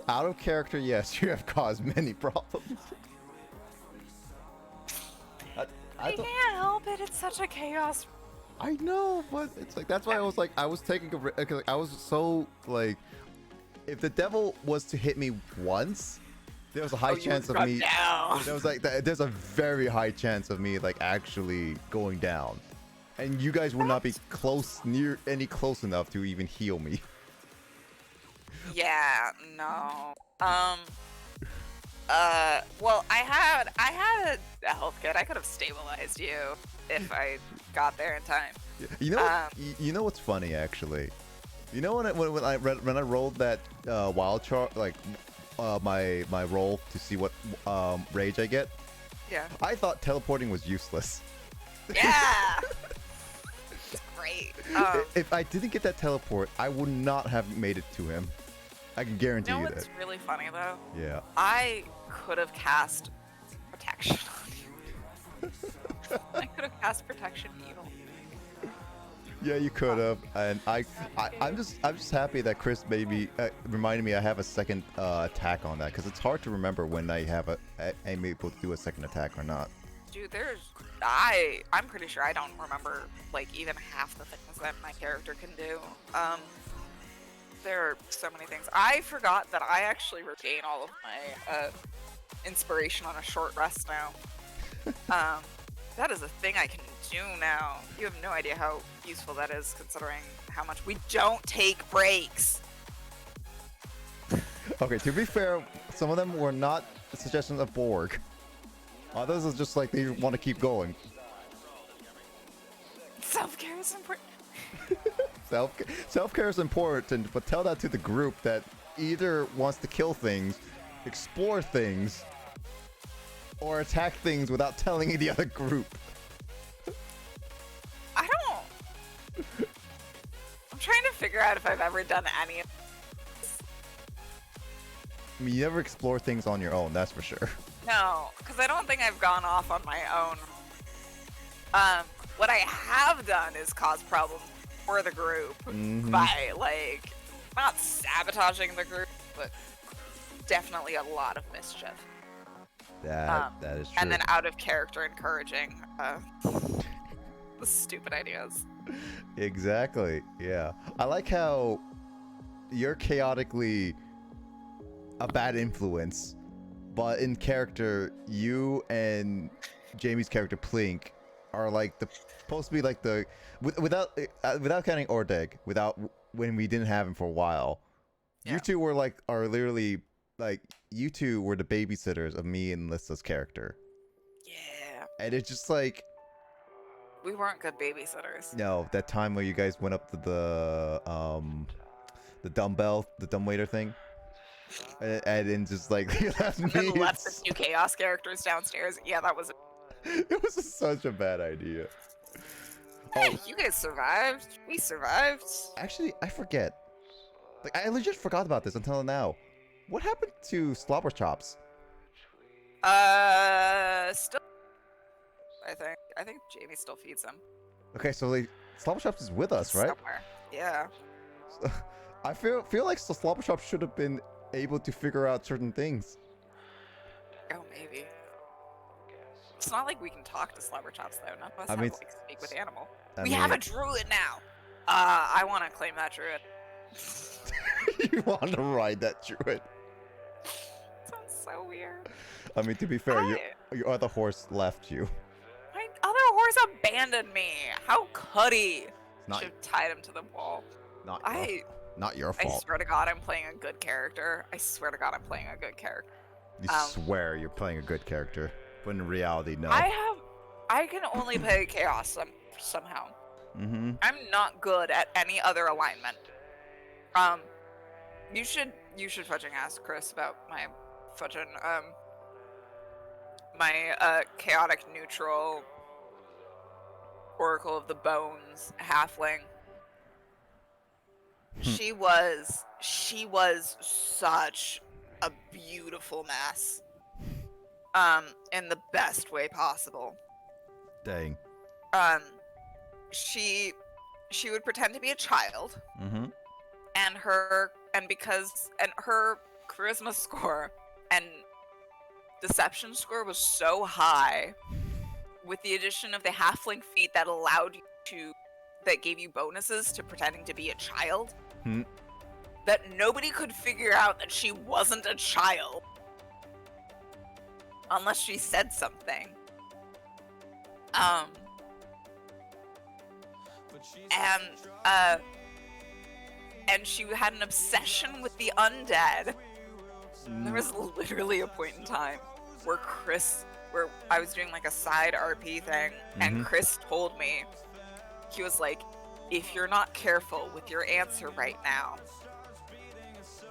Out of character, yes, you have caused many problems. I can't help it. It's such a chaos. I know, but it's like that's why I was taking a risk. I was so like, if the devil was to hit me once, there was a high chance of me. There was like there's a very high chance of me like actually going down, and you guys would not be close enough to even heal me. Yeah, no. Well, I had a health kit. I could have stabilized you if I got there in time. You know, you know what's funny actually. You know when I rolled that wild chart, like my roll to see what rage I get. Yeah. I thought teleporting was useless. Yeah. It's great. If I didn't get that teleport, I would not have made it to him. I can guarantee You know you what's that. really funny though? Yeah. I could have cast protection on you. I could have cast protection evil. Yeah, you could have, and I'm just happy that Chris maybe reminded me I have a second attack on that, because it's hard to remember when I have I'm able to do a second attack or not. Dude, I'm pretty sure I don't remember like even half the things that my character can do. There are so many things. I forgot that I actually regain all of my inspiration on a short rest now. That is a thing I can do now. You have no idea how useful that is, considering how much we don't take breaks. Okay, to be fair, some of them were not suggestions of Borg. Others are just like they want to keep going. Self-care is important. Self-care is important, but tell that to the group that either wants to kill things, explore things, or attack things without telling the other group. I don't... I'm trying to figure out if I've ever done any of this. I mean, you never explore things on your own, that's for sure. No, because I don't think I've gone off on my own. What I have done is cause problems for the group by, like, not sabotaging the group, but definitely a lot of mischief. That is true. And then out of character encouraging the stupid ideas. Exactly, yeah. I like how you're chaotically a bad influence, but in character, you and Jamie's character Plink are like supposed to be like the without counting Ordeg, when we didn't have him for a while. Yeah. You two were are literally like you two were the babysitters of me and Lissa's character. Yeah. And it's just like We weren't good babysitters. no, that time where you guys went up to the dumbwaiter thing. And then just like you left me. And left the two chaos characters downstairs. Yeah, that was. It was such a bad idea. Hey, you guys survived. We survived. Actually, I forget. Like, I legit forgot about this until now. What happened to Slobber Chops? Still. I think Jamie still feeds him. Okay, so like, Slobber Chops is with us, right? Somewhere. Yeah. So, I feel like Slobber Chops should have been able to figure out certain things. Oh, maybe. It's not like we can talk to Slobber Chops though. None of us I have mean, like speak with animal. I We mean- have a druid now. I want to claim that druid. You want to ride that druid? Sounds so weird. I mean, to be fair, your other horse left you. My other horse abandoned me. How could he? Not- Should have tied him to the wall. Not your I fault. swear to God, I'm playing a good character. I swear to God, I'm playing a good character. You swear you're playing a good character, but in reality, no. I can only play chaos somehow. Mm-hmm. I'm not good at any other alignment. You should fucking ask Chris about my fucking my chaotic neutral Oracle of the Bones halfling. She was such a beautiful mess. In the best way possible. Dang. She would pretend to be a child. Mm-hmm. And her charisma score and deception score was so high, with the addition of the halfling feat that gave you bonuses to pretending to be a child, that nobody could figure out that she wasn't a child unless she said something. And she had an obsession with the undead. There was literally a point in time where I was doing like a side RP thing, and Chris told me, he was like, if you're not careful with your answer right now,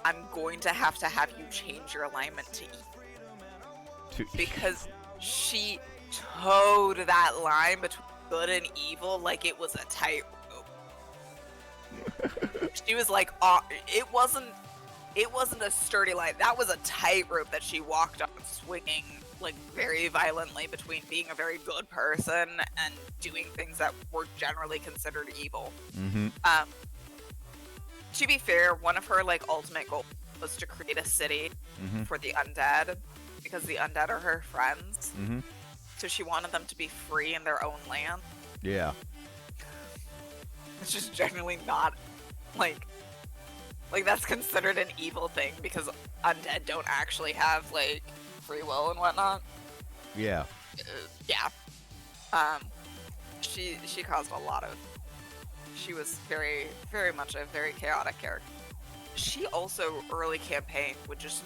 I'm going to have you change your alignment to evil. Because she towed that line between good and evil like it was a tightrope. She was like, it wasn't a sturdy line. That was a tightrope that she walked on, swinging like very violently between being a very good person and doing things that were generally considered evil. Mm-hmm. To be fair, one of her like ultimate goals was to create a city Mm-hmm. for the undead, because the undead are her friends. Mm-hmm. So she wanted them to be free in their own land. Yeah. It's just generally not like that's considered an evil thing, because undead don't actually have like free will and whatnot. Yeah. Yeah. She caused a lot of. She was very, very much a very chaotic character. She also early campaign would just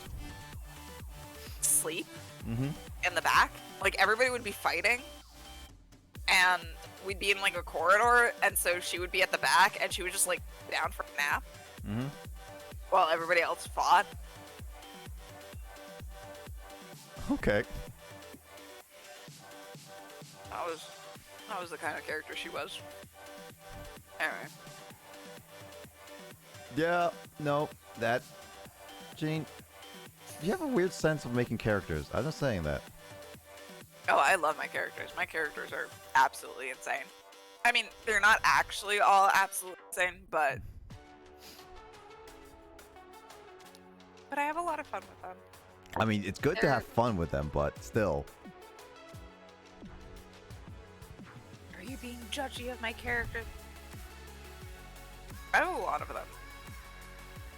sleep Mm-hmm. in the back. Like everybody would be fighting, and we'd be in like a corridor, and so she would be at the back, and she would just like down for a nap Mm-hmm. while everybody else fought. Okay. That was the kind of character she was. Anyway. Yeah. No. That. Gene. You have a weird sense of making characters. I'm not saying that. Oh, I love my characters. My characters are absolutely insane. I mean, they're not actually all absolutely insane, but I have a lot of fun with them. I mean, it's good to have fun with them, but still. Are you being judgy of my character? I have a lot of them.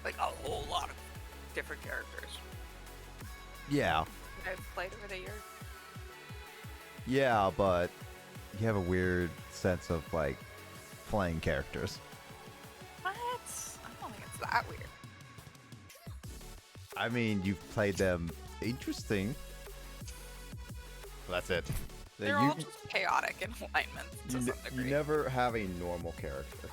Like a whole lot of different characters Yeah. that I've played over the years. Yeah, but you have a weird sense of like playing characters. What? I don't think it's that weird. I mean, you've played them interesting. That's it. They're all just chaotic in alignment to some degree. You never have a normal character.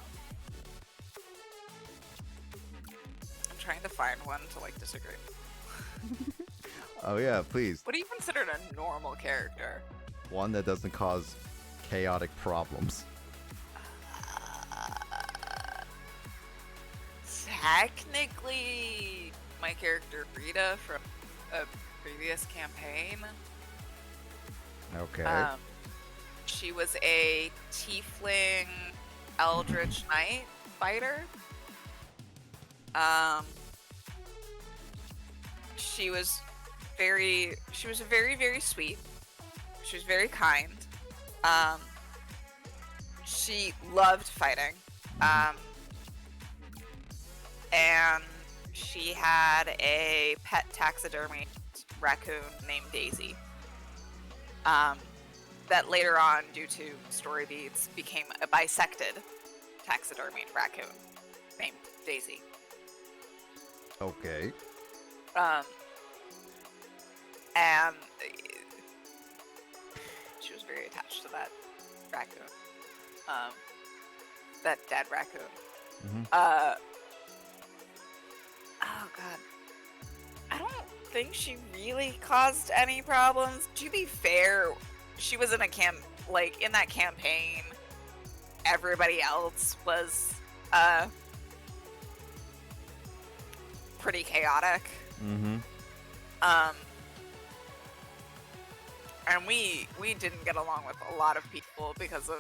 I'm trying to find one to like disagree. Oh yeah, please. What do you consider a normal character? One that doesn't cause chaotic problems. Technically, my character Rita from a previous campaign. Okay. She was a tiefling eldritch knight fighter. She was very sweet. She was very kind. She loved fighting. And she had a pet taxidermy raccoon named Daisy. That later on, due to story beats, became a bisected taxidermy raccoon named Daisy. Okay. And she was very attached to that raccoon. That dead raccoon. Mm-hmm. Oh god. I don't think she really caused any problems. To be fair, she was in a in that campaign, everybody else was pretty chaotic. Mm-hmm. And we didn't get along with a lot of people because of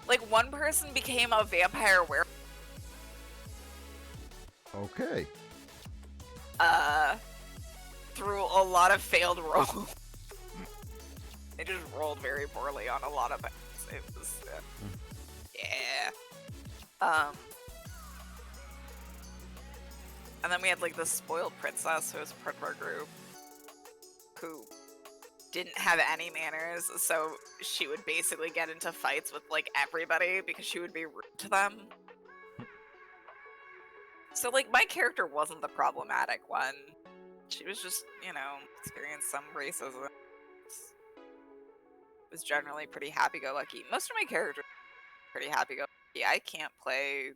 like one person became a vampire werewolf. Okay. Through a lot of failed rolls. They just rolled very poorly on a lot of things. It was, yeah. And then we had like this spoiled princess who was part of our group, who didn't have any manners, so she would basically get into fights with like everybody because she would be rude to them. So like my character wasn't the problematic one. She was just, experienced some racism. Was generally pretty happy-go-lucky. Most of my characters are pretty happy-go-lucky. I can't play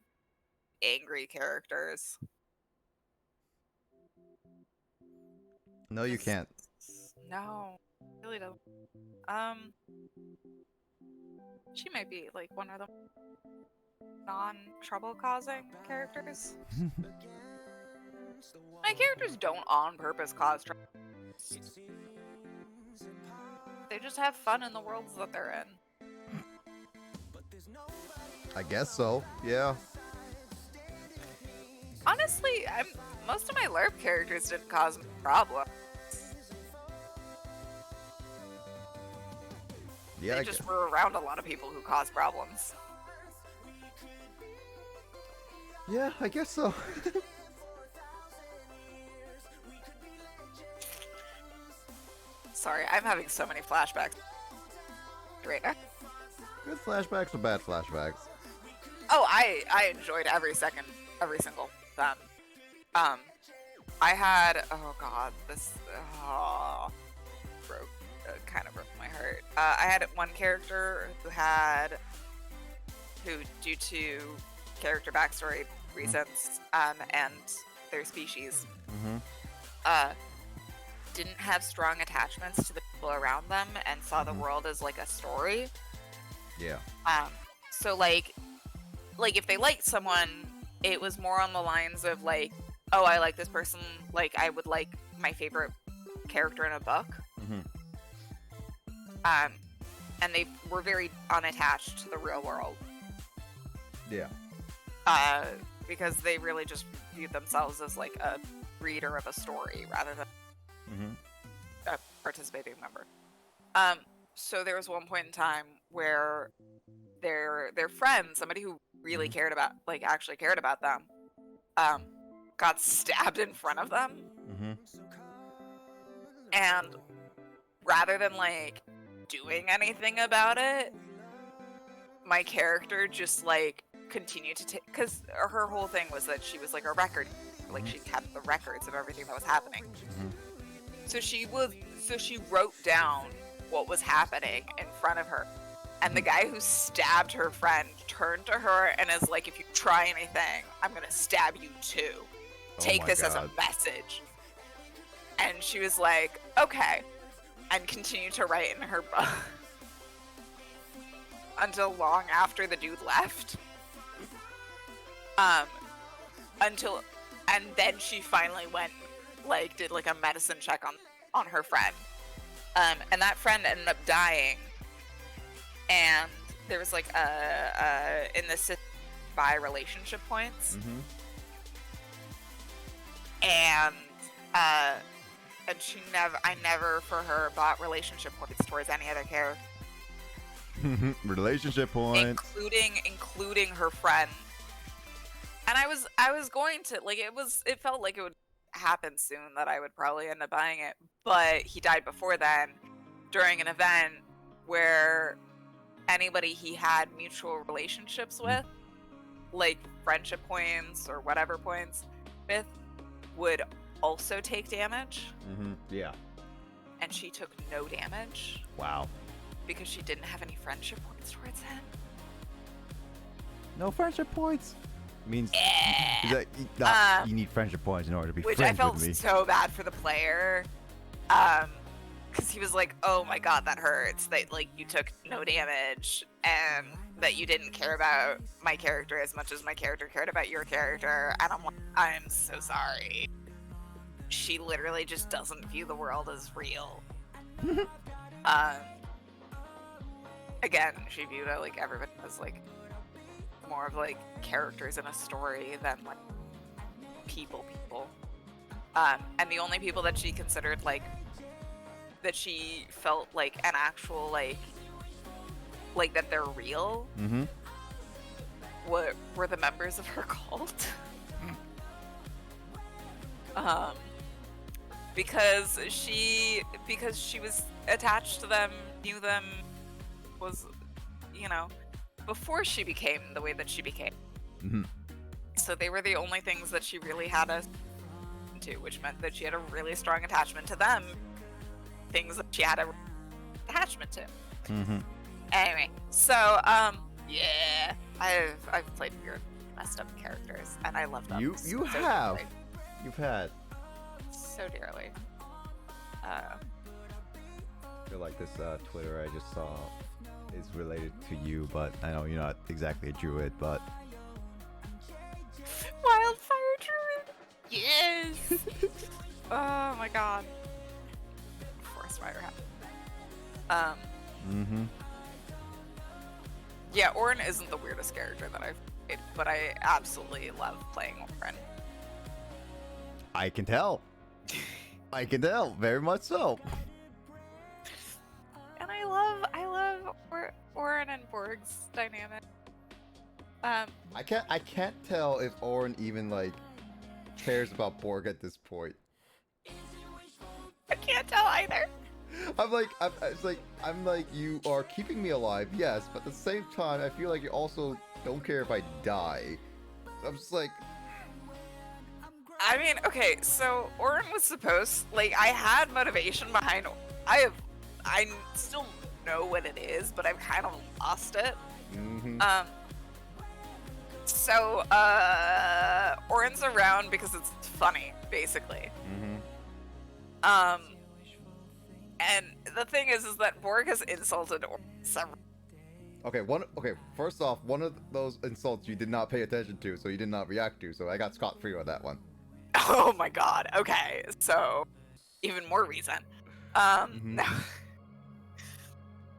angry characters. No, you can't. No, I really don't. She might be like one of the non-trouble-causing characters. My characters don't on purpose cause trouble. They just have fun in the worlds that they're in. I guess so. Yeah. Honestly, most of my LARP characters didn't cause me problems. Yeah. They just were around a lot of people who caused problems. Yeah, I guess so. Sorry, I'm having so many flashbacks right now. Good flashbacks or bad flashbacks? Oh, I enjoyed every single of them. I had, oh god, this kind of broke my heart. I had one character who, due to character backstory reasons, and their species, didn't have strong attachments to the people around them and saw the world as like a story. Yeah. So like if they liked someone, it was more on the lines of like, oh, I like this person, like I would like my favorite character in a book. And they were very unattached to the real world. Yeah. Because they really just viewed themselves as like a reader of a story rather than a participating member. So there was one point in time where their friend, somebody who really actually cared about them, got stabbed in front of them. And rather than like doing anything about it, my character just like continued to take, because her whole thing was that she was like a record, like she kept the records of everything that was happening. So she wrote down what was happening in front of her, and the guy who stabbed her friend turned to her and is like, if you try anything, I'm gonna stab you too. Take this as a message. And she was like, okay, and continued to write in her book until long after the dude left. And then she finally went, like, did like a medicine check on her friend. And that friend ended up dying. And there was like in the system by relationship points. And I never for her bought relationship points towards any other character. Relationship points. Including her friend. And I was going to, like, it felt like it would happen soon that I would probably end up buying it, but he died before then during an event where anybody he had mutual relationships with, like friendship points or whatever points with, would also take damage. Yeah. And she took no damage. Wow. Because she didn't have any friendship points towards him. No friendship points? Means you need friendship points in order to be which friends I felt with me. so bad for the player, because he was like, "Oh my god, that hurts. That like you took no damage, and that you didn't care about my character as much as my character cared about your character." And I'm like, "I'm so sorry." She literally just doesn't view the world as real. Again, she viewed it like everybody as like more of like characters in a story than like people. And the only people that she considered like that she felt like an actual like that they're real were the members of her cult. Because she was attached to them, knew them, was, you know, before she became the way that she became. So they were the only things that she really had us to, which meant that she had a really strong attachment to them. Things that she had a attachment to. Anyway, so yeah, I've played weird, messed up characters, and I love them. You have. Dearly. You've had. So dearly. I feel like this Twitter I just saw is related to you, but I know you're not exactly a druid, but Wildfire druid. Yes. Oh my god. Forest fire happened. Um, Mm-hmm. yeah, Orin isn't the weirdest character that I've played, but I absolutely love playing Orin. I can tell. I can tell. Very much so. And I love Orin and Borg's dynamic. I can't tell if Orin even like cares about Borg at this point. I can't tell either. I'm like, you are keeping me alive, yes, but at the same time, I feel like you also don't care if I die. I'm just like, I mean, okay, so Orin was supposed, like, I had motivation behind. I still know what it is, but I've kind of lost it. mm-hmm. So, Orin's around because it's funny, basically. Mm-hmm. And the thing is that Borg has insulted Orin several. Okay, first off, one of those insults you did not pay attention to, so you did not react to, so I got scot-free on that one. Oh my god, okay, so even more reason. Mhm. No.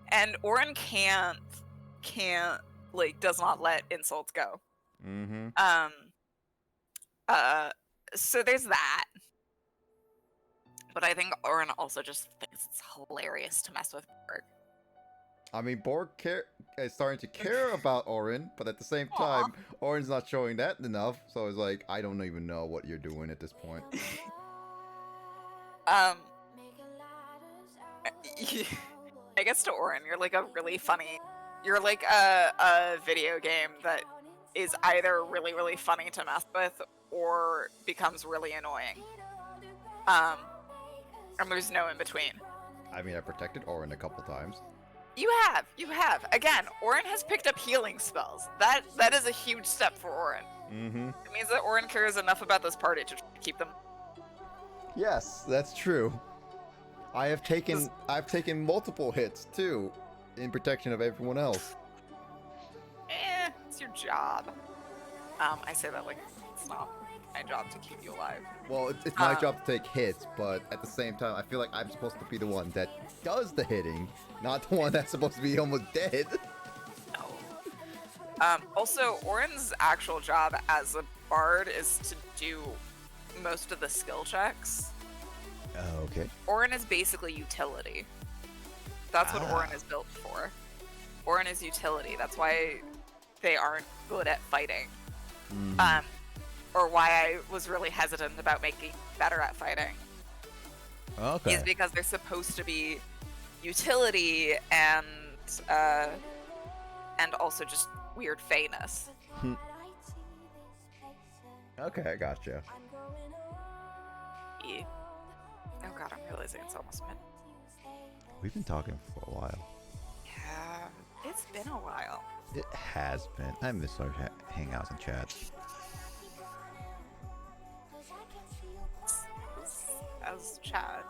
And Orin can't, like, does not let insults go. Mm-hmm. So there's that. But I think Orin also just thinks it's hilarious to mess with Borg. I mean, Borg is starting to care about Orin, but at the same time, Orin's not showing that enough, so it's like, I don't even know what you're doing at this point. I guess to Orin, you're like a really funny. You're like a video game that is either really, really funny to mess with or becomes really annoying. And there's no in between. I mean, I protected Orin a couple times. You have. Again, Orin has picked up healing spells. That is a huge step for Orin. Mm-hmm. It means that Orin cares enough about this party to keep them. Yes, that's true. I've taken multiple hits too, in protection of everyone else. It's your job. I say that like it's not my job to keep you alive. Well, it's my job to take hits, but at the same time, I feel like I'm supposed to be the one that does the hitting, not the one that's supposed to be almost dead. No. Also, Orin's actual job as a bard is to do most of the skill checks. Oh, okay. Orin is basically utility. That's what Orin is built for. Orin is utility. That's why they aren't good at fighting. Mm-hmm. Or why I was really hesitant about making better at fighting. Okay. Is because they're supposed to be utility and also just weird fayness. Okay, I gotcha. Yeah. Oh god, I'm realizing it's almost mid. We've been talking for a while. Yeah, it's been a while. It has been. I miss our hangouts and chats. As Chad.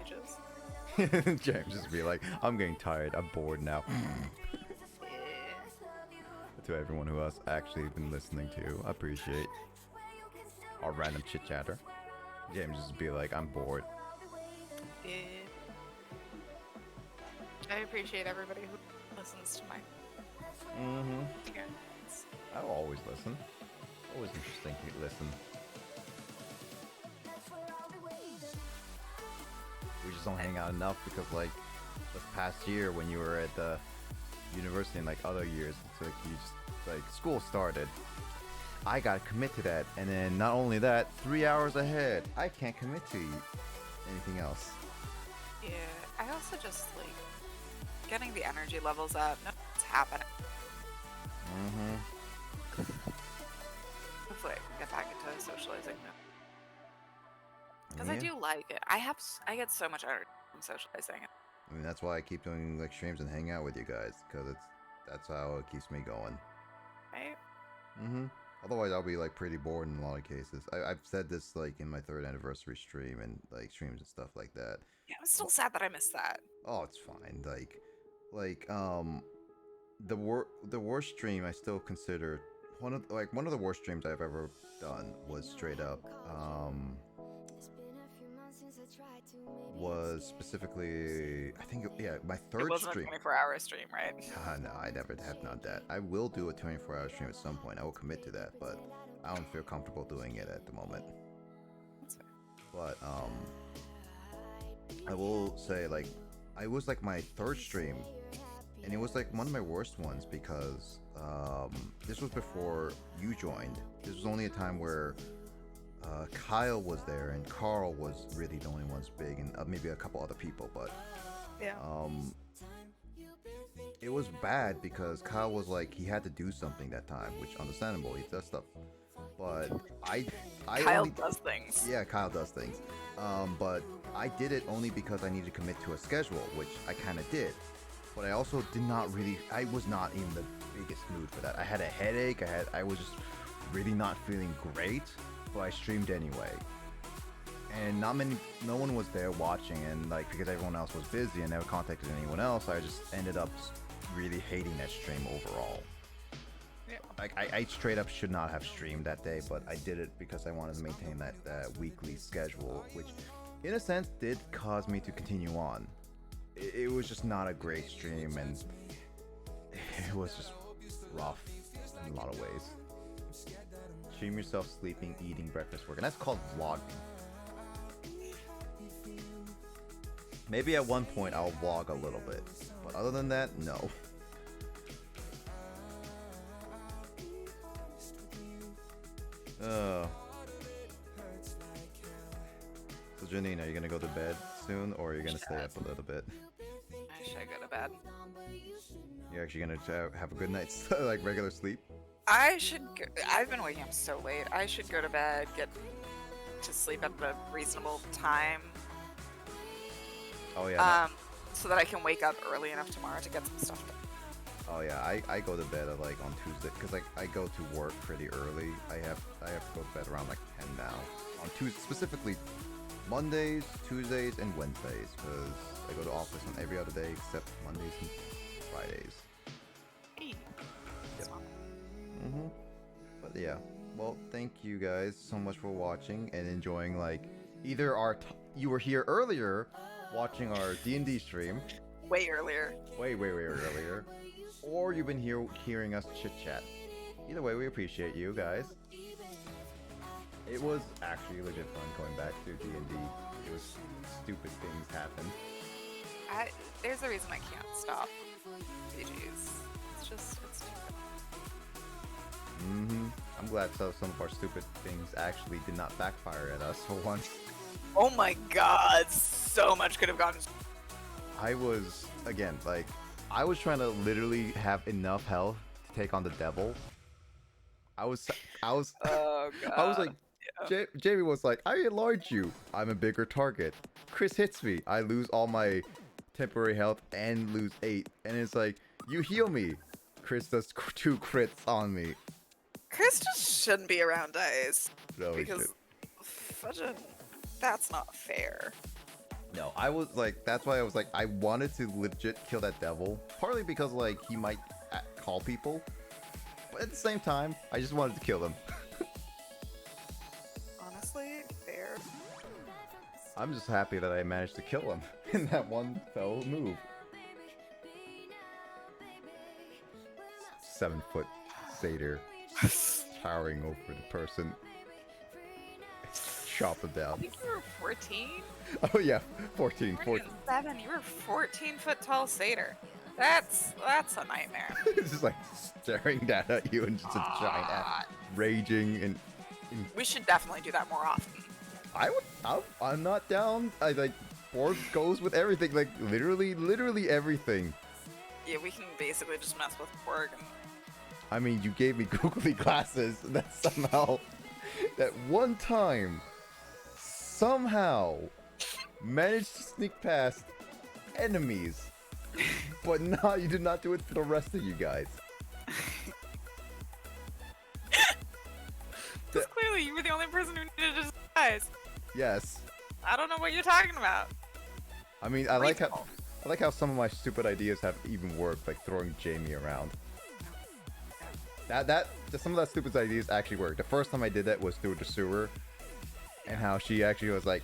Bitches. James just be like, I'm getting tired. I'm bored now. To everyone who has actually been listening to, I appreciate our random chit chatter. James just be like, I'm bored. Yeah. I appreciate everybody who listens to my experience. I'll always listen. Always interesting to listen. We just don't hang out enough because, like, this past year when you were at the university and like other years, it's like you just, like, school started. I gotta commit to that, and then not only that, 3 hours ahead, I can't commit to anything else. Yeah, I also just like getting the energy levels up. Nothing's happening. Hopefully, I can get back into socializing now. Because I do like it. I get so much energy from socializing. I mean, that's why I keep doing like streams and hang out with you guys, because that's how it keeps me going. Right? Otherwise, I'll be like pretty bored in a lot of cases. I've said this like in my 3rd anniversary stream and like streams and stuff like that. Yeah, I'm still sad that I missed that. Oh, it's fine. Like the worst stream I still consider one of the worst streams I've ever done was straight up was specifically, I think, my It third wasn't stream. a 24-hour stream, right? No, I never have not that. I will do a 24-hour stream at some point. I will commit to that, but I don't feel comfortable doing it at the moment. That's fair. But I will say, like, I was like my third stream, and it was like one of my worst ones because this was before you joined. This was only a time where Kyle was there and Carl was really the only ones big, and maybe a couple other people. But Yeah. it was bad because Kyle was like he had to do something that time, which understandable. He does stuff, but I Kyle only, does things. yeah, Kyle does things. But I did it only because I needed to commit to a schedule, which I kind of did. But I also did not really. I was not in the biggest mood for that. I had a headache. I was just really not feeling great. But I streamed anyway. And no one was there watching, and like because everyone else was busy and never contacted anyone else, I just ended up really hating that stream overall. Yeah. Like I straight up should not have streamed that day, but I did it because I wanted to maintain that weekly schedule, which in a sense did cause me to continue on. It was just not a great stream, and it was just rough in a lot of ways. Stream yourself sleeping, eating, breakfast, work, and that's called vlogging. Maybe at one point I'll vlog a little bit, but other than that, no. So Janine, are you gonna go to bed soon, or are you gonna stay up a little bit? I should go to bed. You're actually gonna have a good night's like regular sleep? I should go. I've been waking up so late. I should go to bed, get to sleep at a reasonable time. Oh yeah. So that I can wake up early enough tomorrow to get some stuff done. Oh yeah, I go to bed at like on Tuesday because like I go to work pretty early. I have to go to bed around like 10 now. On Tuesday, specifically Mondays, Tuesdays, and Wednesdays, because I go to office on every other day except Mondays and Fridays. Hey. Yep. But yeah, well, thank you guys so much for watching and enjoying. Like either you were here earlier watching our D&D stream, Way earlier. way earlier, or you've been here hearing us chit chat. Either way, we appreciate you guys. It was actually legit fun going back to D&D. It was stupid things happen. There's a reason I can't stop BGs. It's stupid. I'm glad some of our stupid things actually did not backfire at us for once. Oh my god, so much could have gone. I was, again, like, I was trying to literally have enough health to take on the devil. I was Oh god. I was like, Jamie was like, I enlarge you. I'm a bigger target. Chris hits me. I lose all my temporary health and lose 8. And it's like, you heal me. Chris does 2 crits on me. Chris just shouldn't be around dice. No, he Because fudging, that's not fair. No, I was like, that's why I was like, I wanted to legit kill that devil. Partly because, like, he might call people. But at the same time, I just wanted to kill him. Honestly, fair. I'm just happy that I managed to kill him in that one fell move. 7-foot satyr towering over the person. Chop him I down. think you were 14? Oh yeah, 14. 7. You were 14-foot tall satyr. That's a nightmare. It's just like staring down at you and just a giant ass raging and We should definitely do that more often. I'm not down. I like Borg goes with everything, like literally everything. Yeah, we can basically just mess with Borg and I mean, you gave me googly glasses that somehow, that one time, somehow managed to sneak past enemies. But no, you did not do it for the rest of you guys. Because clearly you were the only person who needed to disguise. Yes. I don't know what you're talking about. I mean, I like how some of my stupid ideas have even worked, like throwing Jamie around. Some of that stupid ideas actually worked. The first time I did that was through the sewer, and how she actually was like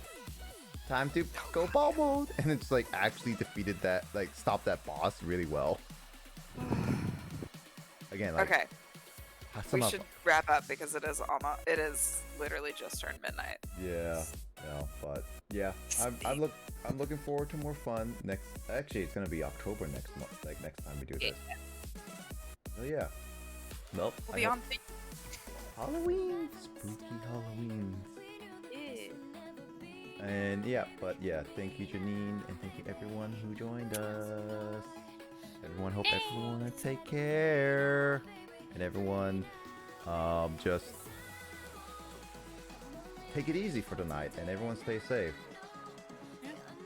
time to go ball mode, and it's like actually defeated that, like stopped that boss really well. Again, like Okay, we somehow- should wrap up because it is literally just turned midnight. Yeah, no, but yeah, I'm looking forward to more fun next. Actually, it's gonna be October next month, like next time we do this. So yeah, well, We'll I be hope- on theme. Halloween, spooky Halloween. And yeah, but yeah, thank you Janine, and thank you everyone who joined us. Everyone, hope everyone take care, and everyone, just take it easy for tonight, and everyone stay safe.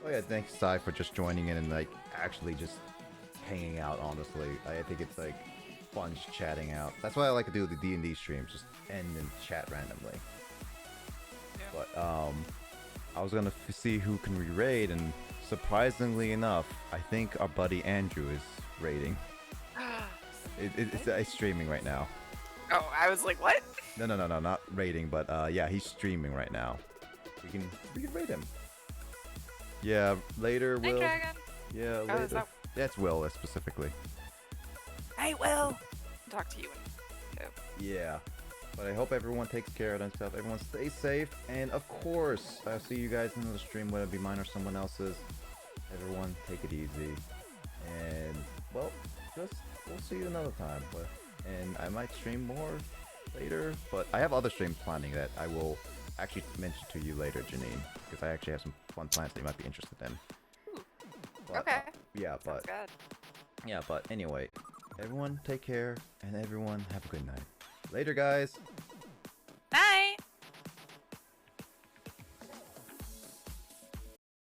Oh yeah, thanks Sai for just joining in and like actually just hanging out. Honestly, I think it's like fun just chatting out. That's why I like to do the D&D streams, just end and chat randomly. Yeah. But I was gonna see who can re-raid, and surprisingly enough, I think our buddy Andrew is raiding. It's streaming right now. Oh, I was like, what? No, not raiding, but yeah, he's streaming right now. We can raid him. Yeah, later, Hey, Will. Dragon. Yeah, Oh, later. is that... That's Will specifically. I will talk to you. Yeah. But I hope everyone takes care of themselves. Everyone stay safe. And of course, I'll see you guys in the stream, whether it be mine or someone else's. Everyone, take it easy. And, well, we'll see you another time. And I might stream more later. But I have other streams planning that I will actually mention to you later, Janine. Because I actually have some fun plans that you might be interested in. But, Okay. Yeah, Sounds but... good. Yeah, but anyway, everyone take care, and everyone have a good night. Later, guys!